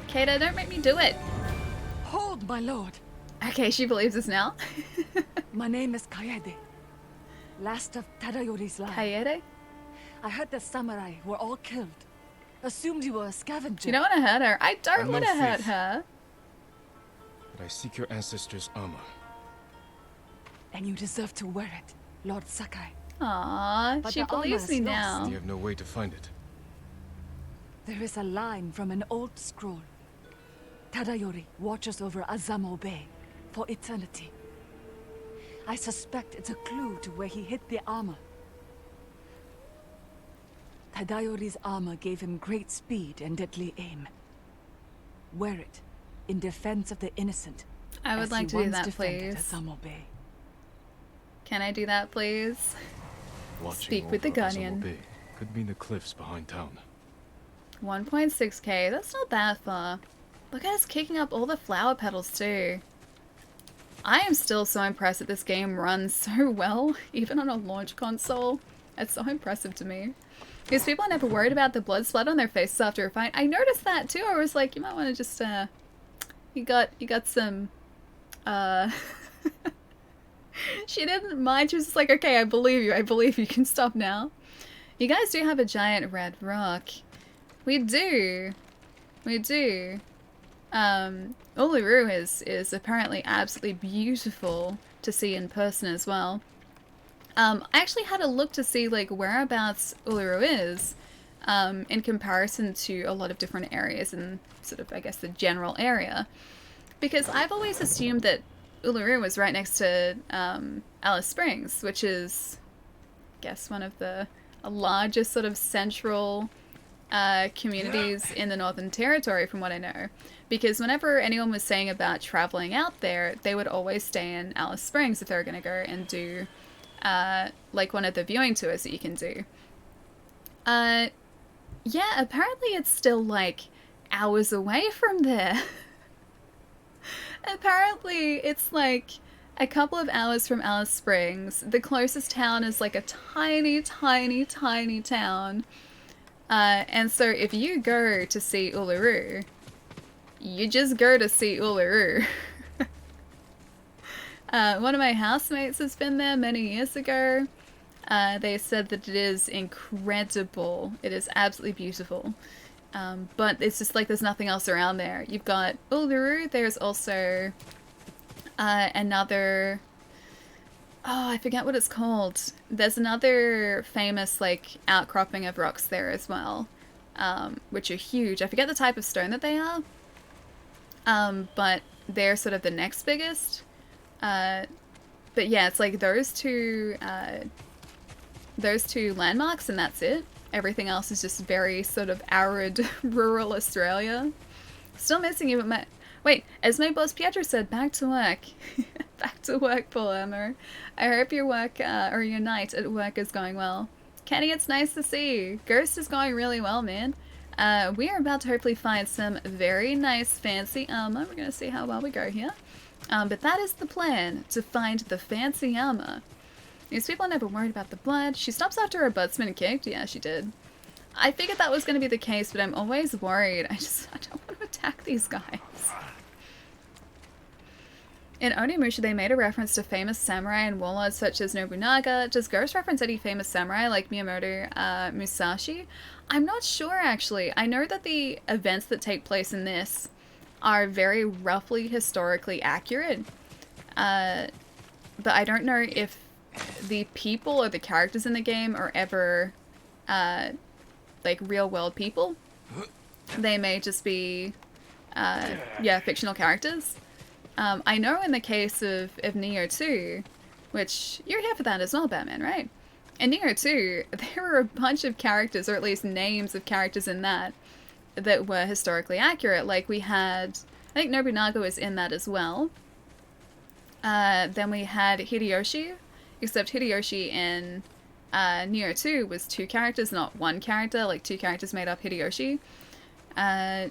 Kata, don't make me do it! Hold, my lord. Okay, she believes us now. My name is Kaede. Last of Tadayori's line. Kaede? I heard the samurai were all killed. Assumed you were a scavenger. You don't want to hurt her. I don't I'm want to no hurt thief. her. But I seek your ancestors' armor. And you deserve to wear it, Lord Sakai. Aww, But she the armor believes is me lost. now. You have no way to find it. There is a line from an old scroll. Tadayori watches over Azamo Bay for eternity. I suspect it's a clue to where he hid the armor. Tadayori's armor gave him great speed and deadly aim. Wear it in defense of the innocent. I would as like he to do once that, defended please. Azamo Bay. Can I do that, please? Watching Speak with the over Azamo Guardian. Bay could mean the cliffs behind town. 1.6k, that's not that far. Look at us kicking up all the flower petals too. I am still so impressed that this game runs so well, even on a launch console. It's so impressive to me. These people are never worried about the blood splat on their faces after a fight. I noticed that too. I was like, you might want to just, you got some, She didn't mind. She was just like, okay, I believe you. You can stop now. You guys do have a giant red rock. We do. Uluru is apparently absolutely beautiful to see in person as well. I actually had a look to see like whereabouts Uluru is in comparison to a lot of different areas in sort of, I guess, the general area. Because I've always assumed that Uluru was right next to Alice Springs, which is, I guess, one of the largest sort of central communities in the Northern Territory, from what I know. Because whenever anyone was saying about traveling out there, they would always stay in Alice Springs if they were going to go and do like one of the viewing tours that you can do. Yeah, apparently it's still like hours away from there. Apparently it's like a couple of hours from Alice Springs. The closest town is like a tiny town. And so if you go to see Uluru, you just go to see Uluru. One of my housemates has been there many years ago. They said that it is incredible. It is absolutely beautiful. But it's just like there's nothing else around there. You've got Uluru. There's also another... Oh, I forget what it's called. There's another famous like outcropping of rocks there as well, which are huge. I forget the type of stone that they are, but they're sort of the next biggest. But yeah, it's like those two landmarks, and that's it. Everything else is just very sort of arid, rural Australia. Still missing you, but wait, as my boss Pietro said, back to work. Back to work, Paul Emmer. I hope your work, or your night at work is going well. Kenny, it's nice to see you. Ghost is going really well, man. We are about to hopefully find some very nice fancy armor. We're going to see how well we go here. But that is the plan, to find the fancy armor. These people are never worried about the blood. She stops after her butt's been kicked. Yeah, she did. I figured that was going to be the case, but I'm always worried. I don't want to attack these guys. In Onimusha, they made a reference to famous samurai and warlords such as Nobunaga. Does Ghost reference any famous samurai like Miyamoto Musashi? I'm not sure, actually. I know that the events that take place in this are very roughly historically accurate. But I don't know if the people or the characters in the game are ever, like, real-world people. They may just be, yeah, fictional characters. I know in the case of Neo 2, which you're here for that as well, Batman, right? In Neo 2, there were a bunch of characters, or at least names of characters in that were historically accurate. Like we had, I think Nobunaga was in that as well. Then we had Hideyoshi, except Hideyoshi in Neo 2 was 2 characters, not 1 character, like 2 characters made up Hideyoshi. And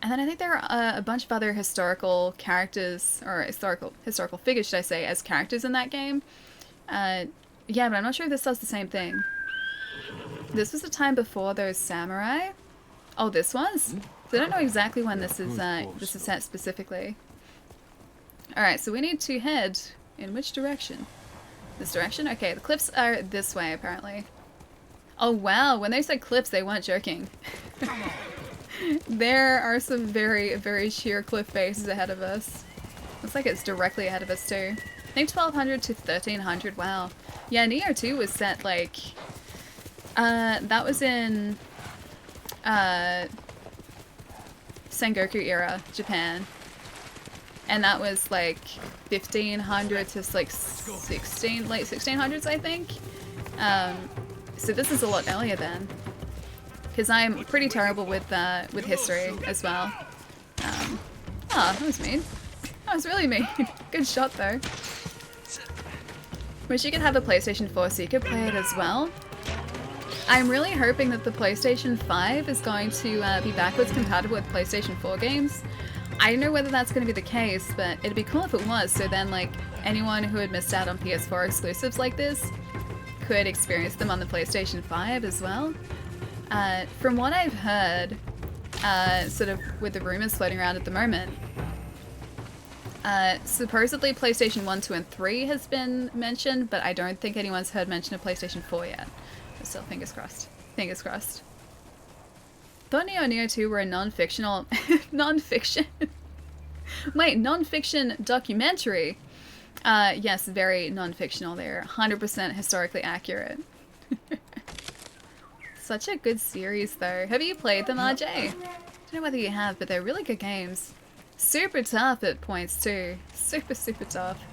then I think there are a bunch of other historical characters, or historical figures, should I say, as characters in that game. Yeah, but I'm not sure if this does the same thing. This was the time before those samurai. Oh, this was? So I don't know exactly when this is set specifically. Alright, so we need to head in which direction? This direction? Okay, the cliffs are this way, apparently. Oh, wow. When they said cliffs, they weren't joking. There are some very, very sheer cliff faces ahead of us. Looks like it's directly ahead of us, too. I think 1200 to 1300. Wow. Yeah, Neo 2 was set, like... that was in... Sengoku era, Japan. And that was like 1500 to like late 1600s, I think. So this is a lot earlier then, because I'm pretty terrible with history as well. That was mean. That was really mean. Good shot though. Wish you could have a PlayStation 4 so you could play it as well. I'm really hoping that the PlayStation 5 is going to be backwards compatible with PlayStation 4 games. I don't know whether that's going to be the case, but it'd be cool if it was, so then like anyone who had missed out on PS4 exclusives like this could experience them on the PlayStation 5 as well. From what I've heard, sort of with the rumors floating around at the moment, supposedly PlayStation 1, 2, and 3 has been mentioned, but I don't think anyone's heard mention of PlayStation 4 yet. Still, fingers crossed. Fingers crossed. Thought Neo 2 were a non-fictional... non-fiction? Wait, non-fiction documentary? Yes, very non-fictional there. 100% historically accurate. Such a good series, though. Have you played them, RJ? I don't know whether you have, but they're really good games. Super tough at points, too. Super, super tough.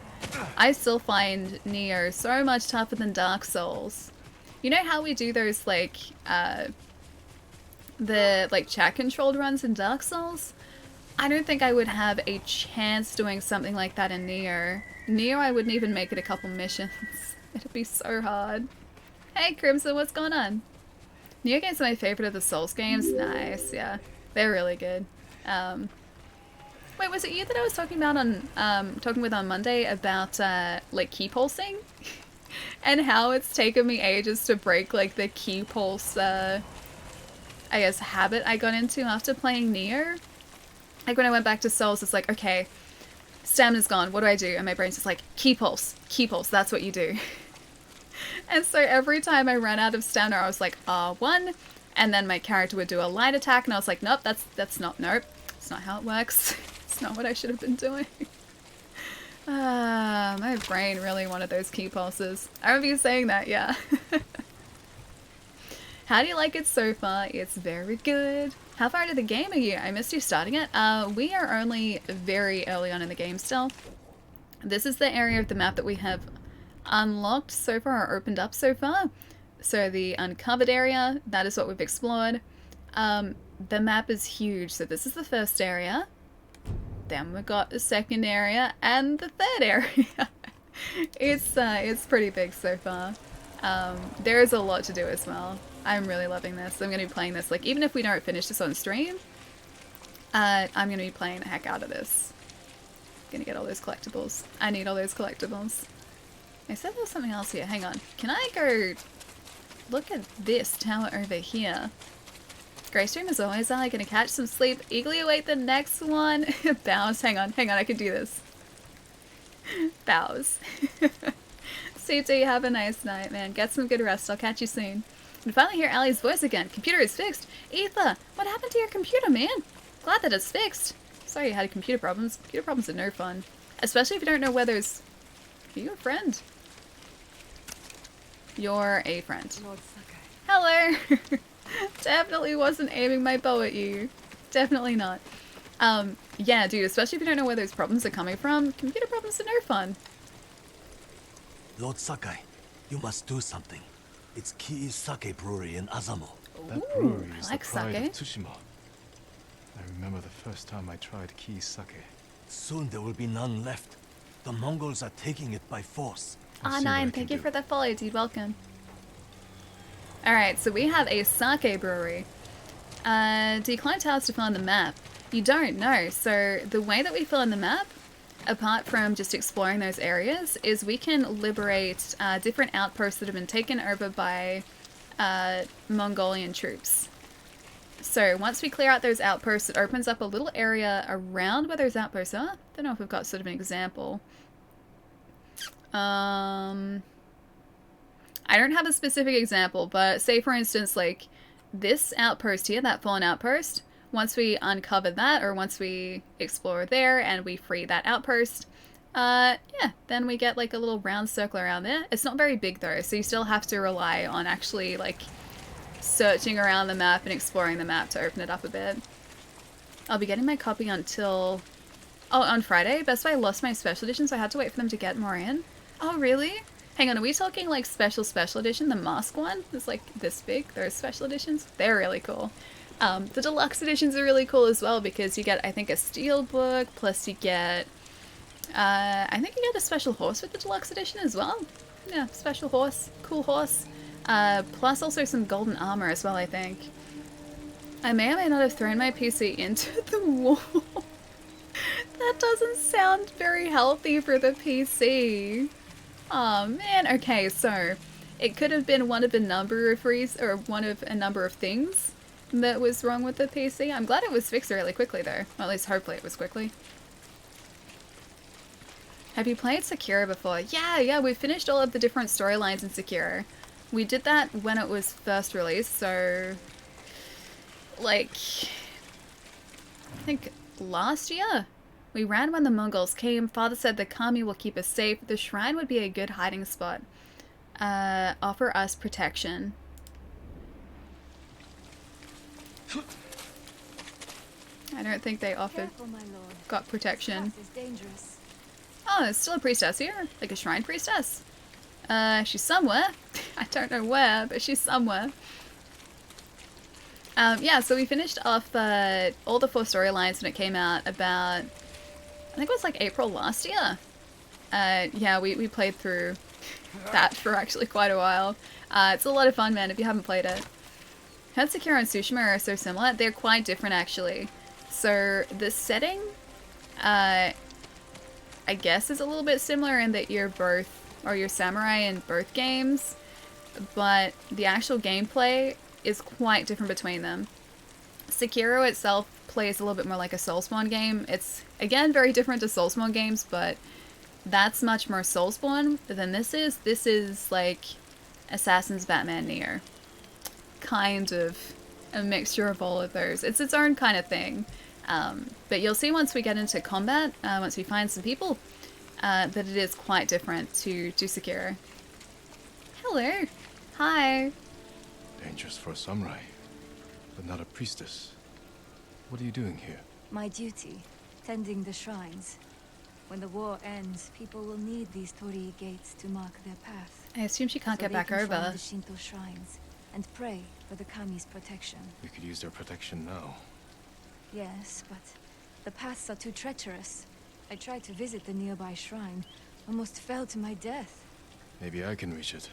I still find Neo so much tougher than Dark Souls. You know how we do those, like, the, like, chat-controlled runs in Dark Souls? I don't think I would have a chance doing something like that in Neo. Neo, I wouldn't even make it a couple missions. It'd be so hard. Hey, Crimson, what's going on? Neo games are my favorite of the Souls games. Nice, yeah. They're really good. Wait, was it you that I was talking about talking with on Monday about, like, key pulsing? And how it's taken me ages to break, like, the key pulse, I guess, habit I got into after playing Nier. Like, when I went back to Souls, it's like, okay, stamina's gone, what do I do? And my brain's just like, key pulse, that's what you do. And so every time I ran out of stamina, I was like, R1, and then my character would do a light attack, and I was like, nope, that's not how it works. It's not what I should have been doing. My brain really wanted those key pulses. I remember you saying that, yeah. How do you like it so far? It's very good. How far into the game are you? I missed you starting it. We are only very early on in the game still. This is the area of the map that we have unlocked so far, or opened up so far. So the uncovered area, that is what we've explored. The map is huge, so this is the first area. Then we got the second area and the third area. It's pretty big so far. There is a lot to do as well. I'm really loving this. I'm going to be playing this, like, even if we don't finish this on stream, I'm going to be playing the heck out of this. Gonna get all those collectibles. I need all those collectibles. I said there was something else here. Hang on. Can I go look at this tower over here? Great stream as always. I'm gonna catch some sleep. Eagerly await the next one. Bows. Hang on, I can do this. Bows. CT, have a nice night, man. Get some good rest. I'll catch you soon. And finally hear Allie's voice again. Computer is fixed. Ether, what happened to your computer, man? Glad that it's fixed. Sorry you had computer problems. Computer problems are no fun. Especially if you don't know whether it's... Are you a friend? You're a friend. Hello! Definitely wasn't aiming my bow at you. Definitely not. Yeah, dude, especially if you don't know where those problems are coming from, computer problems are no fun. Lord Sakai, you must do something. It's Kii's Sake Brewery in Azamo. That brewery is I like the pride sake. of Tsushima. I remember the first time I tried Kii's sake. Soon there will be none left. The Mongols are taking it by force. I'll see what I R9, can thank you do. for the follow, dude. Welcome. Alright, so we have a sake brewery. Do you climb towers to fill in the map? You don't know. So the way that we fill in the map, apart from just exploring those areas, is we can liberate different outposts that have been taken over by Mongolian troops. So once we clear out those outposts, it opens up a little area around where those outposts are. Don't know if we've got sort of an example. I don't have a specific example, but say for instance, like this outpost here, that fallen outpost, once we uncover that, or once we explore there and we free that outpost, yeah, then we get like a little round circle around there. It's not very big though, so you still have to rely on actually like searching around the map and exploring the map to open it up a bit. I'll be getting my copy until... Oh, on Friday? Best Buy lost my special edition, so I had to wait for them to get more in. Oh, really? Hang on, are we talking like special edition? The mask one is like this big. Those special editions? They're really cool. The deluxe editions are really cool as well because you get, I think, a steel book, plus you get... I think you get a special horse with the deluxe edition as well. Yeah, special horse. Cool horse. Plus also some golden armor as well, I think. I may or may not have thrown my PC into the wall. That doesn't sound very healthy for the PC. Oh man, okay, so it could have been one of a number of one of a number of things that was wrong with the PC. I'm glad it was fixed really quickly though. Well, at least hopefully it was quickly. Have you played Sekiro before? Yeah, we finished all of the different storylines in Sekiro. We did that when it was first released, so like I think last year. We ran when the Mongols came. Father said the kami will keep us safe. The shrine would be a good hiding spot. Offer us protection. I don't think they offered... Careful, my lord. Got protection. Path is dangerous. Oh, there's still a priestess here. Like a shrine priestess. She's somewhere. I don't know where, but she's somewhere. Yeah, so we finished off all the 4 storylines when it came out about... I think it was like April last year. Yeah, we played through that for actually quite a while. It's a lot of fun, man, if you haven't played it. Heard Sekiro and Tsushima are so similar. They're quite different, actually. So, the setting, I guess is a little bit similar in that you're samurai in both games, but the actual gameplay is quite different between them. Sekiro itself plays a little bit more like a Soulspawn game. It's, again, very different to Soulspawn games, but that's much more Soulspawn than this is. This is like Assassin's Batman Nier. Kind of a mixture of all of those. It's its own kind of thing. But you'll see once we get into combat, once we find some people, that it is quite different to Sekiro. Hello. Hi. Dangerous for a samurai, but not a priestess. What are you doing here? My duty, tending the shrines. When the war ends, people will need these torii gates to mark their path. I assume she can't get back over. Find the Shinto shrines and pray for the kami's protection. We could use their protection now. Yes, but the paths are too treacherous. I tried to visit the nearby shrine, almost fell to my death. Maybe I can reach it.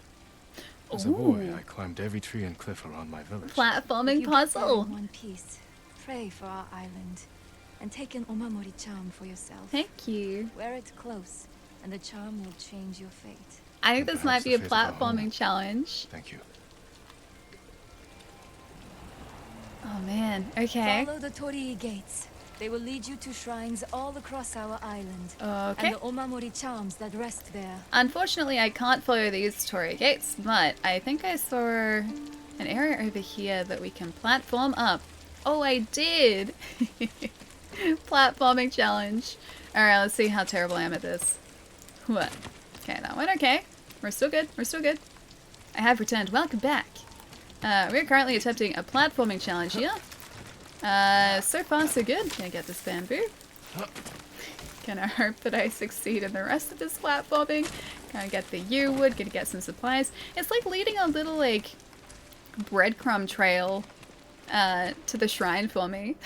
As a boy, I climbed every tree and cliff around my village. Platforming puzzle. In one piece, pray for our island, and take an omamori charm for yourself. Thank you. Wear it close, and the charm will change your fate. I think this might be a Perhaps the fate of our home. platforming challenge. Thank you. Oh man, okay. Follow the torii gates. They will lead you to shrines all across our island. Okay. And the omamori charms that rest there. Unfortunately, I can't follow these torii gates, but I think I saw an area over here that we can platform up. Oh, I did! Platforming challenge. Alright, let's see how terrible I am at this. What? Okay, that one, okay. We're still good, we're still good. I have returned. Welcome back. We're currently attempting a platforming challenge here. So far so good. Gonna get this bamboo. Gonna hope that I succeed in the rest of this platforming. Gonna get the yew wood, gonna get some supplies. It's like leading a little, like, breadcrumb trail to the shrine for me.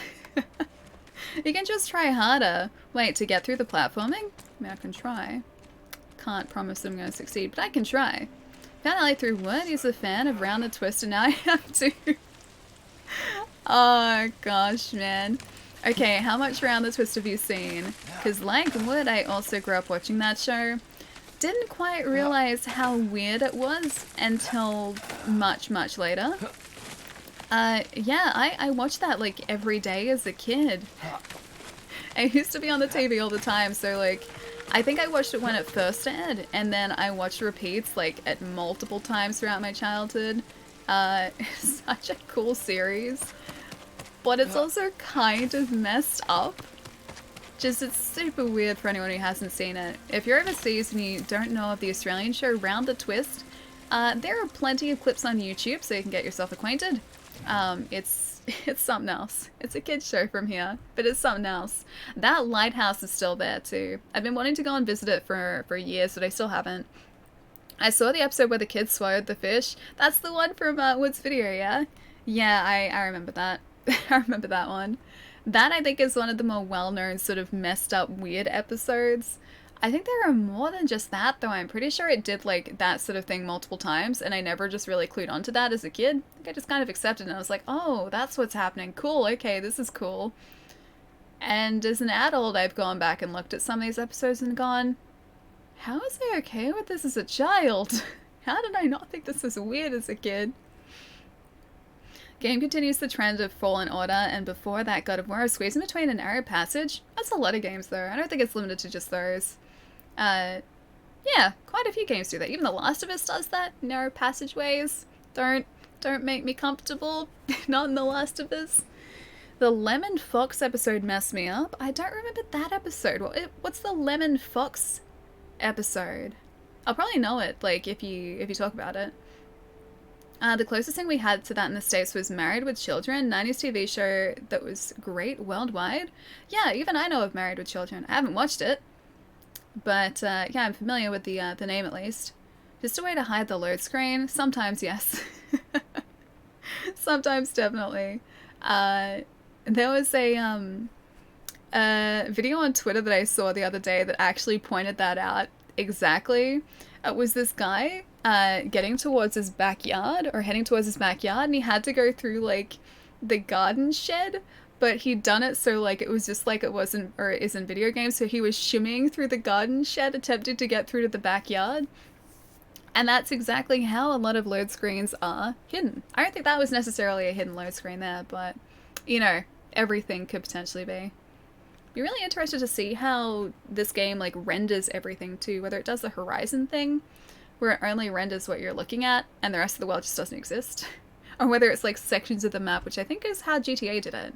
You can just try harder. Wait, to get through the platforming? I mean, I can try. Can't promise I'm going to succeed, but I can try. Found out through Wood. He's a fan of Round the Twist, and now I have to. Oh gosh, man. Okay, how much Round the Twist have you seen? Because like Wood, I also grew up watching that show. Didn't quite realize how weird it was until much, much later. Yeah, I watched that like every day as a kid. It used to be on the TV all the time, so like, I think I watched it when it first aired, and then I watched repeats like at multiple times throughout my childhood. It's such a cool series, but it's also kind of messed up. Just, it's super weird for anyone who hasn't seen it. If you're overseas and you don't know of the Australian show Round the Twist, there are plenty of clips on YouTube so you can get yourself acquainted. It's something else. It's a kid's show from here, but it's something else. That lighthouse is still there too. I've been wanting to go and visit it for years, but I still haven't. I saw the episode where the kids swallowed the fish. That's the one from Wood's video, yeah? Yeah, I remember that. I remember that one. That, I think, is one of the more well-known sort of messed up weird episodes. I think there are more than just that, though. I'm pretty sure it did, like, that sort of thing multiple times, and I never just really clued onto that as a kid. I think I just kind of accepted it, and I was like, oh, that's what's happening. Cool, okay, this is cool. And as an adult, I've gone back and looked at some of these episodes and gone, how was I okay with this as a child? How did I not think this was weird as a kid? Game continues the trend of Fallen Order, and before that, God of War, squeezing between a narrow passage. That's a lot of games, though. I don't think it's limited to just those. Yeah, quite a few games do that. Even The Last of Us does that. Narrow passageways. Don't make me comfortable. Not in The Last of Us. The Lemon Fox episode messed me up. I don't remember that episode. What's the Lemon Fox episode? I'll probably know it, like, if you talk about it. The closest thing we had to that in the States was Married with Children, 90s TV show that was great worldwide. Yeah, even I know of Married with Children. I haven't watched it, but yeah, I'm familiar with the name at least. Just a way to hide the load screen? Sometimes, yes. Sometimes, definitely. There was a video on Twitter that I saw the other day that actually pointed that out exactly. It was this guy getting towards his backyard, or heading towards his backyard, and he had to go through like the garden shed, but he'd done it so like it was just like it wasn't, or it is in video games, so he was shimmying through the garden shed, attempting to get through to the backyard. And that's exactly how a lot of load screens are hidden. I don't think that was necessarily a hidden load screen there, but you know, everything could potentially be. Be really interested to see how this game like renders everything too, whether it does the horizon thing where it only renders what you're looking at and the rest of the world just doesn't exist, or whether it's like sections of the map, which I think is how GTA did it.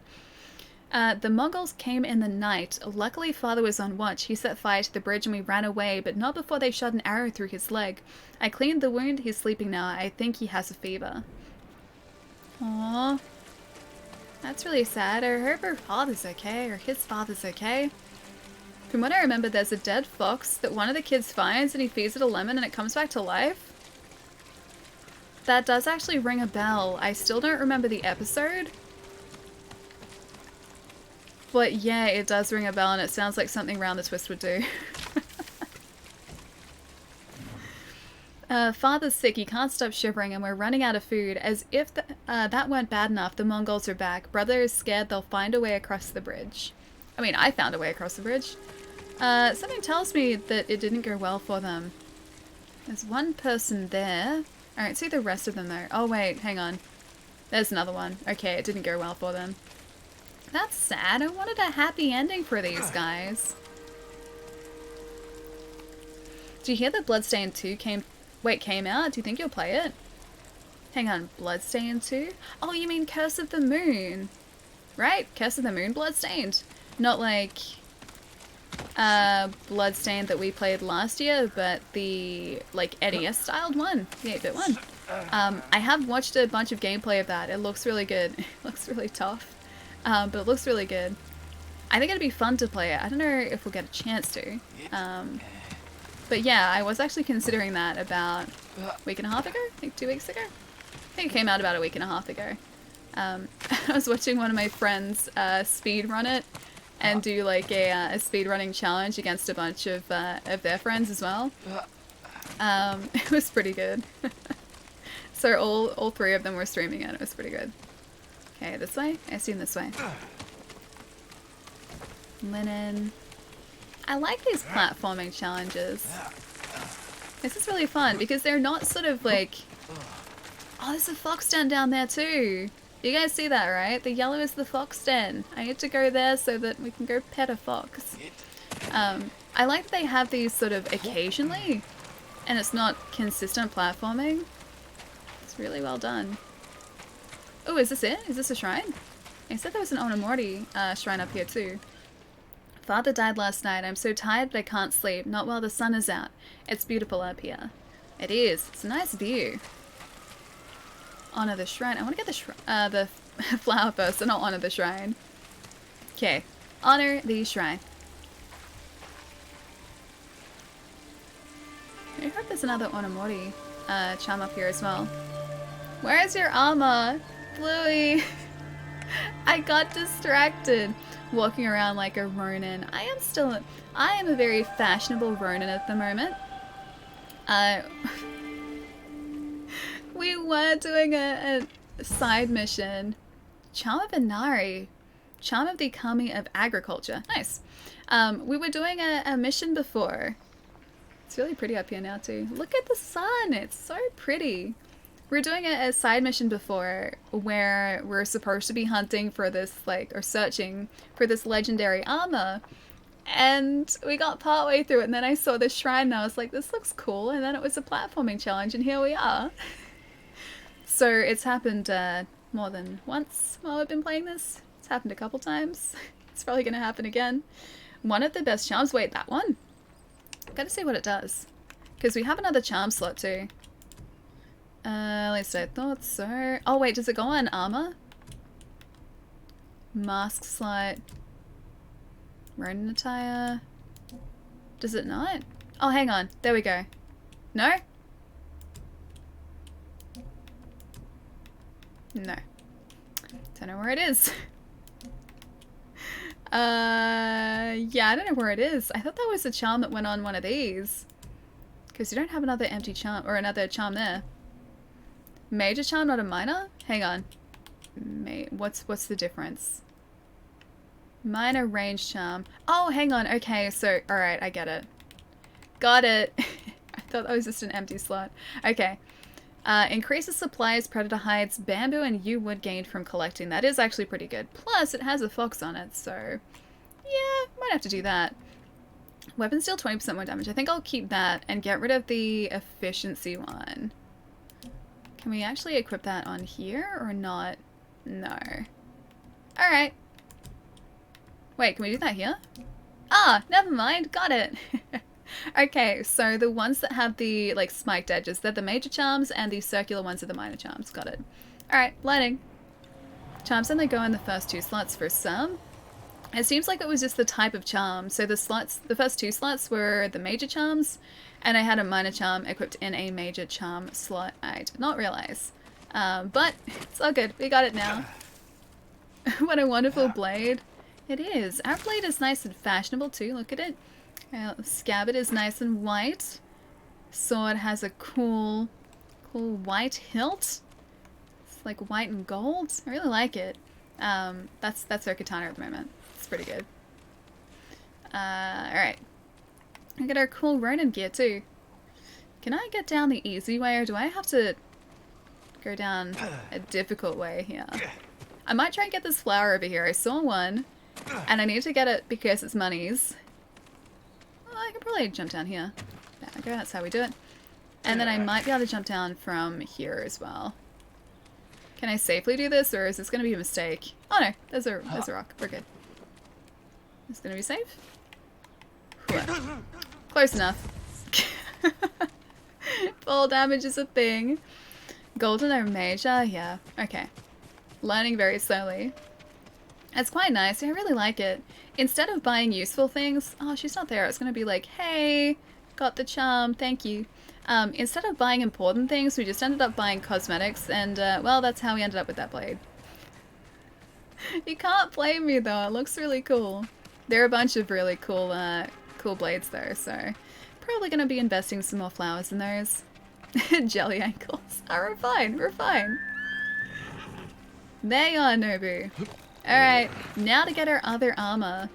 The Mongols came in the night. Luckily Father was on watch. He set fire to the bridge and we ran away, but not before they shot an arrow through his leg. I cleaned the wound. He's sleeping now. I think he has a fever. Aww. That's really sad. I hope her father's okay, or his father's okay. From what I remember, there's a dead fox that one of the kids finds and he feeds it a lemon and it comes back to life. That does actually ring a bell. I still don't remember the episode. But yeah, it does ring a bell and it sounds like something Round the Twist would do. Father's sick, he can't stop shivering and we're running out of food. As if that weren't bad enough, the Mongols are back. Brother is scared they'll find a way across the bridge. I mean, I found a way across the bridge. Something tells me that it didn't go well for them. There's one person there. I don't see the rest of them though. Oh wait, hang on. There's another one. Okay, it didn't go well for them. That's sad. I wanted a happy ending for these guys. Do you hear that Bloodstained 2 came out? Do you think you'll play it? Hang on, Bloodstained 2? Oh, you mean Curse of the Moon. Right? Curse of the Moon Bloodstained. Not like Bloodstained that we played last year, but the like NES styled one, the 8-bit one. I have watched a bunch of gameplay of that. It looks really good. It looks really tough, but it looks really good. I think it'd be fun to play it. I don't know if we'll get a chance to. But yeah, I was actually considering that about a week and a half ago? I think 2 weeks ago? I think it came out about a week and a half ago. I was watching one of my friends speed run it, and do like a speed running challenge against a bunch of their friends as well. It was pretty good. So all three of them were streaming it. It was pretty good. Okay, this way? I assume this way. Linen. I like these platforming challenges. This is really fun because they're not sort of like... Oh, there's a fox den down there too. You guys see that, right? The yellow is the fox den. I need to go there so that we can go pet a fox. I like that they have these sort of occasionally, and it's not consistent platforming. It's really well done. Oh, is this it? Is this a shrine? I said there was an Onamori shrine up here too. Father died last night. I'm so tired but I can't sleep. Not while the sun is out. It's beautiful up here. It is. It's a nice view. Honor the shrine. I want to get the flower first, and I'll honor the shrine. Okay. Honor the shrine. I hope there's another Onamori charm up here as well. Where is your armor? Bluey! I got distracted walking around like a Ronin. I am a very fashionable Ronin at the moment. We were doing a side mission. Charm of Inari. Charm of the Kami of Agriculture. Nice. We were doing a mission before. It's really pretty up here now too. Look at the sun. It's so pretty. We were doing a side mission before where we're supposed to be hunting for this, like, or searching for this legendary armor. And we got partway through it, and then I saw this shrine and I was like, this looks cool. And then it was a platforming challenge, and here we are. So it's happened more than once while I've been playing this. It's happened a couple times. It's probably going to happen again. One of the best charms. Wait, that one? Gotta see what it does. Because we have another charm slot too. At least I thought so. Oh wait, does it go on armor? Mask slot. Ronin attire. Does it not? Oh, hang on. There we go. No? No. Don't know where it is. Yeah, I don't know where it is. I thought that was a charm that went on one of these. Because you don't have another empty charm, or another charm there. Major charm, not a minor? Hang on. What's the difference? Minor range charm. Oh, hang on. Okay, so, alright, I get it. Got it. I thought that was just an empty slot. Okay. Increases supplies, predator hides, bamboo, and yew wood gained from collecting. That is actually pretty good. Plus, it has a fox on it, so... Yeah, might have to do that. Weapons deal 20% more damage. I think I'll keep that and get rid of the efficiency one. Can we actually equip that on here or not? No. Alright. Wait, can we do that here? Ah, never mind. Got it. Okay, so the ones that have the, like, spiked edges, they're the major charms, and the circular ones are the minor charms. Got it. Alright, learning. Charms only go in the first 2 slots for some. It seems like it was just the type of charm. So the first 2 slots were the major charms, and I had a minor charm equipped in a major charm slot. I did not realize. But it's all good. We got it now. What a wonderful blade. It is. Our blade is nice and fashionable too. Look at it. Scabbard is nice and white. Sword has a cool white hilt. It's like white and gold. I really like it. That's our katana at the moment. It's pretty good. Alright. We got our cool Ronin gear too. Can I get down the easy way, or do I have to go down a difficult way here? I might try and get this flower over here. I saw one, and I need to get it because it's monies. Well, I can probably jump down here. There we go, that's how we do it. And then I might be able to jump down from here as well. Can I safely do this, or is this going to be a mistake? Oh no, there's a rock. We're good. Is it going to be safe? Close enough. Fall damage is a thing. Golden or major? Yeah. Okay. Learning very slowly. It's quite nice. I really like it. Instead of buying useful things... Oh, she's not there. It's going to be like, hey, got the charm. Thank you. Instead of buying important things, we just ended up buying cosmetics. And, well, that's how we ended up with that blade. You can't blame me, though. It looks really cool. There are a bunch of really cool, cool blades though, so probably gonna be investing some more flowers in those. Jelly ankles. Oh, we're fine, we're fine. There you are, Nobu. Alright, now to get our other armor.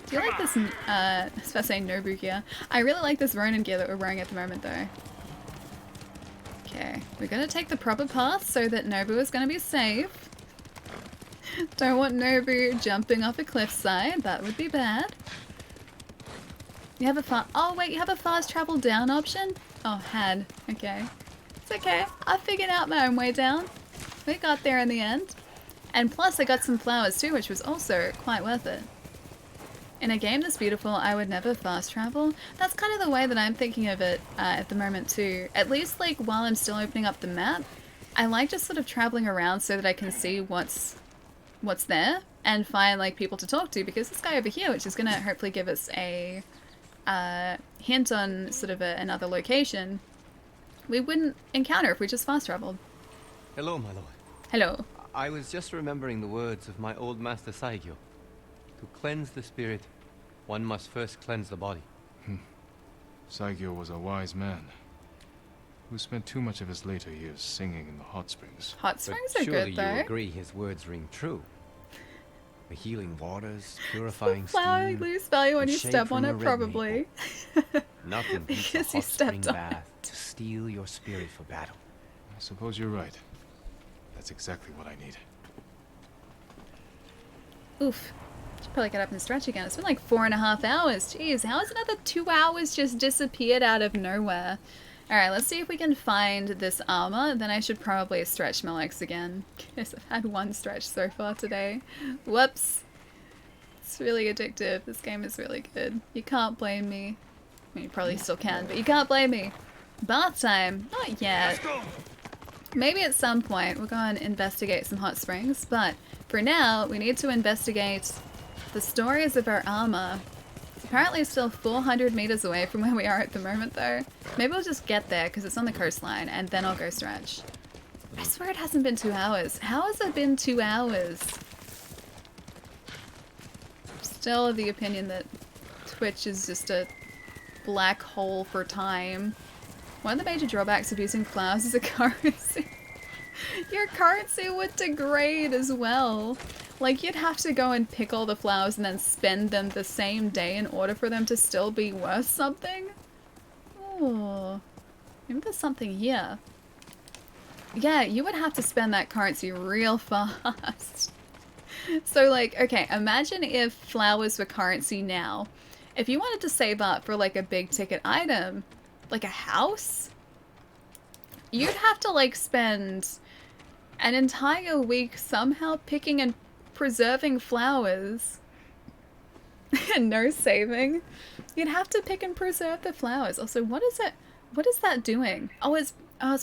Do you like this, I was about to say Nobu gear. I really like this Ronin gear that we're wearing at the moment though. Okay, we're gonna take the proper path so that Nobu is gonna be safe. Don't want Nobu jumping off a cliffside, that would be bad. You have a oh wait, you have a fast travel down option? Oh, had. Okay. It's okay. I figured out my own way down. We got there in the end. And plus I got some flowers too, which was also quite worth it. In a game this beautiful, I would never fast travel. That's kind of the way that I'm thinking of it at the moment too. At least like while I'm still opening up the map, I like just sort of traveling around so that I can see what's there and find like people to talk to, because this guy over here, which is going to hopefully give us a hint on sort of another location, we wouldn't encounter if we just fast traveled. Hello, my lord. Hello. I was just remembering the words of my old master Saigyo. To cleanse the spirit, one must first cleanse the body. Saigyo was a wise man who spent too much of his later years singing in the hot springs. Hot springs But are surely good though. you agree his words ring true. The healing waters, purifying Flower steam, lose value when and you shade step from on a it, red probably. Nothing beats a Because you hot spring stepped on bath to steel your spirit for battle. I suppose you're right. That's exactly what I need. Oof. Should probably get up and stretch again. It's been like 4.5 hours. Jeez, how has another 2 hours just disappeared out of nowhere? Alright, let's see if we can find this armor. Then I should probably stretch my legs again, because I've had one stretch so far today. Whoops. It's really addictive. This game is really good. You can't blame me. I mean, you probably still can, but you can't blame me. Bath time. Not yet. Maybe at some point we'll go and investigate some hot springs, but for now we need to investigate the stories of our armor. It's apparently still 400 meters away from where we are at the moment though. Maybe we'll just get there because it's on the coastline and then I'll go stretch. I swear it hasn't been 2 hours. How has it been 2 hours? Still of the opinion that Twitch is just a black hole for time. One of the major drawbacks of using flowers as a currency. Your currency would degrade as well. Like, you'd have to go and pick all the flowers and then spend them the same day in order for them to still be worth something? Oh, maybe there's something here. Yeah, you would have to spend that currency real fast. So, like, okay, imagine if flowers were currency now. If you wanted to save up for, like, a big ticket item, like a house, you'd have to, like, spend an entire week somehow picking and preserving flowers. And no saving. You'd have to pick and preserve the flowers. Also, what is it? What is that doing? Oh, it's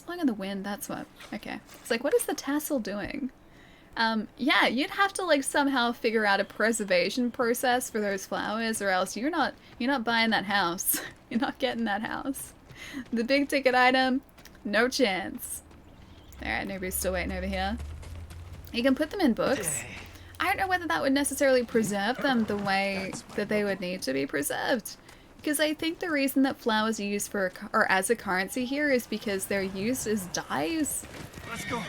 blowing in the wind. That's what. Okay. It's like, what is the tassel doing? Yeah, you'd have to like somehow figure out a preservation process for those flowers, or else you're not buying that house. You're not getting that house. The big ticket item, no chance. Alright, nobody's still waiting over here. You can put them in books. I don't know whether that would necessarily preserve them the way that they would need to be preserved. Because I think the reason that flowers are used for, or as a currency here, is because they're used as dyes. Let's go.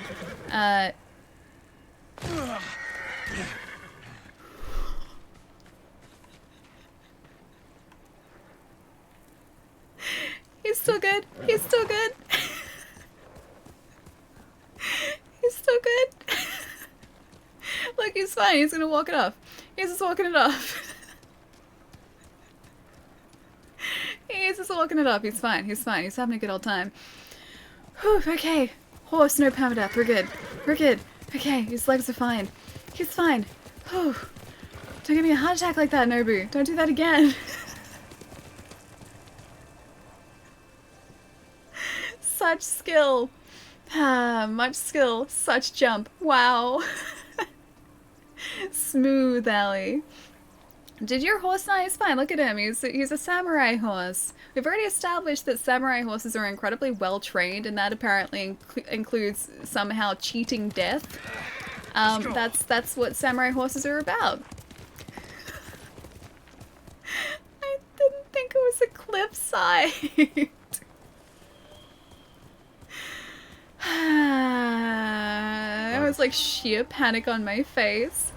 He's still good. He's still good. He's still good. Look, he's fine. He's gonna walk it off. He's just walking it off. He's just walking it off. He's fine. He's fine. He's having a good old time. Whew, okay. Horse, no permadeath. We're good. We're good. Okay, his legs are fine. He's fine. Whew. Don't give me a heart attack like that, Nobu. Don't do that again. Such skill. Ah, much skill. Such jump. Wow. Smooth alley. Did your horse not? He's fine. Look at him. He's a samurai horse. We've already established that samurai horses are incredibly well trained, and that apparently includes somehow cheating death. That's what samurai horses are about. was a cliffside. I was like sheer panic on my face.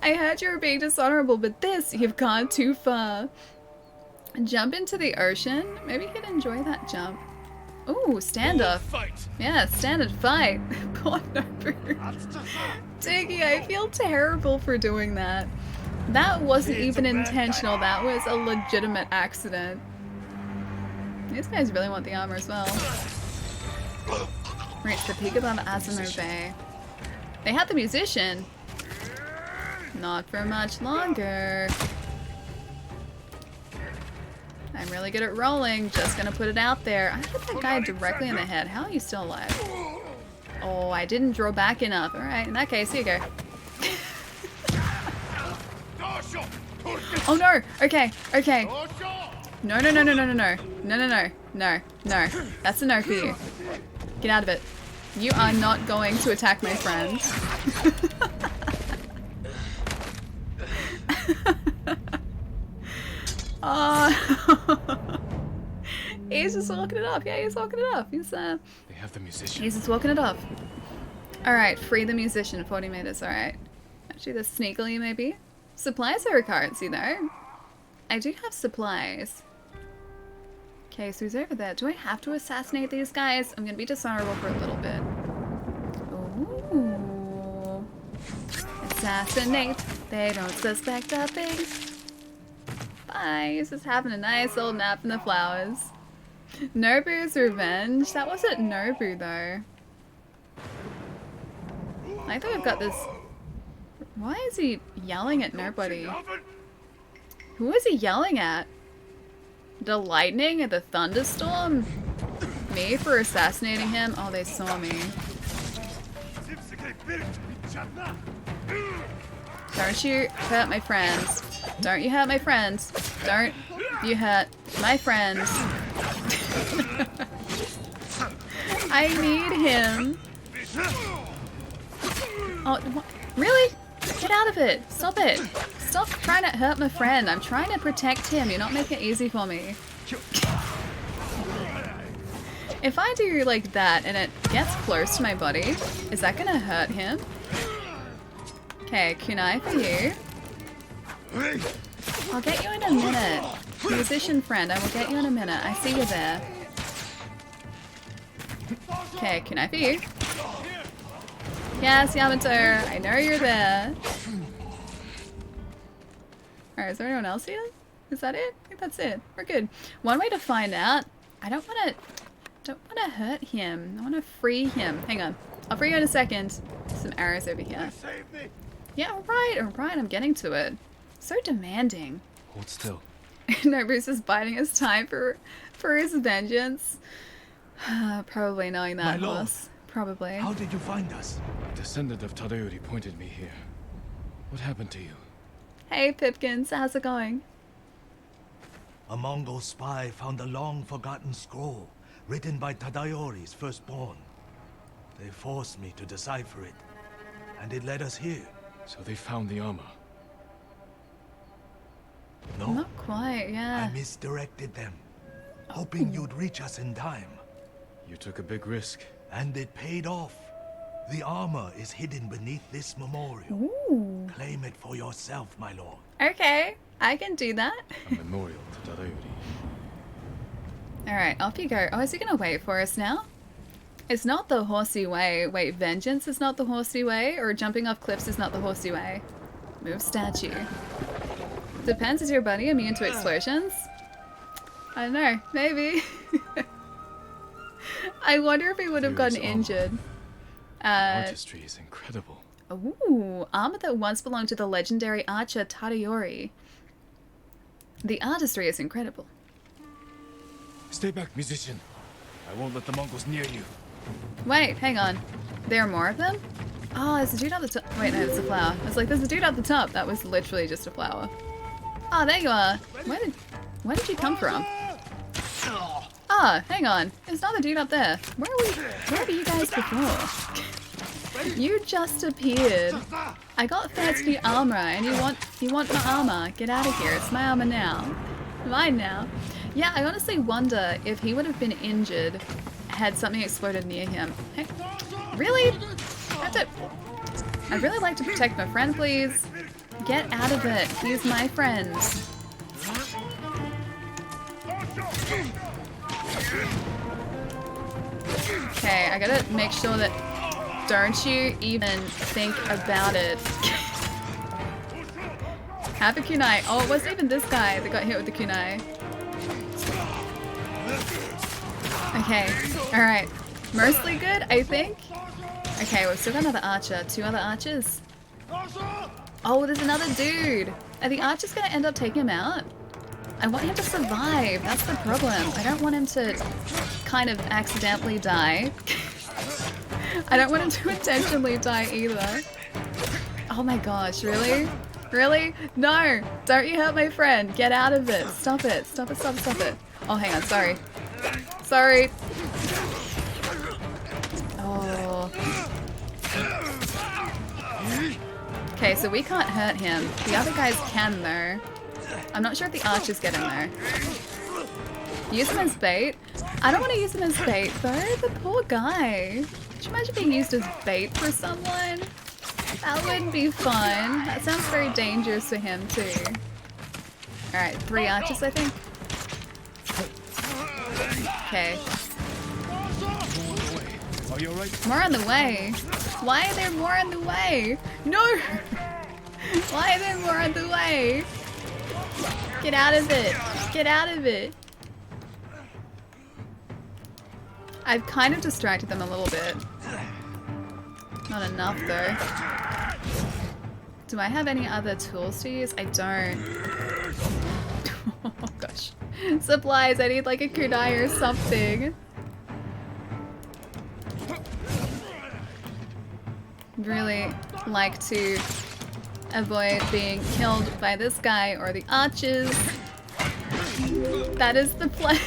I heard you were being dishonorable, but this, you've gone too far. Jump into the ocean? Maybe you could enjoy that jump. Ooh, standoff. Yeah, standard fight. Poor Nobu. Diggy, I feel terrible for doing that. That wasn't even intentional, that was a legitimate accident. These guys really want the armor as well. Reach the peak above Azamo Bay. They had the musician. Not for much longer. I'm really good at rolling, just gonna put it out there. I hit that guy directly in the head. How are you still alive? Oh, I didn't draw back enough. Alright, in that case, here you go. Oh no! Okay, okay. No, no, no, no, no, no, no. No, no, no. No, no. That's a no for you. Get out of it. You are not going to attack my friend. Oh. He's just walking it off. Yeah, he's walking it off. He's They have the musician. He's just walking it off. Alright, free the musician, 40 meters, alright. Actually, this sneakily maybe. Supplies are a currency though. I do have supplies. Okay, so who's over there? Do I have to assassinate these guys? I'm gonna be dishonorable for a little bit. Ooh. Assassinate. They don't suspect a thing. Bye. He's just having a nice old nap in the flowers. Nobu's revenge? That wasn't Nobu though. I think I've got this. Why is he yelling at nobody? Who is he yelling at? The lightning? The thunderstorm? Me for assassinating him? Oh, they saw me. Don't you hurt my friends. Don't you hurt my friends. Don't you hurt my friends. I need him. Oh, really? Get out of it. Stop it. Stop trying to hurt my friend. I'm trying to protect him. You're not making it easy for me. If I do like that and it gets close to my body, is that gonna hurt him? Okay, kunai for you. I'll get you in a minute. Musician friend, I will get you in a minute. I see you there. Okay, kunai for you. Yes, Yamato, I know you're there. Alright, is there anyone else here? Is that it? I think that's it. We're good. One way to find out. I don't wanna hurt him. I wanna free him. Hang on. I'll free you in a second. Some arrows over here. Yeah, alright, I'm getting to it. So demanding. Hold still. Nobu's just biding his time for his vengeance. Probably knowing that, My lord, boss. Probably. How did you find us? A descendant of Tadayori pointed me here. What happened to you? Hey, Pipkins, how's it going? A Mongol spy found a long-forgotten scroll written by Tadayori's firstborn. They forced me to decipher it, and it led us here. So they found the armor. No, Not quite, yeah. I misdirected them, hoping you'd reach us in time. You took a big risk. And it paid off. The armor is hidden beneath this memorial. Ooh. Claim it for yourself, my lord. Okay, I can do that. A memorial to Tadayori. Alright, off you go. Oh, is he gonna wait for us now? It's not the horsey way. Wait, vengeance is not the horsey way? Or jumping off cliffs is not the horsey way? Move statue. Depends, is your buddy immune to explosions? I don't know, maybe. I wonder if he would have gotten injured. Artistry is incredible. Ooh, armor that once belonged to the legendary archer Tadayori. The artistry is incredible. Stay back, musician. I won't let the Mongols near you. Wait, hang on. There are more of them? Oh, there's a dude at the top. Wait, no, it's a flower. I was like, there's a dude at the top. That was literally just a flower. Oh, there you are. Where did you come from? Ah, hang on. There's another dude up there. Where were you guys before? You just appeared. I got fancy armor, and you want my armor? Get out of here! It's my armor now. Mine now. Yeah, I honestly wonder if he would have been injured had something exploded near him. Hey, really? That's it. I'd really like to protect my friend, please. Get out of it. He's my friend. Okay, I gotta make sure that... Don't you even think about it. Have a kunai. Oh, it wasn't even this guy that got hit with the kunai. Okay, alright. Mostly good, I think. Okay, we've still got another archer. 2 other archers. Oh, there's another dude. Are the archers gonna end up taking him out? I want him to survive. That's the problem. I don't want him to kind of accidentally die. I don't want him to intentionally die either. Oh my gosh, really? Really? No! Don't you hurt my friend. Get out of it. Stop it. Stop it, stop it, stop it. Oh, hang on. Sorry. Sorry. Oh. Okay, so we can't hurt him. The other guys can, though. I'm not sure if the archers get in there. Use him as bait? I don't want to use him as bait, though. The poor guy. Could you imagine being used as bait for someone? That wouldn't be fun. That sounds very dangerous for him, too. Alright, 3 archers, I think. Okay. More on the way. Why are there more on the way? No! Why are there more on the way? Get out of it. Get out of it. I've kind of distracted them a little bit. Not enough, though. Do I have any other tools to use? I don't. Oh gosh. Supplies, I need like a kunai or something. Really like to avoid being killed by this guy or the archers. That is the plan.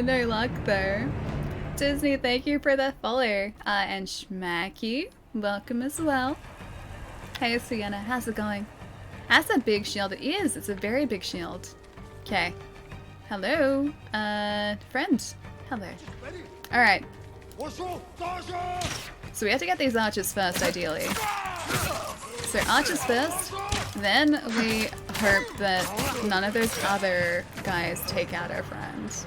No luck though. Disney, thank you for the follow. And Schmacky, welcome as well. Hey Sienna, how's it going? That's a big shield. It is. It's a very big shield. Okay. Hello. Friend. Hello. Alright. So we have to get these archers first, ideally. So archers first, then we hope that none of those other guys take out our friends.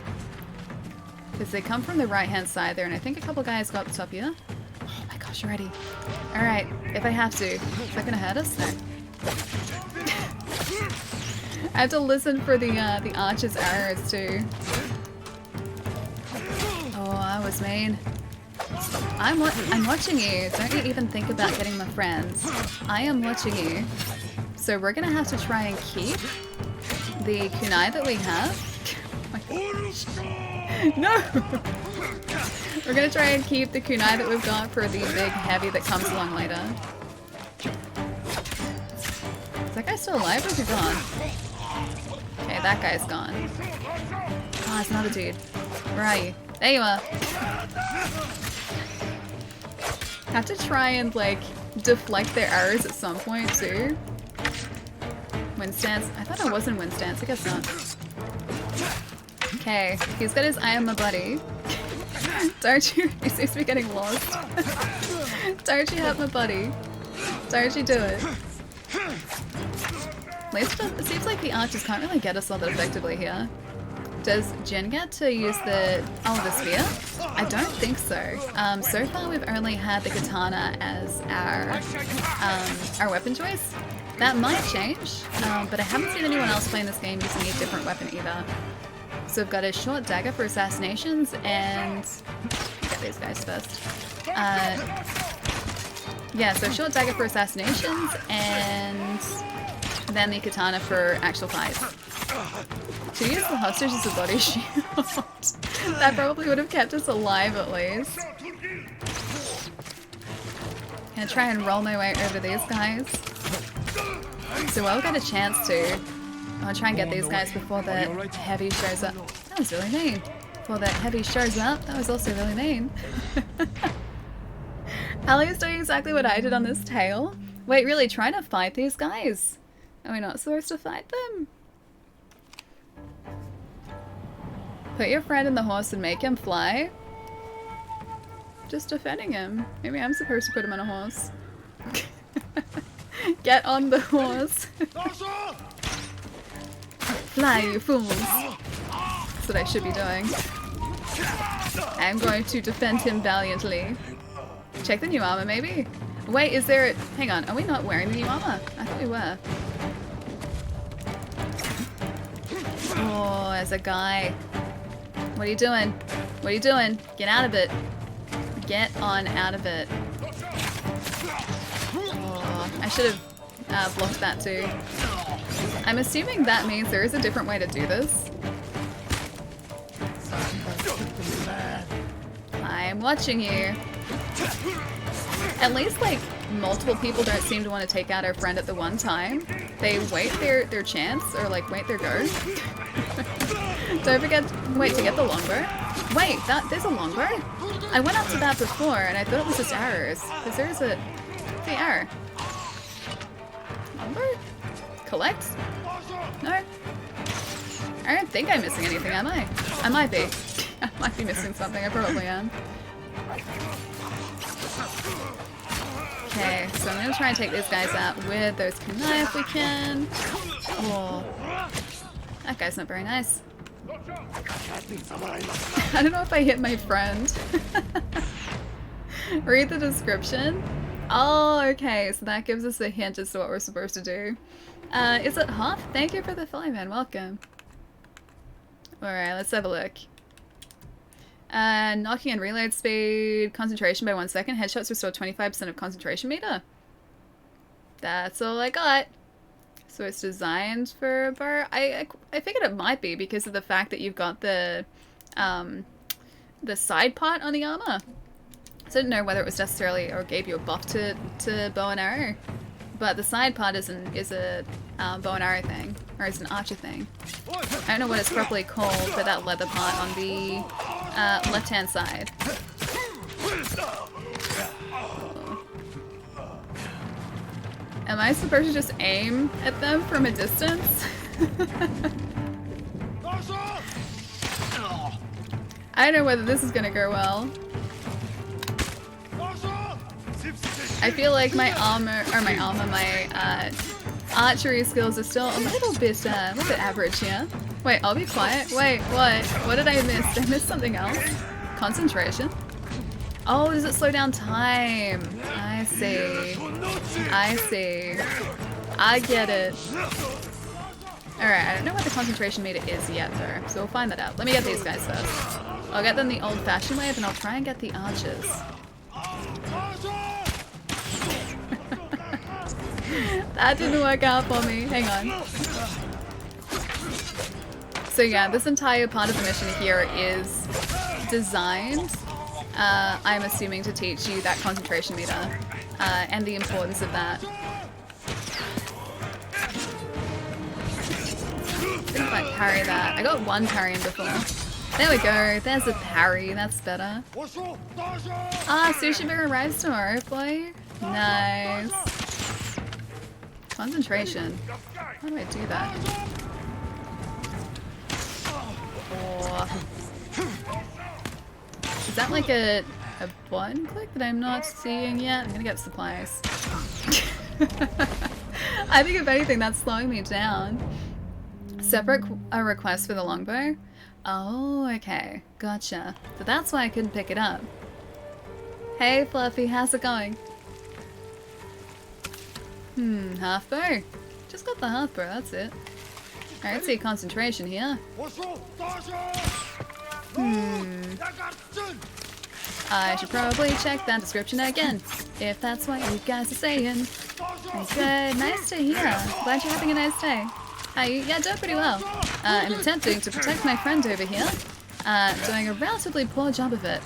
Because they come from the right-hand side there, and I think a couple guys got up here. Oh my gosh, already. Alright, if I have to. Is that gonna hurt us? No. I have to listen for the archer's arrows too. Oh, that was mean. I'm watching you. Don't you even think about getting my friends. I am watching you. So we're gonna have to try and keep the kunai that we have. No! We're gonna try and keep the kunai that we've got for the big heavy that comes along later. Is that guy still alive or is he gone? Okay, that guy's gone. Oh, it's another dude. Where are you? There you are. Have to try and like deflect their arrows at some point too. Wind stance. I thought I was in wind stance. I guess not. Okay, he's got his eye on my buddy. Don't you? He seems to be getting lost. Don't you help my buddy? Don't you do it? At least it seems like the archers can't really get us all that effectively here. Does Jin get to use the sphere? I don't think so. So far we've only had the katana as our weapon choice. That might change, but I haven't seen anyone else playing this game using a different weapon either. So we've got a short dagger for assassinations and... get these guys first. Yeah, so short dagger for assassinations and then the katana for actual fights. To use the hostage as a body shield. That probably would have kept us alive at least. Gonna try and roll my way over these guys. So while we've got a chance to, I'll try and get these guys before the heavy shows up. That was really mean. before that heavy shows up. That was also really mean. Allie's doing exactly what I did on this tail. Wait, really? Trying to fight these guys? Are we not supposed to fight them? Put your friend in the horse and make him fly? Just defending him. Maybe I'm supposed to put him on a horse. Get on the horse. Fly, you fools. That's what I should be doing. I'm going to defend him valiantly. Check the new armor, maybe? Wait, is there a... Hang on, are we not wearing the new armor? I thought we were. Oh, there's a guy. What are you doing? What are you doing? Get out of it. Get on out of it. Oh, I should have blocked that too. I'm assuming that means there is a different way to do this. I'm watching you. At least, like, multiple people don't seem to want to take out our friend at the one time. They wait their chance, or like, wait their go. Don't forget, wait to get the longbow. Wait, there's a longbow? I went up to that before, and I thought it was just arrows. Because there's the arrow. Longbow? Collect? No? I don't think I'm missing anything, am I? I might be. I might be missing something, I probably am. Okay, so I'm gonna try and take these guys out with those kunai if we can. Oh, that guy's not very nice. I don't know if I hit my friend. Read the description. Oh, okay, so that gives us a hint as to what we're supposed to do. Is it Huff? Thank you for the follow, man. Welcome. Alright, let's have a look. Knocking and reload speed, concentration by 1 second. Headshots restore 25% of concentration meter. That's all I got. So it's designed for a bow. I figured it might be because of the fact that you've got the side part on the armor. So I didn't know whether it was necessarily or gave you a buff to bow and arrow. But the side part is a bow and arrow thing, or is an archer thing. I don't know what it's properly called, but that leather part on the left-hand side. Am I supposed to just aim at them from a distance? I don't know whether this is gonna go well. I feel like my archery skills are still a little bit average here. Wait, I'll be quiet. Wait, what? What did I miss? Did I miss something else? Concentration? Oh, does it slow down time? I see. I see. I get it. Alright, I don't know what the concentration meter is yet, though, so we'll find that out. Let me get these guys first. I'll get them the old-fashioned way, then I'll try and get the archers. That didn't work out for me. Hang on. So yeah, this entire part of the mission here is designed, I'm assuming, to teach you that concentration meter and the importance of that. Didn't quite parry that. I got one parry in before. There we go. There's a parry. That's better. Ah, Sushi Bear arrives tomorrow, boy. Nice. Concentration. How do I do that? Oh. Is that like a button click that I'm not seeing yet? I'm gonna get supplies. I think if anything, that's slowing me down. Separate request for the longbow? Oh, okay. Gotcha. So that's why I couldn't pick it up. Hey, Fluffy, how's it going? Half bow. Just got the half bow, that's it. Alright, let's see concentration here. I should probably check that description again, if that's what you guys are saying. Good, nice to hear. Glad you're having a nice day. Yeah, doing pretty well. I'm attempting to protect my friend over here. Doing a relatively poor job of it.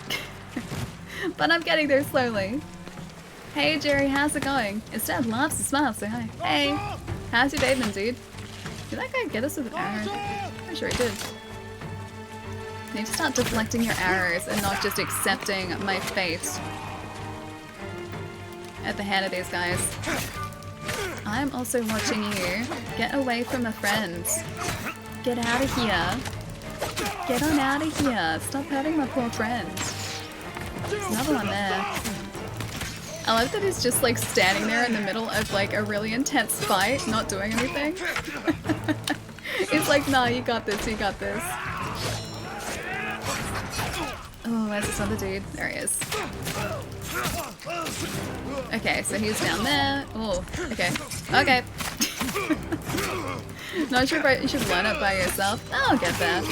But I'm getting there slowly. Hey Jerry, how's it going? Instead laughs and smiles, say hi. Hey, how's your day been, dude? Did that guy get us with an arrow? I'm sure he did. You need to start deflecting your arrows and not just accepting my fate at the hand of these guys. I'm also watching you. Get away from my friends. Get out of here. Get on out of here. Stop hurting my poor friend. There's another one there. I love that he's just like standing there in the middle of like a really intense fight, not doing anything. He's like, nah, you got this, you got this. Oh, where's this other dude? There he is. Okay, so he's down there. Oh, okay. Okay. Not sure if you should learn it by yourself. I'll get that.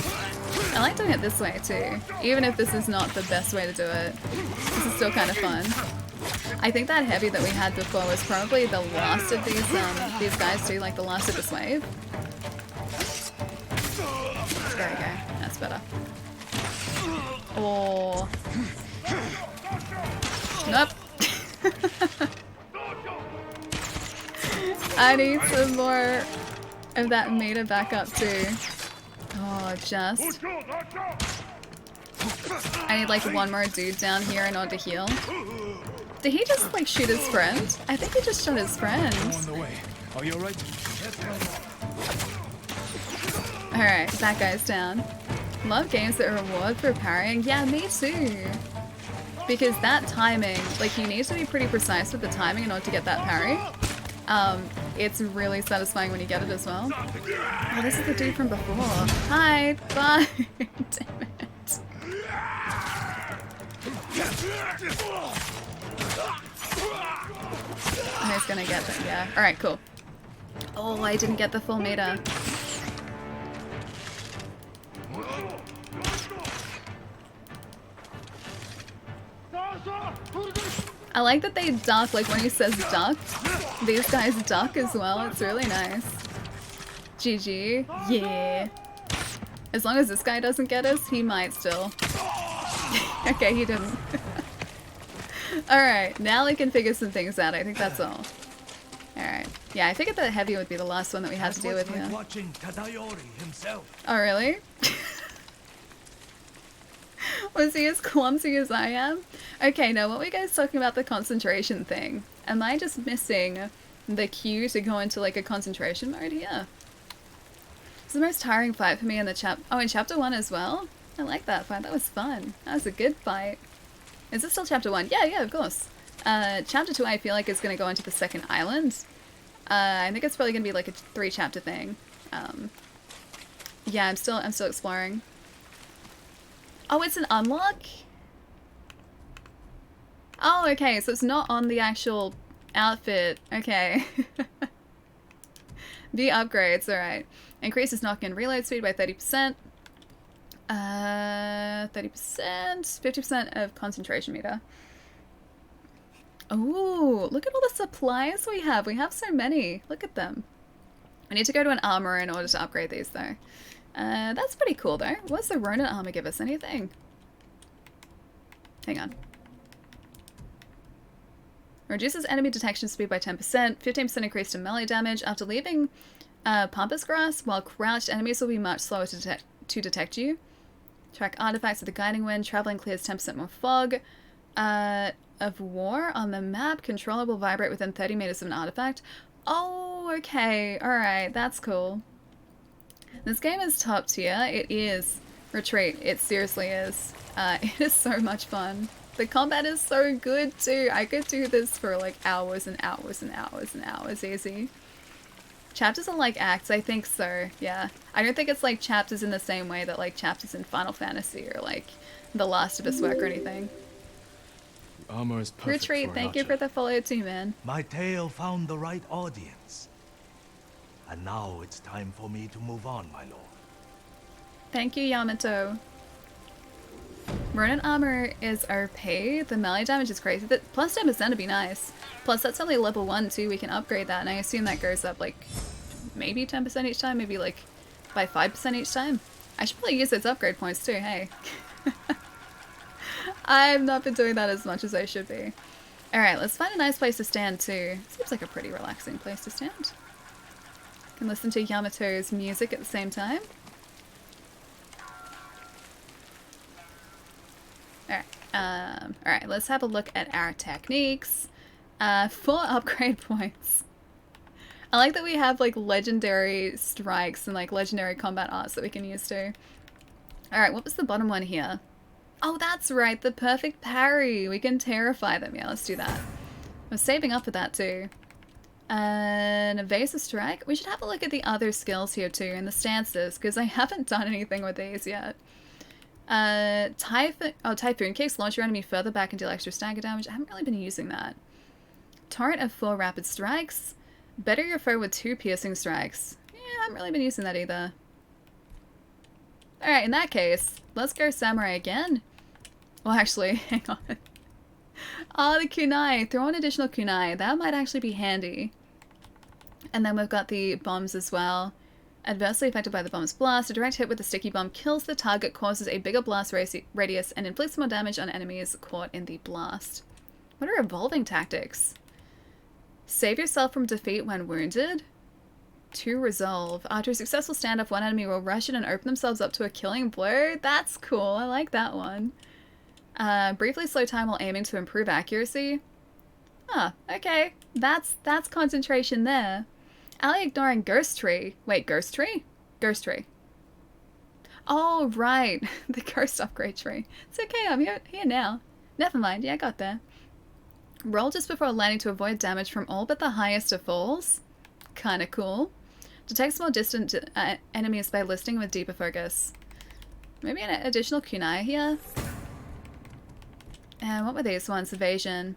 I like doing it this way too. Even if this is not the best way to do it. This is still kind of fun. I think that heavy that we had before was probably the last of these guys too, like the last of this wave. There we go. That's better. Oh. Nope. I need some more of that meter back up too. Oh, just. I need like one more dude down here in order to heal. Did he just like shoot his friend? I think he just shot his friend. Are you alright? Alright, that guy's down. Love games that reward for parrying. Yeah, me too. Because that timing, like you need to be pretty precise with the timing in order to get that parry. It's really satisfying when you get it as well. Oh, this is the dude from before. Hi, bye. Damn it. Oh, he's gonna get that, yeah. Alright, cool. Oh, I didn't get the full meter. I like that they duck, like when he says duck, these guys duck as well. It's really nice. GG. Yeah. As long as this guy doesn't get us, he might still. Okay, he didn't. Alright, now we can figure some things out. I think that's all. Alright. Yeah, I figured that heavy would be the last one that we had to deal with here. Oh, really? Was he as clumsy as I am? Okay, now what were you guys talking about the concentration thing? Am I just missing the cue to go into like a concentration mode here? It's the most tiring fight for me in the in chapter 1 as well? I like that fight, that was fun. That was a good fight. Is this still chapter 1? Yeah, of course. Chapter 2 I feel like is going to go into the second island. I think it's probably going to be like a 3-chapter thing. Yeah, I'm still exploring. Oh, it's an unlock? Oh, okay, so it's not on the actual outfit. Okay. The upgrades, alright. Increases knock-in reload speed by 30%. 30%. 50% of concentration meter. Oh, look at all the supplies we have. We have so many. Look at them. I need to go to an armor in order to upgrade these, though. That's pretty cool, though. What's the Ronin armor give us? Anything? Hang on. Reduces enemy detection speed by 10%. 15% increase to melee damage. After leaving Pampas Grass, while crouched, enemies will be much slower to detect you. Track artifacts of the guiding wind. Traveling clears 10% more fog. Of war on the map. Controller will vibrate within 30 meters of an artifact. Oh, okay. Alright, that's cool. This game is top tier. It is. Retreat. It seriously is. It is so much fun. The combat is so good too. I could do this for like hours and hours and hours and hours easy. Chapters are like acts, I think so, yeah. I don't think it's like chapters in the same way that like chapters in Final Fantasy or like The Last of Us work or anything. Armor is perfect. Retreat, thank you for the follow too, man. My tale found the right audience. And now it's time for me to move on, my lord. Thank you, Yamato. Ronin armor is OP. The melee damage is crazy. The plus 10% would be nice. Plus that's only level 1 too. We can upgrade that, and I assume that goes up like maybe 10% each time, maybe like by 5% each time. I should probably use those upgrade points too, hey. I've not been doing that as much as I should be. Alright, let's find a nice place to stand too. Seems like a pretty relaxing place to stand. Can listen to Yamato's music at the same time. Alright, let's have a look at our techniques. 4 upgrade points. I like that we have like legendary strikes and like legendary combat arts that we can use too. Alright, what was the bottom one here? Oh, that's right, the perfect parry. We can terrify them. Yeah, let's do that. I was saving up for that too. An evasive strike. We should have a look at the other skills here too and the stances because I haven't done anything with these yet. Typhoon kicks launch your enemy further back and deal extra stagger damage. I haven't really been using that. Torrent of 4 rapid strikes. Better your foe with 2 piercing strikes. Yeah, I haven't really been using that either. Alright, in that case, let's go samurai again. Well, actually, hang on. Oh, the kunai. Throw an additional kunai. That might actually be handy. And then we've got the bombs as well. Adversely affected by the bomb's blast, a direct hit with a sticky bomb kills the target, causes a bigger blast radius, and inflicts more damage on enemies caught in the blast. What are evolving tactics? Save yourself from defeat when wounded. To resolve. After a successful standoff, one enemy will rush in and open themselves up to a killing blow. That's cool. I like that one. Briefly slow time while aiming to improve accuracy. Ah, okay. That's concentration there. Ally ignoring Ghost Tree. Wait, Ghost Tree? Ghost Tree. Oh, right. The Ghost Upgrade Tree. It's okay, I'm here now. Never mind, yeah, I got there. Roll just before landing to avoid damage from all but the highest of falls. Kinda cool. Detects more distant enemies by listing with deeper focus. Maybe an additional kunai here? And what were these ones? Evasion.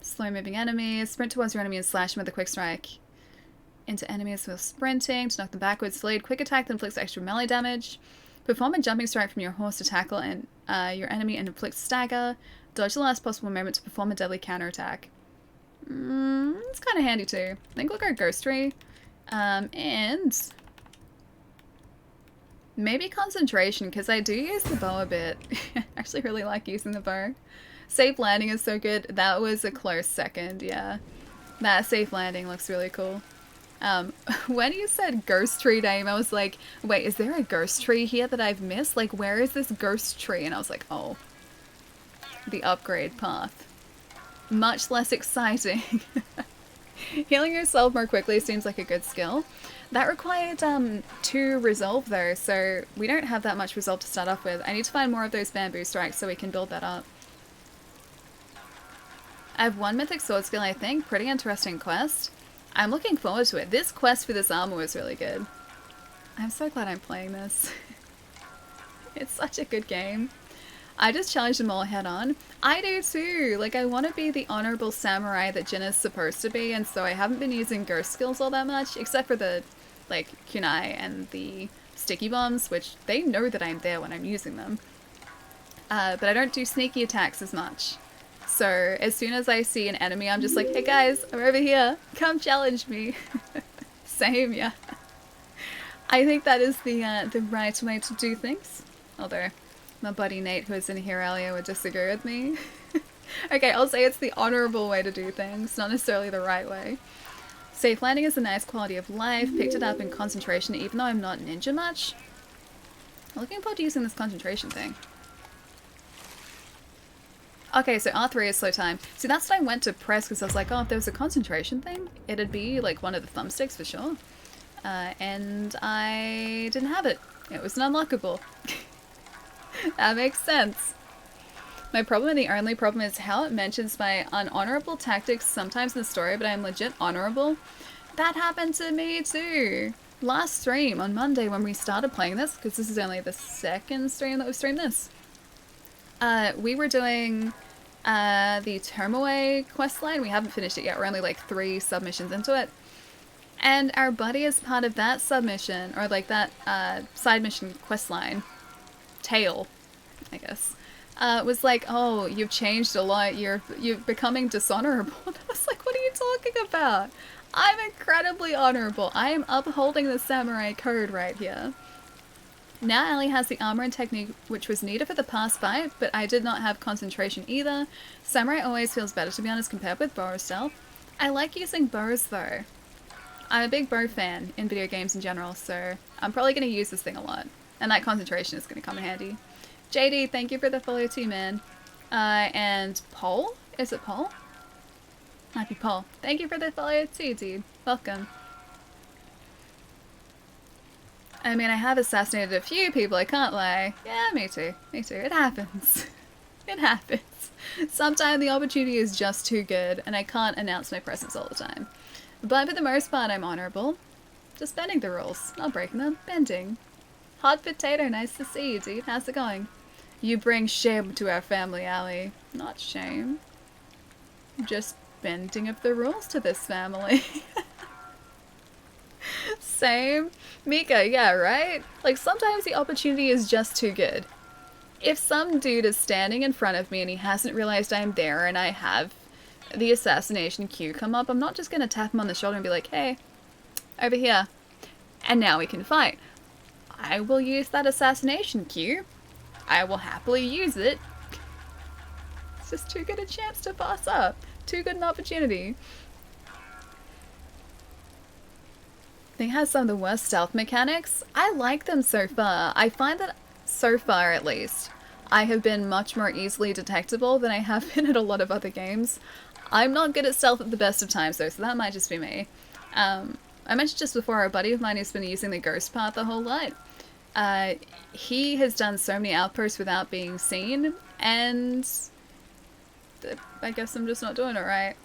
Slow moving enemies. Sprint towards your enemy and slash them with a quick strike. Into enemies with sprinting to knock them backwards. Delayed quick attack that inflicts extra melee damage. Perform a jumping strike from your horse to tackle your enemy and inflict stagger. Dodge the last possible moment to perform a deadly counterattack. It's kind of handy too. I think we'll go Ghost Tree. And maybe concentration, because I do use the bow a bit. I actually really like using the bow. Safe landing is so good. That was a close second, yeah. That safe landing looks really cool. When you said Ghost Tree name, I was like, wait, is there a Ghost Tree here that I've missed? Like, where is this Ghost Tree? And I was like, oh. The upgrade path. Much less exciting. Healing yourself more quickly seems like a good skill. That required 2 resolve though, so we don't have that much resolve to start off with. I need to find more of those bamboo strikes so we can build that up. I have 1 mythic sword skill, I think. Pretty interesting quest. I'm looking forward to it. This quest for this armor was really good. I'm so glad I'm playing this. It's such a good game. I just challenged them all head on. I do too! Like, I want to be the honorable samurai that Jin is supposed to be, and so I haven't been using ghost skills all that much, except for the, like, kunai and the sticky bombs, which they know that I'm there when I'm using them. But I don't do sneaky attacks as much. So, as soon as I see an enemy, I'm just like, hey guys, I'm over here. Come challenge me. Same, yeah. I think that is the right way to do things. Although, my buddy Nate, who was in here earlier, would disagree with me. Okay, I'll say it's the honorable way to do things, not necessarily the right way. Safe landing is a nice quality of life. Picked it up in concentration, even though I'm not ninja much. I'm looking forward to using this concentration thing. Okay, so R3 is slow time. See, that's what I went to press because I was like, oh, if there was a concentration thing, it'd be like one of the thumbsticks for sure. And I didn't have it. It was an unlockable. That makes sense. My problem, and the only problem, is how it mentions my unhonorable tactics sometimes in the story, but I'm legit honorable. That happened to me too. Last stream on Monday when we started playing this, because this is only the second stream that we've streamed this. We were doing the Termaway questline. We haven't finished it yet. We're only like 3 submissions into it. And our buddy, as part of that submission, or like that side mission questline, Tail, I guess, was like, oh, you've changed a lot. You're becoming dishonorable. And I was like, what are you talking about? I'm incredibly honorable. I am upholding the samurai code right here. Now Ellie has the armor and technique which was needed for the past fight, but I did not have concentration either. Samurai always feels better, to be honest, compared with bow or stealth. I like using bows though. I'm a big bow fan in video games in general, so I'm probably going to use this thing a lot. And that concentration is going to come in handy. JD, thank you for the follow too, man. And Paul? Is it Paul? Might be Paul. Thank you for the follow too, dude. Welcome. I mean, I have assassinated a few people, I can't lie. Yeah, me too. Me too. It happens. It happens. Sometimes the opportunity is just too good, and I can't announce my presence all the time. But for the most part, I'm honorable. Just bending the rules. Not breaking them. Bending. Hot potato, nice to see you, dude. How's it going? You bring shame to our family, Allie. Not shame. Just bending of the rules to this family. Same. Mika, yeah, right? Like, sometimes the opportunity is just too good. If some dude is standing in front of me and he hasn't realized I'm there and I have the assassination queue come up, I'm not just gonna tap him on the shoulder and be like, hey, over here. And now we can fight. I will use that assassination queue. I will happily use it. It's just too good a chance to pass up. Too good an opportunity. Thing has some of the worst stealth mechanics. I like them so far. I find that, so far at least, I have been much more easily detectable than I have been at a lot of other games. I'm not good at stealth at the best of times though, so that might just be me. I mentioned just before, a buddy of mine who's been using the ghost path the whole lot. He has done so many outposts without being seen, and I guess I'm just not doing it right.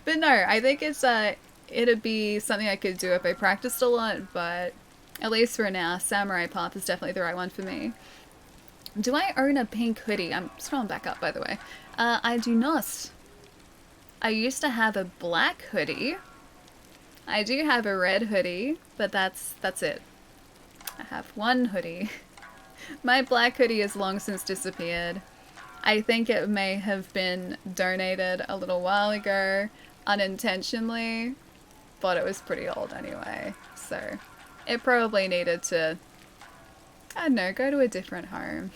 But no, I think it's it'd be something I could do if I practiced a lot, but at least for now, Samurai Path is definitely the right one for me. Do I own a pink hoodie? I'm scrolling back up, by the way. I do not. I used to have a black hoodie. I do have a red hoodie, but that's it. I have one hoodie. My black hoodie has long since disappeared. I think it may have been donated a little while ago, unintentionally, but it was pretty old anyway, so it probably needed to, I don't know, go to a different home.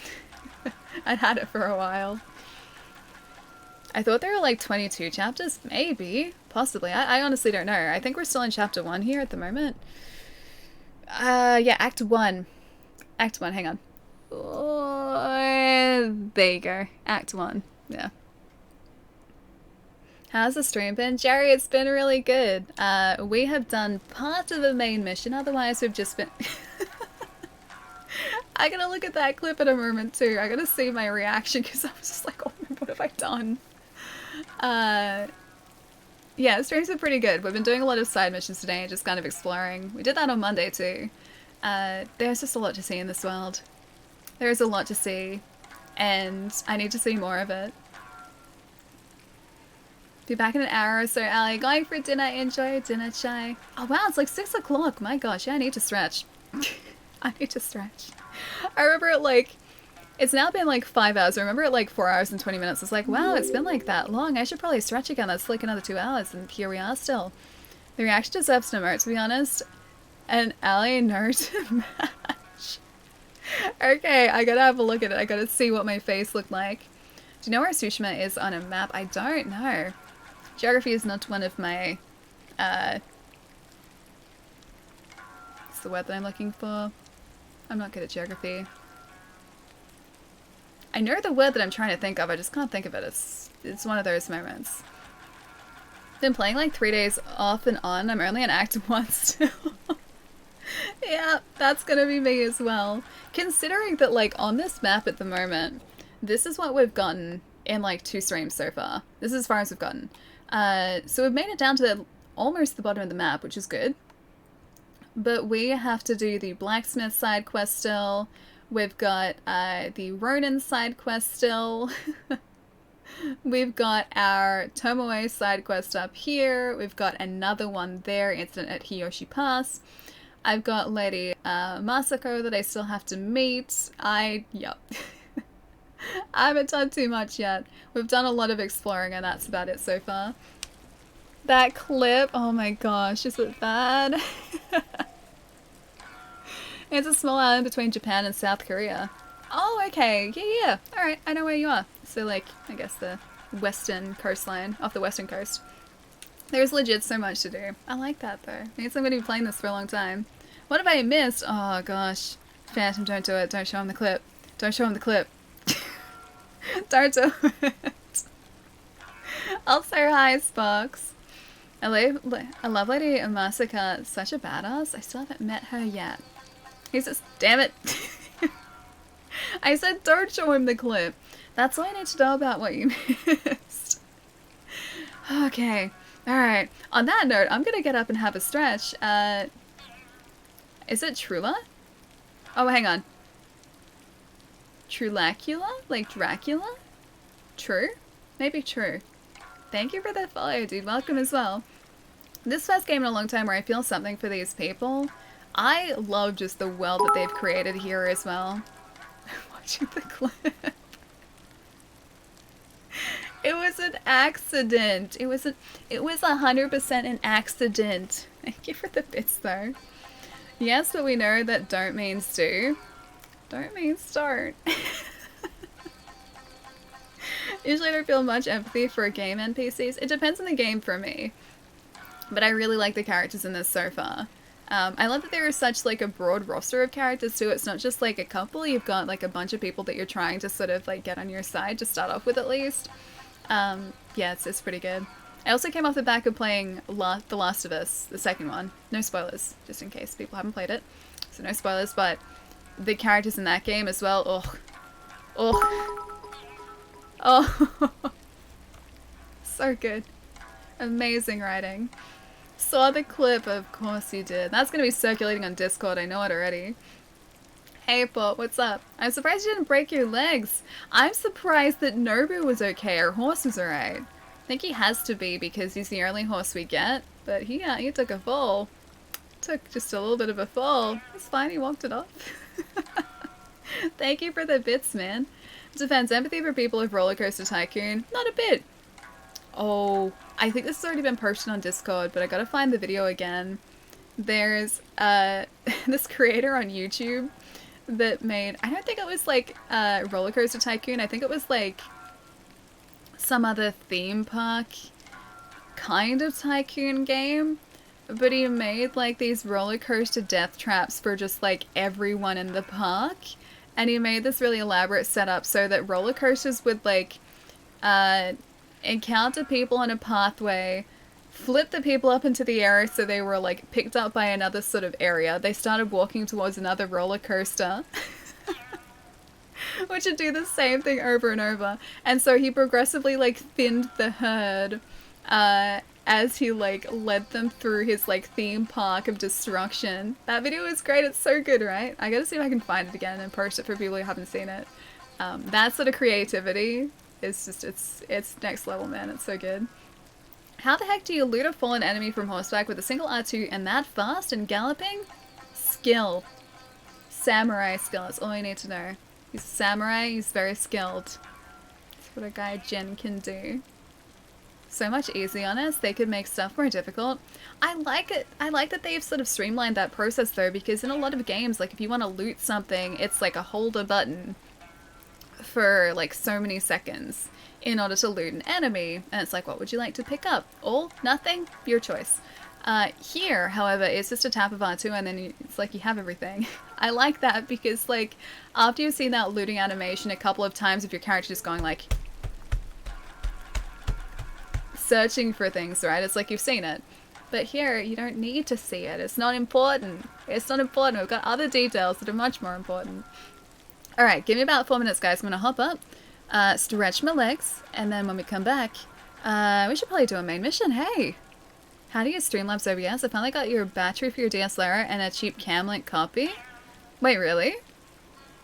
I'd had it for a while. I thought there were like 22 chapters, maybe, possibly. I honestly don't know. I think we're still in chapter 1 here at the moment. Yeah, Act 1. Act 1, hang on. There you go. Act 1. Yeah. How's the stream been? Jerry, it's been really good. We have done part of the main mission, otherwise we've just been... I gotta look at that clip in a moment too. I gotta see my reaction because I was just like, oh, what have I done? Yeah, streams are pretty good. We've been doing a lot of side missions today, just kind of exploring. We did that on Monday too. There's just a lot to see in this world. There is a lot to see, and I need to see more of it. Be back in an hour or so, Ali. Going for dinner, enjoy dinner, chai. Oh wow, it's like 6 o'clock. My gosh, yeah, I need to stretch. I need to stretch. I remember it like, it's now been like 5 hours. I remember it like 4 hours and 20 minutes. It's like, wow, it's been like that long. I should probably stretch again. That's like another 2 hours, and here we are still. The reaction deserves an emote, to be honest. And Ali, no to match. Okay, I gotta have a look at it. I gotta see what my face looked like. Do you know where Tsushima is on a map? I don't know. Geography is not one of my, what's the word that I'm looking for? I'm not good at geography. I know the word that I'm trying to think of, I just can't think of it. It's one of those moments. Been playing like 3 days off and on. I'm only in Act 1 still. Yeah, that's gonna be me as well. Considering that like on this map at the moment, this is what we've gotten in like 2 streams so far. This is as far as we've gotten. So we've made it down to almost the bottom of the map, which is good. But we have to do the blacksmith side quest still. We've got the Ronin side quest still. We've got our Tomoe side quest up here. We've got another one there, incident at Hiyoshi Pass. I've got Lady Masako that I still have to meet. Yep. I haven't done too much yet. We've done a lot of exploring and that's about it so far. That clip, oh my gosh, is it bad? It's a small island between Japan and South Korea. Oh, okay, yeah. Alright, I know where you are. So like, I guess the western coastline, off the western coast. There's legit so much to do. I like that though. Means I'm going to be playing this for a long time. What have I missed? Oh gosh. Phantom, don't do it. Don't show him the clip. Don't show him the clip. Don't do it. Also, hi, Sparks. A love lady in Massacre, such a badass. I still haven't met her yet. He's just, damn it. I said don't show him the clip. That's all I need to know about what you missed. Okay. Alright. On that note, I'm gonna get up and have a stretch. Is it Trula? Oh, hang on. Trulacula? Like Dracula? True? Maybe true. Thank you for that follow, dude. Welcome as well. This first game in a long time where I feel something for these people. I love just the world that they've created here as well. Watching the clip. It was an accident. It was 100% an accident. Thank you for the bits though. Yes, but we know that don't means do. Don't means don't. Usually I don't feel much empathy for game NPCs. It depends on the game for me. But I really like the characters in this so far. I love that there is such like a broad roster of characters too. It's not just like a couple. You've got like a bunch of people that you're trying to sort of like get on your side to start off with at least. Yeah, it's pretty good. I also came off the back of playing The Last of Us, the second one. No spoilers, just in case people haven't played it. So no spoilers, but the characters in that game as well. Ugh. Ugh. Oh. So good. Amazing writing. Saw the clip, of course you did. That's gonna be circulating on Discord, I know it already. Hey Pop, what's up? I'm surprised you didn't break your legs. I'm surprised that Nobu was okay. Our horse was alright. I think he has to be because he's the only horse we get. But he took a fall. Took just a little bit of a fall. It's fine, he walked it off. Thank you for the bits, man. Defense empathy for people of Roller Coaster Tycoon. Not a bit. Oh, I think this has already been posted on Discord, but I gotta find the video again. There's this creator on YouTube that made, I don't think it was like Roller Coaster Tycoon, I think it was like some other theme park kind of tycoon game, but he made like these roller coaster death traps for just like everyone in the park, and he made this really elaborate setup so that roller coasters would like encounter people on a pathway, flip the people up into the air so they were like picked up by another sort of area. They started walking towards another roller coaster, which would do the same thing over and over. And so he progressively like thinned the herd as he like led them through his like theme park of destruction. That video is great. It's so good, right? I gotta see if I can find it again and post it for people who haven't seen it. That sort of creativity is just, it's next level, man. It's so good. How the heck do you loot a fallen enemy from horseback with a single R2 and that fast and galloping? Skill. Samurai skill. That's all you need to know. He's a samurai. He's very skilled. That's what a guy Jin can do. So much easy on us. They could make stuff more difficult. I like it. I like that they've sort of streamlined that process though, because in a lot of games, like if you want to loot something, it's like a hold a button for like so many seconds in order to loot an enemy, and it's like, what would you like to pick up? All? Nothing? Your choice. Here, however, it's just a tap of R2 and then it's like you have everything. I like that because like after you've seen that looting animation a couple of times of your character just going like searching for things, right? It's like you've seen it. But here, you don't need to see it. It's not important. It's not important. We've got other details that are much more important. Alright, give me about 4 minutes, guys. I'm gonna hop up, stretch my legs, and then when we come back, we should probably do a main mission. Hey! How do you Streamlabs OBS? I finally got your battery for your DSLR and a cheap Camlink copy. Wait, really?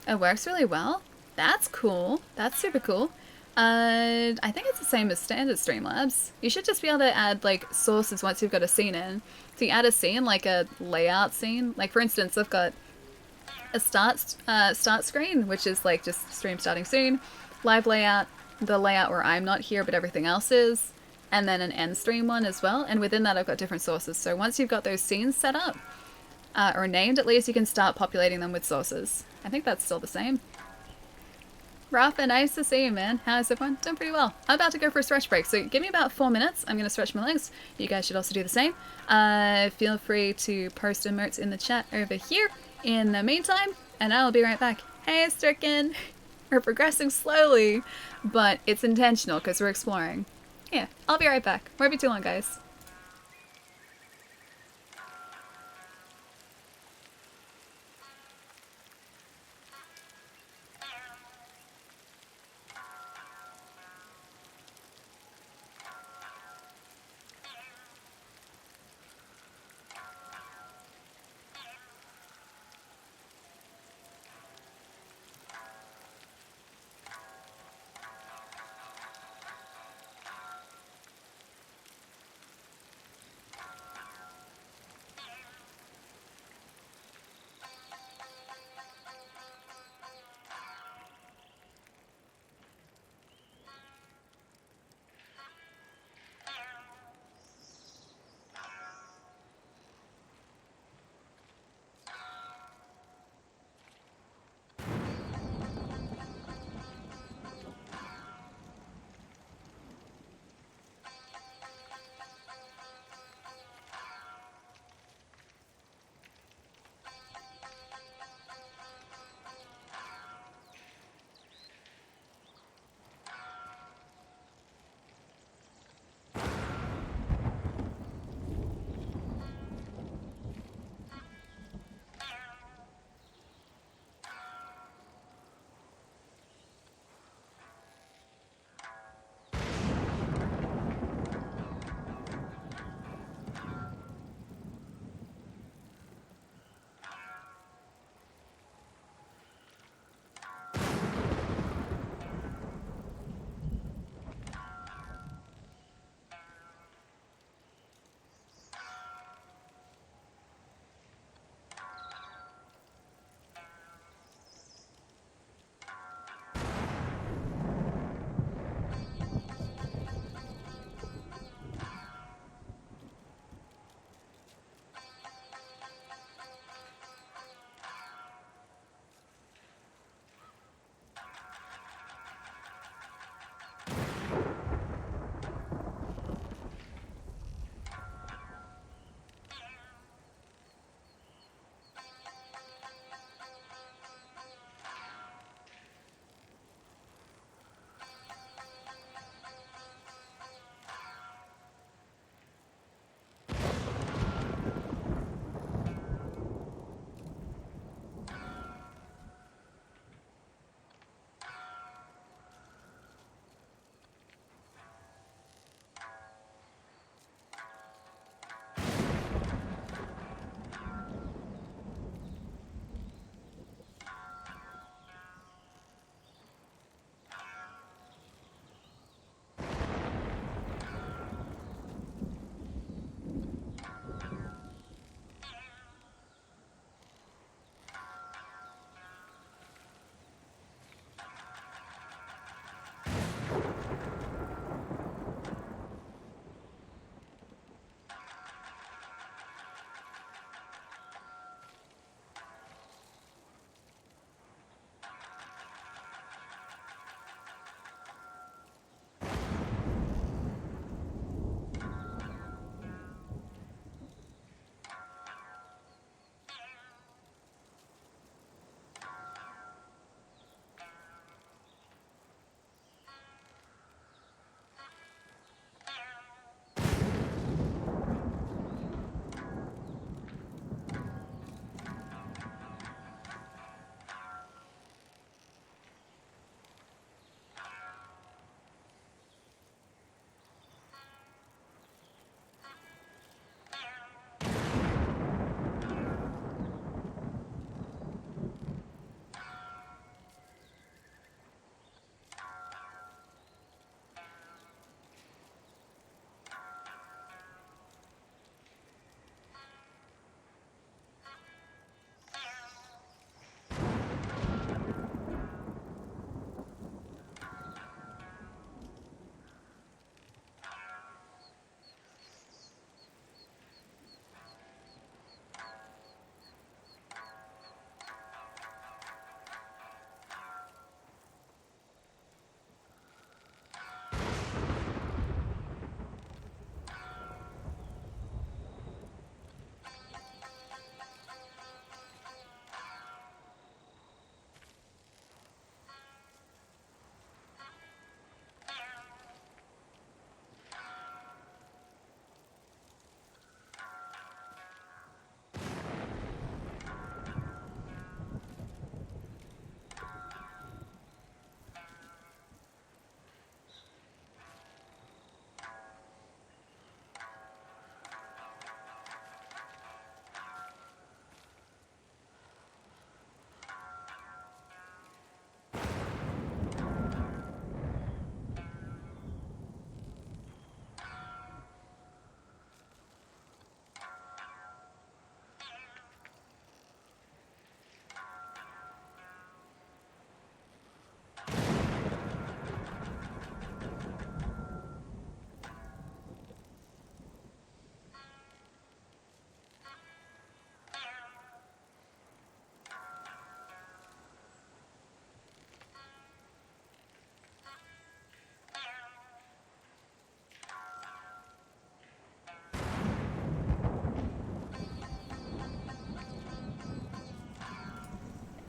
It works really well? That's cool. That's super cool. I think it's the same as standard Streamlabs. You should just be able to add, like, sources once you've got a scene in. So you add a scene, like a layout scene. Like, for instance, I've got a start screen, which is, like, just stream starting soon. Live layout, the layout where I'm not here but everything else is. And then an end stream one as well. And within that, I've got different sources. So once you've got those scenes set up, or named at least, you can start populating them with sources. I think that's still the same. Rafa, nice to see you, man. How's everyone? Doing pretty well. I'm about to go for a stretch break, so give me about 4 minutes. I'm going to stretch my legs. You guys should also do the same. Feel free to post emotes in the chat over here. In the meantime, and I'll be right back. Hey, Stricken! We're progressing slowly, but it's intentional because we're exploring. Yeah, I'll be right back. Won't be too long, guys.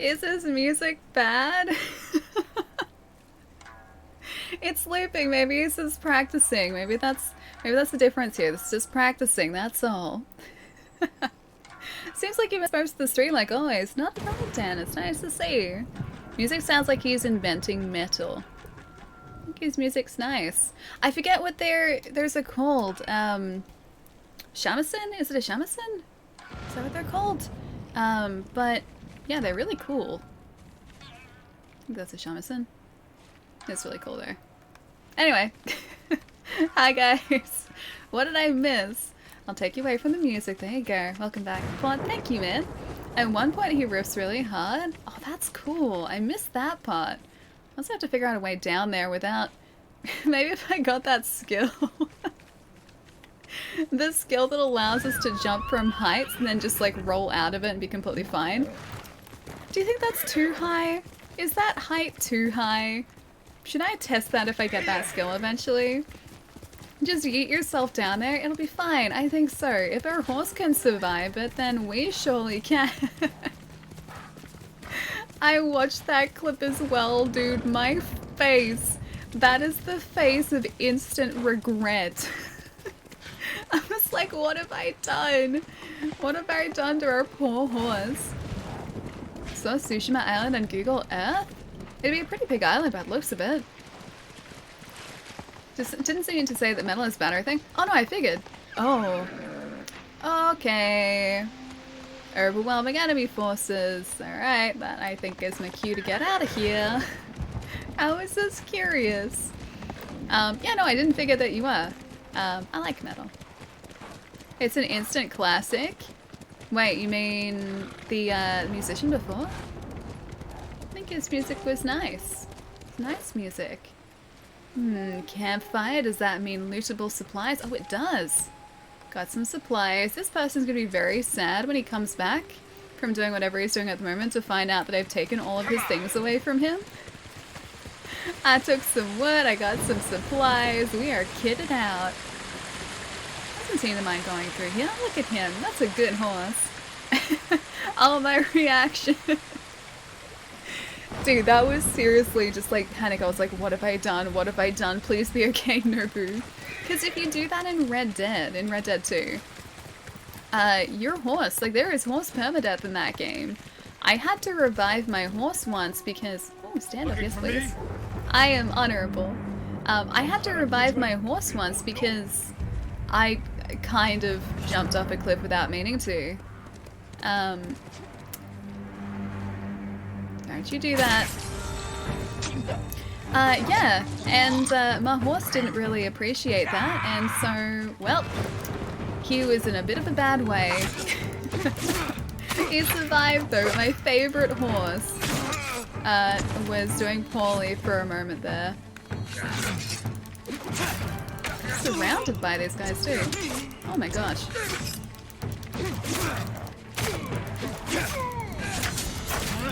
Is his music bad? It's looping. Maybe he's just practicing. Maybe that's the difference here. This is just practicing. That's all. Seems like he missed most of the stream, like always. Not bad, Dan. It's nice to see. Music sounds like he's inventing metal. I think his music's nice. I forget what theirs are called. Shamisen? Is it a shamisen? Is that what they're called? But yeah, they're really cool. I think that's a shamisen. It's really cool there. Anyway, hi guys. What did I miss? I'll take you away from the music. There you go. Welcome back. Well, thank you, man. At one point he riffs really hard. Oh, that's cool. I missed that part. I also have to figure out a way down there without... Maybe if I got that skill. The skill that allows us to jump from heights and then just like roll out of it and be completely fine. Do you think that's too high? Is that height too high? Should I test that if I get that skill eventually? Just yeet yourself down there, it'll be fine. I think so. If our horse can survive it, then we surely can. I watched that clip as well, dude. My face. That is the face of instant regret. I was like, what have I done? What have I done to our poor horse? So Tsushima Island on Google Earth? It'd be a pretty big island by the looks of it. Just didn't seem to say that metal is bad or anything. Oh no, I figured. Oh. Okay. Overwhelming enemy forces. Alright, that I think is my cue to get out of here. I was just curious. Yeah, no, I didn't figure that you were. I like metal. It's an instant classic. Wait, you mean the musician before? I think his music was nice. Nice music. Campfire, does that mean lootable supplies? Oh, it does. Got some supplies. This person's gonna be very sad when he comes back from doing whatever he's doing at the moment to find out that I've taken all of his things away from him. I took some wood, I got some supplies, we are kitted out. Doesn't seem to mind going through here. Look at him, that's a good horse. All my reaction. Dude, that was seriously just like panic. I was like, what have I done? What have I done? Please be okay, Nobu. Because if you do that in Red Dead 2, your horse, like there is horse permadeath in that game. I had to revive my horse once because... Oh, stand up, yes please. I am honorable. I had to revive my horse once because I kind of jumped off a cliff without meaning to. Don't you do that. Yeah, and my horse didn't really appreciate that, and so, well, he was in a bit of a bad way. He survived though. My favorite horse was doing poorly for a moment there. Surrounded by these guys too. Oh my gosh.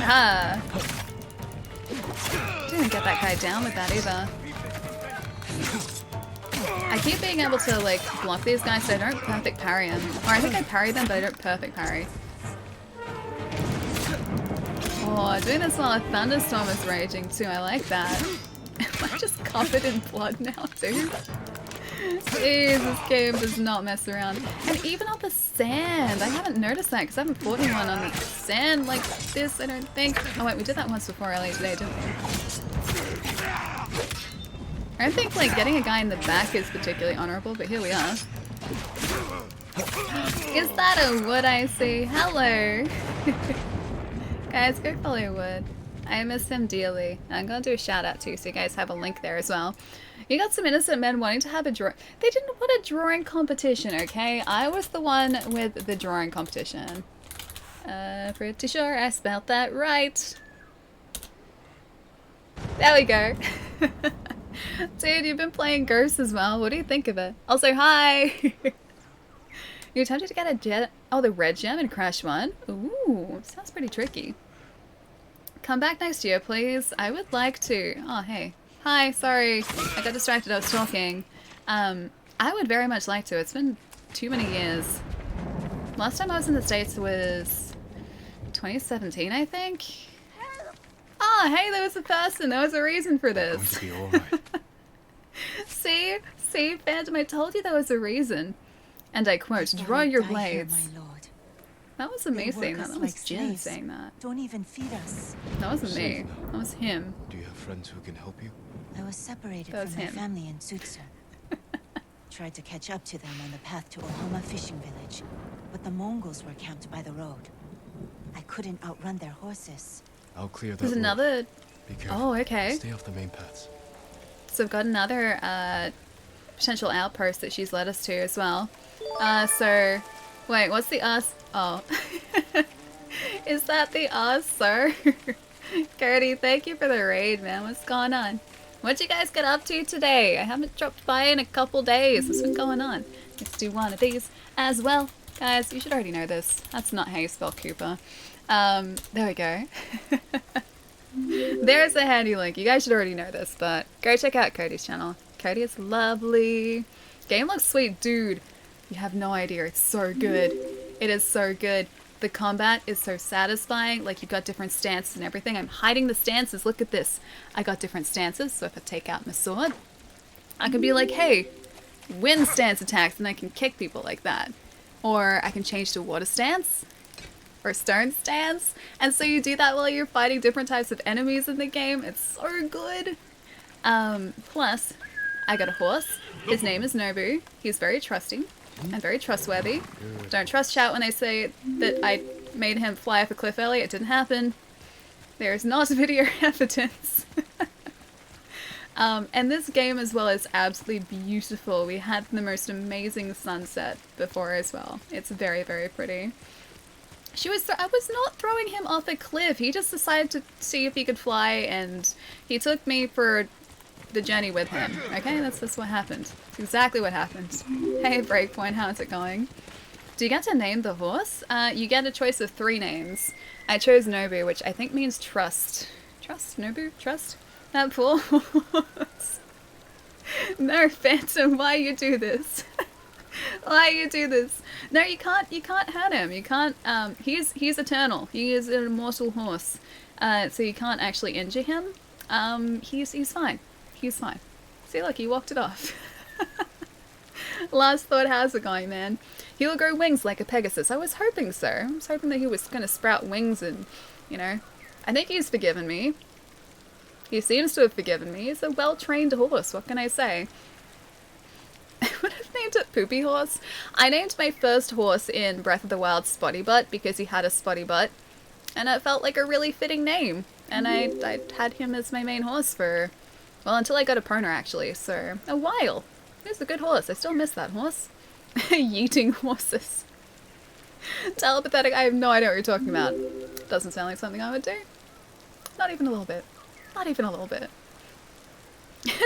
Ah. Didn't get that guy down with that either. I keep being able to like block these guys so I don't perfect parry them. Or I think I parry them but I don't perfect parry. Oh, doing this while a thunderstorm is raging too, I like that. Am I just covered in blood now, dude? Jeez, this game does not mess around. And even on the sand, I haven't noticed that because I haven't fought anyone on the sand like this, I don't think. Oh wait, we did that once before earlier today, didn't we? I don't think like getting a guy in the back is particularly honorable, but here we are. Is that a Wood I see? Hello! Guys, go follow Wood. I miss him dearly. I'm gonna do a shout out too, so you guys have a link there as well. You got some innocent men wanting to have a draw. They didn't want a drawing competition, okay? I was the one with the drawing competition. Pretty sure I spelled that right. There we go. Dude, you've been playing Ghost as well. What do you think of it? Also, hi! You attempted to get a jet. Oh, the red gem in Crash 1? Ooh, sounds pretty tricky. Come back next year, please. I would like to. Oh, hey. Hi, sorry. I got distracted. I was talking. I would very much like to. It's been too many years. Last time I was in the States was 2017, I think. Ah, hey, there was a person. There was a reason for Going this. to be all right. See, fandom, I told you there was a reason. And I quote, draw your blades. My lord. That was They amazing. work us That like was Jin slaves. saying that. Don't even feed us. That wasn't me. Safe now. That was him. Do you have friends who can help you? I was separated That was from my him. family in Sutsu. Tried to catch up to them on the path to Ohama fishing village, but the Mongols were camped by the road. I couldn't outrun their horses. I'll clear that There's road. another... Be careful. Oh, okay. Stay off the main paths. So I've got another potential outpost that she's led us to as well. So... Wait, what's the us? Oh. Is that the us, sir? Gertie, thank you for the raid, man. What's going on? What'd you guys get up to today? I haven't dropped by in a couple days. What's been going on? Let's do one of these as well. Guys, you should already know this. That's not how you spell Cooper. There we go. There's a handy link. You guys should already know this, but go check out Cody's channel. Cody is lovely. Game looks sweet, dude. You have no idea. It's so good. It is so good. The combat is so satisfying. Like, you've got different stances and everything. I'm hiding the stances. Look at this. I got different stances. So if I take out my sword, I can be like, hey, wind stance attacks, and I can kick people like that. Or I can change to water stance or stone stance. And so you do that while you're fighting different types of enemies in the game. It's so good. Plus, I got a horse. His name is Nobu. He's very trusting and very trustworthy. Don't trust chat when they say that I made him fly off a cliff earlier. It didn't happen. There is not video evidence. And this game as well is absolutely beautiful. We had the most amazing sunset before as well. It's very, very pretty. I was not throwing him off a cliff. He just decided to see if he could fly, and he took me for the journey with him. Okay, that's what happened. That's exactly what happened. Hey, Breakpoint, how's it going? Do you get to name the horse? You get a choice of 3 names. I chose Nobu, which I think means trust. Trust? Nobu? Trust? That poor horse. No, Phantom, why you do this? Why you do this? No, you can't hurt him. You can't, he's eternal. He is an immortal horse. So you can't actually injure him. He's fine. He's fine. See, look, he walked it off. Last thought, how's it going, man? He'll grow wings like a Pegasus. I was hoping so. I was hoping that he was going to sprout wings and, you know, I think he's forgiven me. He seems to have forgiven me. He's a well-trained horse. What can I say? I would have named it Poopy Horse. I named my first horse in Breath of the Wild Spotty Butt because he had a spotty butt. And it felt like a really fitting name. And I had him as my main horse for, well, until I got a pony actually, so a while. He was a good horse. I still miss that horse. Yeeting horses. Telepathic, I have no idea what you're talking about. Doesn't sound like something I would do. Not even a little bit. Not even a little bit.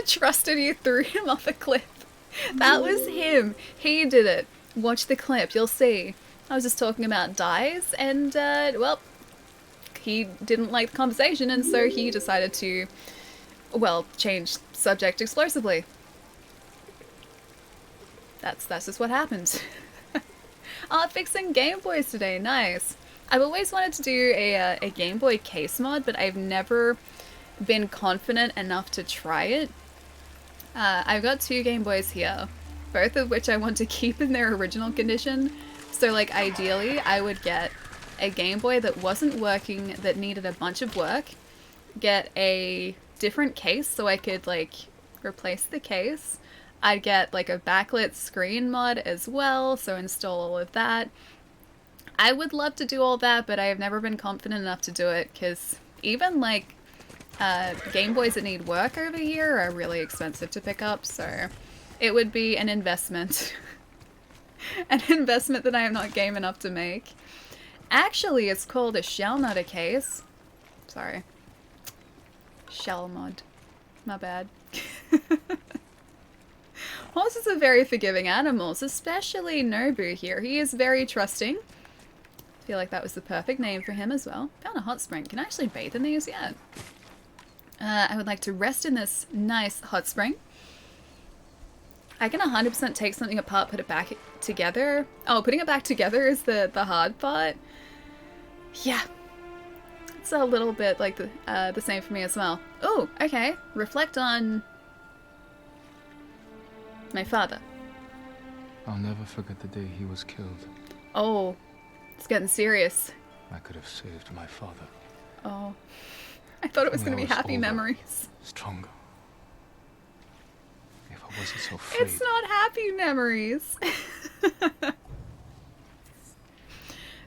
Trusted you, threw him off a cliff. That was him. He did it. Watch the clip, you'll see. I was just talking about dyes, and, well, he didn't like the conversation, and so he decided to, well, change subject explosively. That's just what happened. Fixing Game Boys today, nice. I've always wanted to do a Game Boy case mod, but I've never been confident enough to try it. I've got 2 Game Boys here, both of which I want to keep in their original condition. So, like, ideally, I would get a Game Boy that wasn't working, that needed a bunch of work, get a different case so I could, like, replace the case. I'd get, like, a backlit screen mod as well, so install all of that. I would love to do all that, but I have never been confident enough to do it, because even, like, Game Boys that need work over here are really expensive to pick up, so it would be an investment. An investment that I am not game enough to make. Actually, it's called a shell, not a case. Sorry. Shell mod. My bad. Horses are very forgiving animals, especially Nobu here. He is very trusting. I feel like that was the perfect name for him as well. Found a hot spring. Can I actually bathe in these yet? I would like to rest in this nice hot spring. I can 100% take something apart, put it back together. Oh, putting it back together is the hard part. Yeah. feels a little bit like the same for me as well. Oh, okay. Reflect on my father. I'll never forget the day he was killed. Oh, it's getting serious. I could have saved my father. Oh, I thought it was going to be happy older, memories. Stronger. If I wasn't so afraid. It's not happy memories.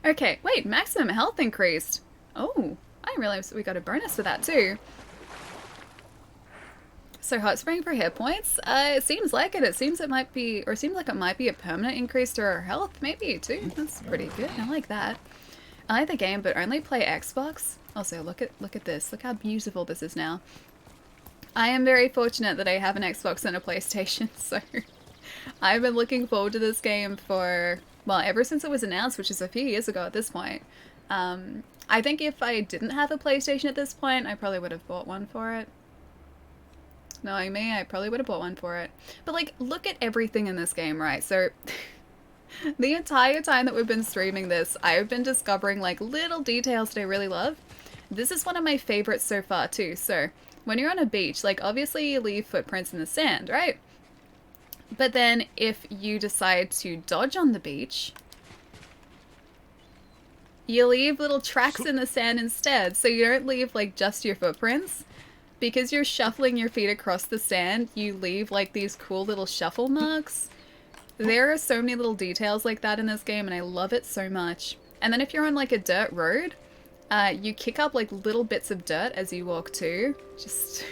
Okay, wait, maximum health increased. Oh, I didn't realize we got a bonus for that too. So hot spring for hit points? It seems like it. It seems it might be, or it seems like it might be a permanent increase to our health. Maybe too. That's pretty good. I like that. I like the game, but only play Xbox. Also, look at this. Look how beautiful this is now. I am very fortunate that I have an Xbox and a PlayStation, so I've been looking forward to this game for, well, ever since it was announced, which is a few years ago at this point. I think if I didn't have a PlayStation at this point, I probably would have bought one for it. Knowing me, I probably would have bought one for it. But, like, look at everything in this game, right? So, the entire time that we've been streaming this, I've been discovering, like, little details that I really love. This is one of my favorites so far, too. So, when you're on a beach, like, obviously you leave footprints in the sand, right? But then, if you decide to dodge on the beach, you leave little tracks in the sand instead. So you don't leave, like, just your footprints. Because you're shuffling your feet across the sand, you leave, like, these cool little shuffle marks. There are so many little details like that in this game, and I love it so much. And then if you're on, like, a dirt road, you kick up, like, little bits of dirt as you walk too. Just...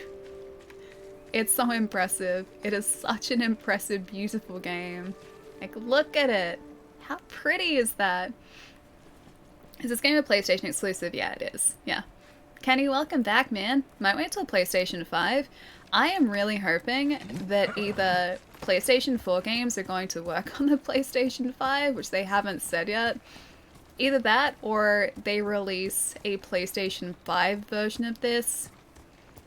It's so impressive. It is such an impressive, beautiful game. Like, look at it. How pretty is that? Is this game a PlayStation exclusive? Yeah, it is. Yeah. Kenny, welcome back, man. Might wait till PlayStation 5. I am really hoping that either PlayStation 4 games are going to work on the PlayStation 5, which they haven't said yet. Either that, or they release a PlayStation 5 version of this.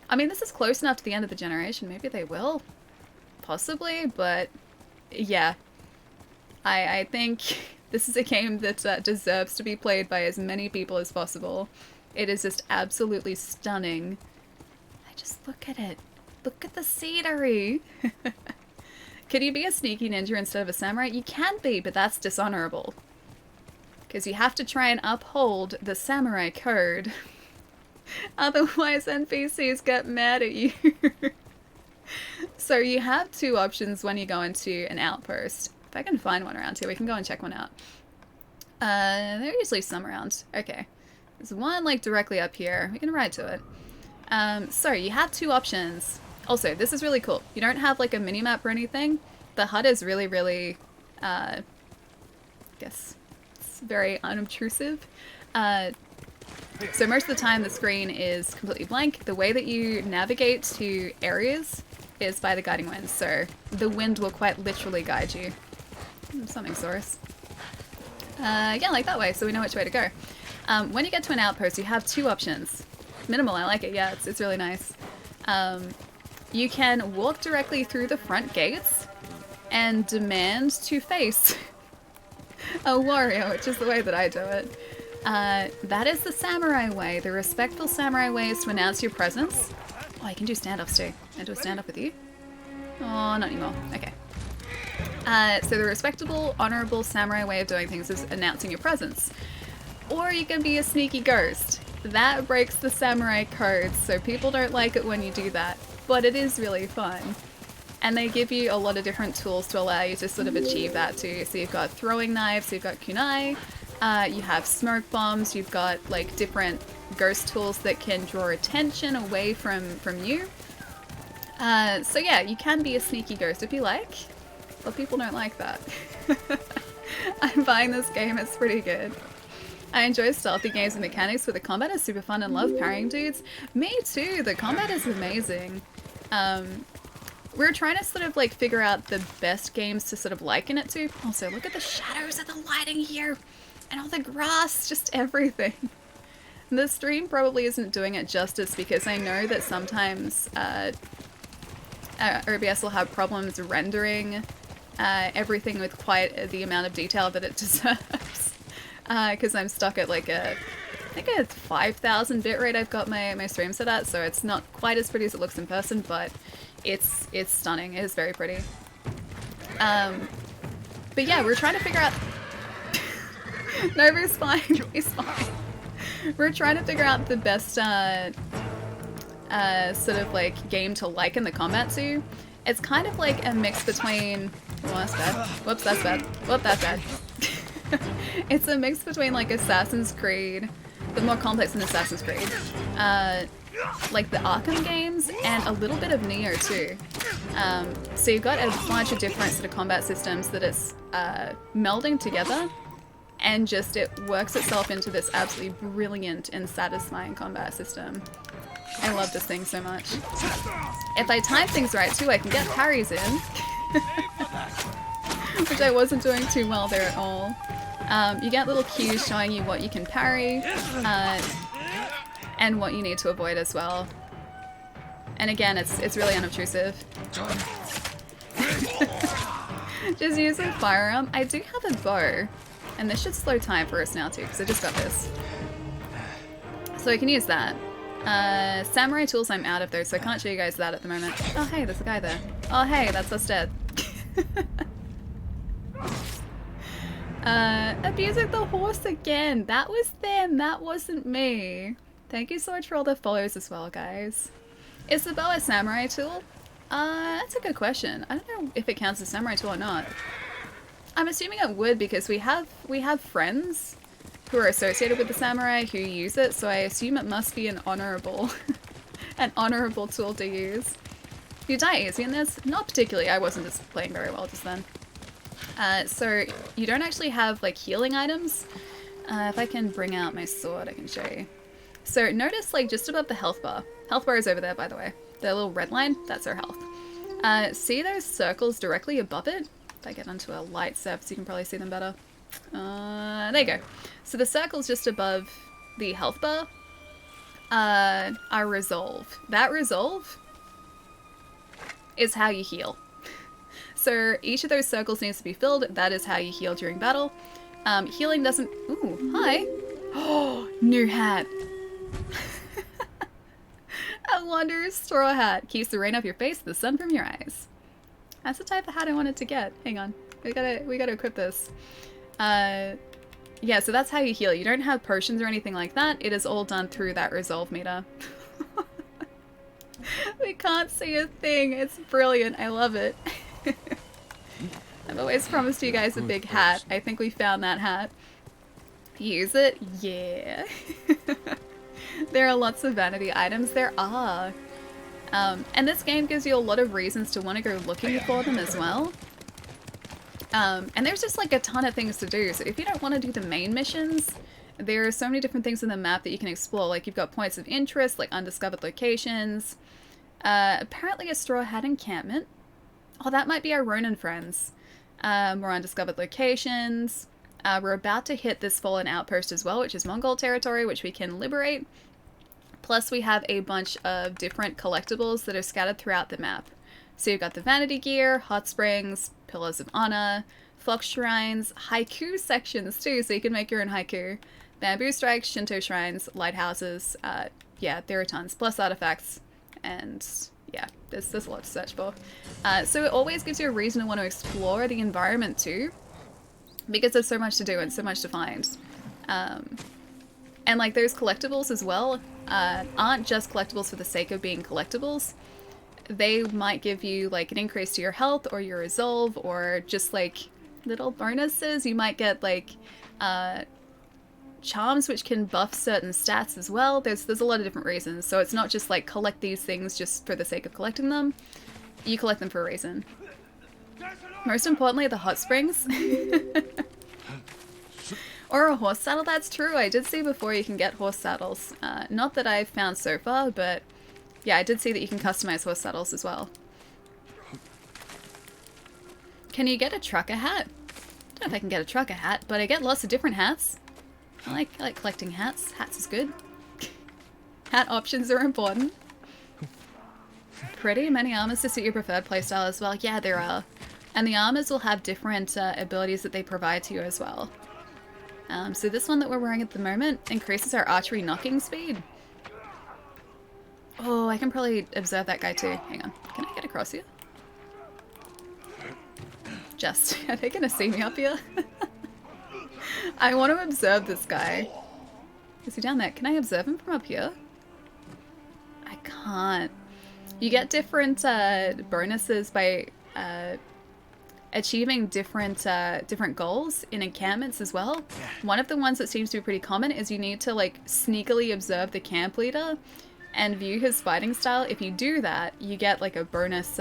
I mean, this is close enough to the end of the generation. Maybe they will. Possibly, but yeah. I think this is a game that deserves to be played by as many people as possible. It is just absolutely stunning. I just look at it. Look at the scenery. Could you be a sneaky ninja instead of a samurai? You can be, but that's dishonorable. Because you have to try and uphold the samurai code. Otherwise NPCs get mad at you. So you have two options when you go into an outpost. If I can find one around here, we can go and check one out. There are usually some around. Okay. There's one, like, directly up here. We can ride to it. So, you have two options. Also, this is really cool. You don't have, like, a mini-map or anything. The HUD is really, really, I guess, it's very unobtrusive. So most of the time the screen is completely blank. The way that you navigate to areas is by the guiding wind. So, the wind will quite literally guide you. Something source. Yeah, like that way, so we know which way to go. When you get to an outpost, you have two options. Minimal, I like it, yeah, it's really nice. You can walk directly through the front gates and demand to face a warrior, which is the way that I do it. That is the samurai way. The respectful samurai way is to announce your presence. Oh, I can do standoffs too. Can I do a standoff with you? Oh, not anymore. Okay. So the respectable, honorable samurai way of doing things is announcing your presence. Or you can be a sneaky ghost. That breaks the samurai code, so people don't like it when you do that. But it is really fun. And they give you a lot of different tools to allow you to sort of achieve that too. So you've got throwing knives, you've got kunai, you have smoke bombs, you've got like different ghost tools that can draw attention away from you. So yeah, you can be a sneaky ghost if you like, but people don't like that. I'm buying this game, it's pretty good. I enjoy stealthy games and mechanics, but the combat is super fun and love parrying dudes. Me too, the combat is amazing. We're trying to sort of like figure out the best games to sort of liken it to. Also, look at the shadows of the lighting here and all the grass, just everything. The stream probably isn't doing it justice because I know that sometimes OBS will have problems rendering everything with quite the amount of detail that it deserves. Because I'm stuck at like a think it's 5,000 bitrate I've got my stream set at, so it's not quite as pretty as it looks in person, but it's stunning. It is very pretty. But yeah, we're trying to figure out... No, he's fine. He's fine. We're trying to figure out the best sort of like game to like in the combat to. It's kind of like a mix between... Oh, that's bad. Whoops, that's bad. Whoop, that's bad. It's a mix between like Assassin's Creed, but more complex than Assassin's Creed. Like the Arkham games, and a little bit of Neo too. So you've got a bunch of different sort of combat systems that it's melding together, and just it works itself into this absolutely brilliant and satisfying combat system. I love this thing so much. If I time things right too, I can get parries in. Which I wasn't doing too well there at all. You get little cues showing you what you can parry, and what you need to avoid as well. And again, it's really unobtrusive. Just use a firearm. I do have a bow, and this should slow time for us now too, because I just got this. So I can use that. Samurai tools I'm out of though, so I can't show you guys that at the moment. Oh hey, there's a guy there. Oh hey, that's us dead. Abusing the horse again. That was them, that wasn't me. Thank you so much for all the follows as well, guys. Is the bow a samurai tool? That's a good question. I don't know if it counts as a samurai tool or not. I'm assuming it would, because we have friends who are associated with the samurai who use it, so I assume it must be an honorable an honorable tool to use. You die easy in this? Not particularly. I wasn't just playing very well just then. So you don't actually have like healing items. If I can bring out my sword, I can show you. So notice like just above the health bar. Health bar is over there, by the way. The little red line, that's our health. See those circles directly above it? If I get onto a light surface, you can probably see them better. There you go. So the circles just above the health bar are resolve. That resolve is how you heal. So each of those circles needs to be filled. That is how you heal during battle. Healing doesn't... Ooh, hi. Oh, new hat. A wondrous straw hat. Keeps the rain off your face, the sun from your eyes. That's the type of hat I wanted to get. Hang on. We gotta equip this. Yeah, so that's how you heal. You don't have potions or anything like that. It is all done through that resolve meter. We can't see a thing. It's brilliant. I love it. I've always promised you guys a big hat. I think we found that hat. Use it? Yeah. There are lots of vanity items. There are. And this game gives you a lot of reasons to want to go looking for them as well. And there's just like a ton of things to do. So if you don't want to do the main missions, there are so many different things in the map that you can explore. Like you've got points of interest, like undiscovered locations. Apparently a straw hat encampment. Oh, that might be our Ronin friends. More undiscovered locations. We're about to hit this fallen outpost as well, which is Mongol territory, which we can liberate. Plus we have a bunch of different collectibles that are scattered throughout the map. So you've got the vanity gear, hot springs, pillars of honor, fox shrines, haiku sections too, so you can make your own haiku. Bamboo strikes, Shinto shrines, lighthouses. Yeah, there are tons. Plus artifacts. And yeah, there's a lot to search for. So it always gives you a reason to want to explore the environment too, because there's so much to do and so much to find. And like those collectibles as well aren't just collectibles for the sake of being collectibles. They might give you like an increase to your health or your resolve, or just like little bonuses. You might get like charms which can buff certain stats as well. There's a lot of different reasons. So it's not just like collect these things just for the sake of collecting them. You collect them for a reason. Most importantly, the hot springs. Or a horse saddle, that's true. I did see before you can get horse saddles. Not that I've found so far, but yeah, I did see that you can customize horse saddles as well. Can you get a trucker hat? I don't know if I can get a trucker hat, but I get lots of different hats. I like collecting hats. Hats is good. Hat options are important. Pretty many armors to suit your preferred playstyle as well. Yeah, there are. And the armors will have different abilities that they provide to you as well. So this one that we're wearing at the moment increases our archery knocking speed. Oh, I can probably observe that guy too. Hang on. Can I get across here? Just, are they gonna see me up here? I want to observe this guy. Is he down there? Can I observe him from up here? I can't. You get different bonuses by achieving different goals in encampments as well. One of the ones that seems to be pretty common is you need to like sneakily observe the camp leader and view his fighting style. If you do that, you get like a bonus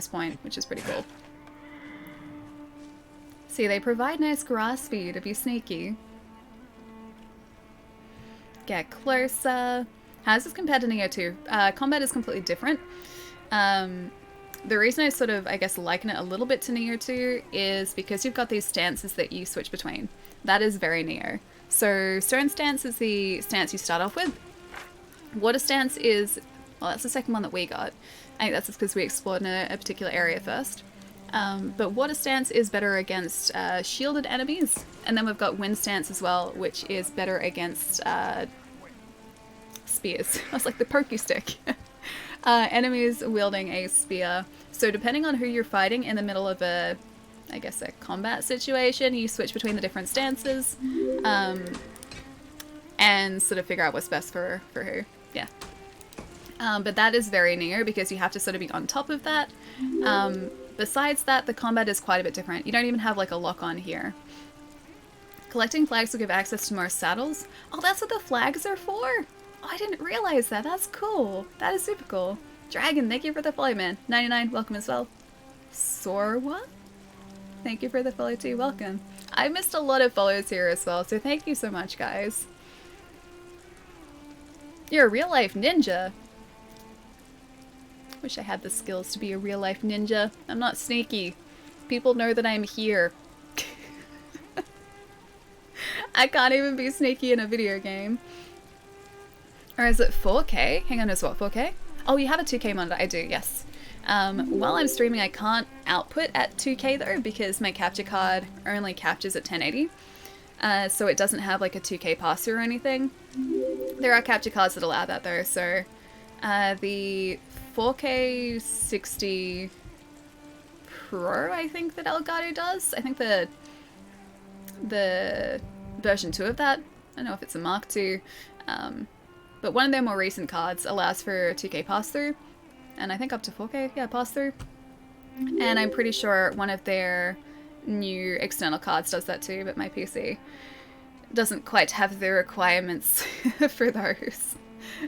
point, which is pretty cool. See, they provide nice grass speed to be sneaky. Get closer. How's this compared to Neo 2? Combat is completely different. The reason I sort of, I guess, liken it a little bit to Neo 2 is because you've got these stances that you switch between. That is very Neo. So Stone Stance is the stance you start off with. Water Stance is, well, that's the second one that we got. I think that's just because we explored in a particular area first. But Water Stance is better against shielded enemies. And then we've got Wind Stance as well, which is better against spears. I was like the pokey stick. Enemies wielding a spear. So depending on who you're fighting in the middle of a, I guess, a combat situation, you switch between the different stances and sort of figure out what's best for who. Yeah. But that is very Neo because you have to sort of be on top of that. Besides that, the combat is quite a bit different. You don't even have like a lock-on here. Collecting flags will give access to more saddles. Oh, that's what the flags are for? Oh, I didn't realize that. That's cool. That is super cool. Dragon, thank you for the follow, man. 99, welcome as well. Sorwa? Thank you for the follow too. Welcome. I missed a lot of follows here as well, so thank you so much, guys. You're a real-life ninja. Wish I had the skills to be a real-life ninja. I'm not sneaky. People know that I'm here. I can't even be sneaky in a video game. Or is it 4K? Hang on, is what, 4K? Oh, you have a 2K monitor. I do, yes. While I'm streaming, I can't output at 2K though, because my capture card only captures at 1080. So it doesn't have like a 2K pass-through or anything. There are capture cards that allow that though, so the 4K 60 Pro, I think that Elgato does. I think the version 2 of that, I don't know if it's a Mark II, but one of their more recent cards allows for 2K pass-through, and I think up to 4K, yeah, pass-through. And I'm pretty sure one of their new external cards does that too, but my PC doesn't quite have the requirements for those.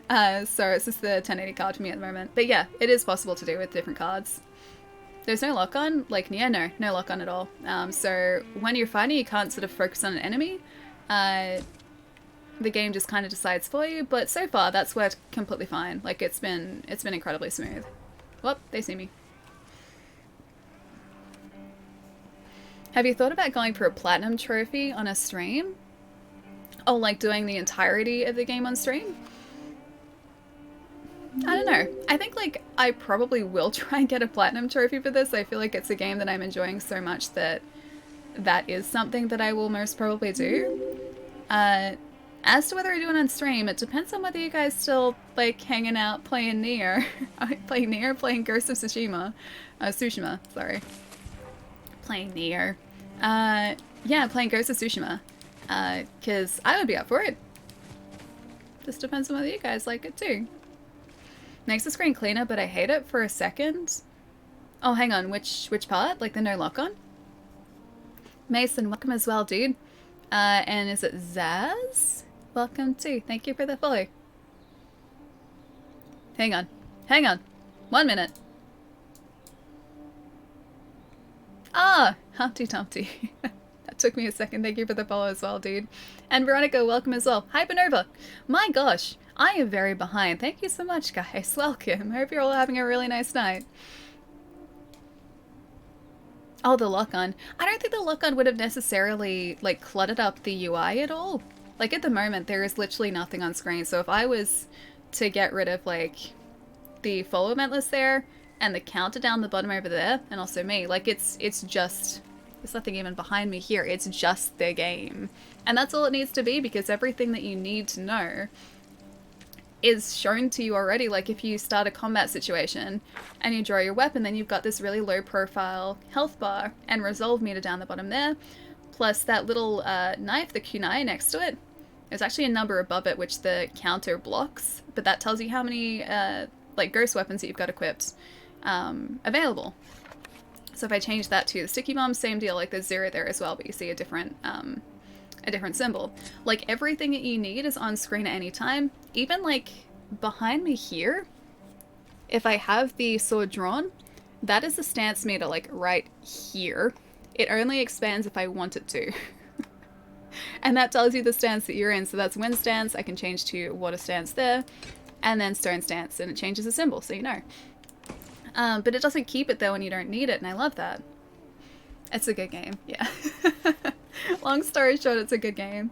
So it's just the 1080 card for me at the moment. But yeah, it is possible to do with different cards. There's no lock-on? Like, yeah, no lock-on at all. So when you're fighting, you can't sort of focus on an enemy. The game just kind of decides for you, but so far that's worked completely fine. Like, it's been incredibly smooth. Whoop, they see me. Have you thought about going for a platinum trophy on a stream? Oh, like doing the entirety of the game on stream? I don't know. I think like I probably will try and get a platinum trophy for this. I feel like it's a game that I'm enjoying so much that that is something that I will most probably do. As to whether I do it on stream, it depends on whether you guys still like hanging out playing Nier. Playing Ghost of Tsushima. Tsushima, sorry. Playing Nier. Yeah, playing Ghost of Tsushima. Because I would be up for it. Just depends on whether you guys like it too. Makes the screen cleaner, but I hate it for a second. Oh, hang on, which part? Like the no lock-on? Mason, welcome as well, dude. And is it Zaz? Welcome too. Thank you for the follow. Hang on. 1 minute. Ah, Humpty Dumpty. That took me a second. Thank you for the follow as well, dude. And Veronica, welcome as well. Hypernova. My gosh, I am very behind. Thank you so much, guys. Welcome. I hope you're all having a really nice night. Oh, the lock-on. I don't think the lock-on would have necessarily, like, cluttered up the UI at all. Like, at the moment, there is literally nothing on screen. So if I was to get rid of, like, the follow event list there, and the counter down the bottom over there, and also me, like, it's just There's nothing even behind me here. It's just the game. And that's all it needs to be, because everything that you need to know is shown to you already. Like if you start a combat situation and you draw your weapon, then you've got this really low profile health bar and resolve meter down the bottom there, plus that little knife, the kunai next to it. There's actually a number above it which the counter blocks, but that tells you how many like ghost weapons that you've got equipped available. So if I change that to the sticky bomb, same deal, like there's 0 there as well, but you see a different symbol. Like everything that you need is on screen at any time. Even like behind me here, if I have the sword drawn, that is the stance meter like right here. It only expands if I want it to. And that tells you the stance that you're in. So that's wind stance, I can change to water stance there, and then stone stance, and it changes the symbol, so you know. But it doesn't keep it there when you don't need it, and I love that. It's a good game, yeah. Long story short, it's a good game.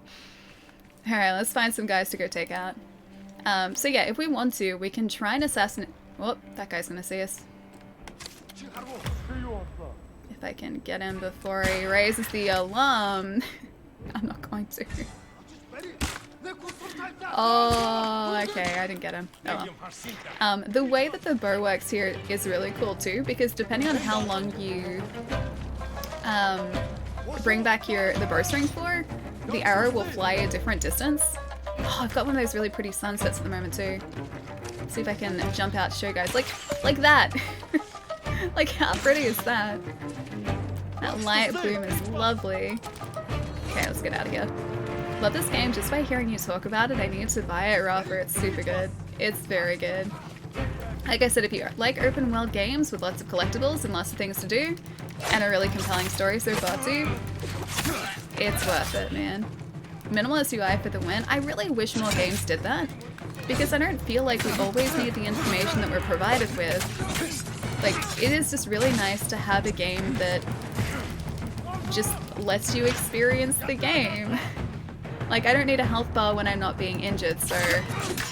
Alright, let's find some guys to go take out. So yeah, if we want to, we can try and assassinate... Whoop, that guy's gonna see us. If I can get him before he raises the alarm. I'm not going to. Oh, okay, I didn't get him. Oh well. The way that the bow works here is really cool too, because depending on how long you bring back the bowstring for, the arrow will fly a different distance. Oh, I've got one of those really pretty sunsets at the moment too. Let's see if I can jump out to show guys. Like that! Like how pretty is that? That light bloom is lovely. Okay, let's get out of here. Love this game. Just by hearing you talk about it, I need to buy it, Rafa. It's super good. It's very good. Like I said, if you like open world games with lots of collectibles and lots of things to do, and a really compelling story so far too, it's worth it, man. Minimalist UI for the win. I really wish more games did that, because I don't feel like we always need the information that we're provided with. Like, it is just really nice to have a game that just lets you experience the game. Like, I don't need a health bar when I'm not being injured, so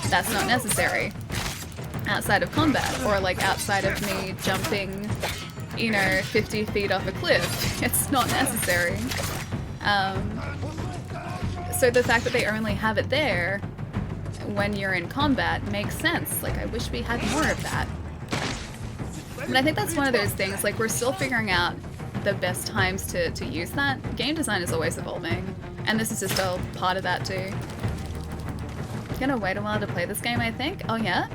that's not necessary outside of combat, or like outside of me jumping, you know, 50 feet off a cliff. It's not necessary. So the fact that they only have it there when you're in combat makes sense. Like, I wish we had more of that. But I think that's one of those things, like, we're still figuring out the best times to use that. Game design is always evolving, and this is just a part of that too. Gonna wait a while to play this game, I think. Oh yeah?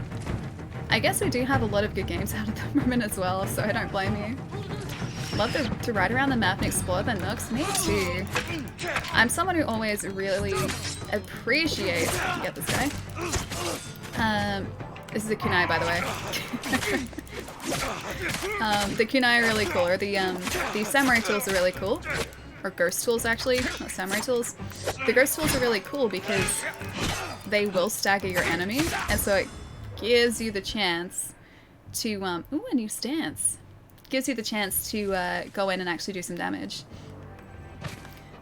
I guess we do have a lot of good games out at the moment as well, so I don't blame you. Love to ride around the map and explore the nooks. Me too. I'm someone who always really appreciates... Get this guy. This is a kunai, by the way. The kunai are really cool, or the samurai tools are really cool. Or ghost tools, actually, not samurai tools. The ghost tools are really cool because they will stagger your enemy, and so it gives you the chance to, ooh, a new stance. Gives you the chance to go in and actually do some damage.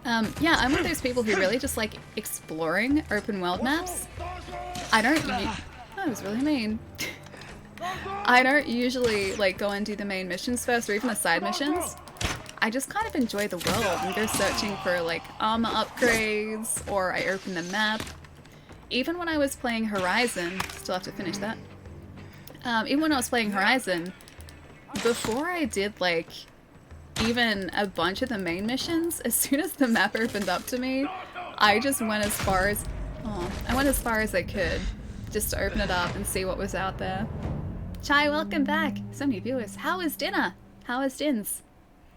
Yeah, I'm one of those people who really just like exploring open world maps. I don't... That was really mean. I don't usually like go and do the main missions first, or even the side missions. I just kind of enjoy the world and go searching for like armor upgrades, or I open the map. Even when I was playing Horizon, still have to finish that. Even when I was playing Horizon, before I did like even a bunch of the main missions, as soon as the map opened up to me, I just went as far as I could, just to open it up and see what was out there. Chai, welcome back. So many viewers. How is dinner? How is Dins?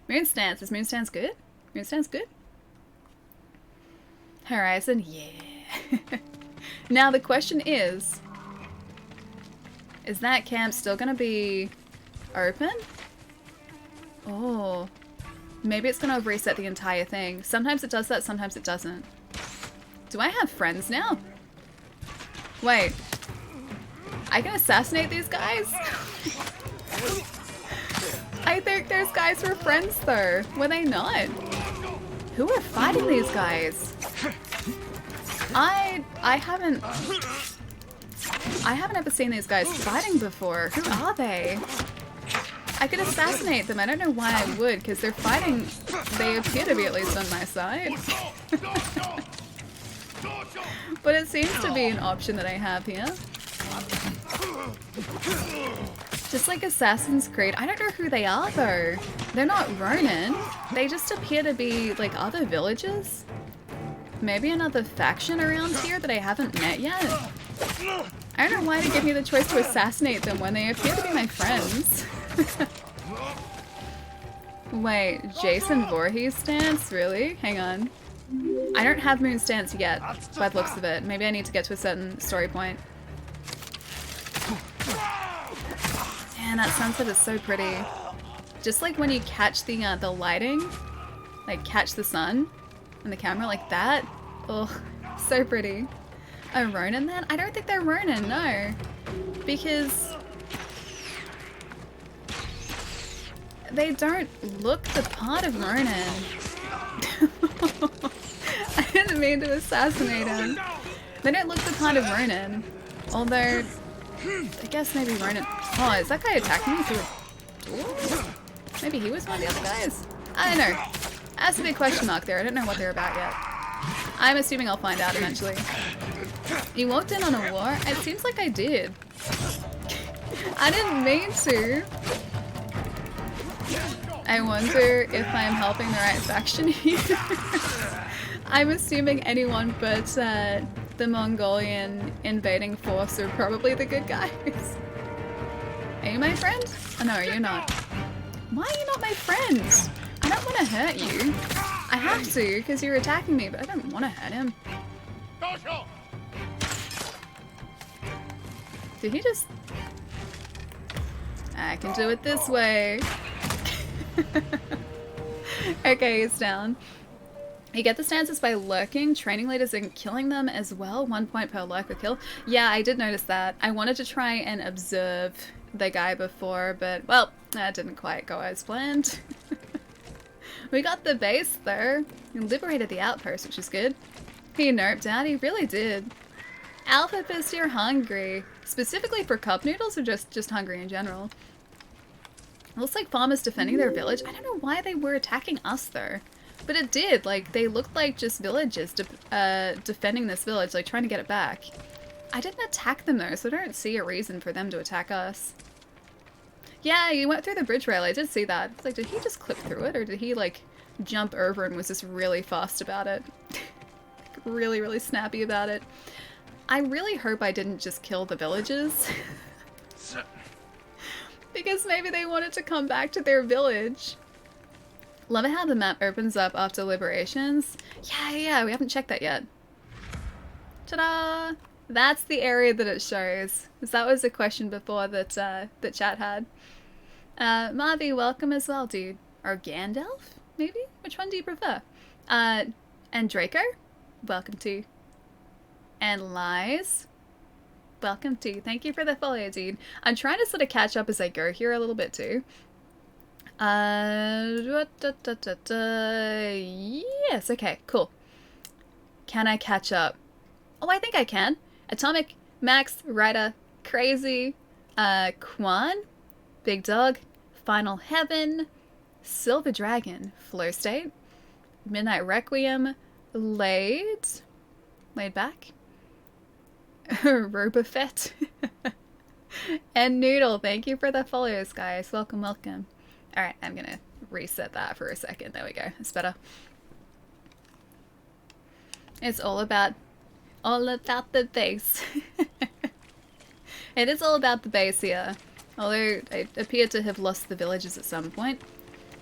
Moonstance. Is Moonstance good? Moonstance good? Horizon, yeah. Now the question is that camp still gonna be open? Oh, maybe it's gonna reset the entire thing. Sometimes it does that, sometimes it doesn't. Do I have friends now? Wait, I can assassinate these guys? I think those guys were friends though. Were they not? Who are fighting these guys? I haven't ever seen these guys fighting before. Who are they? I could assassinate them. I don't know why I would, because they're fighting. They appear to be at least on my side. But it seems to be an option that I have here. Just like Assassin's Creed. I don't know who they are though. They're not Ronin. They just appear to be like other villages. Maybe another faction around here that I haven't met yet. I don't know why they give me the choice to assassinate them when they appear to be my friends. Wait, Jason Voorhees stance? Really? Hang on. I don't have Moon stance yet, by the looks of it. Maybe I need to get to a certain story point. Man, that sunset is so pretty. Just like when you catch the lighting, like catch the sun on the camera like that. Oh, so pretty. A Ronin then? I don't think they're Ronin, no. Because they don't look the part of Ronin. I didn't mean to assassinate him. They don't look the part of Ronin. Although, I guess maybe Ronin... Oh, is that guy attacking me through a door? Maybe he was one of the other guys? I don't know. That's a big question mark there. I don't know what they're about yet. I'm assuming I'll find out eventually. You walked in on a war? It seems like I did. I didn't mean to. I wonder if I'm helping the right faction here. I'm assuming anyone but the Mongolian invading force are probably the good guys. Are you my friend? Oh no, you're not. Why are you not my friend? I don't want to hurt you. I have to, because you're attacking me, but I don't want to hurt him. Did he just... I can do it this way. Okay, he's down. You get the stances by lurking, training leaders and killing them as well. 1 point per lurker kill. Yeah, I did notice that. I wanted to try and observe the guy before, but, well, that didn't quite go as planned. We got the base, though. We liberated the outpost, which is good. He nerfed out, he really did. Alpha Fist, you're hungry. Specifically for cup noodles or just hungry in general? It looks like farmers defending their village. I don't know why they were attacking us, though. But it did, like, they looked like just villagers defending this village, like, trying to get it back. I didn't attack them, though, so I don't see a reason for them to attack us. Yeah, you went through the bridge rail, I did see that. It's like, did he just clip through it, or did he, like, jump over and was just really fast about it? Really, really snappy about it. I really hope I didn't just kill the villagers. Because maybe they wanted to come back to their village. Love how the map opens up after liberations. Yeah, we haven't checked that yet. Ta-da! That's the area that it shows. Because that was a question before that that chat had. Marvy, welcome as well, dude. Or Gandalf, maybe? Which one do you prefer? And Draco, welcome to. And Lies, welcome to. Thank you for the follow, dude. I'm trying to sort of catch up as I go here a little bit too. Yes, okay, cool. Can I catch up? Oh, I think I can. Atomic, Max, Ryder, Crazy, Quan, Big Dog, Final Heaven, Silver Dragon, Flow State, Midnight Requiem, Laid Back, Robofet, and Noodle. Thank you for the follows, guys. Welcome, welcome. Alright, I'm gonna reset that for a second. There we go. It's better. It's all about the base. It is all about the base here. Although I appear to have lost the villages at some point.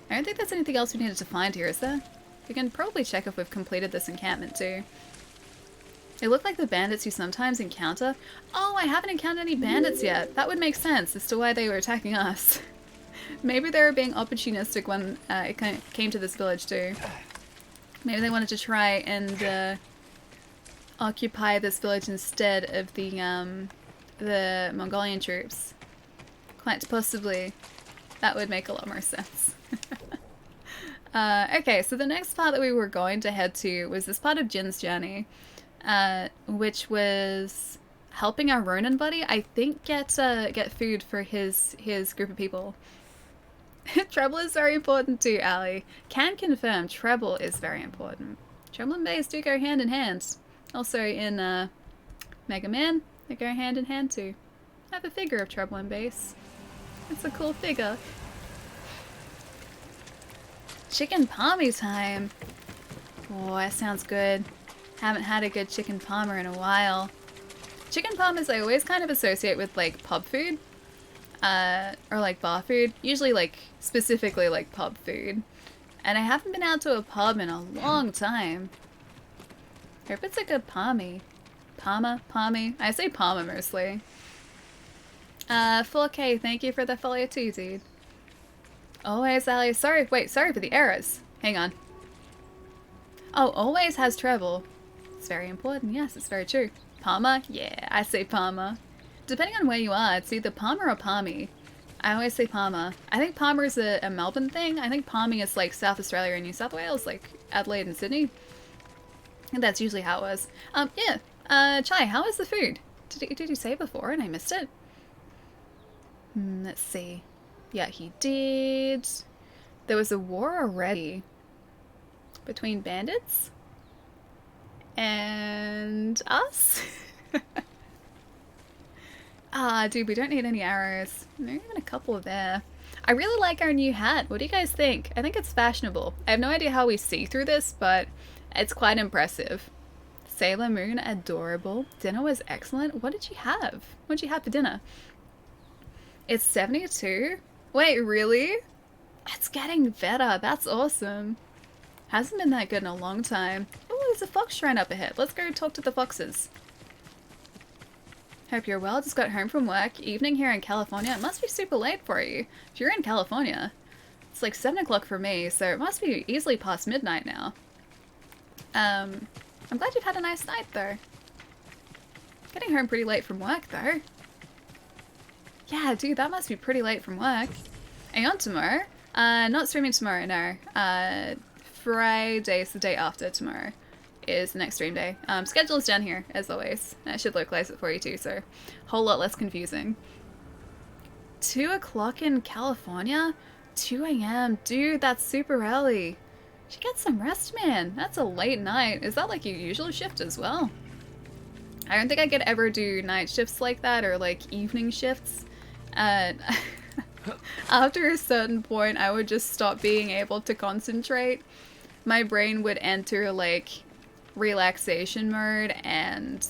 I don't think there's anything else we needed to find here, is there? We can probably check if we've completed this encampment too. They look like the bandits you sometimes encounter. Oh, I haven't encountered any bandits yet. That would make sense as to why they were attacking us. Maybe they were being opportunistic when it came to this village too. Maybe they wanted to try and occupy this village instead of the Mongolian troops. Quite possibly. That would make a lot more sense. Okay, so the next part that we were going to head to was this part of Jin's journey, which was helping our Ronin buddy, I think, get food for his group of people. Treble is very important too, Ali. Can confirm treble is very important. Treble and bass do go hand in hand. Also in Mega Man, they go hand in hand too. I have a figure of treble and bass. It's a cool figure. Chicken palmy time. Oh, that sounds good. Haven't had a good chicken parma in a while. Chicken parmas I always kind of associate with like pub food. Or like bar food. Usually like specifically like pub food. And I haven't been out to a pub in a long time. Hope it's a good palmy. Palmy. I say palma mostly. 4K, thank you for the follow too, dude. Always, Ali. Sorry for the errors. Hang on. Oh, always has treble. It's very important. Yes, it's very true. Palma? Yeah, I say palma. Depending on where you are, it's either palma or palmy. I always say palma. I think palma is a Melbourne thing. I think palmy is like South Australia and New South Wales, like Adelaide and Sydney. And that's usually how it was. Yeah. Chai, how was the food? Did you say before and I missed it? Let's see. Yeah, he did. There was a war already between bandits and us. Dude, we don't need any arrows. Not even a couple there. I really like our new hat. What do you guys think? I think it's fashionable. I have no idea how we see through this, but it's quite impressive. Sailor Moon, adorable. Dinner was excellent. What did you have? What did you have for dinner? It's 72? Wait, really? It's getting better. That's awesome. Hasn't been that good in a long time. Oh, there's a fox shrine up ahead. Let's go talk to the foxes. Hope you're well. Just got home from work. Evening here in California. It must be super late for you. If you're in California, it's like 7 o'clock for me, so it must be easily past midnight now. I'm glad you've had a nice night, though. Getting home pretty late from work, though. Yeah, dude, that must be pretty late from work. Are you on tomorrow? Not streaming tomorrow, no. Friday, so the day after tomorrow, is the next stream day. Schedule is down here, as always. I should localize it for you too, so a whole lot less confusing. 2 o'clock in California? 2 a.m. Dude, that's super early. You should get some rest, man. That's a late night. Is that like your usual shift as well? I don't think I could ever do night shifts like that, or like evening shifts. After a certain point, I would just stop being able to concentrate. My brain would enter like relaxation mode, and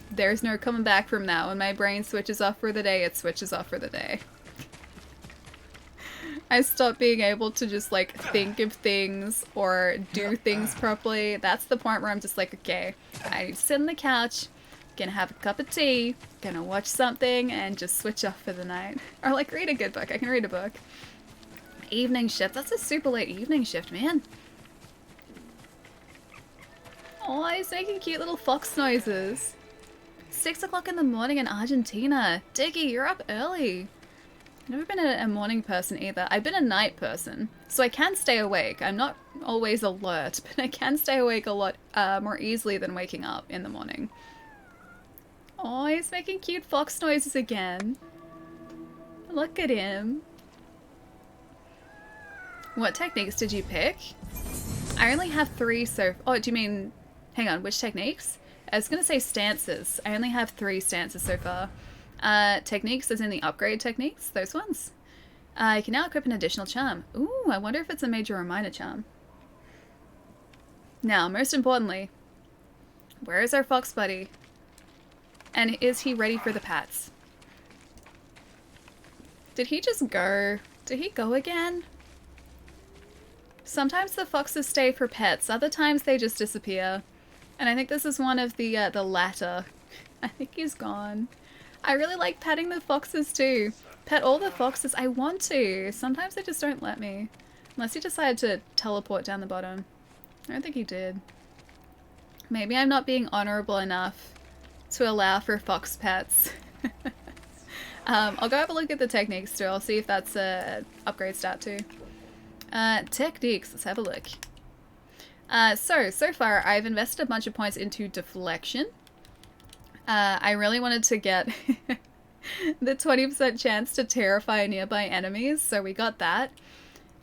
there's no coming back from that. When my brain switches off for the day, it switches off for the day. I stop being able to just like think of things or do things properly. That's the point where I'm just like, okay, I need to sit on the couch, gonna have a cup of tea, gonna watch something, and just switch off for the night. Or like read a good book. I can read a book. Evening shift. That's a super late evening shift, man. Oh, he's making cute little fox noises. 6 o'clock in the morning in Argentina. Diggy, you're up early. I've never been a morning person either. I've been a night person, so I can stay awake. I'm not always alert, but I can stay awake a lot more easily than waking up in the morning. Oh, he's making cute fox noises again. Look at him. What techniques did you pick? I only have 3 so... Oh, do you mean... Hang on, which techniques? I was gonna say stances. I only have 3 stances so far. Techniques as in the upgrade techniques, those ones. You can now equip an additional charm. Ooh, I wonder if it's a major or minor charm. Now, most importantly, where is our fox buddy? And is he ready for the pats? Did he just go? Did he go again? Sometimes the foxes stay for pets, other times they just disappear. And I think this is one of the latter. I think he's gone. I really like petting the foxes too. Pet all the foxes. I want to. Sometimes they just don't let me. Unless he decided to teleport down the bottom. I don't think he did. Maybe I'm not being honorable enough to allow for fox pets. I'll go have a look at the techniques too. I'll see if that's a upgrade stat too. Techniques. Let's have a look. So far I've invested a bunch of points into deflection. I really wanted to get the 20% chance to terrify nearby enemies, so we got that.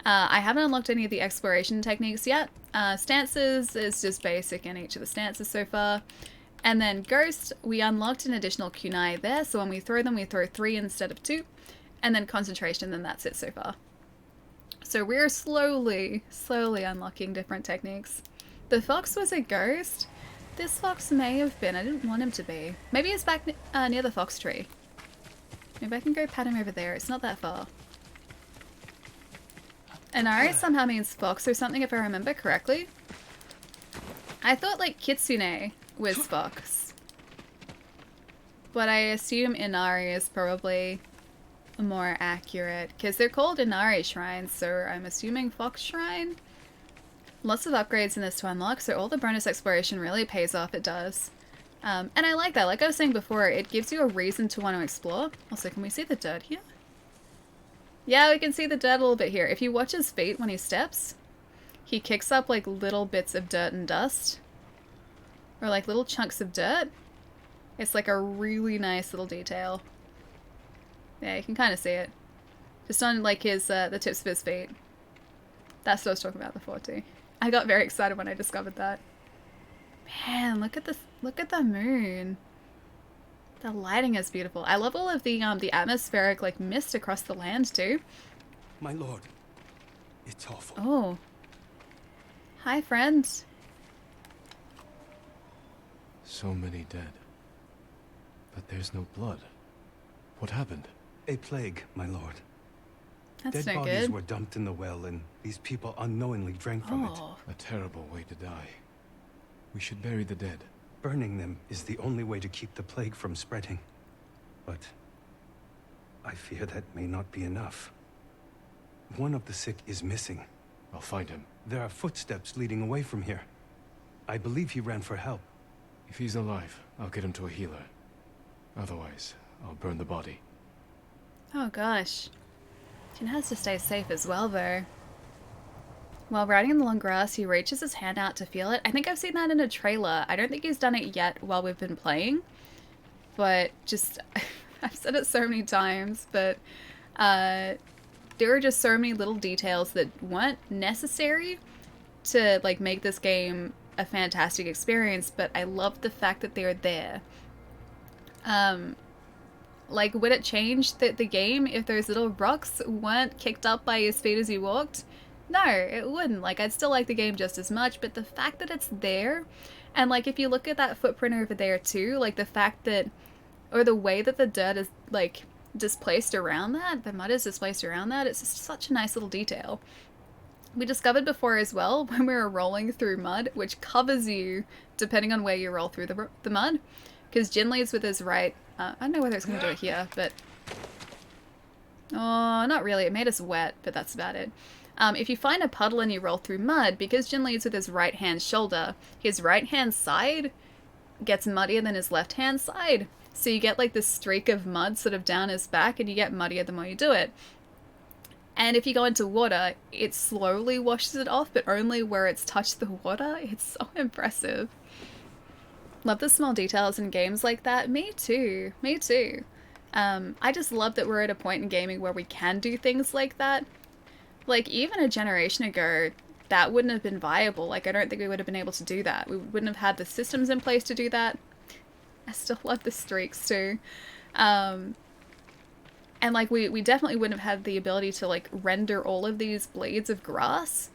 I haven't unlocked any of the exploration techniques yet. Stances is just basic in each of the stances so far. And then Ghost, we unlocked an additional kunai there, so when we throw them, we throw 3 instead of 2. And then concentration, then that's it so far. So we're slowly unlocking different techniques. The fox was a ghost. This fox may have been. I didn't want him to be. Maybe he's back near the fox tree. Maybe I can go pat him over there. It's not that far. Inari somehow means fox or something if I remember correctly. I thought like Kitsune was fox. But I assume Inari is probably more accurate because they're called Inari shrines, so I'm assuming fox shrine. Lots of upgrades in this to unlock, so all the bonus exploration really pays off. It does. And I like that. Like I was saying before, it gives you a reason to want to explore. Also, can we see the dirt here? Yeah, we can see the dirt a little bit here. If you watch his feet when he steps, he kicks up like little bits of dirt and dust. Or like little chunks of dirt. It's like a really nice little detail. Yeah, you can kind of see it. Just on like his, the tips of his feet. That's what I was talking about before too. I got very excited when I discovered that. Man, look at this, look at the moon. The lighting is beautiful. I love all of the atmospheric like mist across the land too. My lord, it's awful. Oh. Hi, friends. So many dead. But there's no blood. What happened? A plague, my lord. That's Dead no bodies good. were dumped in the well, and these people unknowingly drank from it. A terrible way to die. We should bury the dead. Burning them is the only way to keep the plague from spreading. But I fear that may not be enough. One of the sick is missing. I'll find him. There are footsteps leading away from here. I believe he ran for help. If he's alive, I'll get him to a healer. Otherwise, I'll burn the body. Oh gosh. Jin has to stay safe as well though. While riding in the long grass, he reaches his hand out to feel it. I think I've seen that in a trailer. I don't think he's done it yet while we've been playing. But just, I've said it so many times, but there are just so many little details that weren't necessary to like make this game a fantastic experience, but I love the fact that they're there. Like, would it change the game if those little rocks weren't kicked up by his feet as he walked? No, it wouldn't. Like, I'd still like the game just as much, but the fact that it's there, and like, if you look at that footprint over there too, like the fact that, or the way that the dirt is like displaced around that, the mud is displaced around that, it's just such a nice little detail. We discovered before as well, when we were rolling through mud, which covers you depending on where you roll through the mud, because Jin leads with his right. I don't know whether it's going to do it here, but... Oh, not really. It made us wet, but that's about it. If you find a puddle and you roll through mud, because Jin leads with his right hand shoulder, his right hand side gets muddier than his left hand side. So you get like this streak of mud sort of down his back, and you get muddier the more you do it. And if you go into water, it slowly washes it off, but only where it's touched the water. It's so impressive. Love the small details in games like that. Me too. Me too. I just love that we're at a point in gaming where we can do things like that. Like, even a generation ago, that wouldn't have been viable. Like, I don't think we would have been able to do that. We wouldn't have had the systems in place to do that. I still love the streaks too. And like, we definitely wouldn't have had the ability to like render all of these blades of grass.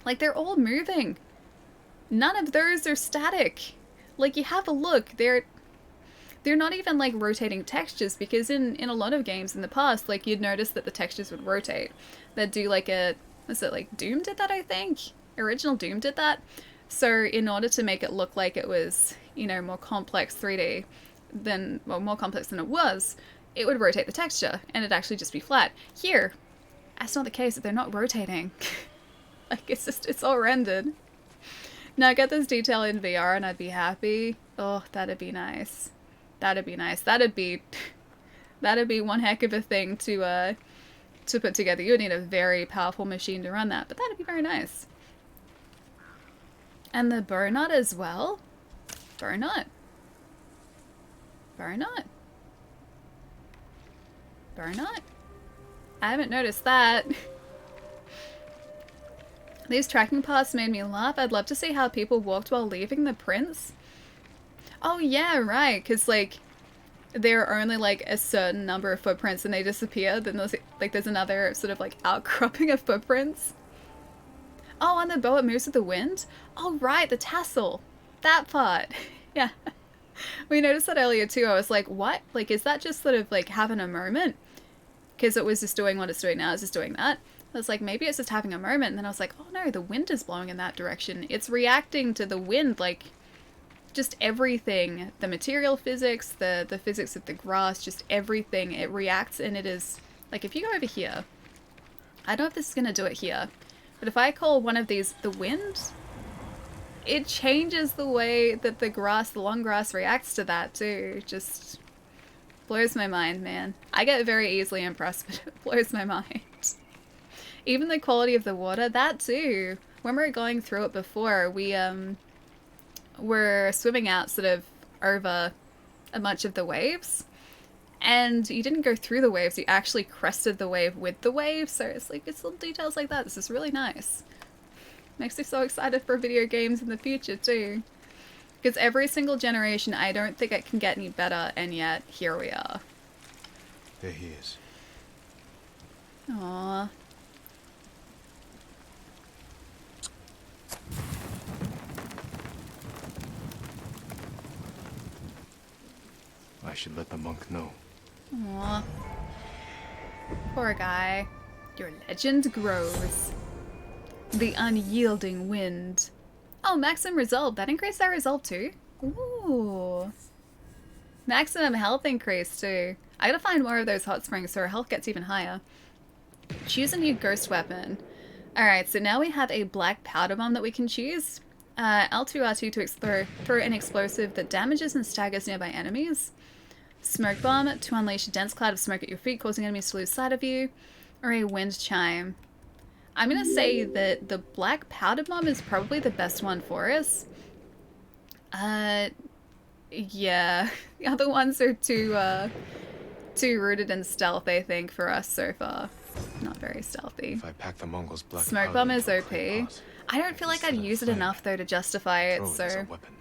Like, they're all moving. None of those are static. Like, you have a look, they're not even like rotating textures, because in a lot of games in the past, like, you'd notice that the textures would rotate. They'd do like a, was it like Doom did that, I think? Original Doom did that. So in order to make it look like it was, you know, more complex 3D than, well, more complex than it was, it would rotate the texture and it'd actually just be flat. Here, that's not the case. They're not rotating. Like, it's just, it's all rendered. Now get this detail in VR and I'd be happy. Oh, that'd be nice. That'd be nice. That'd be one heck of a thing to put together. You would need a very powerful machine to run that, but that'd be very nice. And the bow knot as well. Bow knot. Bow knot. Bow knot. I haven't noticed that. These tracking paths made me laugh. I'd love to see how people walked while leaving the prince. Oh yeah, right, because like there are only like a certain number of footprints and they disappear, then there's another sort of like outcropping of footprints. Oh, and the bow, it moves with the wind? Oh right, the tassel. That part. Yeah. We noticed that earlier too. I was like, what? Like, is that just sort of like having a moment? Because it was just doing what it's doing now, it's just doing that. I was like, maybe it's just having a moment, and then I was like, oh no, the wind is blowing in that direction. It's reacting to the wind, like, just everything. The material physics, the physics of the grass, just everything. It reacts, and it is, like, if you go over here, I don't know if this is going to do it here, but if I call one of these the wind, it changes the way that the grass, the long grass, reacts to that too. Just blows my mind, man. I get very easily impressed, but it blows my mind. Even the quality of the water, that too. When we were going through it before, we were swimming out sort of over a bunch of the waves. And you didn't go through the waves, you actually crested the wave with the wave. So it's like, it's little details like that. This is really nice. Makes me so excited for video games in the future too. Because every single generation, I don't think it can get any better, and yet, here we are. There he is. Aww. I should let the monk know. Aww. Poor guy. Your legend grows. The unyielding wind. Oh, maximum resolve. That increased our resolve too? Ooh. Maximum health increase too. I gotta find more of those hot springs so our health gets even higher. Choose a new ghost weapon. Alright, so now we have a black powder bomb that we can choose. L2, R2 to throw an explosive that damages and staggers nearby enemies. Smoke bomb to unleash a dense cloud of smoke at your feet, causing enemies to lose sight of you. Or a wind chime. I'm gonna say that the black powder bomb is probably the best one for us. Yeah. The other ones are too rooted in stealth, I think, for us so far. Not very stealthy. If I pack the Mongols black Smoke powder bomb is into a OP. great pot, I don't feel like I'd use it enough though to justify it, throw it as a so weapon.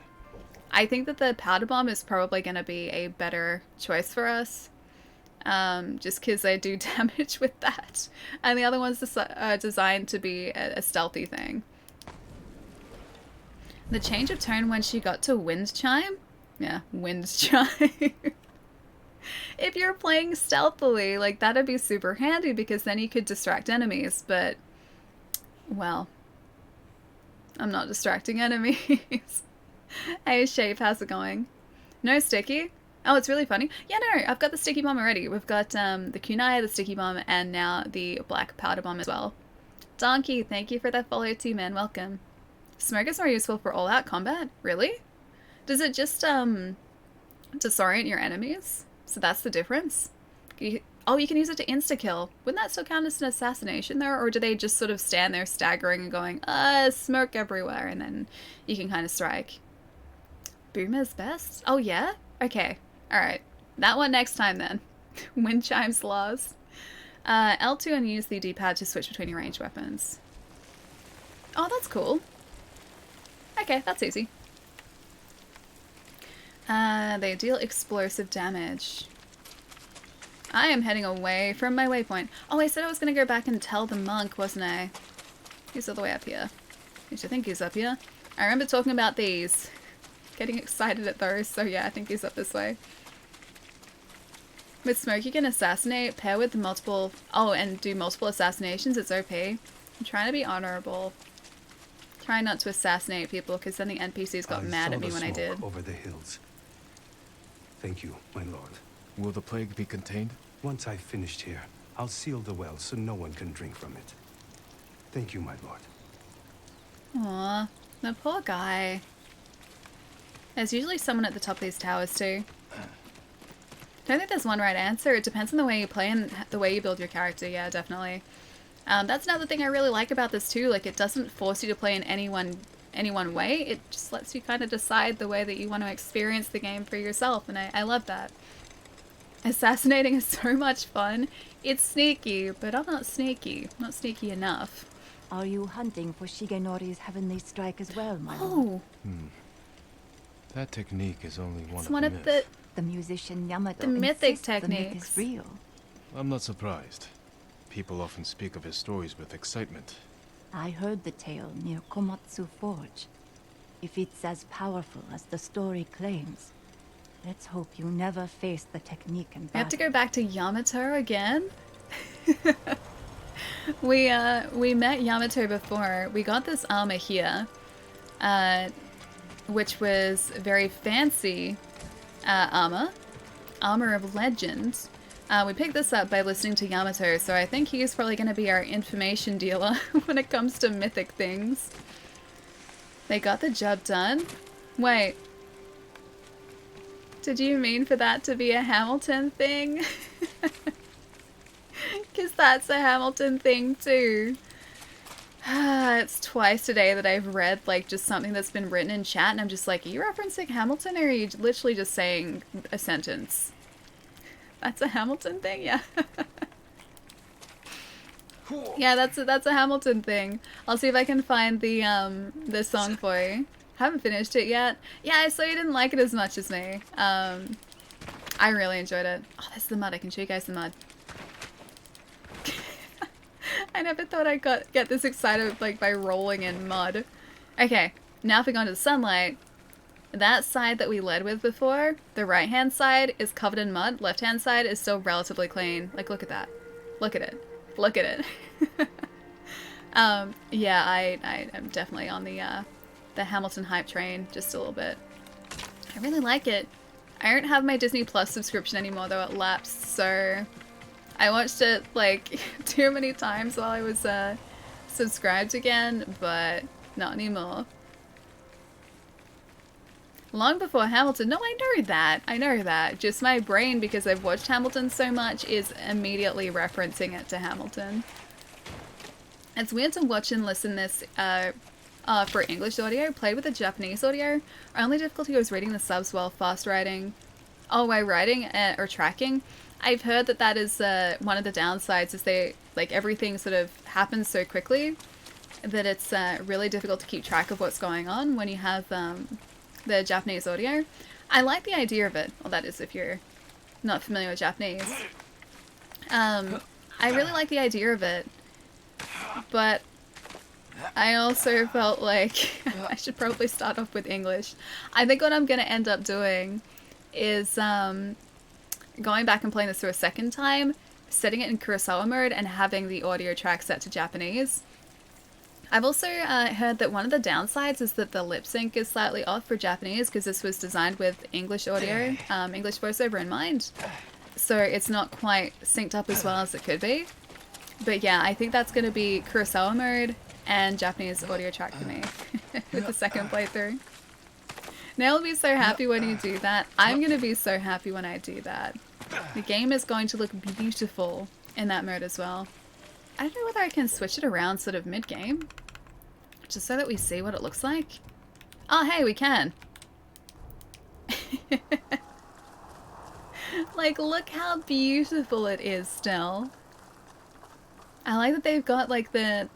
I think that the powder bomb is probably gonna be a better choice for us. Just because I do damage with that. And the other one's designed to be a stealthy thing. The change of tone when she got to wind chime? Yeah, wind chime. If you're playing stealthily, like, that'd be super handy because then you could distract enemies, but, well, I'm not distracting enemies. Hey, Shape, how's it going? No sticky? Oh, it's really funny. Yeah, no, I've got the sticky bomb already. We've got the kunai, the sticky bomb, and now the black powder bomb as well. Donkey, thank you for that follow too, man. Welcome. Smoke is more useful for all-out combat? Really? Does it just disorient your enemies? So that's the difference? Oh, you can use it to insta-kill. Wouldn't that still count as an assassination there? Or do they just sort of stand there staggering and going, smoke everywhere, and then you can kind of strike? Boomer's best? Oh, yeah? Okay. Alright. That one next time, then. Wind chimes laws. L2 and use the D-pad to switch between your ranged weapons. Oh, that's cool. Okay, that's easy. They deal explosive damage. I am heading away from my waypoint. Oh, I said I was going to go back and tell the monk, wasn't I? He's all the way up here. At least I think he's up here. I remember talking about these. Getting excited at those, so yeah, I think he's up this way. With smoke you can assassinate, pair with multiple... Oh, and do multiple assassinations, it's OP. I'm trying to be honorable. Trying not to assassinate people, because then the NPCs got mad at me when I did. Over the hills. Thank you, my lord. Will the plague be contained? Once I've finished here, I'll seal the well so no one can drink from it. Thank you, my lord. Aw, the poor guy. There's usually someone at the top of these towers too. Don't think there's one right answer. It depends on the way you play and the way you build your character. Yeah, definitely. That's another thing I really like about this too. Like, it doesn't force you to play in any one way. It just lets you kind of decide the way that you want to experience the game for yourself, and I love that. Assassinating is so much fun. It's sneaky, but I'm not sneaky. I'm not sneaky enough. Are you hunting for Shigenori's heavenly strike as well, my lord? Oh, That technique is only one it's of one the of myth. The musician Yamato the mythic insists the myth techniques. is real. I'm not surprised. People often speak of his stories with excitement. I heard the tale near Komatsu Forge. If it's as powerful as the story claims, let's hope you never face the technique in We have to battle. go back to Yamato again. We met Yamato before. We got this armor here, which was very fancy armor of legend. We picked this up by listening to Yamato, so I think he's probably going to be our information dealer when it comes to mythic things. They got the job done. Wait. Did you mean for that to be a Hamilton thing? Because that's a Hamilton thing too. It's twice today that I've read like just something that's been written in chat and I'm just like, are you referencing Hamilton or are you literally just saying a sentence? That's a Hamilton thing? Yeah. Yeah, that's a Hamilton thing. I'll see if I can find the song for you. Haven't finished it yet. Yeah, I saw you didn't like it as much as me. I really enjoyed it. Oh, there's the mud. I can show you guys the mud. I never thought I'd get this excited like by rolling in mud. Okay, now if we go into the sunlight, that side that we led with before, the right hand side is covered in mud, left hand side is still relatively clean. Like look at that. Look at it. Look at it. Yeah, I am definitely on the Hamilton hype train just a little bit. I really like it. I don't have my Disney Plus subscription anymore though, it lapsed, so I watched it like too many times while I was subscribed again, but not anymore. Long before Hamilton. No, I know that. I know that. Just my brain, because I've watched Hamilton so much, is immediately referencing it to Hamilton. It's weird to watch and listen this for English audio. Play with the Japanese audio. Our only difficulty was reading the subs while fast writing. Oh, while writing or tracking. I've heard that that is one of the downsides is they, like, everything sort of happens so quickly that it's really difficult to keep track of what's going on when you have the Japanese audio. I like the idea of it. Well, that is if you're not familiar with Japanese. I really like the idea of it, but I also felt like I should probably start off with English. I think what I'm going to end up doing is going back and playing this through a second time, setting it in Kurosawa mode, and having the audio track set to Japanese. I've also heard that one of the downsides is that the lip sync is slightly off for Japanese because this was designed with English audio, English voiceover in mind. So it's not quite synced up as well as it could be. But yeah, I think that's going to be Kurosawa mode and Japanese audio track for me with the second playthrough. Nail will be so happy when you do that. I'm going to be so happy when I do that. The game is going to look beautiful in that mode as well. I don't know whether I can switch it around sort of mid-game, just so that we see what it looks like. Oh, hey, we can. Like, look how beautiful it is still. I like that they've got, like, the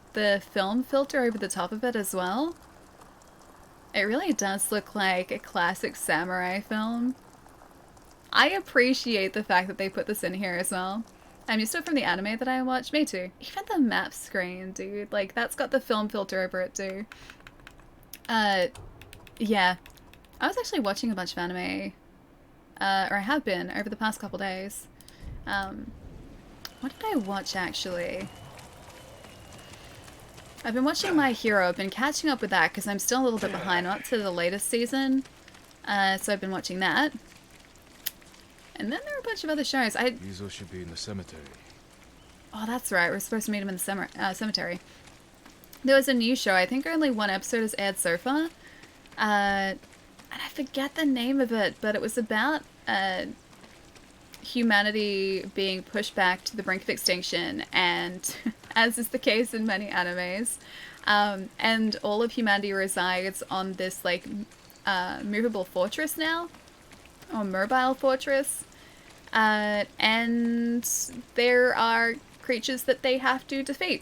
film filter over the top of it as well. It really does look like a classic samurai film. I appreciate the fact that they put this in here as well. I'm used to it from the anime that I watch. Me too. Even the map screen, dude. Like, that's got the film filter over it too. Yeah. I was actually watching a bunch of anime. Or I have been over the past couple days. What did I watch, actually? I've been watching My Hero. I've been catching up with that because I'm still a little bit behind. Not to the latest season. So I've been watching that. And then there are a bunch of other shows. Yuzo should be in the cemetery. Oh, that's right. We're supposed to meet him in the cemetery. There was a new show. I think only one episode has aired so far. And I forget the name of it, but it was about humanity being pushed back to the brink of extinction, and as is the case in many animes, and all of humanity resides on this like movable fortress now, or mobile fortress, and there are creatures that they have to defeat.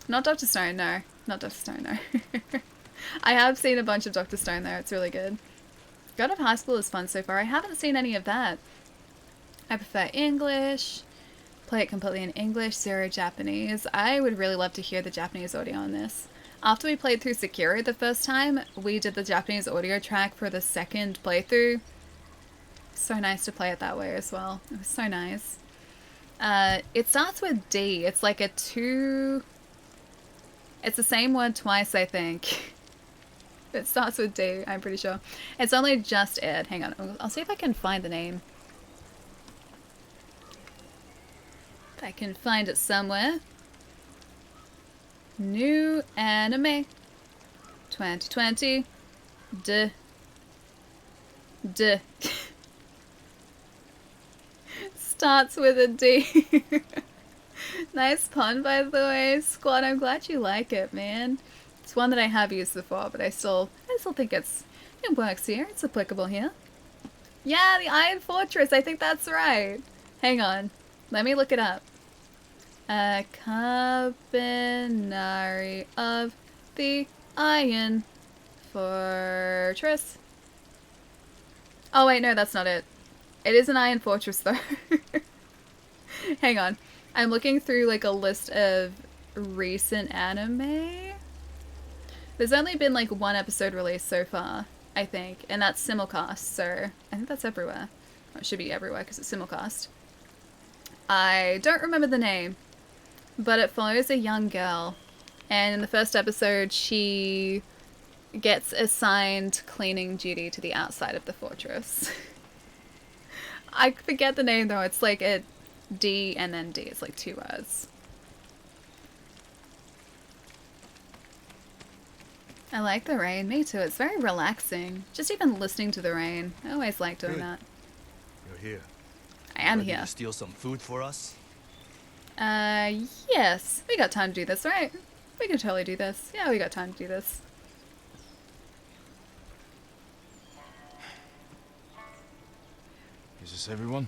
Not Dr. Stone, no. Not Dr. Stone, no. I have seen a bunch of Dr. Stone though, it's really good. God of High School is fun so far. I haven't seen any of that. I prefer English. Play it completely in English, 0 Japanese. I would really love to hear the Japanese audio on this. After we played through Sekiro the first time, we did the Japanese audio track for the second playthrough. So nice to play it that way as well. It was so nice. It starts with D. It's like a 2... It's the same word twice, I think. It starts with D, I'm pretty sure. It's only just aired. Hang on, I'll see if I can find the name. If I can find it somewhere. New anime 2020. D. Starts with a D. Nice pun, by the way, Squad. I'm glad you like it, man. It's one that I have used before, but I still think it works here. It's applicable here. Yeah, the Iron Fortress. I think that's right. Hang on. Let me look it up. Carbonari of the Iron Fortress. Oh wait, no, that's not it. It is an Iron Fortress though. Hang on. I'm looking through like a list of recent anime. There's only been like 1 episode released so far, I think, and that's simulcast, so I think that's everywhere. Or it should be everywhere because it's simulcast. I don't remember the name, but it follows a young girl, and in the first episode she gets assigned cleaning duty to the outside of the fortress. I forget the name though, it's like a D and then D, it's like 2 words. I like the rain, me too, it's very relaxing. Just even listening to the rain, I always like doing that. You're here. I am Ready here. to steal some food for us? Yes. We got time to do this, right? We can totally do this. Yeah, we got time to do this. Is this everyone?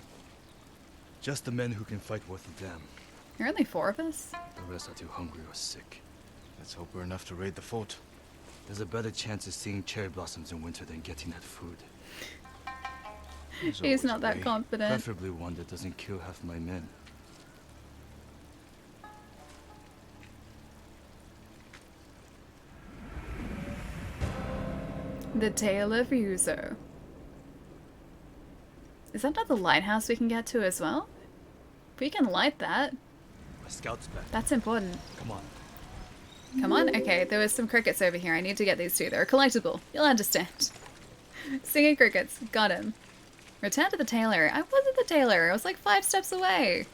Just the men who can fight worth a damn. There are only 4 of us? The rest are too hungry or sick. Let's hope we're enough to raid the fort. There's a better chance of seeing cherry blossoms in winter than getting that food. He's not that confident. Preferably one that doesn't kill half my men. The Tale of Yuzo. Is that not the lighthouse we can get to as well? If we can light that. My scout's back. That's important. Come on. Come on. Okay, there was some crickets over here. I need to get these 2. They're collectible. You'll understand. Singing crickets. Got him. Return to the tailor. I was at the tailor. I was like 5 steps away.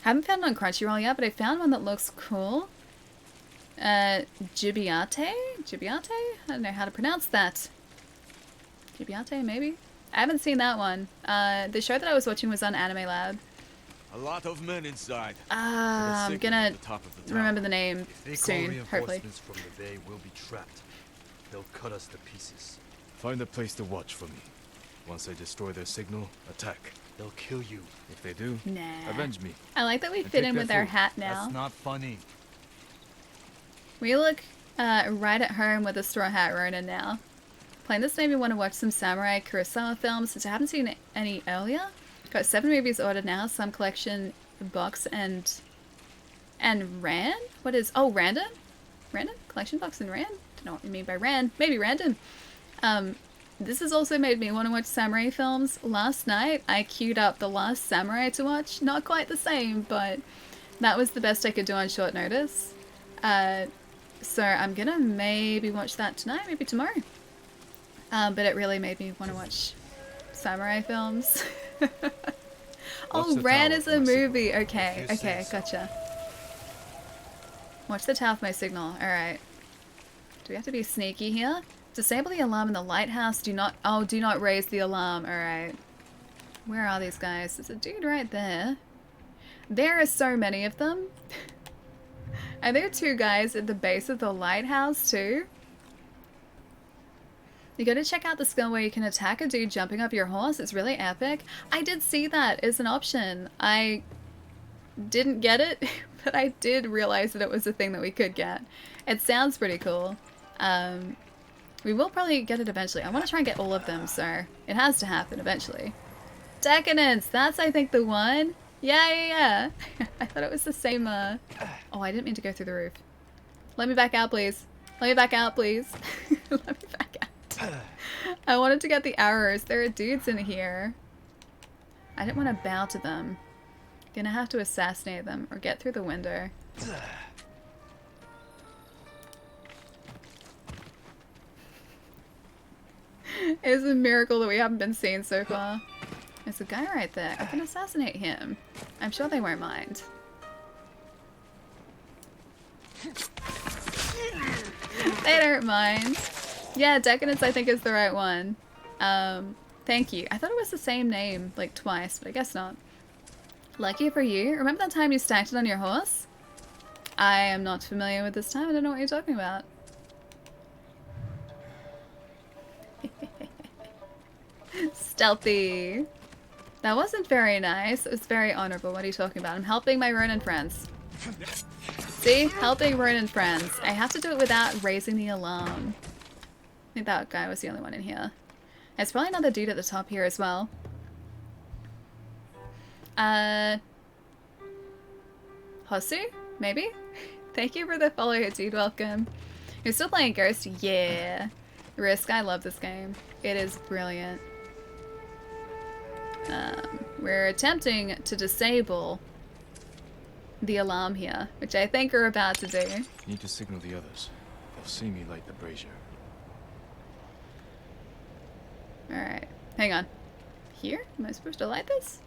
Haven't found it on Crunchyroll yet, but I found one that looks cool. Gibiate? Gibiate? I don't know how to pronounce that. Gibiate, maybe? I haven't seen that one. The show that I was watching was on Anime Lab. A lot of men inside. I'm gonna remember the name If they call soon, hopefully. reinforcements from the bay, we'll be trapped. They'll cut us to pieces. Find a place to watch for me. Once they destroy their signal, attack. They'll kill you. If they do, Nah. avenge me. I like that we And fit take in their with our food. hat now. That's not funny. We look right at home with a straw hat Ronin now. Playing this made me want to watch some Samurai Kurosawa films since I haven't seen any earlier. Got 7 movies ordered now, some collection box and Ran? What is, oh, random? Random? Collection box and Ran? Don't know what you mean by Ran. Maybe random. This has also made me want to watch samurai films. Last night I queued up The Last Samurai to watch. Not quite the same, but that was the best I could do on short notice. So I'm gonna maybe watch that tonight, maybe tomorrow. But it really made me want to watch samurai films. Oh, Ran is a movie. Okay, okay, gotcha. Watch the tower of my signal. Alright. Do we have to be sneaky here? Disable the alarm in the lighthouse. Do not raise the alarm. Alright. Where are these guys? There's a dude right there. There are so many of them. And there are 2 guys at the base of the lighthouse too. You gotta check out the skill where you can attack a dude jumping up your horse. It's really epic. I did see that as an option. I didn't get it but I did realize that it was a thing that we could get. It sounds pretty cool. We will probably get it eventually. I want to try and get all of them, so it has to happen eventually. Decadence! That's, I think, the one. Yeah. I thought it was the same, Oh, I didn't mean to go through the roof. Let me back out, please. Let me back out, please. Let me back out. I wanted to get the arrows. There are dudes in here. I didn't want to bow to them. Gonna have to assassinate them or get through the window. It's a miracle that we haven't been seen so far. There's a guy right there. I can assassinate him. I'm sure they won't mind. They don't mind. Yeah, Decadence I think is the right one. Thank you. I thought it was the same name like twice, but I guess not. Lucky for you. Remember that time you stacked it on your horse? I am not familiar with this time. I don't know what you're talking about. Stealthy. That wasn't very nice. It was very honorable. What are you talking about? I'm helping my Ronin friends. See? Helping Ronin friends. I have to do it without raising the alarm. I think that guy was the only one in here. There's probably another dude at the top here as well. Hosu? Maybe? Thank you for the follow, dude. Welcome. You're still playing Ghost? Yeah. Risk. I love this game. It is brilliant. We're attempting to disable the alarm here, which I think we're about to do. Need to signal the others. They'll see me light the brazier. Alright. Hang on. Here? Am I supposed to light this?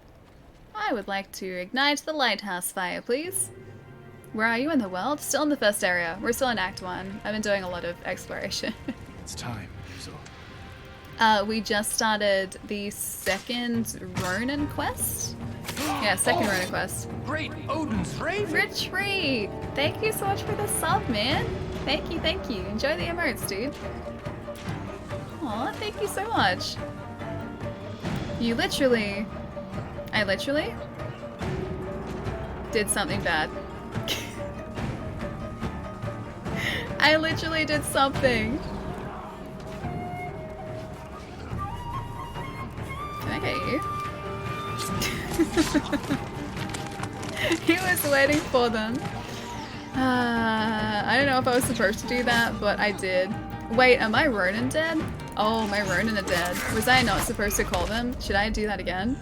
I would like to ignite the lighthouse fire, please. Where are you in the world? Still in the first area. We're still in Act 1. I've been doing a lot of exploration. It's time, so. We just started the second Ronin quest. Yeah, second Ronin quest. Great Odin's Raven! Retreat! Thank you so much for the sub, man. Thank you, thank you. Enjoy the emotes, dude. Aw, thank you so much. You literally... I literally did something bad. I literally did something. Can I get you? He was waiting for them. I don't know if I was supposed to do that, but I did. Wait, am I Ronin dead? Oh, my Ronin are dead. Was I not supposed to call them? Should I do that again?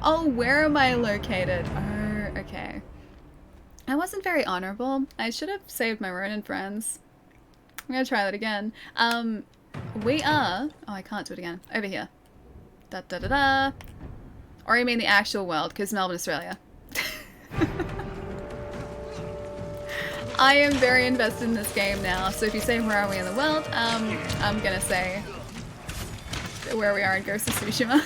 Oh, where am I located? Oh, okay. I wasn't very honorable. I should have saved my Ronin friends. I'm gonna try that again. We are... Oh, I can't do it again. Over here. Da-da-da-da. Or you mean the actual world, because Melbourne, Australia. I am very invested in this game now, so if you say where are we in the world, I'm gonna say where we are in Ghost of Tsushima.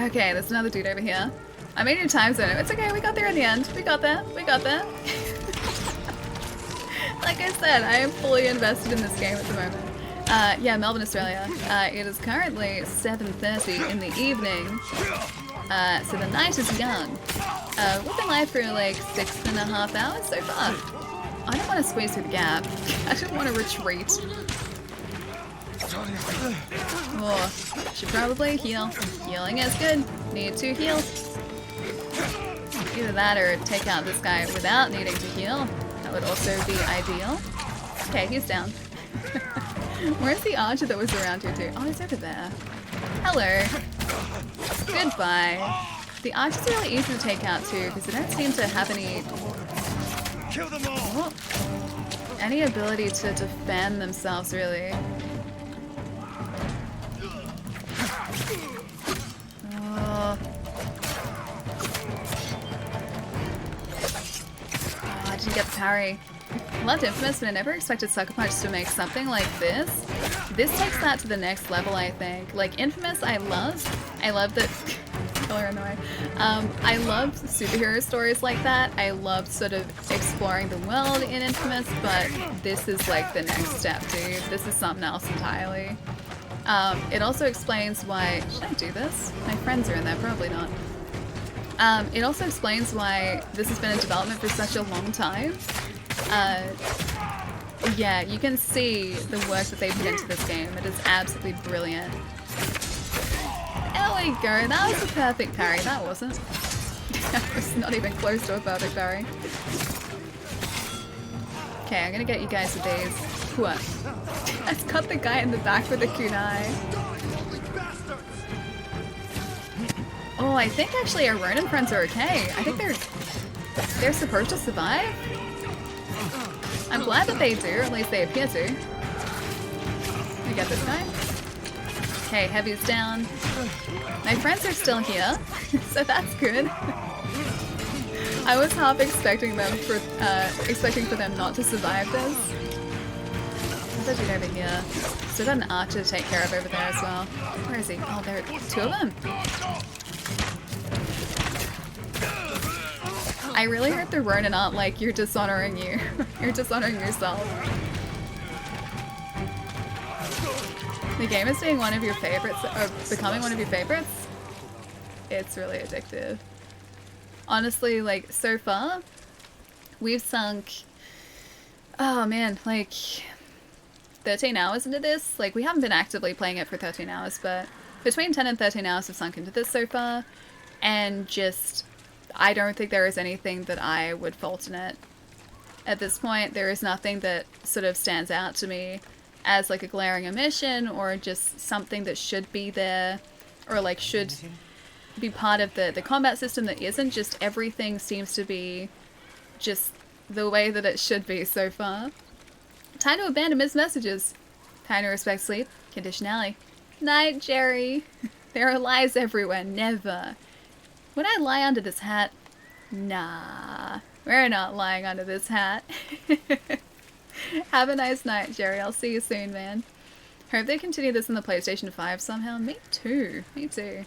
Okay, there's another dude over here. I made a time zone. It's okay, we got there in the end. We got there. We got there. Like I said, I am fully invested in this game at the moment. Yeah, Melbourne, Australia. It is currently 7:30 in the evening. So the night is young. We've been live for like 6.5 hours so far. I don't want to squeeze through the gap. I don't want to retreat. Oh, should probably heal. Healing is good. Need to heal. Either that or take out this guy without needing to heal. That would also be ideal. Okay, he's down. Where's the archer that was around here too? Oh, he's over there. Hello. Goodbye. The archers are really easy to take out too, because they don't seem to have any... Kill them all. Any ability to defend themselves, really. Oh, I didn't get the parry. I loved Infamous, but I never expected Sucker Punch to make something like this. This takes that to the next level, I think. Like, Infamous, I love that... Color in the way. I love superhero stories like that. I love sort of exploring the world in Infamous, but this is like the next step, dude. This is something else entirely. It also explains why... Should I do this? My friends are in there, probably not. It also explains why this has been in development for such a long time. Yeah, you can see the work that they put into this game. It is absolutely brilliant. There we go, that was a perfect parry. That wasn't. That was not even close to a perfect parry. Okay, I'm gonna get you guys with these. What? I've got the guy in the back with the kunai. Oh, I think actually our Ronin friends are okay. I think they're supposed to survive. I'm glad that they do, or at least they appear to. We got this guy. Okay, heavy's down. My friends are still here, so that's good. I was half expecting for them not to survive this. What's that dude over here? Still got an archer to take care of over there as well. Where is he? Oh, there are two of them. I really hope the Ronin aren't like, you're dishonoring you. You're dishonoring yourself. The game is being one of your favorites, or becoming one of your favorites. It's really addictive. Honestly, like, so far, we've sunk, oh man, like 13 hours into this. Like, we haven't been actively playing it for 13 hours, but between 10 and 13 hours have sunk into this so far, and just, I don't think there is anything that I would fault in it. At this point, there is nothing that sort of stands out to me as like a glaring omission, or just something that should be there, or like should be part of the combat system that isn't. Just everything seems to be just the way that it should be so far. Time to abandon missed messages. Time to respect sleep. Conditionality. Night, Jerry. There are lies everywhere. Never. Would I lie under this hat? Nah. We're not lying under this hat. Have a nice night, Jerry. I'll see you soon, man. Hope they continue this in the PlayStation 5 somehow. Me too. Me too.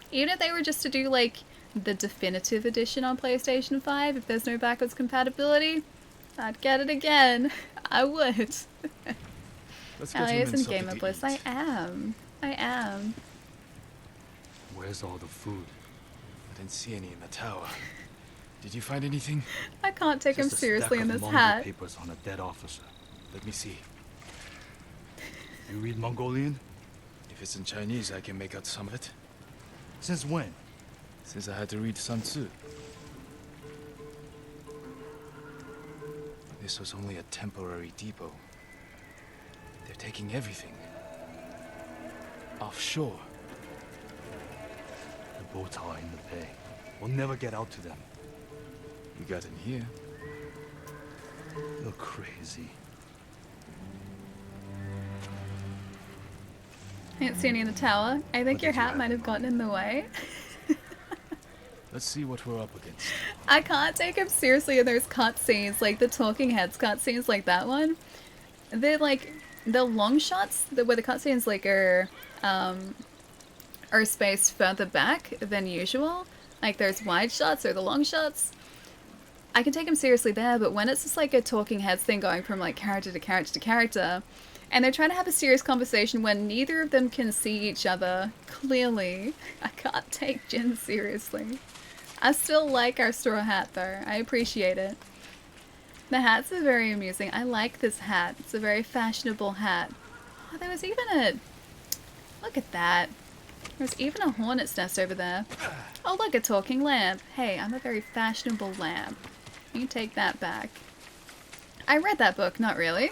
Even if they were just to do, like, the definitive edition on PlayStation 5, if there's no backwards compatibility, I'd get it again. I would. Alias and Gamer Bliss. I am. I am. Where's all the food? I didn't see any in the tower. Did you find anything? I can't take him seriously in this hat. Papers on a dead officer. Let me see. You read Mongolian? If it's in Chinese, I can make out some of it. Since when? Since I had to read Sun Tzu. This was only a temporary depot. They're taking everything. Offshore. The boats are in the bay. We'll never get out to them. You got in here. You're crazy. I didn't see any in the tower. I think your hat might have gotten in the way. Let's see what we're up against. I can't take him seriously in those cutscenes, like the talking heads cutscenes like that one. They're like, the long shots, where the cutscenes like are spaced further back than usual. Like those wide shots or the long shots. I can take him seriously there, but when it's just like a talking heads thing going from like character to character to character, and they're trying to have a serious conversation when neither of them can see each other clearly, I can't take Jin seriously. I still like our straw hat though. I appreciate it. The hats are very amusing. I like this hat. It's a very fashionable hat. Oh, there was even a... Look at that. There's even a hornet's nest over there. Oh, look, a talking lamp. Hey, I'm a very fashionable lamp. You can take that back. I read that book, not really.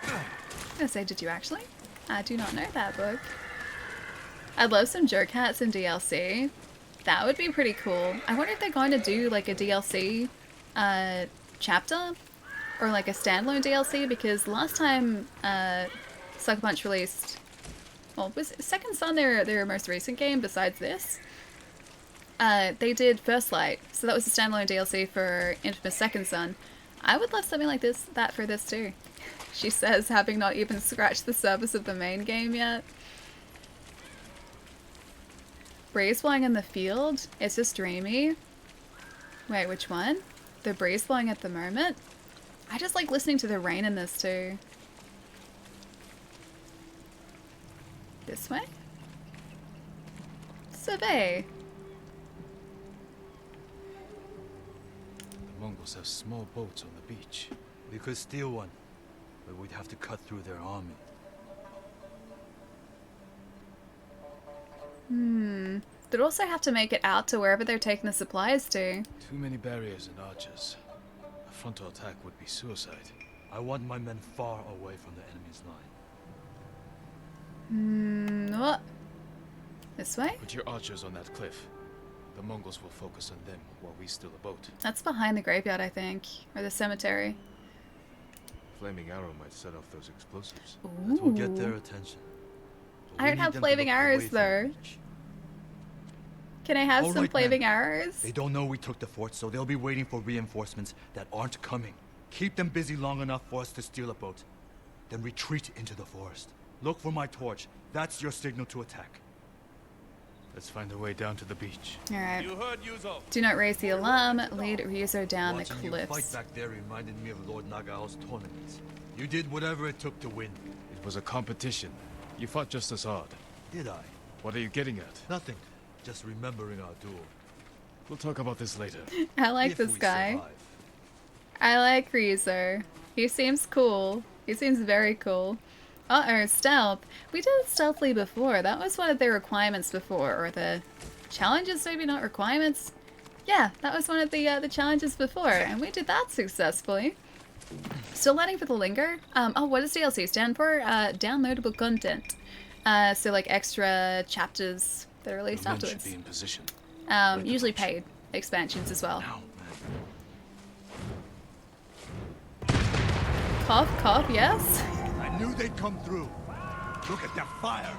I was gonna say, did you actually? I do not know that book. I'd love some joke hats in DLC. That would be pretty cool. I wonder if they're going to do like a DLC chapter, or like a standalone DLC, because last time Sucker Punch released, well, was Second Son their most recent game besides this? They did First Light, so that was a standalone DLC for Infamous Second Son. I would love something like that for this too. She says, having not even scratched the surface of the main game yet. Breeze blowing in the field? It's just dreamy. Wait, which one? The breeze blowing at the moment? I just like listening to the rain in this too. This way? Survey. The Mongols have small boats on the beach. We could steal one, but we'd have to cut through their army. They'd also have to make it out to wherever they're taking the supplies to. Too many barriers and archers. A frontal attack would be suicide. I want my men far away from the enemy's line. What? This way? Put your archers on that cliff. The Mongols will focus on them while we steal a boat. That's behind the graveyard, I think. Or the cemetery. Flaming arrow might set off those explosives. That will get their attention. But I we don't need have them to flaming look away arrows, from the though. beach. Can I have All some right, flaming men. arrows? They don't know we took the fort, so they'll be waiting for reinforcements that aren't coming. Keep them busy long enough for us to steal a boat. Then retreat into the forest. Look for my torch. That's your signal to attack. Let's find a way down to the beach. Alright. You heard Yuzo. Do not raise the alarm. Lead Ryuzo down Watching the you fight cliffs. back there reminded me of Lord Nagao's tournaments. You did whatever it took to win. It was a competition. You fought just as hard. Did I? What are you getting at? Nothing. Just remembering our duel. We'll talk about this later. I like If this we guy. survive. I like Ryuzo. He seems cool. He seems very cool. Uh-oh, stealth. We did it stealthily before. That was one of the requirements before, or the challenges, maybe not requirements. Yeah, that was one of the challenges before, and we did that successfully. Still waiting for the linger. Oh, what does DLC stand for? Downloadable content. So like extra chapters that are released Your men should afterwards. be in position. Usually paid expansions as well. Cough, cough, yes. I knew they'd come through. Look at that fire.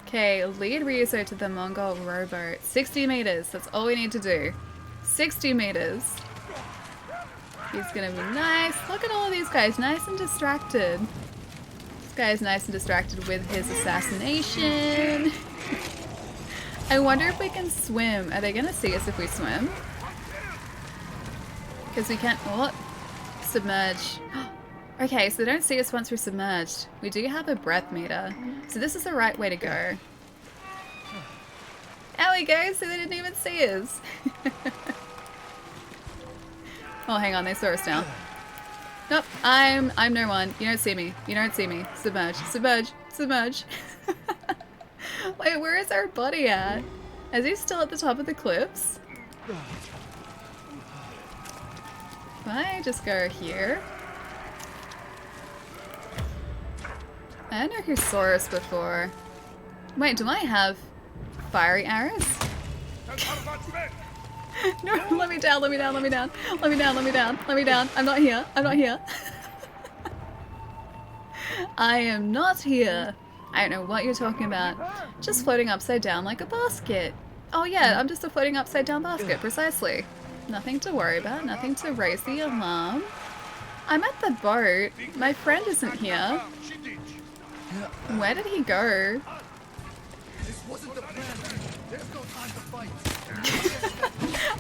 Okay, lead Ryuzo to the Mongol rowboat. 60 meters, that's all we need to do. 60 meters. He's gonna be nice. Look at all of these guys, nice and distracted. This guy is nice and distracted with his assassination. I wonder if we can swim. Are they gonna see us if we swim? Because we can't. What? Submerge. Okay, so they don't see us once we're submerged. We do have a breath meter. So this is the right way to go. There we go, so they didn't even see us. Oh, hang on, they saw us now. Nope, I'm no one. You don't see me. You don't see me. Submerge, submerge, submerge. Wait, where is our buddy at? Is he still at the top of the cliffs? Can I just go here? I don't know who saw us before. Wait, do I have fiery arrows? No, let me down, let me down, let me down. Let me down, let me down, let me down. I'm not here, I'm not here. I am not here. I don't know what you're talking about. Just floating upside down like a basket. Oh yeah, I'm just a floating upside down basket, precisely. Nothing to worry about, nothing to raise the alarm. I'm at the boat. My friend isn't here. Where did he go? This wasn't the plan. There's no time to fight.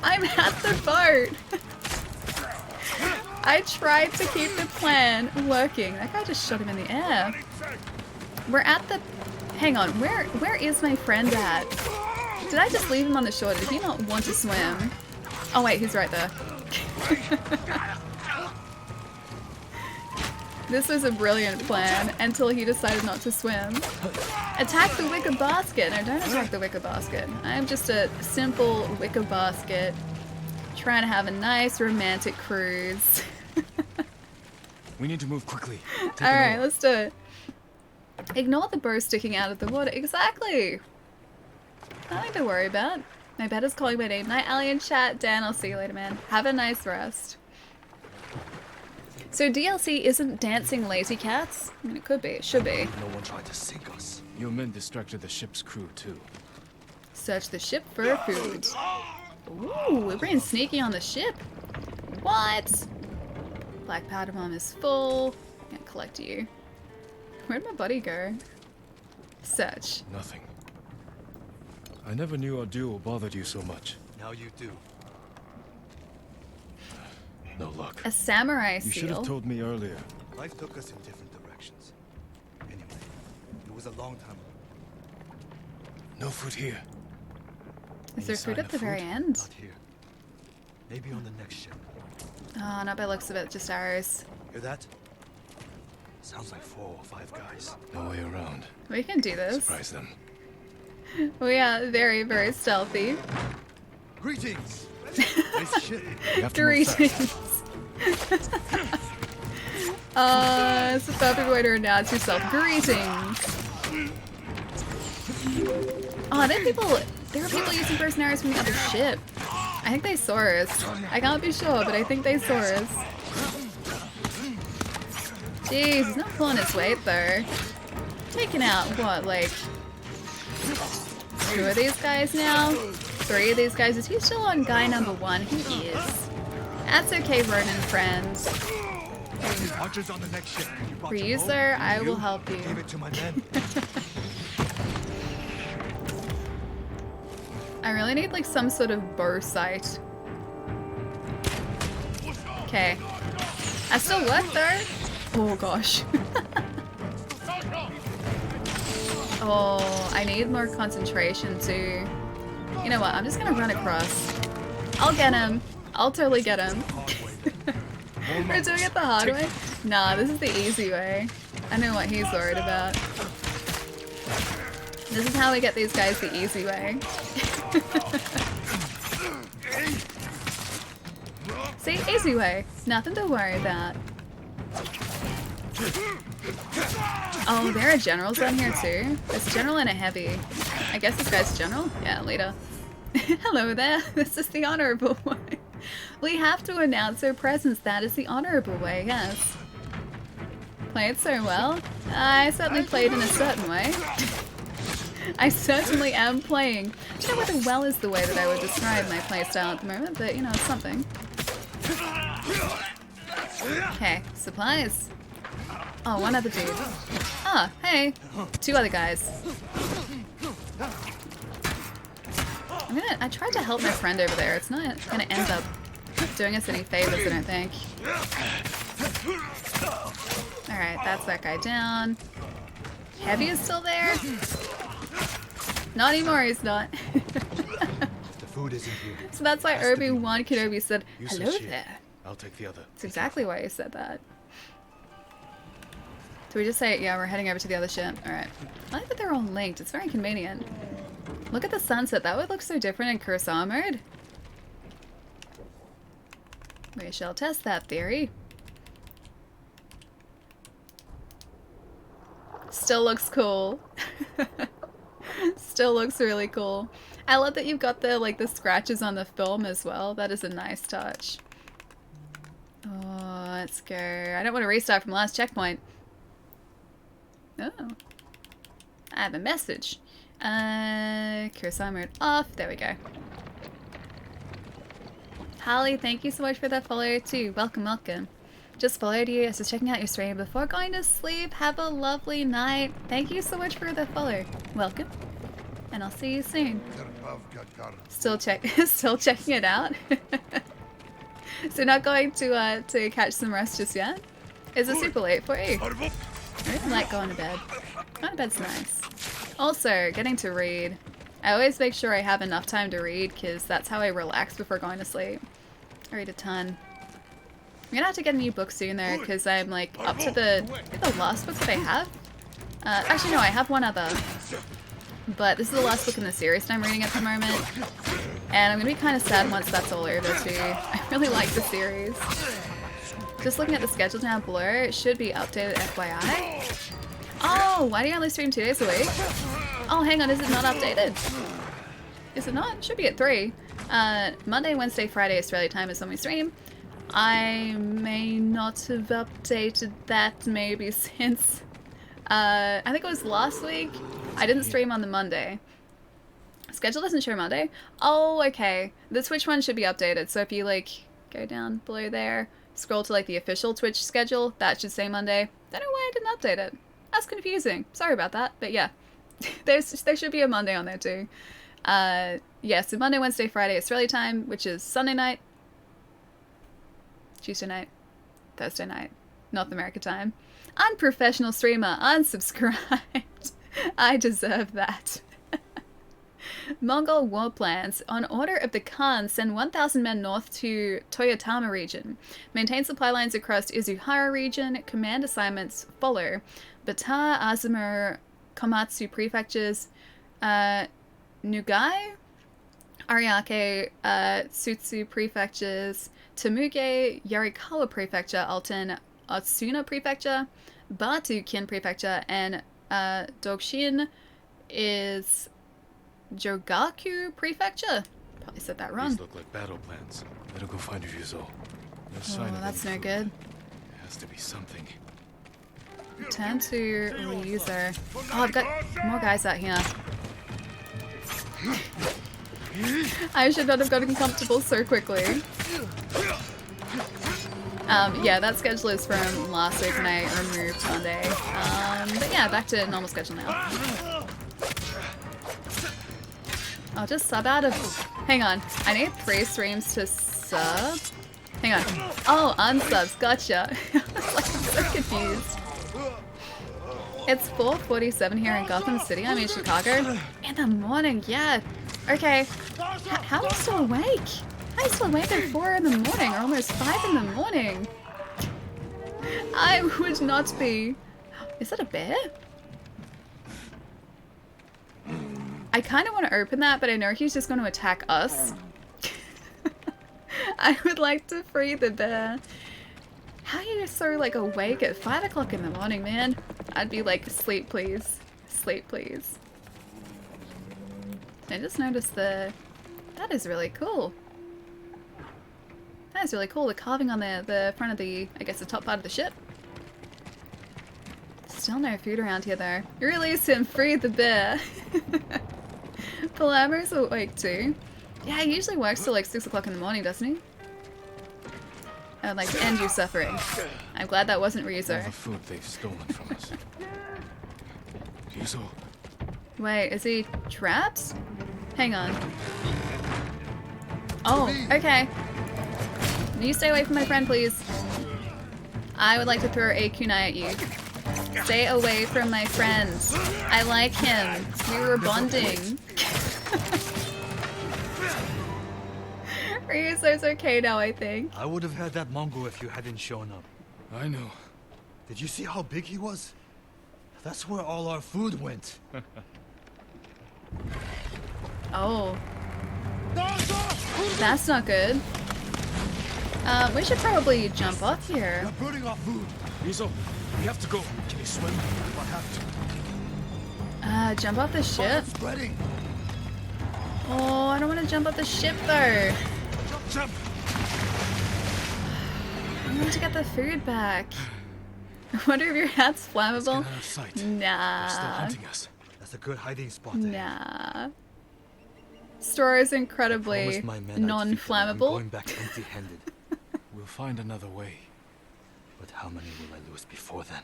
I'm at the boat. I tried to keep the plan working. That guy just shot him in the air. We're at the... Hang on, where is my friend at? Did I just leave him on the shore? Did he not want to swim? Oh wait, he's right there. This was a brilliant plan until he decided not to swim. Attack the wicker basket! No, don't attack the wicker basket. I am just a simple wicker basket trying to have a nice romantic cruise. We need to move quickly. Alright, let's do it. Ignore the bow sticking out of the water. Exactly! Nothing to worry about. My bed is calling my name. Night, Alien chat. Dan, I'll see you later, man. Have a nice rest. So DLC isn't dancing lazy cats? I mean, it could be. It should be. No one tried to sink us. Your men distracted the ship's crew, too. Search the ship for food. Ooh, we're being sneaky on the ship. What? Black powder bomb is full. Can't collect you. Where'd my buddy go? Search. Nothing. I never knew our duel bothered you so much. Now you do. No luck. A samurai You should seal. have told me earlier. Life took us in different directions. Anyway, was a long time ago. No food here. Is there food at the very end? Not here. Maybe on the next ship. Oh, not by looks of it, just arrows. Hear that? Sounds like 4 or 5 guys. No way around. We can do this. Surprise them. We are very, very stealthy. Greetings! Nice ship. Greetings. It's the perfect way to announce yourself. Greetings. Oh, there were people using first arrows from the other ship. I think they saw us. I can't be sure, but I think they saw us. Jeez, he's not pulling his weight though. Taking out, what, like 2 of these guys now? 3 of these guys? Is he still on guy number 1? He is. That's okay, Ronin friends. Archers on the next ship. You brought For your you, bow? sir, I will help you. Give it to my men. I really need like some sort of bow sight. Okay. I still work though. Oh gosh. Oh, I need more concentration too. You know what? I'm just gonna run across. I'll get him. I'll totally get him. We're doing it the hard way? Nah, this is the easy way. I know what he's worried about. This is how we get these guys the easy way. See? Easy way. Nothing to worry about. Oh, there are generals on here too. There's a general and a heavy. I guess this guy's a general? Yeah, leader. Hello there. This is the honorable way. We have to announce our presence. That is the honorable way, yes. Played so well. I certainly played in a certain way. I certainly am playing. I don't know whether well is the way that I would describe my playstyle at the moment, but you know, it's something. Okay, supplies. Oh, one other dude. Ah, hey. 2 other guys. I tried to help my friend over there. It's not gonna end up doing us any favors, I don't think. Alright, that's that guy down. Heavy is still there? Not anymore, he's not. The food isn't here. So that's why Obi-Wan Kenobi said, You hello said shit. there. I'll take the other. That's exactly why he said that. Do we just say, yeah, we're heading over to the other ship? Alright. I like that they're all linked. It's very convenient. Look at the sunset. That would look so different in Kurosawa mode. We shall test that theory. Still looks cool. Still looks really cool. I love that you've got the the scratches on the film as well. That is a nice touch. Oh, let's go. I don't want to restart from last checkpoint. Oh. I have a message. Kurosawa mode off. There we go. Holly, thank you so much for that follow too. Welcome, welcome. Just followed you. I was just checking out your stream before going to sleep. Have a lovely night. Thank you so much for the follow. Welcome. And I'll see you soon. Still checking it out. So not going to catch some rest just yet? Is it super late for you? I really like going to bed. Going to bed's nice. Also, getting to read. I always make sure I have enough time to read because that's how I relax before going to sleep. I read a ton. I'm gonna have to get a new book soon though because I'm like up to the last book that I have. Actually no, I have one other. But this is the last book in the series that I'm reading at the moment. And I'm gonna be kind of sad once that's all over too. I really like the series. Just looking at the schedule now, Blur, it should be updated FYI. Oh, why do you only stream 2 days a week? Oh, hang on, is it not updated? Is it not? It should be at 3. Monday, Wednesday, Friday Australia time is when we stream. I may not have updated that maybe since, I think it was last week. I didn't stream on the Monday. Schedule doesn't show Monday. Oh, okay. The Twitch one should be updated. So if you go down below there, scroll to the official Twitch schedule, that should say Monday. Don't know why I didn't update it. That's confusing. Sorry about that, but yeah. There should be a Monday on there too. Yeah, so Monday, Wednesday, Friday Australia time, which is Sunday night, Tuesday night, Thursday night, North America time. Unprofessional streamer, unsubscribed. I deserve that. Mongol war plans. On order of the Khan, send 1,000 men north to Toyotama region. Maintain supply lines across Izuhara region. Command assignments follow. Bata, Azumur, Komatsu prefectures. Nugai, Ariake, Sutsu prefectures. Tamuge, Yarikawa prefecture. Alten, Otsuna prefecture. Batu, Kin prefecture. And Dogshin is Jogaku prefecture. Probably said that wrong. These look like battle plans. Better go find Ryuzo. No sign of that's any no food. good. There has to be something. Turn to Ryuzo. Oh, I've got more guys out here. I should not have gotten comfortable so quickly. Yeah, that schedule is from last week when I removed Monday. But yeah, back to normal schedule now. I'll just sub out of... Hang on. I need 3 streams to sub. Hang on. Oh, unsubs. Gotcha. Like, I'm so confused. It's 4:47 here in Gotham City. I'm in Chicago. In the morning, yeah. Okay. How are you still awake? How are you still awake at 4 in the morning, or almost 5 in the morning? I would not be. Is that a bear? I kind of want to open that, but I know he's just going to attack us. I would like to free the bear. How are you so, like, awake at 5 o'clock in the morning, man? I'd be like, sleep, please. Sleep, please. I just noticed that is really cool. That is really cool. The carving on the front of the, I guess, the top part of the ship. Still no food around here, though. Release him, free the bear. Palermo's awake, too. Yeah, he usually works till, like, 6 o'clock in the morning, doesn't he? I would like to end your suffering. I'm glad that wasn't All Ryuzo. the food they've stolen from us. Ryuzo. Wait, is he trapped? Hang on. Oh, okay. You stay away from my friend, please. I would like to throw a kunai at you. Stay away from my friend. I like him. We were bonding. Ryuzo's okay now, I think. I would have had that Mongol if you hadn't shown up. I know. Did you see how big he was? That's where all our food went. Oh. That's not good. We should probably jump off here. We're burning our food. Ryuzo, we have to go. Can you swim? I have to. Jump off the ship. Spreading. Oh, I don't want to jump off the ship though. Jump. I want to get the food back. I wonder if your hat's flammable. Let's get out of sight. Nah. They're still hunting us. That's a good hiding spot. Nah. Straw is incredibly I'm non-flammable. going back empty-handed. We'll find another way. But how many will I lose before then?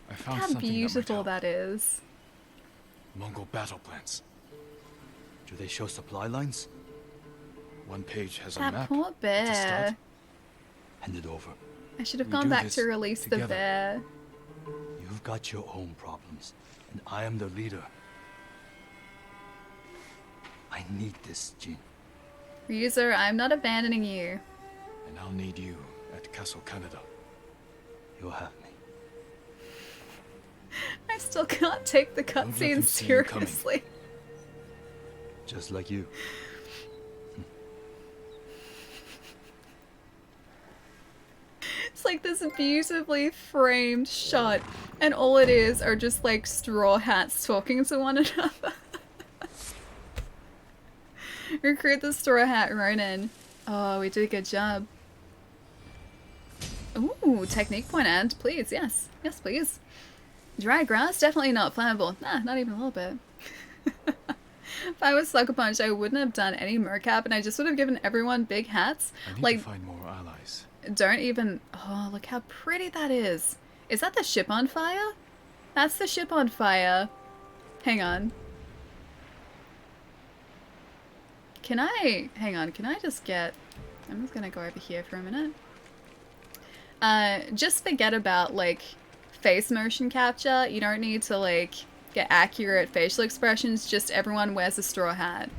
I found How something beautiful that that is. might help. Mongol battle plans. Do they show supply lines? One page has a That map. poor to bear. start. Hand it over. I should have We gone do back this to release the together. bear. You've got your own problems, and I am the leader. I need this, Jin. Ryuzo, I'm not abandoning you. And I'll need you at Castle Canada. You'll have me. I still can't take the let them cutscenes see you coming. seriously. Just like you. It's like this beautifully framed shot, and all it is are just like straw hats talking to one another. Recruit the straw hat Ronin. Oh, we did a good job. Ooh, technique point and please, yes. Yes, please. Dry grass? Definitely not flammable. Nah, not even a little bit. If I was Sucker Punch, I wouldn't have done any mocap and I just would have given everyone big hats. I need Like, to find more allies. don't even... Oh, look how pretty that is. Is that the ship on fire? That's the ship on fire. Hang on. Can I... Hang on, can I just get... I'm just gonna go over here for a minute. Just forget about, like, face motion capture. You don't need to like get accurate facial expressions, just everyone wears a straw hat.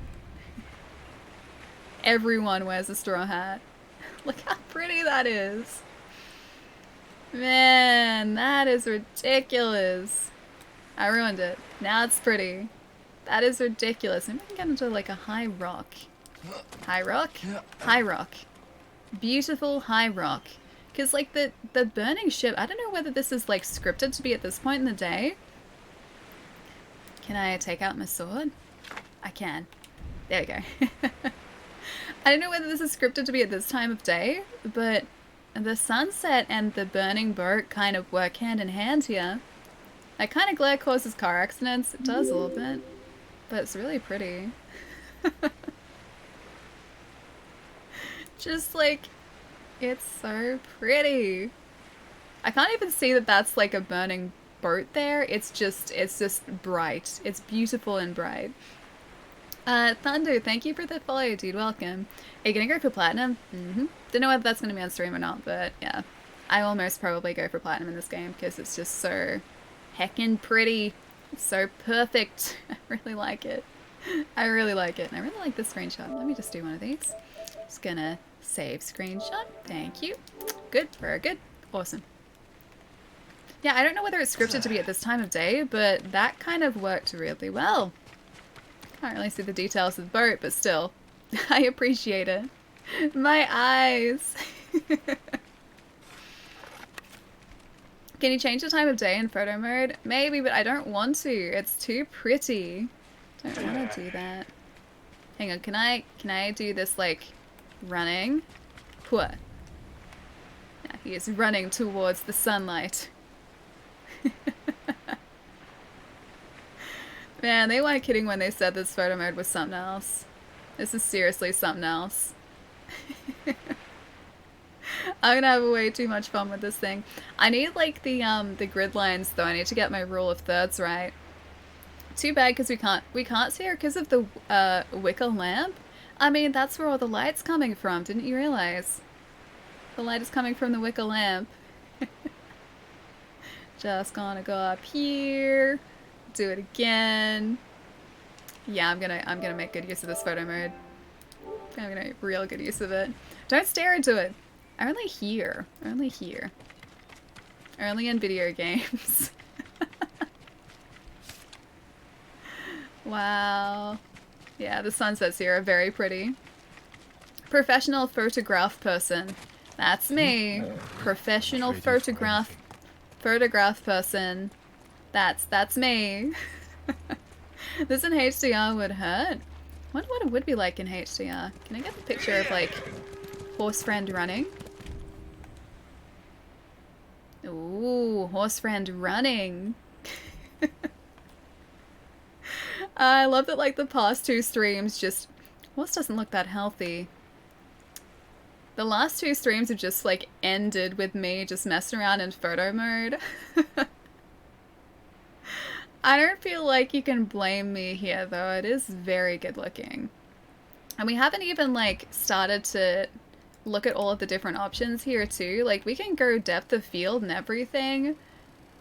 Everyone wears a straw hat. Look how pretty that is. Man, that is ridiculous. I ruined it. Now it's pretty. That is ridiculous. Maybe I can get into like a high rock. High rock? High rock. Beautiful high rock. Because like the burning ship, I don't know whether this is like scripted to be at this point in the day. Can I take out my sword? I can. There we go. I don't know whether this is scripted to be at this time of day, but the sunset and the burning boat kind of work hand in hand here. That kind of glare causes car accidents. It does a little bit, but it's really pretty. Just like, it's so pretty. I can't even see that that's like a burning boat there. It's just bright. It's beautiful and bright. Thunder, thank you for the follow, dude. Welcome. Are you gonna go for platinum? Don't know whether that's gonna be on stream or not, but yeah. I will most probably go for platinum in this game because it's just so heckin' pretty. It's so perfect. I really like it. I really like it. And I really like this screenshot. Let me just do one of these. Just gonna save screenshot. Thank you. Good. Very good. Awesome. Yeah, I don't know whether it's scripted to be at this time of day, but that kind of worked really well. Can't really see the details of the boat, but still, I appreciate it. My eyes. Can you change the time of day in photo mode? Maybe, but I don't want to. It's too pretty. Don't want to do that. Hang on, can I do this like running? What? Yeah, he is running towards the sunlight. Man, they weren't kidding when they said this photo mode was something else. This is seriously something else. I'm gonna have way too much fun with this thing. I need like the grid lines though. I need to get my rule of thirds right. Too bad because we can't see her because of the wicker lamp. I mean, that's where all the light's coming from. Didn't you realize? The light is coming from the wicker lamp. Just gonna go up here. Do it again. Yeah, I'm gonna make good use of this photo mode. I'm gonna make real good use of it. Don't stare into it. Only here. Only here. Only in video games. Wow. Yeah, the sunsets here are very pretty. Professional photograph person. That's me. Professional photograph person. That's me. This in HDR would hurt. Wonder what it would be like in HDR. Can I get the picture of like horse friend running? Ooh, horse friend running. I love that like the past two streams just horse doesn't look that healthy. The last two streams have just like ended with me just messing around in photo mode. I don't feel like you can blame me here though. It is very good looking. And we haven't even like started to look at all of the different options here too. Like we can go depth of field and everything.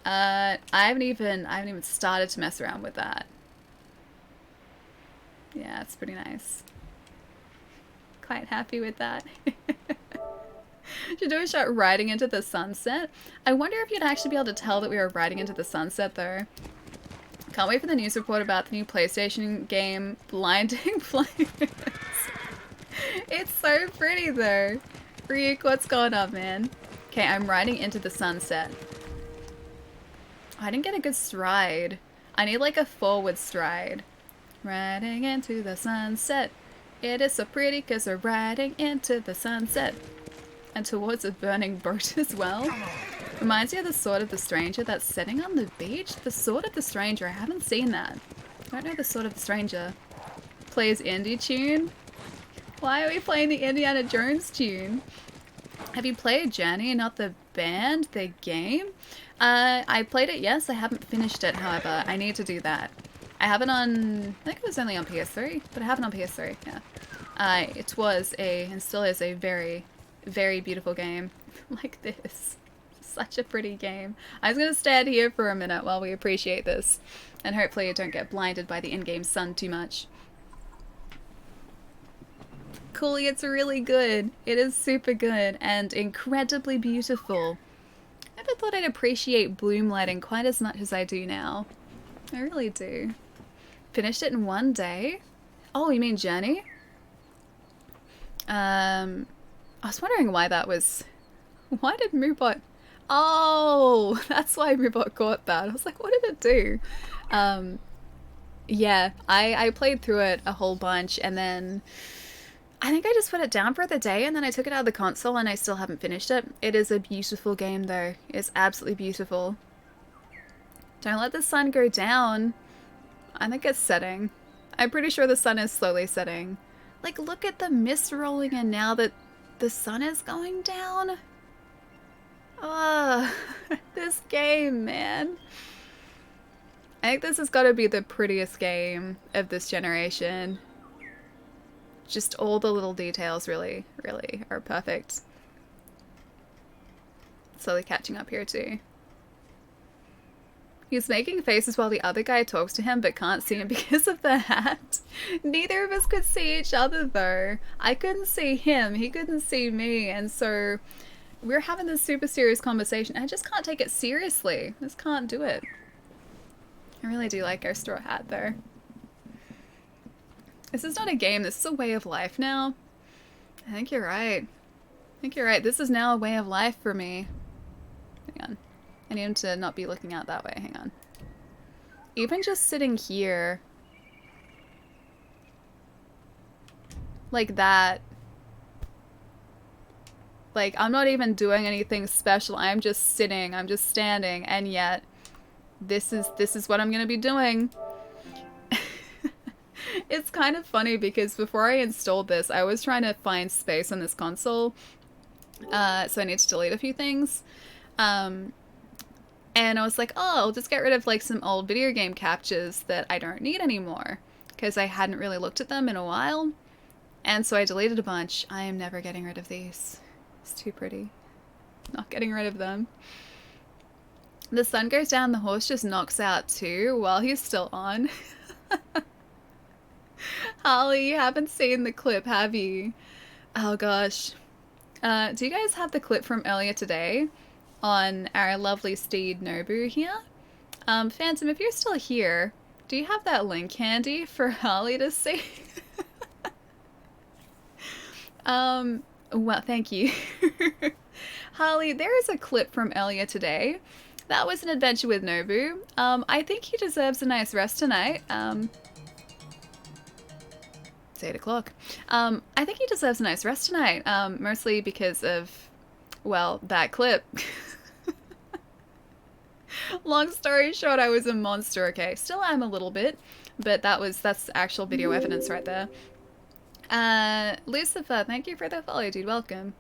I haven't even started to mess around with that. Yeah, it's pretty nice. Quite happy with that. Should do a shot riding into the sunset. I wonder if you'd actually be able to tell that we were riding into the sunset though. Can't wait for the news report about the new PlayStation game, Blinding Flames. It's so pretty though. Reek, what's going on, man? Okay, I'm riding into the sunset. I didn't get a good stride. I need like a forward stride. Riding into the sunset. It is so pretty because we're riding into the sunset. And towards a burning boat as well. Reminds me of the Sword of the Stranger that's setting on the beach. The Sword of the Stranger, I haven't seen that. I don't know the Sword of the Stranger. Plays indie tune? Why are we playing the Indiana Jones tune? Have you played Journey, not the band, the game? I played it, yes. I haven't finished it, however. I need to do that. I have it on, I think it was only on PS3, but I have it on PS3, yeah. It was and still is a very, very beautiful game. Like this. Such a pretty game. I was gonna stand here for a minute while we appreciate this. And hopefully you don't get blinded by the in-game sun too much. Cooley, it's really good. It is super good and incredibly beautiful. I never thought I'd appreciate bloom lighting quite as much as I do now. I really do. Finished it in one day. Oh, you mean Journey? I was wondering why that was... Why did Moobot... Oh, that's why Moobot caught that. I was like, what did it do? Yeah, I played through it a whole bunch and then... I think I just put it down for the day and then I took it out of the console and I still haven't finished it. It is a beautiful game though. It's absolutely beautiful. Don't let the sun go down. I think it's setting. I'm pretty sure the sun is slowly setting. Like, look at the mist rolling in now that the sun is going down. Ugh, this game, man. I think this has got to be the prettiest game of this generation. Just all the little details really, really are perfect. Slowly catching up here too. He's making faces while the other guy talks to him but can't see him because of the hat. Neither of us could see each other though. I couldn't see him, he couldn't see me, and so we're having this super serious conversation. I just can't take it seriously. I just can't do it. I really do like our straw hat though. This is not a game, this is a way of life now. I think you're right. I think you're right. This is now a way of life for me. Hang on. I need him to not be looking out that way. Hang on. Even just sitting here. Like that. Like, I'm not even doing anything special. I'm just sitting. I'm just standing. And yet, this is what I'm going to be doing. It's kind of funny because before I installed this, I was trying to find space on this console. So I need to delete a few things. And I was like, oh, I'll just get rid of like some old video game captures that I don't need anymore. Because I hadn't really looked at them in a while. And so I deleted a bunch. I am never getting rid of these. It's too pretty. Not getting rid of them. The sun goes down, the horse just knocks out too while he's still on. Holly, you haven't seen the clip, have you? Oh gosh. Do you guys have the clip from earlier today on our lovely steed Nobu here? Phantom, if you're still here, do you have that link handy for Holly to see? Well, thank you. Holly, there is a clip from earlier today. That was an adventure with Nobu. I think he deserves a nice rest tonight. It's 8 o'clock. I think he deserves a nice rest tonight, mostly because of, well, that clip. Long story short, I was a monster, okay. Still am a little bit, but that's actual video evidence right there. Lucifer, thank you for the follow, dude. Welcome.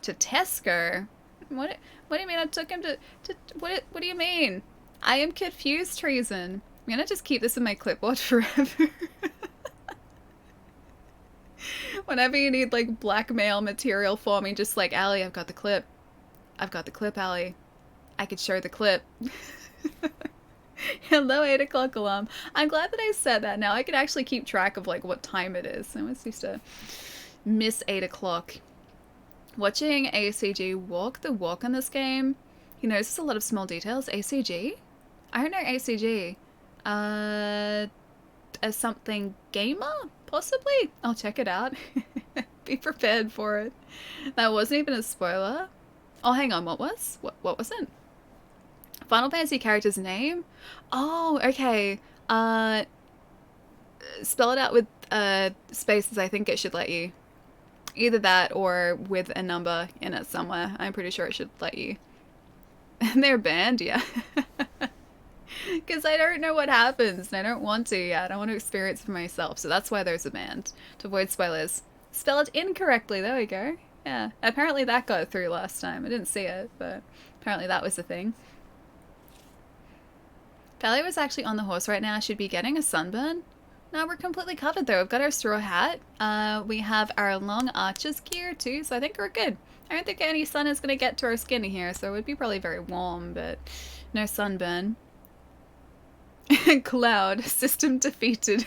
To Tesco? What do you mean I took him to what do you mean? I am confused, Treason. I'm gonna just keep this in my clipboard forever. Whenever you need like blackmail material for me, just like, Allie, I've got the clip. I've got the clip, Allie. I could show the clip. Hello, 8 o'clock alarm. I'm glad that I said that. Now I can actually keep track of like what time it is. I always used to miss 8 o'clock. Watching ACG walk the walk on this game, he notices a lot of small details. ACG? I don't know ACG. As something gamer? Possibly? I'll check it out. Be prepared for it. That wasn't even a spoiler. Oh, hang on. What was? What was it? Final Fantasy character's name? Oh, okay. Spell it out with spaces. I think it should let you. Either that or with a number in it somewhere. I'm pretty sure it should let you. And they're banned, yeah. Because I don't know what happens and I don't want to yet. I want to experience it for myself. So that's why there's a banned. To avoid spoilers. Spell it incorrectly. There we go. Yeah. Apparently that got through last time. I didn't see it, but apparently that was the thing. Pally was actually on the horse right now. Should be getting a sunburn. No, we're completely covered though. We've got our straw hat. We have our long archer's gear too, so I think we're good. I don't think any sun is going to get to our skin here, so it would be probably very warm, but no sunburn. Cloud, system defeated.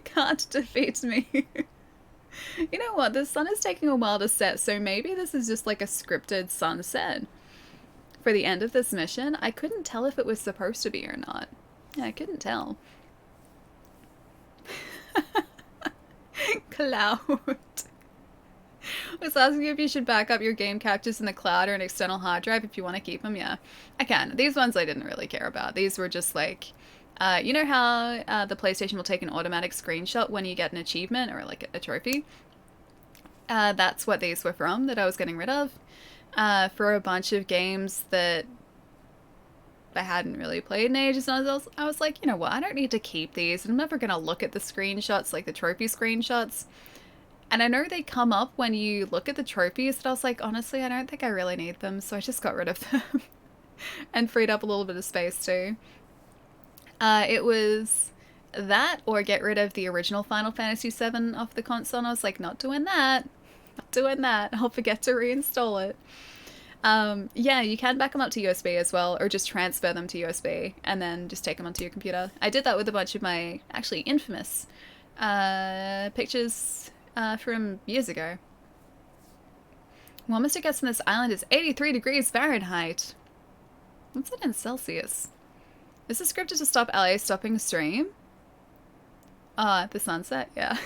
Can't defeat me. You know what? The sun is taking a while to set, so maybe this is just like a scripted sunset for the end of this mission. I couldn't tell if it was supposed to be or not. Yeah, I couldn't tell. Cloud. I was asking if you should back up your game captures in the cloud or an external hard drive if you want to keep them. Yeah, I can. These ones I didn't really care about. These were just like, you know how the PlayStation will take an automatic screenshot when you get an achievement or like a trophy? That's what these were from that I was getting rid of for a bunch of games that I hadn't really played in ages. And I was like, you know what? I don't need to keep these. I'm never going to look at the screenshots, like the trophy screenshots. And I know they come up when you look at the trophies, but I was like, honestly, I don't think I really need them, so I just got rid of them. And freed up a little bit of space too. It was that or get rid of the original Final Fantasy VII off the console, and I was like, not doing that. Not doing that. I'll forget to reinstall it. Yeah, you can back them up to USB as well, or just transfer them to USB, and then just take them onto your computer. I did that with a bunch of my, actually, infamous pictures from years ago. Warmest it gets on this island is 83 degrees Fahrenheit. What's it in Celsius? Is this scripted to stop LA stopping stream? The sunset, yeah.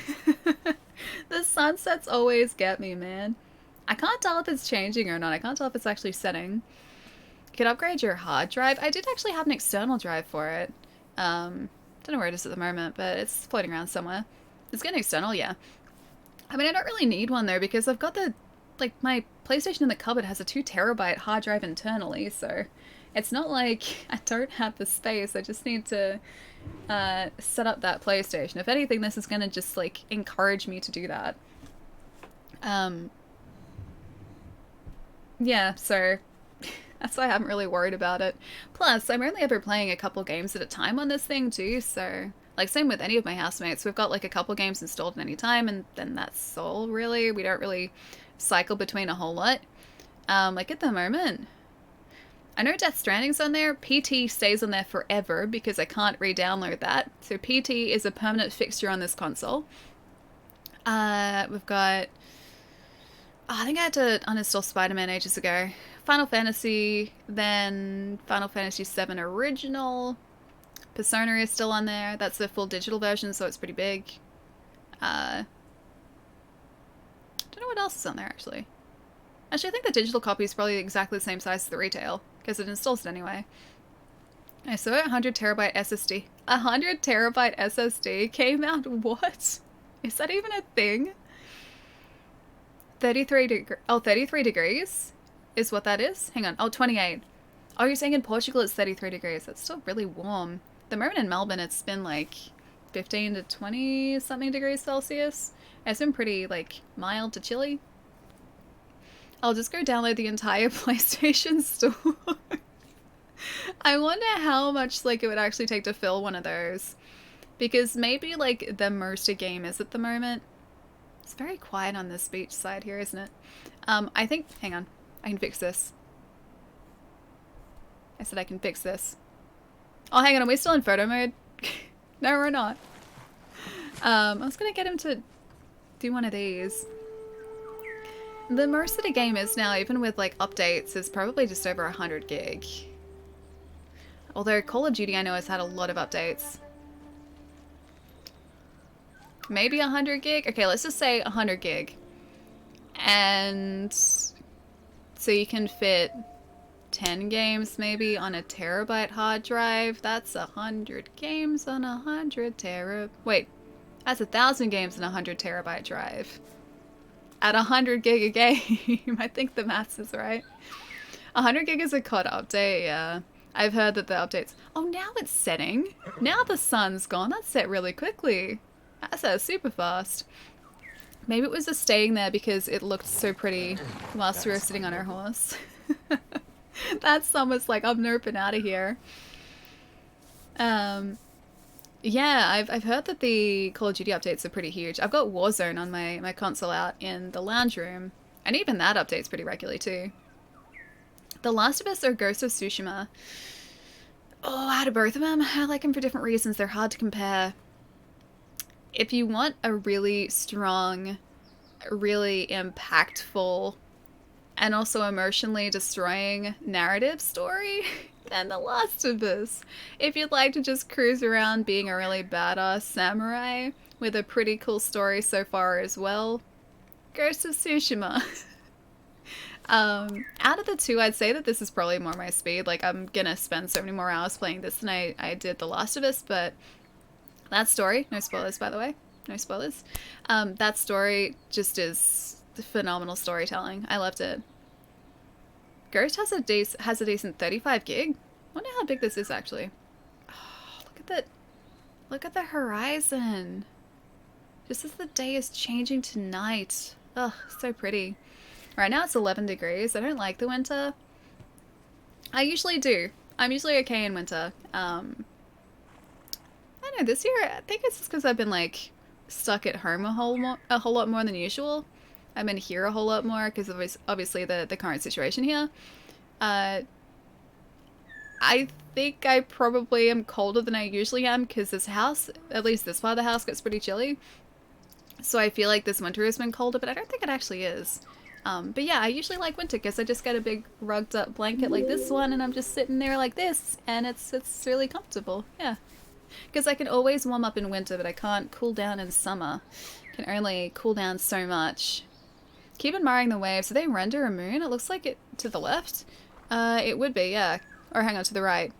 The sunsets always get me, man. I can't tell if it's changing or not. I can't tell if it's actually setting. You could upgrade your hard drive. I did actually have an external drive for it. Don't know where it is at the moment, but it's floating around somewhere. It's getting external, yeah. I mean, I don't really need one though, because I've got the, like, my PlayStation in the cupboard has a 2 terabyte hard drive internally, so it's not like I don't have the space. I just need to set up that PlayStation. If anything, this is going to just, like, encourage me to do that. Yeah, so that's why I haven't really worried about it. Plus, I'm only ever playing a couple games at a time on this thing too, so, like, same with any of my housemates. We've got, like, a couple games installed at any time, and then that's all, really. We don't really cycle between a whole lot. Like, at the moment, I know Death Stranding's on there. PT stays on there forever because I can't re-download that. So PT is a permanent fixture on this console. We've got... Oh, I think I had to uninstall Spider-Man ages ago. Final Fantasy, then Final Fantasy VII Original. Persona is still on there. That's the full digital version, so it's pretty big. Don't know what else is on there, actually. Actually, I think the digital copy is probably exactly the same size as the retail, because it installs it anyway. I saw a 100 terabyte SSD. 100 terabyte SSD came out? What? Is that even a thing? 33 degrees is what that is? Hang on. Oh, 28. Oh, you're saying in Portugal it's 33 degrees. That's still really warm. The moment in Melbourne, it's been like 15 to 20 something degrees Celsius. It's been pretty, like, mild to chilly. I'll just go download the entire PlayStation Store. I wonder how much, like, it would actually take to fill one of those. Because maybe, like, the most a game is at the moment. It's very quiet on this beach side here, isn't it? I think... Hang on. I can fix this. I said I can fix this. Oh, hang on. Are we still in photo mode? No, we're not. I was going to get him to do one of these. The most that a game is now, even with, like, updates, is probably just over 100 gig. Although Call of Duty, I know, has had a lot of updates. Maybe 100 gig? Okay, let's just say 100 gig. And so you can fit 10 games maybe on a terabyte hard drive. That's 100 games on 100 terabyte. Wait, that's 1,000 games on 100 terabyte drive. At 100 gig a game. I think the maths is right. 100 gig is a COD update, yeah. I've heard that the updates... Oh, now it's setting. Now the sun's gone. That's set really quickly. That's set super fast. Maybe it was just staying there because it looked so pretty whilst we were sitting on our horse. That sun was like, I'm noping out of here. Yeah, I've heard that the Call of Duty updates are pretty huge. I've got Warzone on my console out in the lounge room, and even that updates pretty regularly too. The Last of Us or Ghost of Tsushima? Oh, out of both of them, I like them for different reasons. They're hard to compare. If you want a really strong, really impactful, and also emotionally destroying narrative story, then The Last of Us. If you'd like to just cruise around being a really badass samurai with a pretty cool story so far as well, Ghost of Tsushima. Out of the two, I'd say that this is probably more my speed. Like, I'm gonna spend so many more hours playing this than I did The Last of Us, but that story, no spoilers by the way, no spoilers, that story just is phenomenal storytelling. I loved it. Ghost has a decent 35 gig. Wonder how big this is actually. Oh, look at that. Look at the horizon. Just as the day is changing to night. Ugh, so pretty. Right now it's 11 degrees. I don't like the winter. I usually do. I'm usually okay in winter. I don't know, this year I think it's just because I've been like stuck at home a whole lot more than usual. I'm in here a whole lot more because of obviously the current situation here. I think I probably am colder than I usually am because this house, at least this part of the house, gets pretty chilly. So I feel like this winter has been colder, but I don't think it actually is. But yeah, I usually like winter because I just get a big rugged up blanket like this one and I'm just sitting there like this and it's really comfortable. Yeah. Because I can always warm up in winter, but I can't cool down in summer. Can only cool down so much. Keep admiring the waves. Do they render a moon? It looks like it to the left. It would be, yeah. Or hang on, to the right.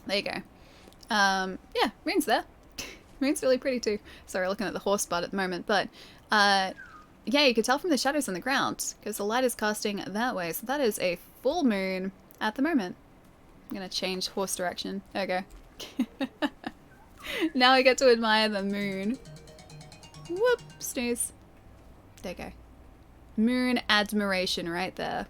There you go. Yeah, moon's there. Moon's really pretty too. Sorry, looking at the horse butt at the moment, but yeah, you can tell from the shadows on the ground because the light is casting that way. So that is a full moon at the moment. I'm gonna change horse direction. There we go. Now I get to admire the moon. Whoop, snooze. There you go. Moon admiration right there.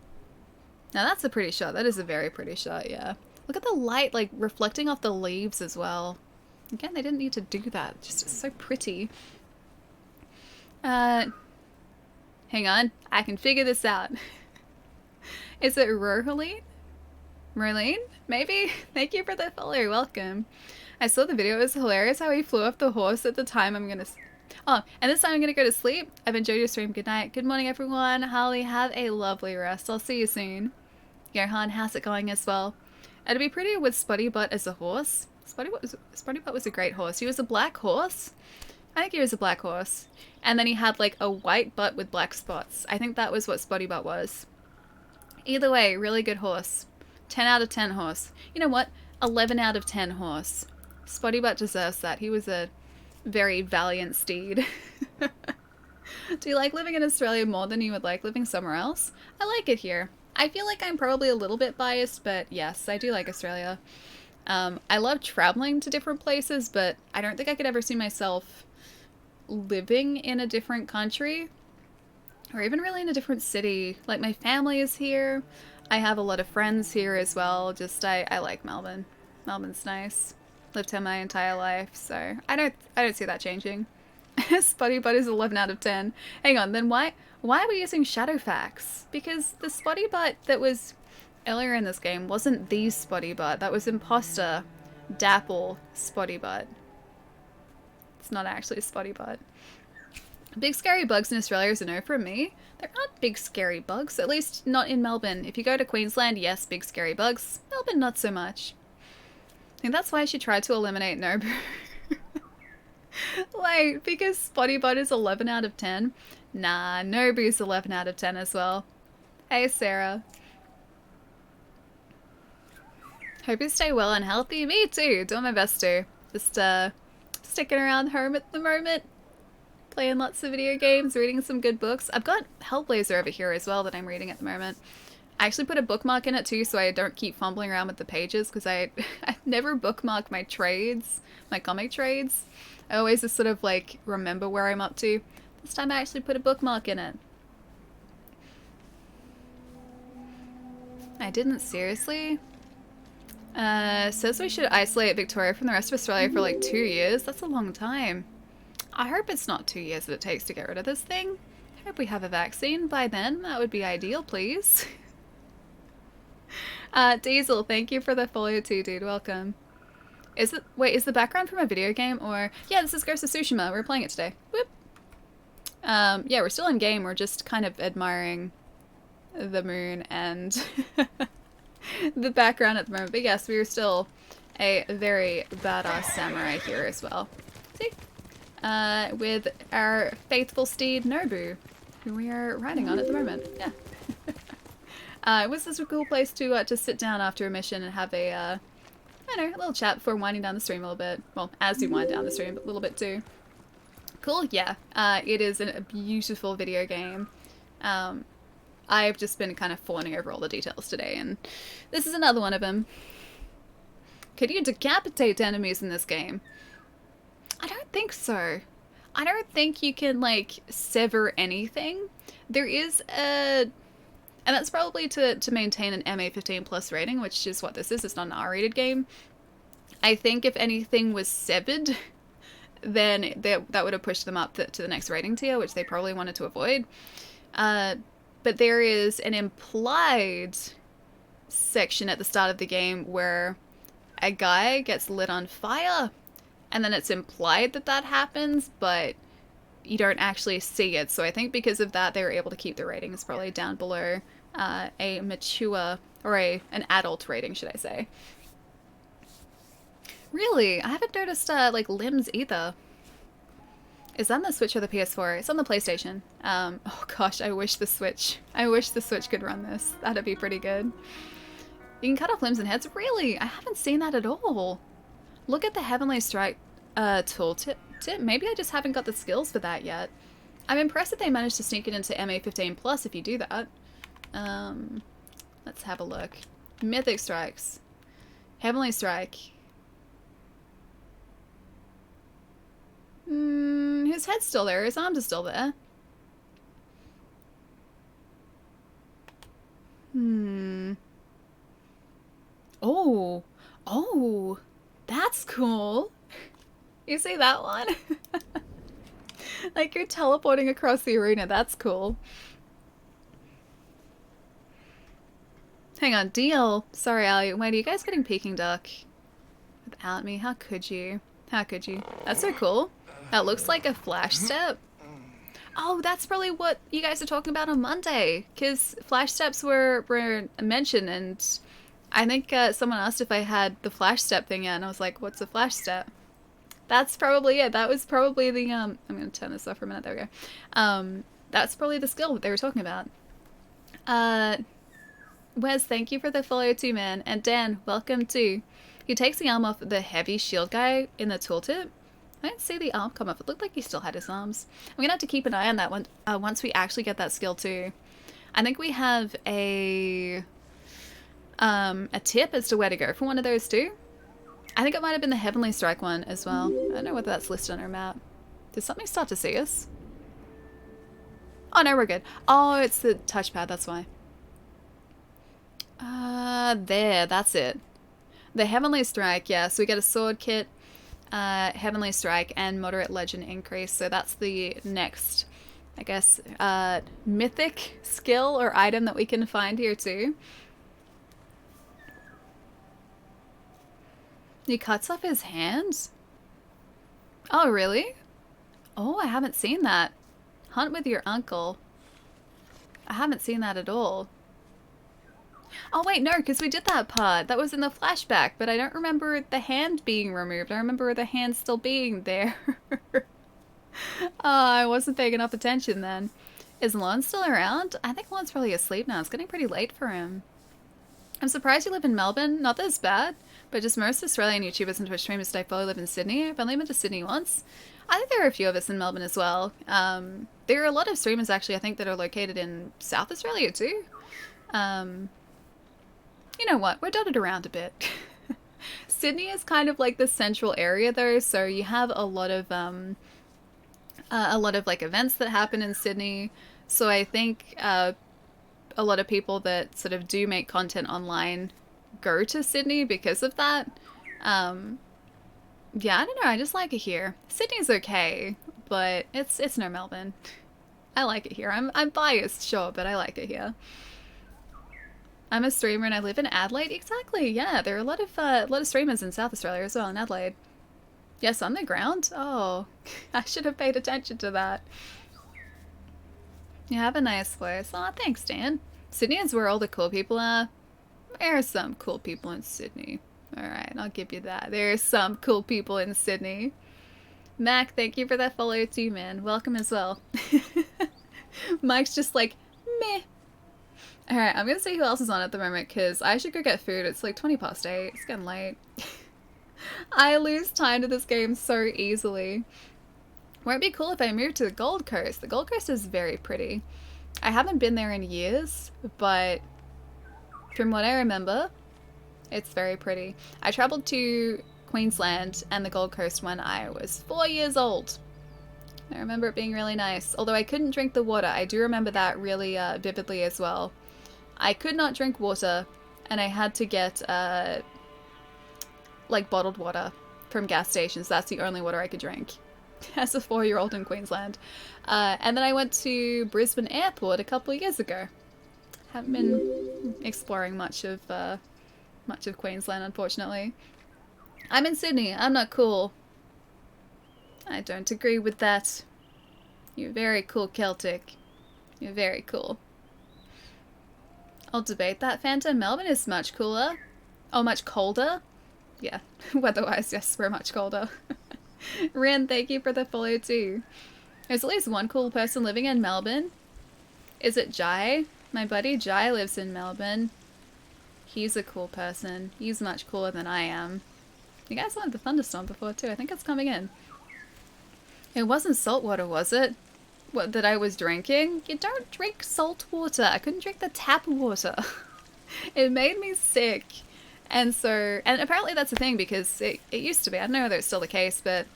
Now that's a pretty shot. That is a very pretty shot, yeah. Look at the light, like, reflecting off the leaves as well. Again, they didn't need to do that. Just it's so pretty. Hang on. I can figure this out. Is it Rohaline? Merlene? Maybe? Thank you for the follow. Welcome. I saw the video. It was hilarious how he flew off the horse at the time I'm gonna... Oh, and this time I'm gonna go to sleep. I've enjoyed your stream. Good night. Good morning, everyone. Holly, have a lovely rest. I'll see you soon. Johan, how's it going as well? It'd be prettier with Spotty Butt as a horse. Spotty Butt was a great horse. He was a black horse. I think he was a black horse. And then he had like a white butt with black spots. I think that was what Spotty Butt was. Either way, really good horse. 10 out of 10 horse. You know what? 11 out of 10 horse. Spotty Butt deserves that. He was a very valiant steed. Do you like living in Australia more than you would like living somewhere else? I like it here. I feel like I'm probably a little bit biased, but yes, I do like Australia. I love traveling to different places, but I don't think I could ever see myself living in a different country or even really in a different city. Like, my family is here. I have a lot of friends here as well. Just, I like Melbourne. Melbourne's nice. Lived here my entire life, so I don't see that changing. Spotty Butt is 11 out of 10. Hang on, then why are we using Shadowfax? Because the Spotty Butt that was earlier in this game wasn't the Spotty Butt. That was Imposter Dapple Spotty Butt. It's not actually a Spotty Butt. Big scary bugs in Australia is a no from me. There aren't big scary bugs, at least not in Melbourne. If you go to Queensland, yes, big scary bugs. Melbourne, not so much. I think that's why she tried to eliminate Nobu. Like, because Spotty Butt is 11 out of 10. Nah, Nobu's 11 out of 10 as well. Hey, Sarah. Hope you stay well and healthy. Me too. Doing my best to. Just, sticking around home at the moment. Playing lots of video games, reading some good books. I've got Hellblazer over here as well that I'm reading at the moment. I actually put a bookmark in it too so I don't keep fumbling around with the pages because I never bookmark my trades, my comic trades. I always just sort of like remember where I'm up to. This time I actually put a bookmark in it. I didn't, seriously? Says we should isolate Victoria from the rest of Australia for like 2 years. That's a long time. I hope it's not 2 years that it takes to get rid of this thing. I hope we have a vaccine by then. That would be ideal, please. Diesel, thank you for the follow too, dude. Welcome. Is it? Wait, is the background from a video game or? Yeah, this is Ghost of Tsushima. We're playing it today. Whoop. Yeah, we're still in game. We're just kind of admiring the moon and the background at the moment. But yes, we are still a very badass samurai here as well. See? With our faithful steed Nobu, who we are riding on at the moment. Yeah. It was just a cool place to sit down after a mission and have a, I don't know, a little chat before winding down the stream a little bit. Well, as we wind down the stream, but a little bit too. Cool, yeah. It is a beautiful video game. I've just been kind of fawning over all the details today, and this is another one of them. Could you decapitate enemies in this game? I don't think so. I don't think you can, like, sever anything. There is a... And that's probably to maintain an MA15 plus rating, which is what this is. It's not an R-rated game. I think if anything was severed, then that would have pushed them up to the next rating tier, which they probably wanted to avoid. But there is an implied section at the start of the game where a guy gets lit on fire, and then it's implied that that happens, but you don't actually see it. So I think because of that, they were able to keep the ratings probably down below a mature, or an adult rating, should I say. Really? I haven't noticed like limbs either. Is that on the Switch or the PS4? It's on the PlayStation. Oh gosh, I wish the Switch could run this. That'd be pretty good. You can cut off limbs and heads? Really? I haven't seen that at all. Look at the Heavenly Strike tooltip. Maybe I just haven't got the skills for that yet. I'm impressed that they managed to sneak it into MA15 plus if you do that. Let's have a look. Mythic Strikes. Heavenly Strike. His head's still there. His arms are still there. Oh. Oh. That's cool. You see that one? Like you're teleporting across the arena. That's cool. Hang on. Deal. Sorry, Ali. Wait, are you guys getting Peking Duck without me? How could you? How could you? That's so cool. That looks like a flash step. Oh, that's probably what you guys are talking about on Monday. Because flash steps were mentioned, and I think someone asked if I had the flash step thing yet, and I was like, what's a flash step? That's probably it. That was probably the, I'm going to turn this off for a minute. There we go. That's probably the skill that they were talking about. Wes, thank you for the follow too, man. And Dan, welcome too. He takes the arm off the heavy shield guy in the tooltip. I didn't see the arm come off. It looked like he still had his arms. I'm going to have to keep an eye on that one once we actually get that skill too. I think we have a tip as to where to go for one of those too. I think it might have been the Heavenly Strike one as well. I don't know whether that's listed on our map. Did something start to see us? Oh no, we're good. Oh, it's the touchpad, that's why. There, that's it. The Heavenly Strike, yeah, so we get a sword kit, Heavenly Strike, and moderate legend increase, so that's the next, I guess, mythic skill or item that we can find here too. He cuts off his hands? Oh, really? Oh, I haven't seen that. Hunt with your uncle. I haven't seen that at all. Oh wait, no, because we did that part. That was in the flashback, but I don't remember the hand being removed. I remember the hand still being there. I wasn't paying enough attention then. Is Lon still around? I think Lon's probably asleep now. It's getting pretty late for him. I'm surprised you live in Melbourne. Not this bad, but just most Australian YouTubers and Twitch streamers I follow live in Sydney. I've only been to Sydney once. I think there are a few of us in Melbourne as well. There are a lot of streamers actually, I think, that are located in South Australia too. You know what? We're dotted around a bit. Sydney is kind of like the central area though, so you have a lot of like events that happen in Sydney. So I think a lot of people that sort of do make content online go to Sydney because of that. Yeah, I don't know. I just like it here. Sydney's okay, but it's no Melbourne. I like it here. I'm biased, sure, but I like it here. I'm a streamer and I live in Adelaide. Exactly. Yeah, there are a lot of streamers in South Australia as well, in Adelaide. Yes, on the ground. Oh, I should have paid attention to that. You have a nice place. Oh, thanks, Dan. Sydney is where all the cool people are. There are some cool people in Sydney. Alright, I'll give you that. There are some cool people in Sydney. Mac, thank you for that follow too, man. Welcome as well. Mike's just like, meh. Alright, I'm gonna see who else is on at the moment, because I should go get food. It's like 20 past 8. It's getting late. I lose time to this game so easily. Won't it be cool if I move to the Gold Coast? The Gold Coast is very pretty. I haven't been there in years, but from what I remember, it's very pretty. I traveled to Queensland and the Gold Coast when I was 4 years old. I remember it being really nice. Although I couldn't drink the water. I do remember that really vividly as well. I could not drink water, and I had to get like bottled water from gas stations. That's the only water I could drink as a 4-year-old in Queensland. And then I went to Brisbane Airport a couple of years ago. Haven't been exploring much of Queensland, unfortunately. I'm in Sydney. I'm not cool. I don't agree with that. You're very cool, Celtic. You're very cool. I'll debate that. Phantom, Melbourne is much cooler. Oh, much colder? Yeah, weather-wise, yes, we're much colder. Rin, thank you for the follow too. There's at least one cool person living in Melbourne. Is it Jai? My buddy Jai lives in Melbourne. He's a cool person. He's much cooler than I am. You guys wanted the thunderstorm before too. I think it's coming in. It wasn't salt water, was it? What, that I was drinking? You don't drink salt water. I couldn't drink the tap water. It made me sick. And so, and apparently that's the thing, because it used to be, I don't know whether it's still the case, but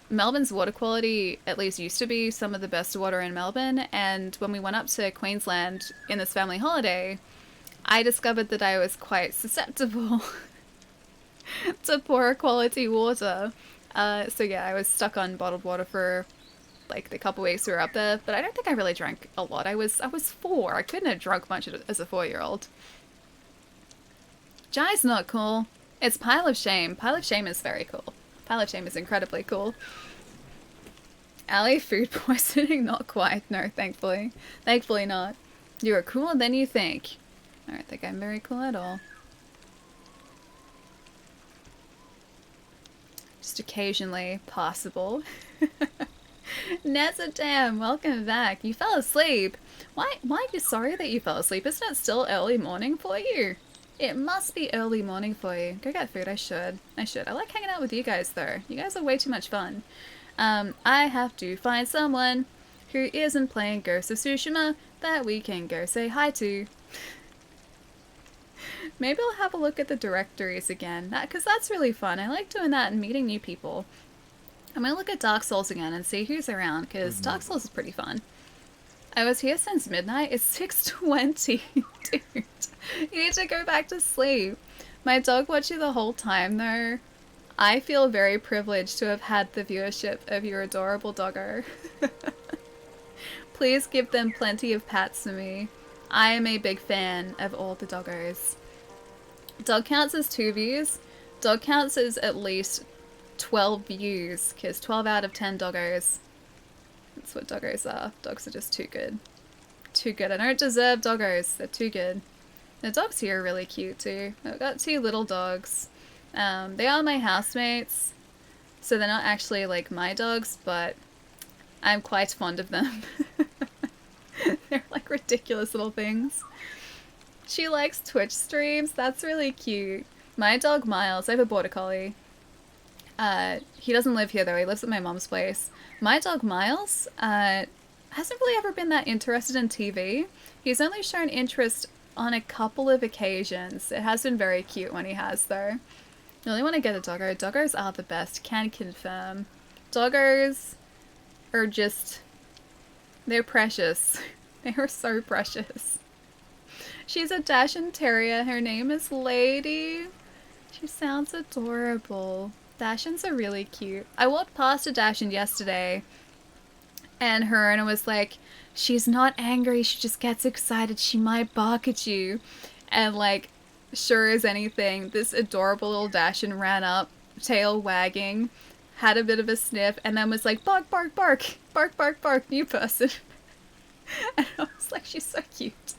Melbourne's water quality at least used to be some of the best water in Melbourne. And when we went up to Queensland in this family holiday, I discovered that I was quite susceptible to poorer quality water. So yeah, I was stuck on bottled water for like the couple weeks we were up there, but I don't think I really drank a lot. I was 4. I couldn't have drunk much as a 4-year-old. Jai's not cool. It's Pile of Shame. Pile of Shame is very cool. Pile of Shame is incredibly cool. Ali, food poisoning? Not quite. No, thankfully. Thankfully not. You are cooler than you think. I don't think I'm very cool at all. Just occasionally possible. Nezadam, welcome back. You fell asleep. Why are you sorry that you fell asleep? Isn't it still early morning for you? It must be early morning for you. Go get food. I should. I like hanging out with you guys though. You guys are way too much fun. I have to find someone who isn't playing Ghost of Tsushima that we can go say hi to. Maybe I'll have a look at the directories again, because that's really fun. I like doing that and meeting new people. I'm gonna look at Dark Souls again and see who's around, because Dark Souls is pretty fun. I was here since midnight. It's 6:20, dude. You need to go back to sleep. My dog watched you the whole time, though. I feel very privileged to have had the viewership of your adorable doggo. Please give them plenty of pats for me. I am a big fan of all the doggos. Dog counts as 2 views. Dog counts as at least 12 views, because 12 out of 10 doggos. That's what doggos are. Dogs are just too good. Too good. I don't deserve doggos. They're too good. The dogs here are really cute too. I've got 2 little dogs. They are my housemates, so they're not actually like my dogs, but I'm quite fond of them. They're like ridiculous little things. She likes Twitch streams. That's really cute. My dog Miles, I have a border collie. He doesn't live here though. He lives at my mom's place. My dog Miles hasn't really ever been that interested in TV. He's only shown interest on a couple of occasions. It has been very cute when he has though. You really want to get a doggo. Doggos are the best. Can confirm. Doggos are just... they're precious. They are so precious. She's a Dachshund Terrier. Her name is Lady. She sounds adorable. Dachshunds are really cute. I walked past a Dachshund yesterday, and her owner was like, she's not angry, she just gets excited, she might bark at you. And like, sure as anything, this adorable little Dachshund ran up, tail wagging, had a bit of a sniff, and then was like, bark, bark, bark, bark, bark, bark, new person. And I was like, she's so cute.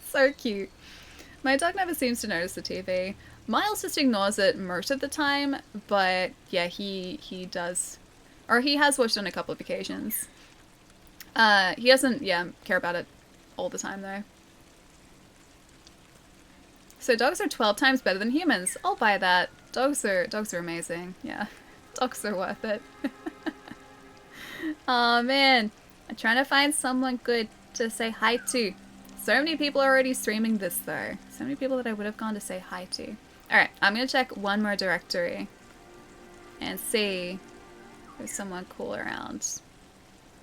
So cute. My dog never seems to notice the TV. Miles just ignores it most of the time, but yeah, he does. Or he has watched on a couple of occasions. He doesn't, care about it all the time, though. So dogs are 12 times better than humans. I'll buy that. Dogs are amazing. Yeah. Dogs are worth it. Oh man. I'm trying to find someone good to say hi to. So many people are already streaming this though. So many people that I would have gone to say hi to. Alright, I'm gonna check one more directory and see if there's someone cool around.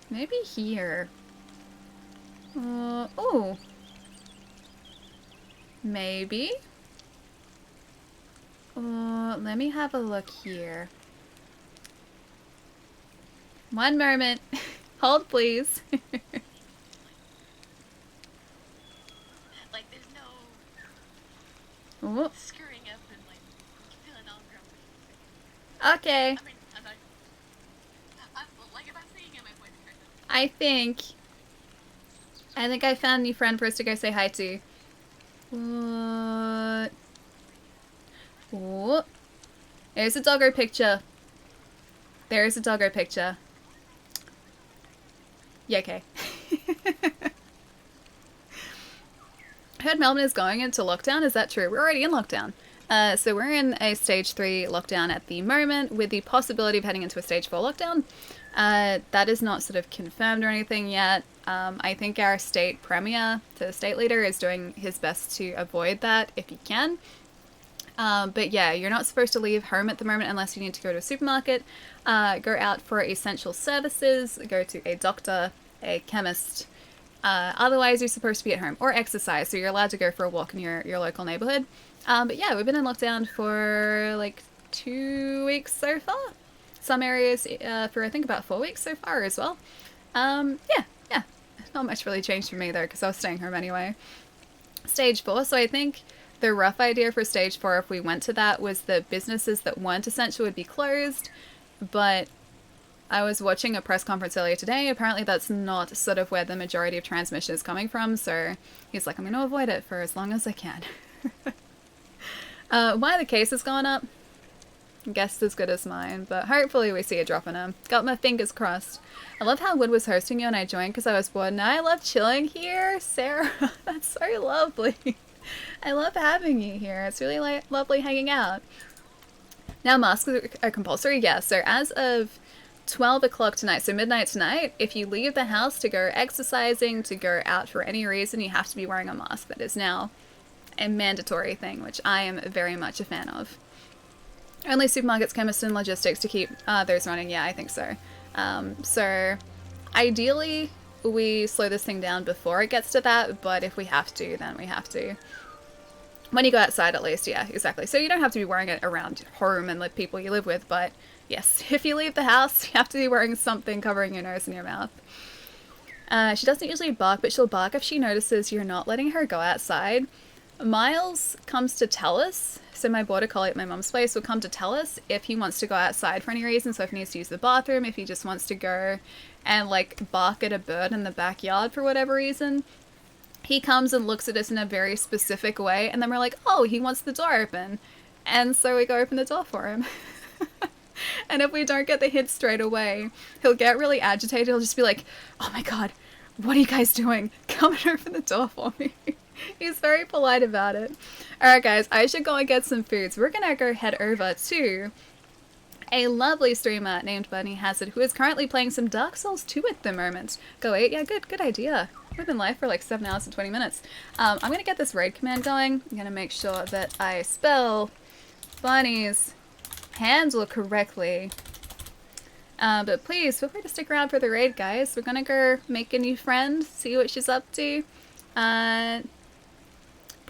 Maybe here. Oh. Maybe. Let me have a look here. One moment. Hold, please. Like, there's no Ooh. screwing up and, like, feeling all grumpy. Okay. I mean, like, if I'm seeing him, my voice cracks up. I think I found a new friend for us to go say hi to. What? Oh. There's a doggo picture. There's a doggo picture. Yeah, okay. I heard Melbourne is going into lockdown. Is that true? We're already in lockdown. So we're in a stage 3 lockdown at the moment with the possibility of heading into a stage 4 lockdown. That is not sort of confirmed or anything yet. I think our state premier, the state leader, is doing his best to avoid that if he can. But yeah, you're not supposed to leave home at the moment unless you need to go to a supermarket, go out for essential services, go to a doctor, a chemist. Otherwise, you're supposed to be at home or exercise, so you're allowed to go for a walk in your local neighborhood. But yeah, we've been in lockdown for like 2 weeks so far. Some areas for I think about 4 weeks so far as well. Yeah. Not much really changed for me though, because I was staying home anyway. Stage 4, so I think the rough idea for stage 4, if we went to that, was that businesses that weren't essential would be closed. But I was watching a press conference earlier today. Apparently that's not sort of where the majority of transmission is coming from. So he's like, I'm going to avoid it for as long as I can. Why the case has gone up? Guess as good as mine, but hopefully we see a drop in them. Got my fingers crossed. I love how Wood was hosting you and I joined because I was bored. Now I love chilling here, Sarah. That's so lovely. I love having you here. It's really lovely hanging out. Now masks are compulsory, yeah. So as of 12 o'clock tonight, so midnight tonight, if you leave the house to go exercising, to go out for any reason, you have to be wearing a mask. That is now a mandatory thing, which I am very much a fan of. Only supermarkets, chemists, and logistics to keep those running. Yeah, I think so. So ideally, we slow this thing down before it gets to that, but if we have to, then we have to. When you go outside, at least, yeah, exactly. So you don't have to be wearing it around home and the people you live with, but yes, if you leave the house, you have to be wearing something covering your nose and your mouth. She doesn't usually bark, but she'll bark if she notices you're not letting her go outside. Miles comes to tell us, so my border collie at my mum's place will come to tell us if he wants to go outside for any reason, so if he needs to use the bathroom, if he just wants to go and like bark at a bird in the backyard for whatever reason. He comes and looks at us in a very specific way, and then we're like, oh, he wants the door open. And so we go open the door for him. And if we don't get the hint straight away, he'll get really agitated. He'll just be like, oh my god, what are you guys doing? Come and open the door for me. He's very polite about it. Alright guys, I should go and get some food. So we're gonna go head over to a lovely streamer named Bunny Hazard, who is currently playing some Dark Souls 2 at the moment. Go eat? Yeah, good idea. We've been live for like 7 hours and 20 minutes. I'm gonna get this raid command going. I'm gonna make sure that I spell Bunny's handle correctly. But please, feel free to stick around for the raid, guys. We're gonna go make a new friend, see what she's up to.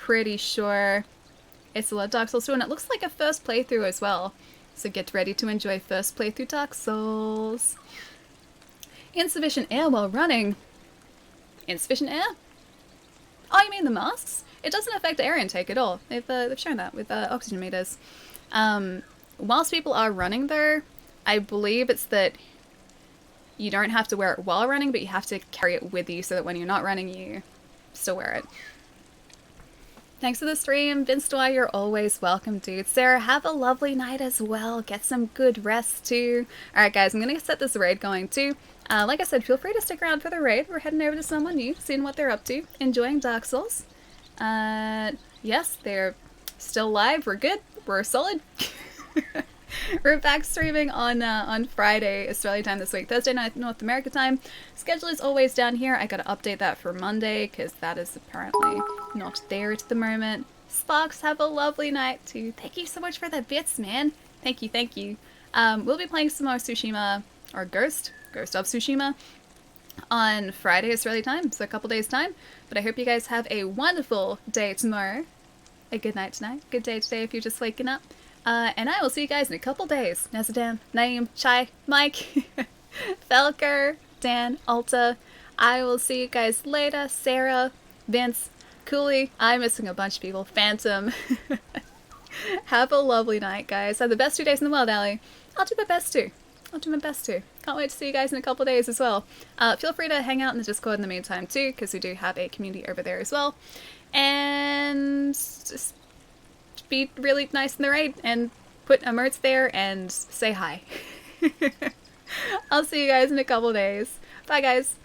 pretty sure it's a lot of Dark Souls 2, and it looks like a first playthrough as well. So get ready to enjoy first playthrough Dark Souls. Insufficient air while running. Insufficient air? Oh, you mean the masks? It doesn't affect air intake at all. They've shown that with oxygen meters. Whilst people are running though, I believe it's that you don't have to wear it while running, but you have to carry it with you so that when you're not running, you still wear it. Thanks for the stream, Vince Dwyer, you're always welcome, dude. Sarah, have a lovely night as well. Get some good rest too. Alright guys, I'm gonna set this raid going too. Like I said, feel free to stick around for the raid. We're heading over to someone new, seeing what they're up to, enjoying Dark Souls. Yes, they're still live. We're good. We're solid. We're back streaming on Friday, Australia time this week. Thursday night, North America time. Schedule is always down here. I gotta update that for Monday, because that is apparently not there at the moment. Sparks, have a lovely night too. Thank you so much for the bits, man. Thank you, thank you. We'll be playing some more Tsushima, or Ghost of Tsushima, on Friday, Australia time, so a couple days time. But I hope you guys have a wonderful day tomorrow, a good night tonight, good day today if you're just waking up. And I will see you guys in a couple days. Nazadam, Naeem, Chai, Mike, Felker, Dan, Alta. I will see you guys later. Sarah, Vince, Cooley. I'm missing a bunch of people. Phantom. Have a lovely night, guys. Have the best 2 days in the world, Allie. I'll do my best too. Can't wait to see you guys in a couple days as well. Feel free to hang out in the Discord in the meantime too, because we do have a community over there as well. And just be really nice in the raid and put emotes there and say hi. I'll see you guys in a couple days. Bye guys.